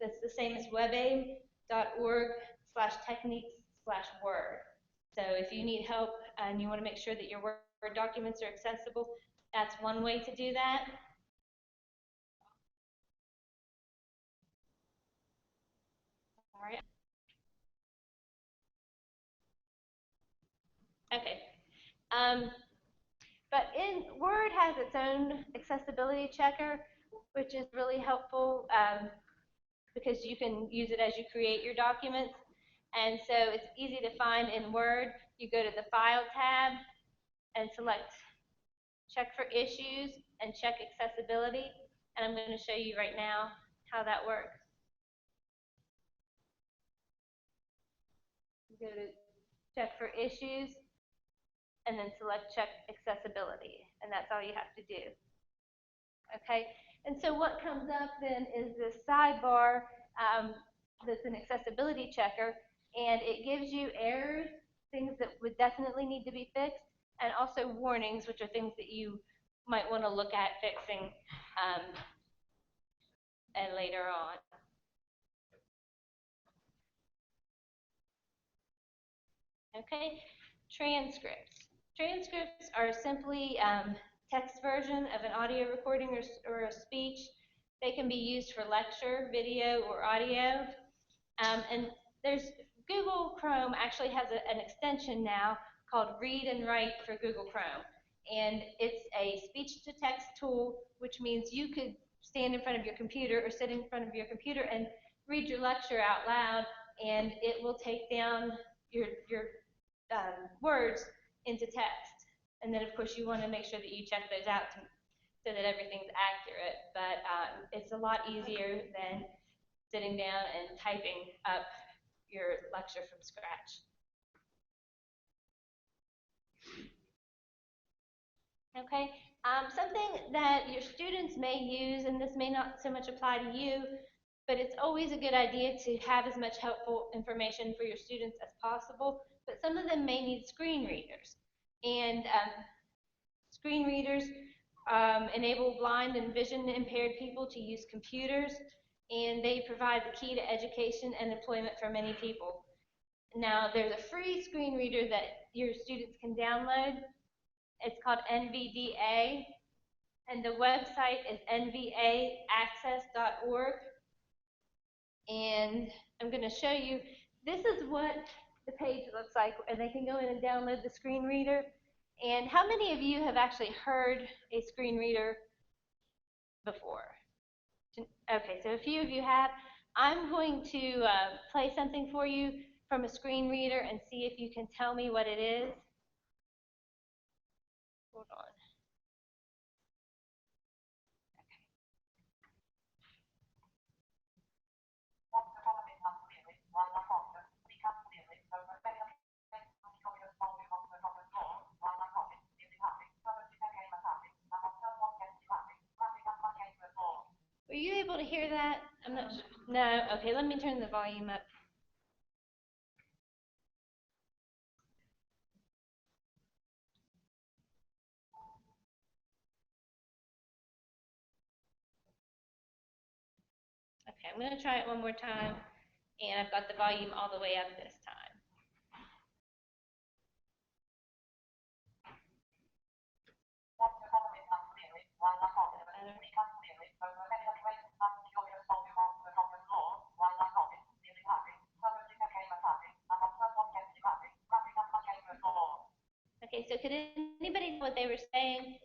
that's the same as webaim.org/techniques/Word. So if you need help and you want to make sure that your Word documents are accessible, that's one way to do that. All right. Okay. But Word has its own accessibility checker, which is really helpful because you can use it as you create your documents. And so it's easy to find in Word. You go to the File tab and select Check for Issues and check accessibility. And I'm going to show you right now how that works. You go to Check for Issues and then select Check Accessibility. And that's all you have to do. Okay? And so what comes up then is this sidebar that's an accessibility checker, and it gives you errors, things that would definitely need to be fixed, and also warnings, which are things that you might want to look at fixing and later on. Okay, transcripts. Transcripts are simply text version of an audio recording or a speech. They can be used for lecture, video, or audio. And Google Chrome actually has an extension now called Read and Write for Google Chrome. And it's a speech-to-text tool, which means you could stand in front of your computer or sit in front of your computer and read your lecture out loud, and it will take down your words into text. And then, of course, you want to make sure that you check those out so that everything's accurate. But it's a lot easier than sitting down and typing up your lecture from scratch. Okay, something that your students may use, and this may not so much apply to you, but it's always a good idea to have as much helpful information for your students as possible, but some of them may need screen readers. And screen readers enable blind and vision impaired people to use computers, and they provide the key to education and employment for many people. Now, there's a free screen reader that your students can download. It's called NVDA, and the website is nvaaccess.org. And I'm going to show you, this is what the page looks like, and they can go in and download the screen reader. And how many of you have actually heard a screen reader before? Okay, so a few of you have. I'm going to play something for you from a screen reader and see if you can tell me what it is. Hold on. Were you able to hear that? I'm not sure. No? Okay, let me turn the volume up. Okay, I'm going to try it one more time, and I've got the volume all the way up this time. Okay, so could anybody know what they were saying?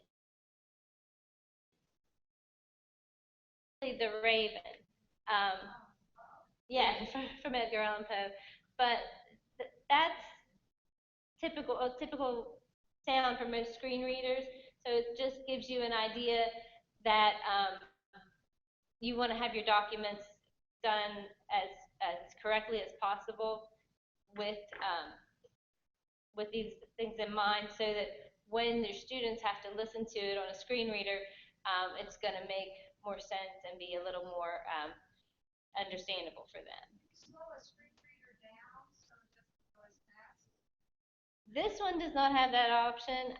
The Raven. Yeah, from Edgar Allan Poe. But that's a typical sound for most screen readers. So it just gives you an idea that you want to have your documents done as correctly as possible with these things in mind, so that when your students have to listen to it on a screen reader, it's going to make more sense and be a little more understandable for them. Slow a screen reader down so it doesn't go as fast. This one does not have that option.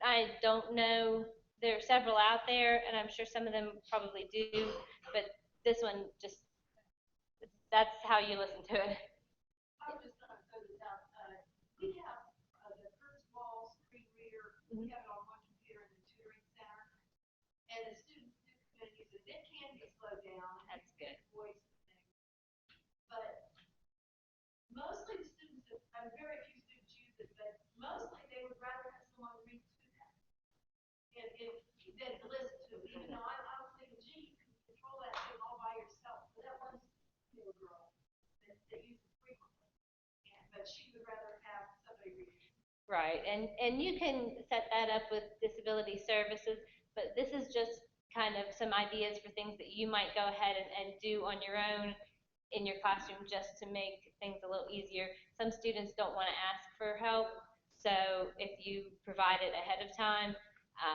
I don't know. There are several out there, and I'm sure some of them probably do, but this one just, that's how you listen to it. I was just going to throw this out. We have the Kurzweil screen reader. We have it on one computer in the tutoring center, and the students do come and use it. It can be slowed down. That's good. Voice thing. But mostly the students, very few students use it, but mostly they would rather have someone read to them. And than to listen to it. Even though I was thinking, gee, you can control that thing all by yourself. But that one little girl that used it frequently. But she would rather have somebody read it. Right, and you can set that up with disability services, but this is just kind of some ideas for things that you might go ahead and do on your own in your classroom just to make things a little easier. Some students don't want to ask for help, so if you provide it ahead of time,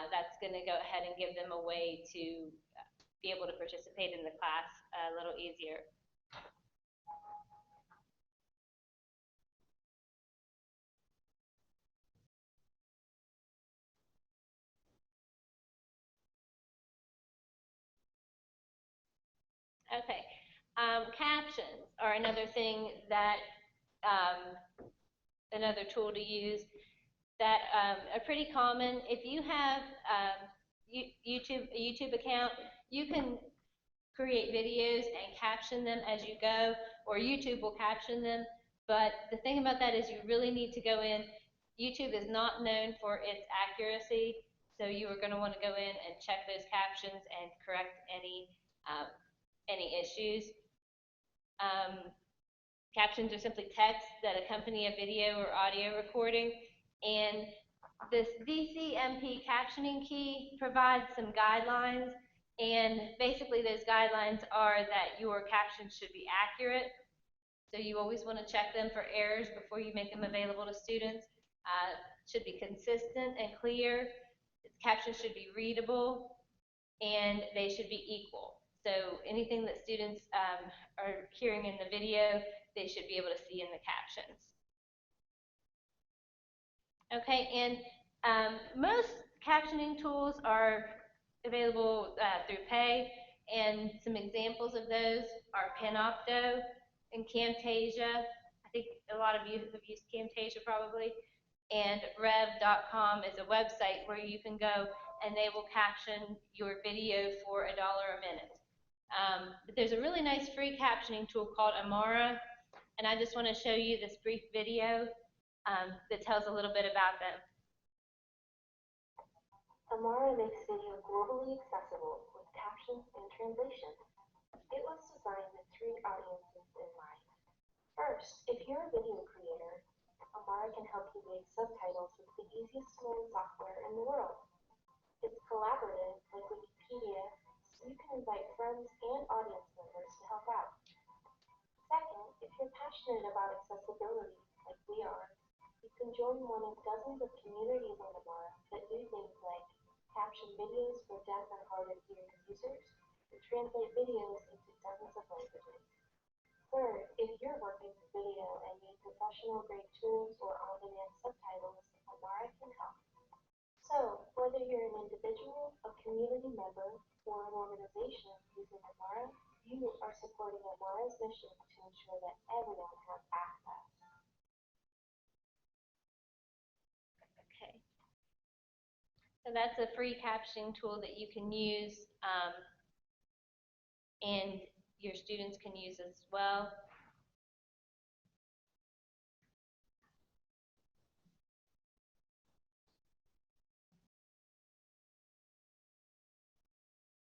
that's going to go ahead and give them a way to be able to participate in the class a little easier. Okay, captions are another thing that, another tool to use that are pretty common. If you have a YouTube account, you can create videos and caption them as you go, or YouTube will caption them. But the thing about that is you really need to go in. YouTube is not known for its accuracy, so you are going to want to go in and check those captions and correct any issues. Captions are simply text that accompany a video or audio recording, and this DCMP captioning key provides some guidelines, and basically those guidelines are that your captions should be accurate, so you always want to check them for errors before you make them available to students. Should be consistent and clear. Captions should be readable, and they should be equal. So anything that students are hearing in the video, they should be able to see in the captions. Okay, and most captioning tools are available through pay, and some examples of those are Panopto and Camtasia. I think a lot of you have used Camtasia probably. And Rev.com is a website where you can go and they will caption your video for $1 a minute. But there's a really nice free captioning tool called Amara, and I just want to show you this brief video that tells a little bit about them. Amara makes video globally accessible with captions and translation. It was designed with 3 audiences in mind. First, if you're a video creator, Amara can help you make subtitles with the easiest to-learn software in the world. It's collaborative, like Wikipedia, so you can invite friends and audience members to help out. Second, if you're passionate about accessibility, like we are, you can join one of dozens of communities on Amara that do things like caption videos for deaf and hard of hearing users, and translate videos into dozens of languages. Third, if you're working with video and need professional-grade tools or on-demand subtitles, Amara can help. So, whether you're an individual, a community member, or an organization using Amara, you are supporting Amara's mission to ensure that everyone has access. Okay. So that's a free captioning tool that you can use, and your students can use as well.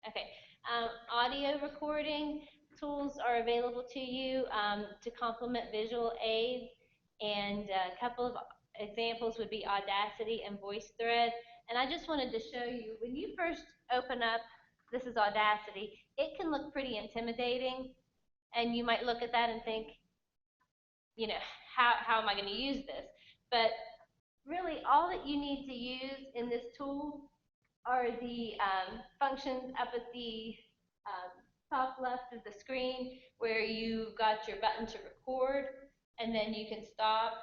Okay, audio recording tools are available to you to complement visual aids, and a couple of examples would be Audacity and VoiceThread. And I just wanted to show you, when you first open up this is Audacity. It can look pretty intimidating, and you might look at that and think, you know, how am I going to use this? But really, all that you need to use in this tool are the functions up at the top left of the screen where you got your button to record, and then you can stop,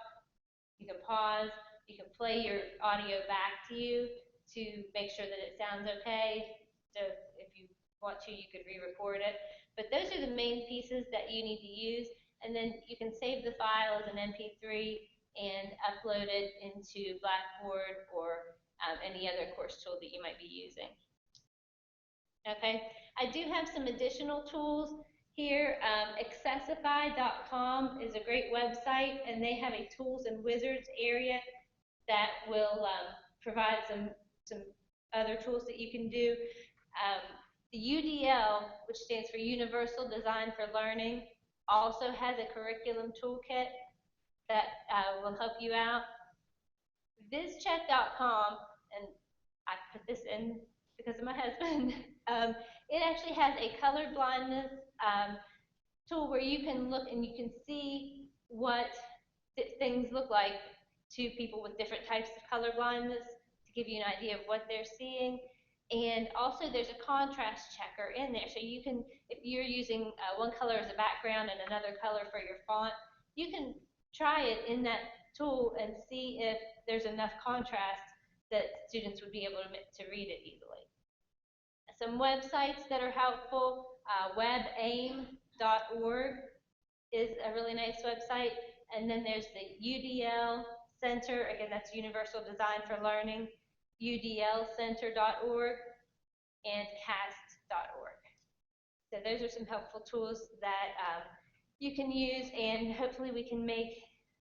you can pause, you can play your audio back to you to make sure that it sounds okay. So if you want to, you could re-record it. But those are the main pieces that you need to use, and then you can save the file as an MP3 and upload it into Blackboard or any other course tool that you might be using. Okay, I do have some additional tools here. Accessify.com is a great website, and they have a tools and wizards area that will provide some other tools that you can do. The UDL, which stands for Universal Design for Learning, also has a curriculum toolkit that will help you out. Vischeck.com, and I put this in because of my husband, it actually has a color blindness tool where you can look and you can see what things look like to people with different types of color blindness to give you an idea of what they're seeing. And also there's a contrast checker in there, so you can, if you're using one color as a background and another color for your font, you can try it in that tool and see if there's enough contrast that students would be able to read it easily. Some websites that are helpful, webaim.org is a really nice website, and then there's the UDL Center, again that's Universal Design for Learning, udlcenter.org, and cast.org. So those are some helpful tools that you can use, and hopefully we can make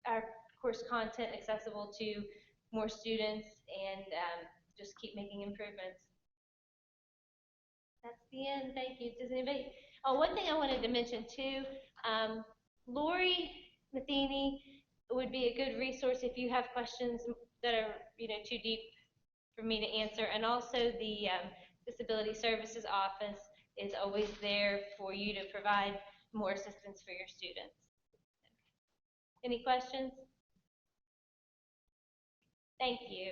our course content accessible to more students and just keep making improvements. That's the end. Thank you. Does anybody? Oh, one thing I wanted to mention too, Lori Matheny would be a good resource if you have questions that are too deep for me to answer, and also the Disability Services Office is always there for you to provide more assistance for your students. Any questions? Thank you.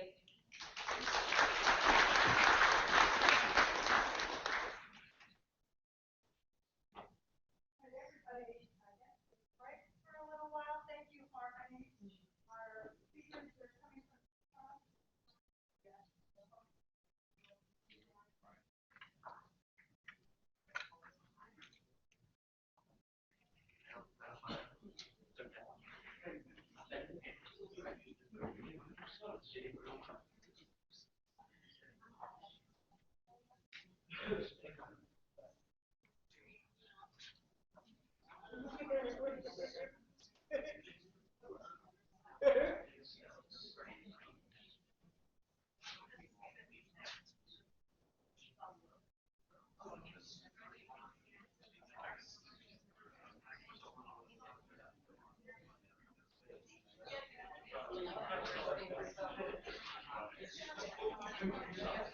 Thank you, Harmony. Our speakers are coming from the top.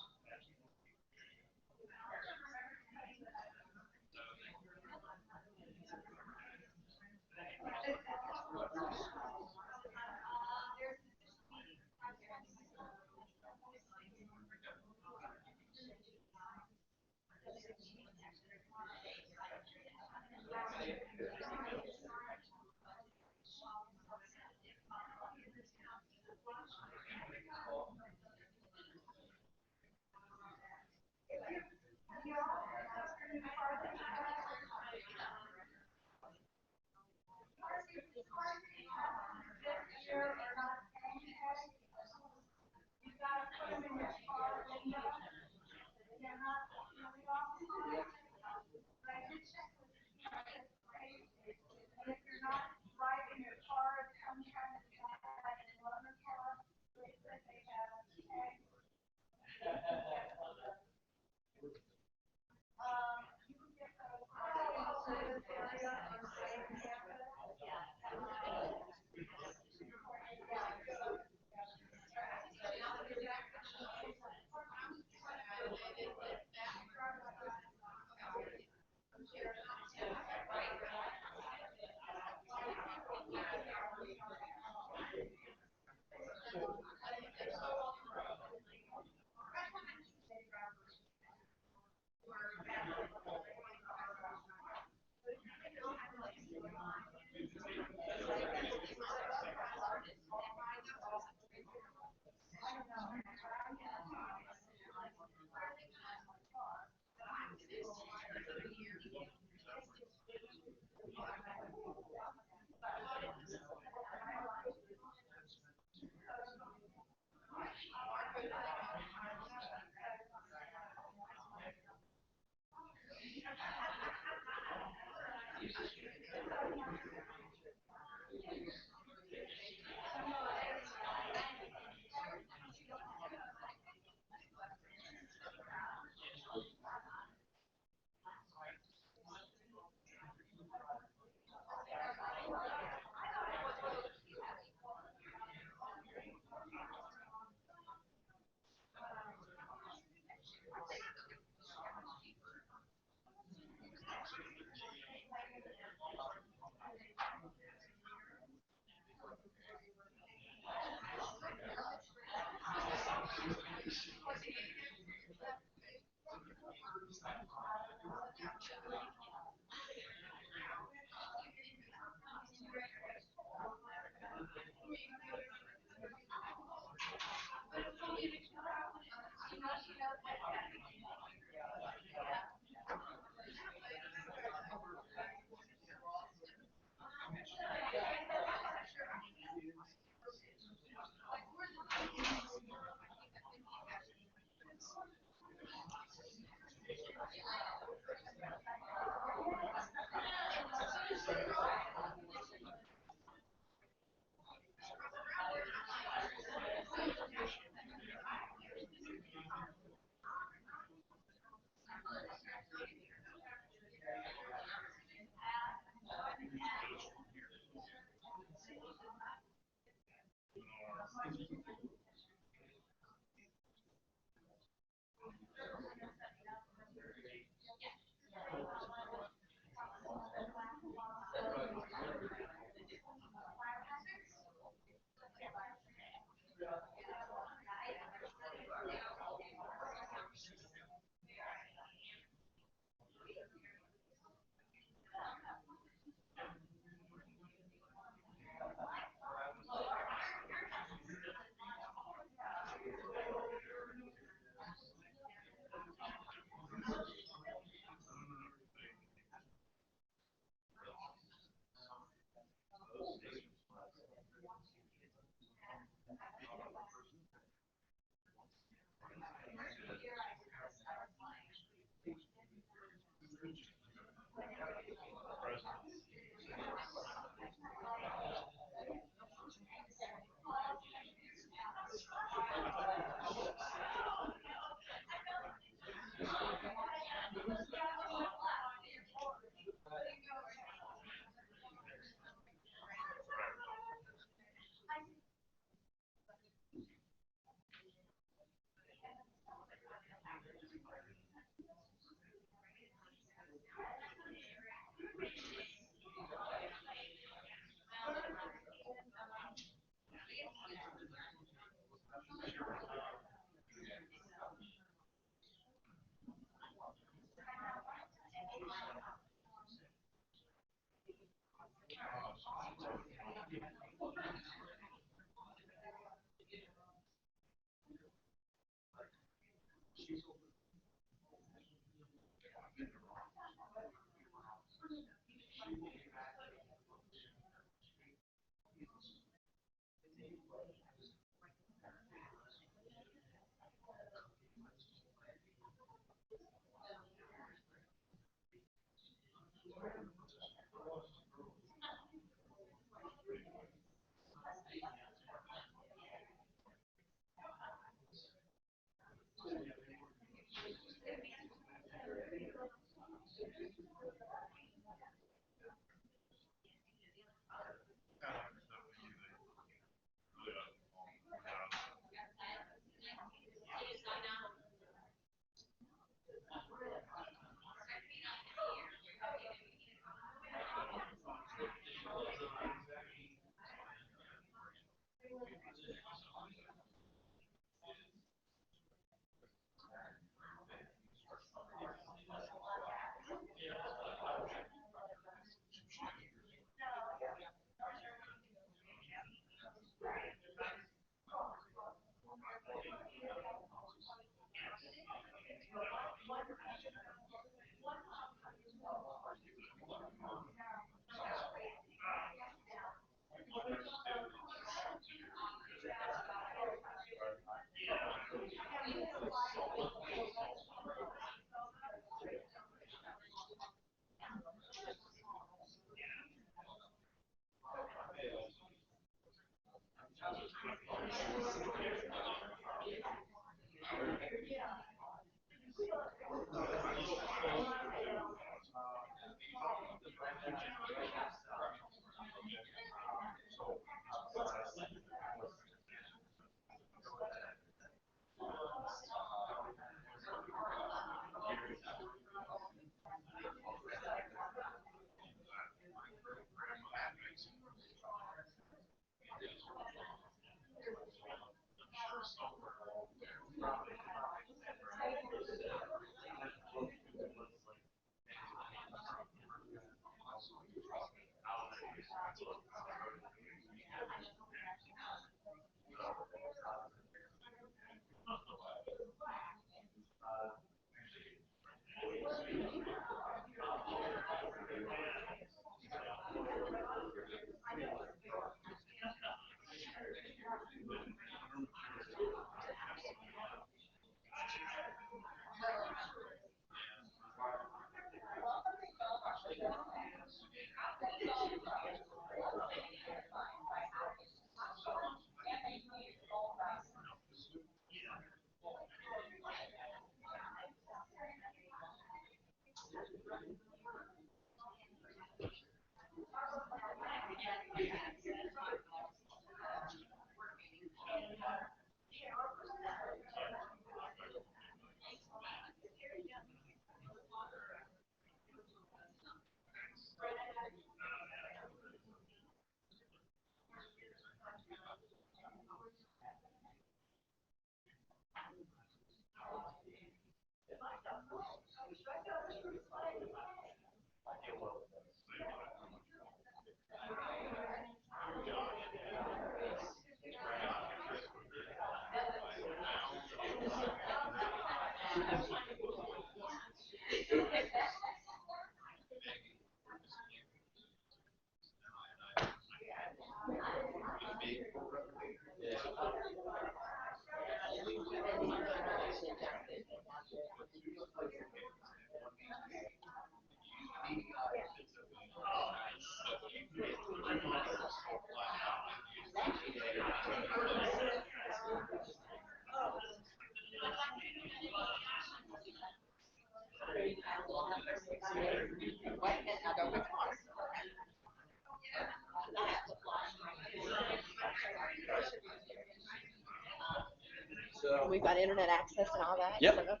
We've got internet access and all that. Yep.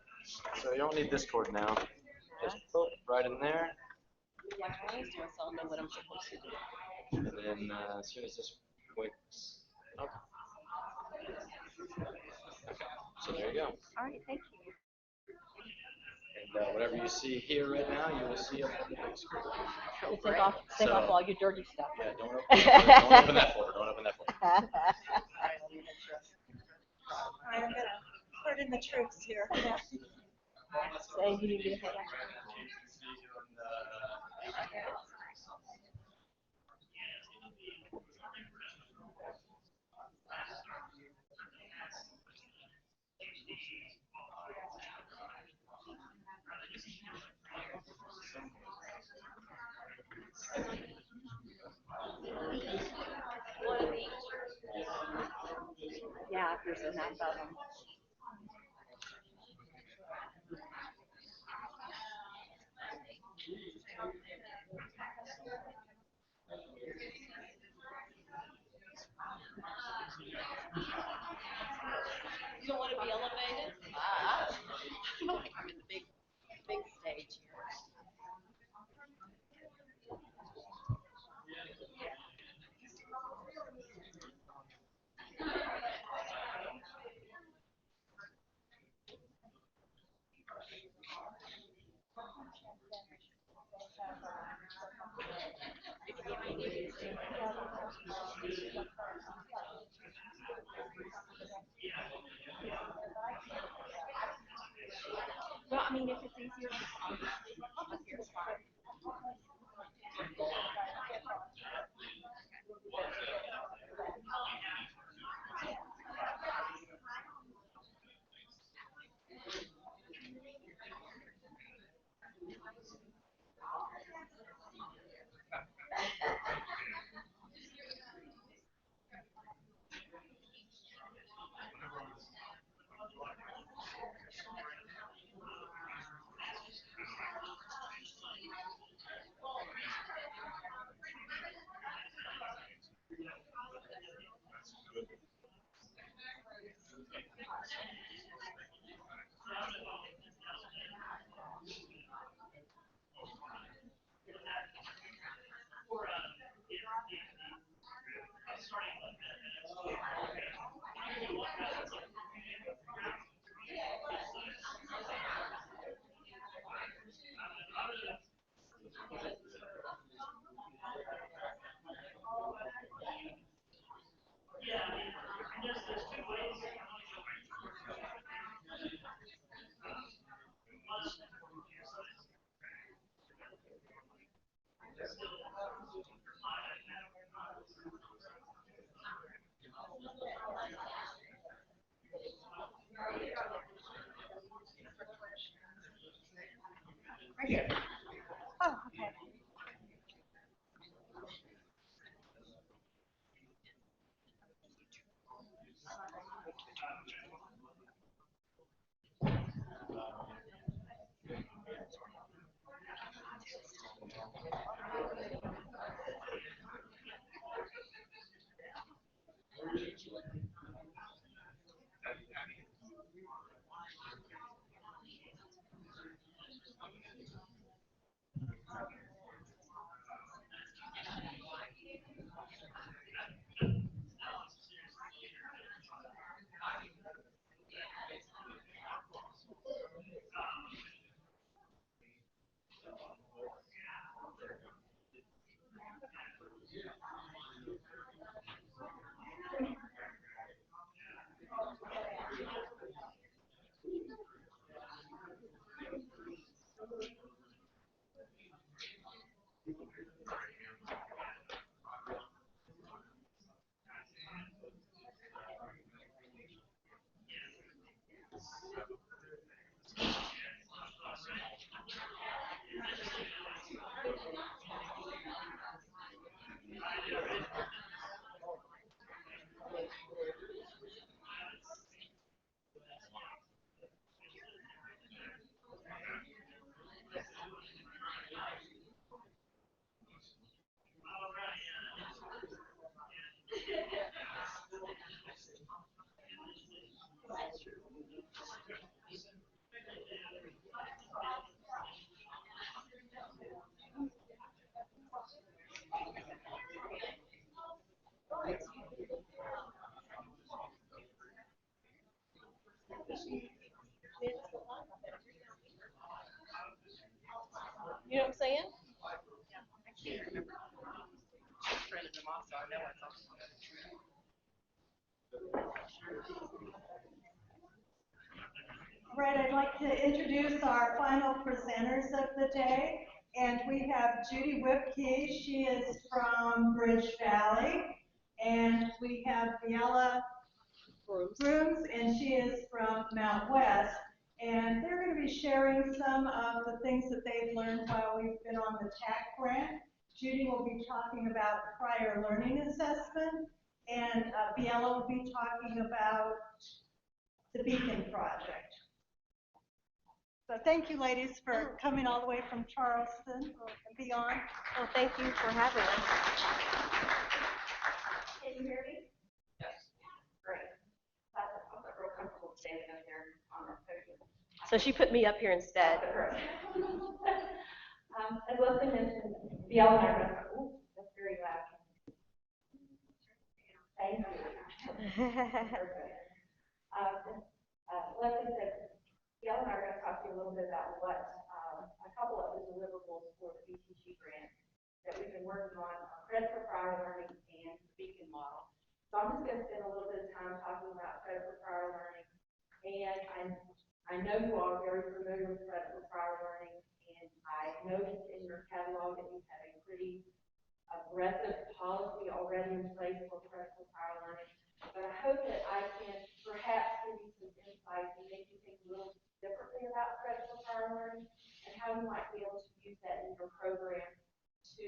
So you don't need this cord now. Just put right in there. Yeah, I always do, so I'll know what I'm supposed to do. And then as soon as this wicks up. So there you go. All right, thank you. And whatever you see here right now, you will see up on the big screen. So take off all your dirty stuff. Yeah, don't open that folder. Don't open that folder. All right, I'm gonna put in the truths here. Say you need to hang on. Yeah, there's enough of them. You don't want to be elevated? I don't think I'm in the big stage here. Well, I mean, if it's easier, it's fine. Right here. Oh, okay. You know what I'm saying? Right, I'd like to introduce our final presenters of the day. And we have Judy Whipkey. She is from Bridge Valley. And we have Viella Brooms, and she is from Mount West. And they're going to be sharing some of the things that they've learned while we've been on the TAC grant. Judy will be talking about prior learning assessment, and Viella will be talking about the Beacon Project. So thank you, ladies, for coming all the way from Charleston and beyond. Well, thank you for having us. Can you hear me? Yes. Great. I felt real comfortable standing up here on that podium. So she put me up here instead. As Leslie mentioned, Viella and I are going to, ooh, that's very loud. Thank you. Leslie said, Viella and I are going to talk to you a little bit about what a couple of the deliverables for the BTG grant that we've been working on credit for prior learning and the Beacon model. So I'm just going to spend a little bit of time talking about credit for prior learning. And I know you all are very familiar with credit for prior learning, and I noticed in your catalog that you have a pretty aggressive policy already in place for credit for prior learning. But I hope that I can perhaps give you some insight and make you think a little differently about credit for prior learning and how you might be able to use that in your program to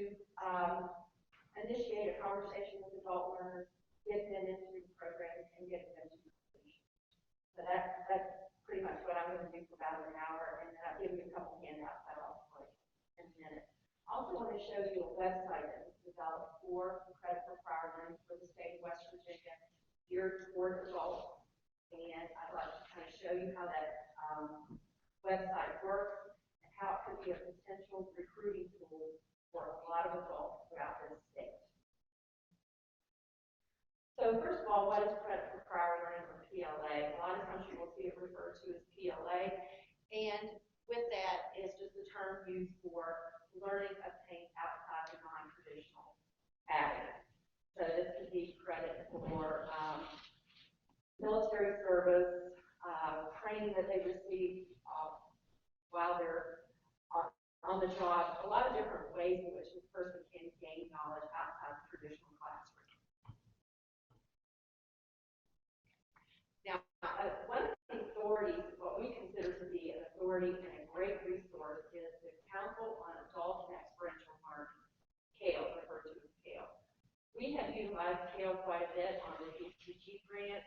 initiate a conversation with adult learners, get them into the program, and get them to completion. So that's pretty much what I'm going to do for about an hour, and then I'll give you a couple handouts that I'll explain in a minute. I also want to show you a website that was developed for credit for prior learning for the state of West Virginia, geared toward adults. And I'd like to kind of show you how that website works and how it could be a potential recruiting tool for a lot of adults throughout this state. So first of all, what is credit for prior learning, or PLA? A lot of times you will see it referred to as PLA, and with that is just a term used for learning obtained outside the non-traditional avenue. So this could be credit for military service, training that they receive while they're on the job, a lot of different ways in which this person can gain knowledge outside the traditional classroom. Now, one of the authorities, what we consider to be an authority and a great resource, is the Council on Adult and Experiential Learning, CALE, referred to as CALE. We have utilized CALE quite a bit on the BTG grant.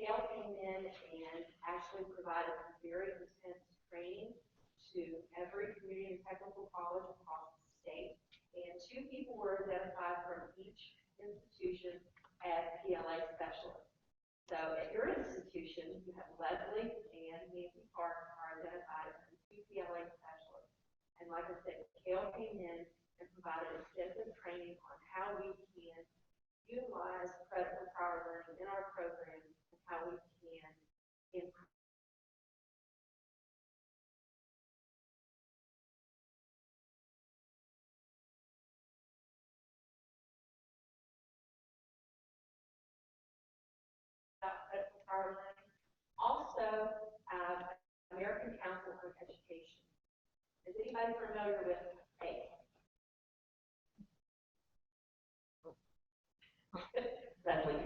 CALE came in and actually provided some very intense training to every community and technical college across the state. And 2 people were identified from each institution as PLA specialists. So at your institution, you have Leslie and Nancy Park are identified as the 2 PLA specialists. And like I said, CALE came in and provided extensive training on how we can utilize credit for prior learning in our program and how we can improve credit for prior learning. Also, American Council on Education. Is anybody familiar with ACE? Leslie,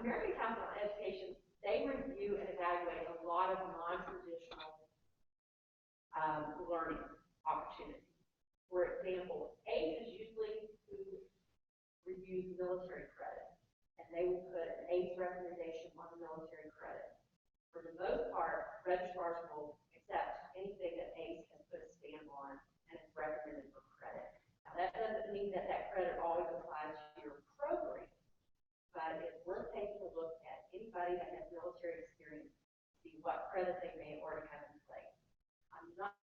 American Council on Education, they review they will put an ACE recommendation on the military credit. For the most part, registrars will accept anything that ACE has put a stamp on and is recommended for credit. Now, that doesn't mean that that credit always applies to your program, but it's worth taking a look at anybody that has military experience to see what credit they may already have in place. I'm not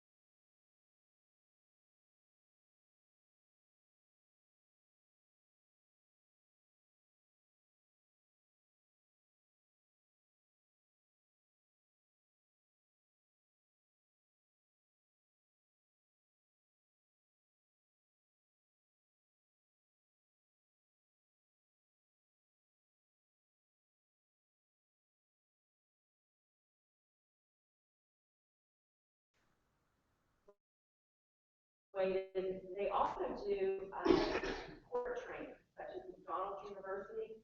weighted. They also do court training, such as McDonald's University.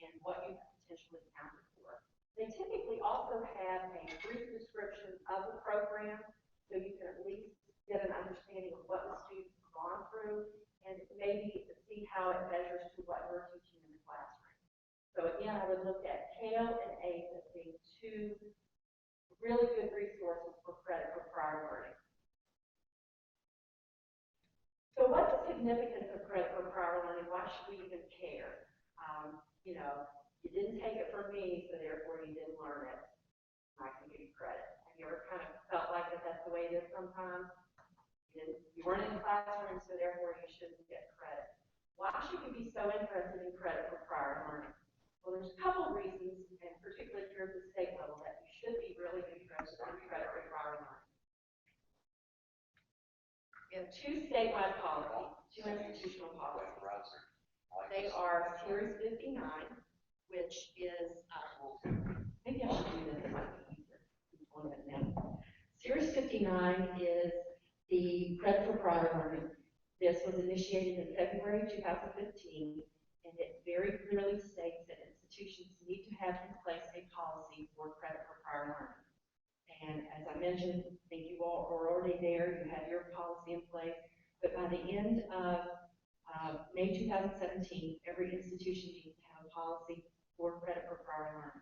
And what you potentially counted for. They typically also have a brief description of the program, so you can at least get an understanding of what the students have gone through, and maybe see how it measures to what you're teaching in the classroom. So again, I would look at CALE and ACE as being two really good resources for credit for prior learning. So what's the significance of credit for prior learning? Why should we even care? You know, you didn't take it from me, so therefore you didn't learn it. I can give you credit. Have you ever kind of felt like that's the way it is sometimes? You weren't in the classroom, so therefore you shouldn't get credit. Why should we be so interested in credit for prior learning? Well, there's a couple of reasons, and particularly here at the state level, that you should be really interested in credit for prior learning. We have two statewide policies, two institutional policies. They are Series 59, which is, maybe I should do this, it might be easier. Series 59 is the credit for prior learning. This was initiated in February 2015, and it very clearly states that institutions need to have in place a policy for credit for prior learning. And as I mentioned, I think you all are already there, you have your policy in place, but by the end of May 2017, every institution needs to have a policy for credit for prior learning.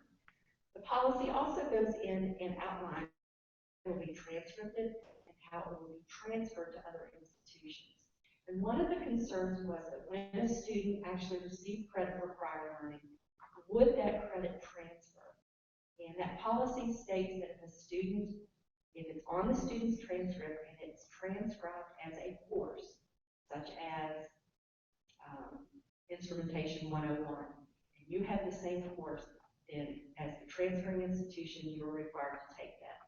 The policy also goes in and outlines how it will be transcribed and how it will be transferred to other institutions. And one of the concerns was that when a student actually received credit for prior learning, would that credit transfer? And that policy states that if a student, if it's on the student's transcript and it's transcribed as a course, such as Instrumentation 101, and you have the same course, then as the transferring institution, you are required to take that.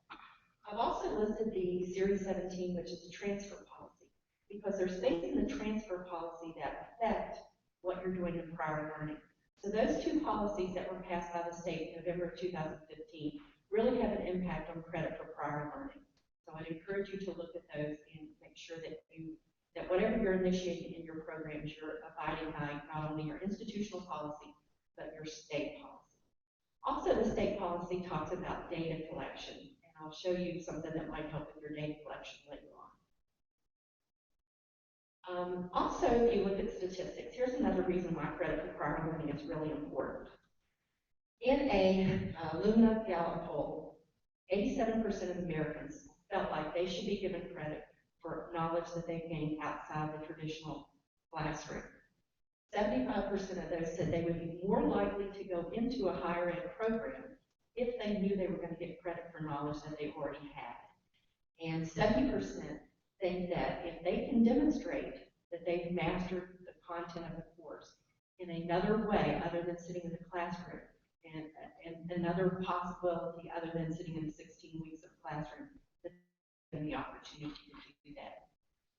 I've also listed the Series 17, which is the transfer policy, because there's things in the transfer policy that affect what you're doing in prior learning. So those two policies that were passed by the state in November of 2015 really have an impact on credit for prior learning. So I'd encourage you to look at those and make sure that whatever you're initiating in your programs, you're abiding by not only your institutional policy, but your state policy. Also, the state policy talks about data collection, and I'll show you something that might help with your data collection later on. Also, if you look at statistics, here's another reason why credit for prior learning is really important. In a Lumina Gallup poll, 87% of Americans felt like they should be given credit for knowledge that they've gained outside the traditional classroom. 75% of those said they would be more likely to go into a higher ed program if they knew they were going to get credit for knowledge that they already had. And 70% think that if they can demonstrate that they've mastered the content of the course in another way other than sitting in the classroom, and another possibility other than sitting in 16 weeks of classroom, that they have the opportunity to do that.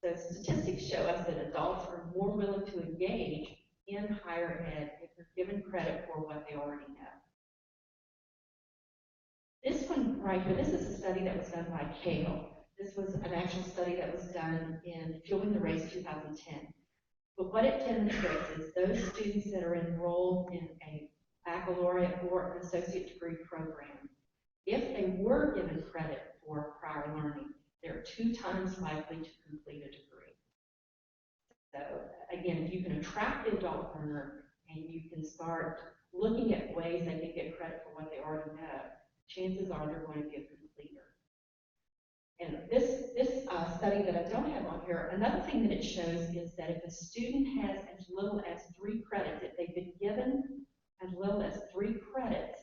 So statistics show us that adults are more willing to engage in higher ed if they're given credit for what they already know. This one right here, this is a study that was done by CALE. This was an actual study that was done in Fueling the Race 2010. But what it demonstrates is those students that are enrolled in a baccalaureate or an associate degree program, if they were given credit for prior learning, they're 2 times likely to complete a degree. So again, if you can attract the adult learner and you can start looking at ways they can get credit for what they already know, chances are they're going to be a completer. And this study that I don't have on here, another thing that it shows is that if a student has as little as 3 credits, if they've been given as little as 3 credits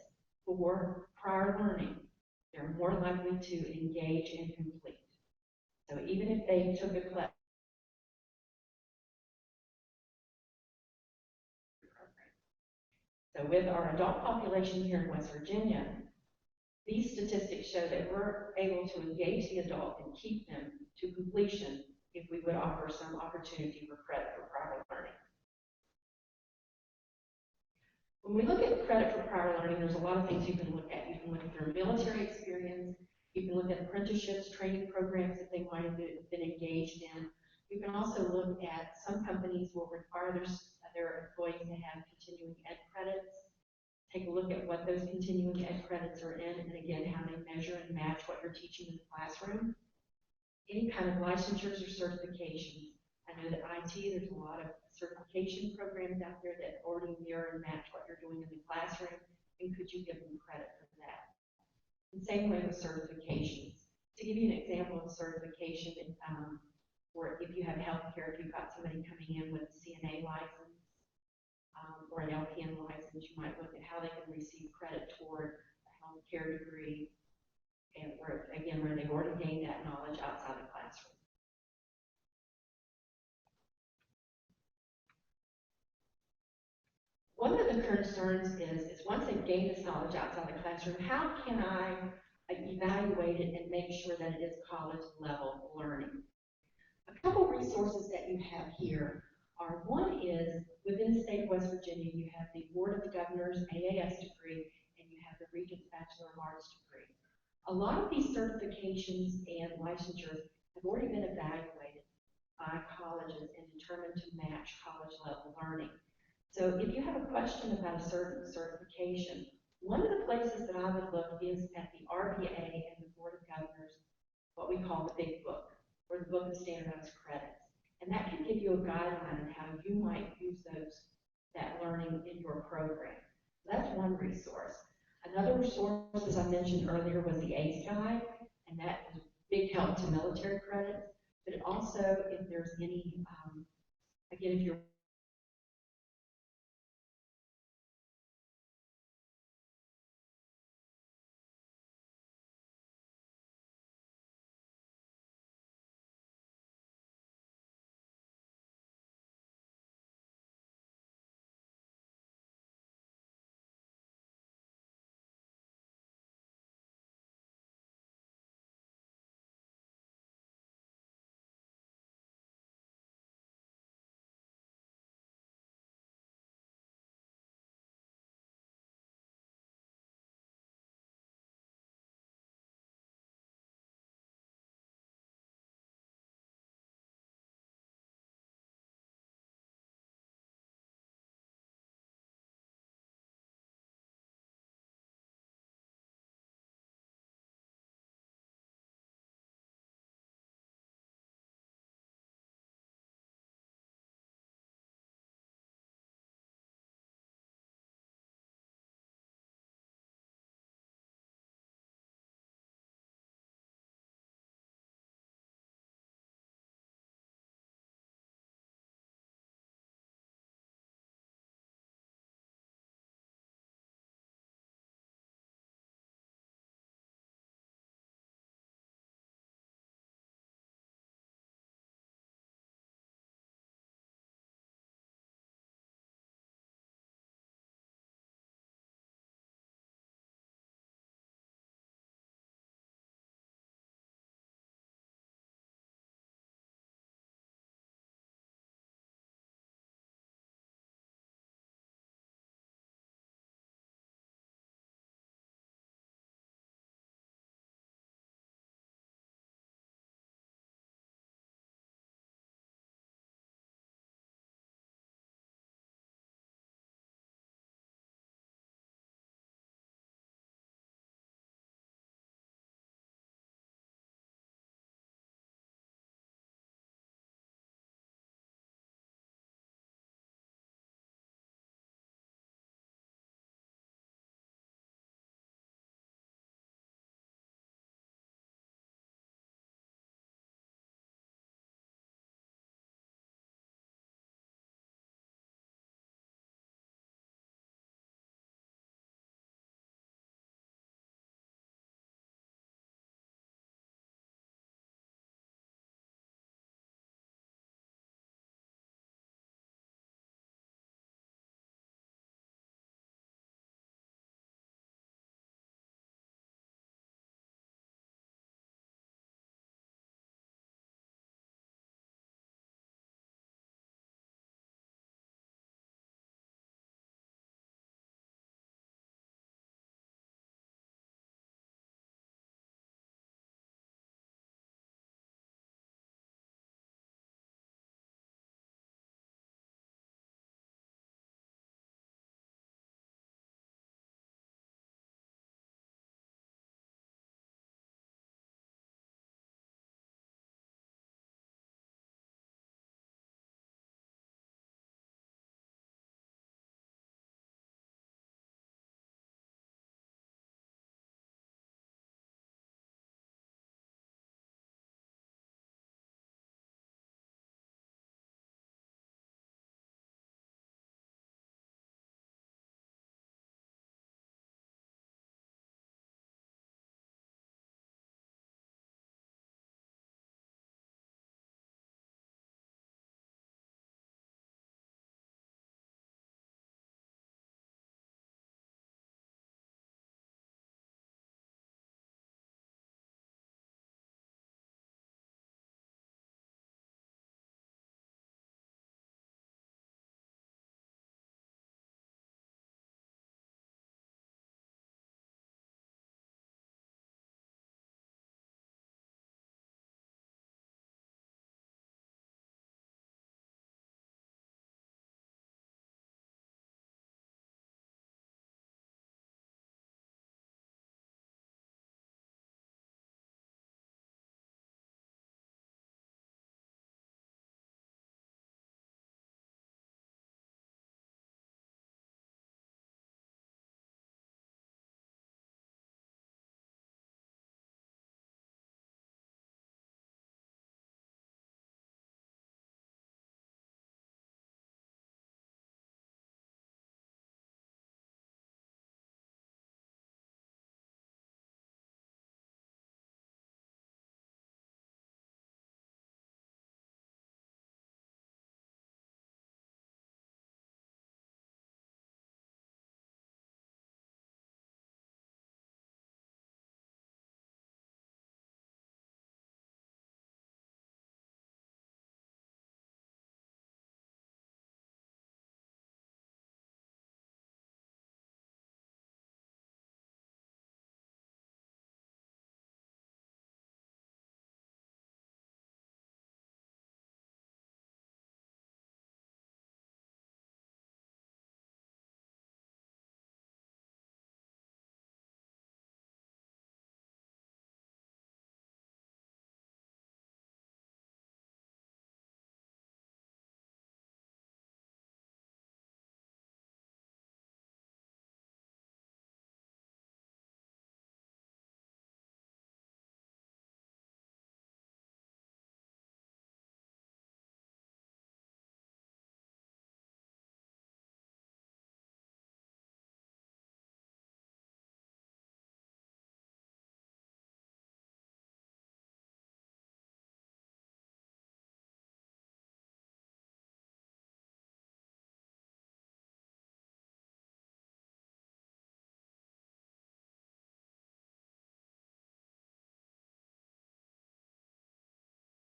for prior learning, they're more likely to engage and complete. So even if they took a class, so with our adult population here in West Virginia, these statistics show that we're able to engage the adult and keep them to completion if we would offer some opportunity for credit for prior learning. When we look at credit for prior learning, there's a lot of things you can look at. You can look at their military experience. You can look at apprenticeships, training programs that they might have been engaged in. You can also look at some companies will require their employees to have continuing ed credits. Take a look at what those continuing ed credits are in, and again, how they measure and match what you're teaching in the classroom. Any kind of licensures or certifications. I know that IT, there's a lot of certification programs out there that already mirror and match what you're doing in the classroom, and could you give them credit for that? And same way with certifications. To give you an example of certification, or if you have healthcare, if you've got somebody coming in with a CNA license, or an LPN license, you might look at how they can receive credit toward a healthcare degree, and where they've already gained that knowledge outside the classroom. One of the concerns is once they've gained this knowledge outside the classroom, how can I evaluate it and make sure that it is college level learning? A couple resources that you have here are, one is within the state of West Virginia, you have the Board of Governors AAS degree, and you have the Regents Bachelor of Arts degree. A lot of these certifications and licensures have already been evaluated by colleges and determined to match college level learning. So if you have a question about a certain certification, one of the places that I would look is at the RBA and the Board of Governors, what we call the Big Book, or the Book of Standardized Credits. And that can give you a guideline on how you might use that learning in your program. So that's one resource. Another resource, as I mentioned earlier, was the ACE Guide, and that is a big help to military credits. But it also, if there's any, again, if you're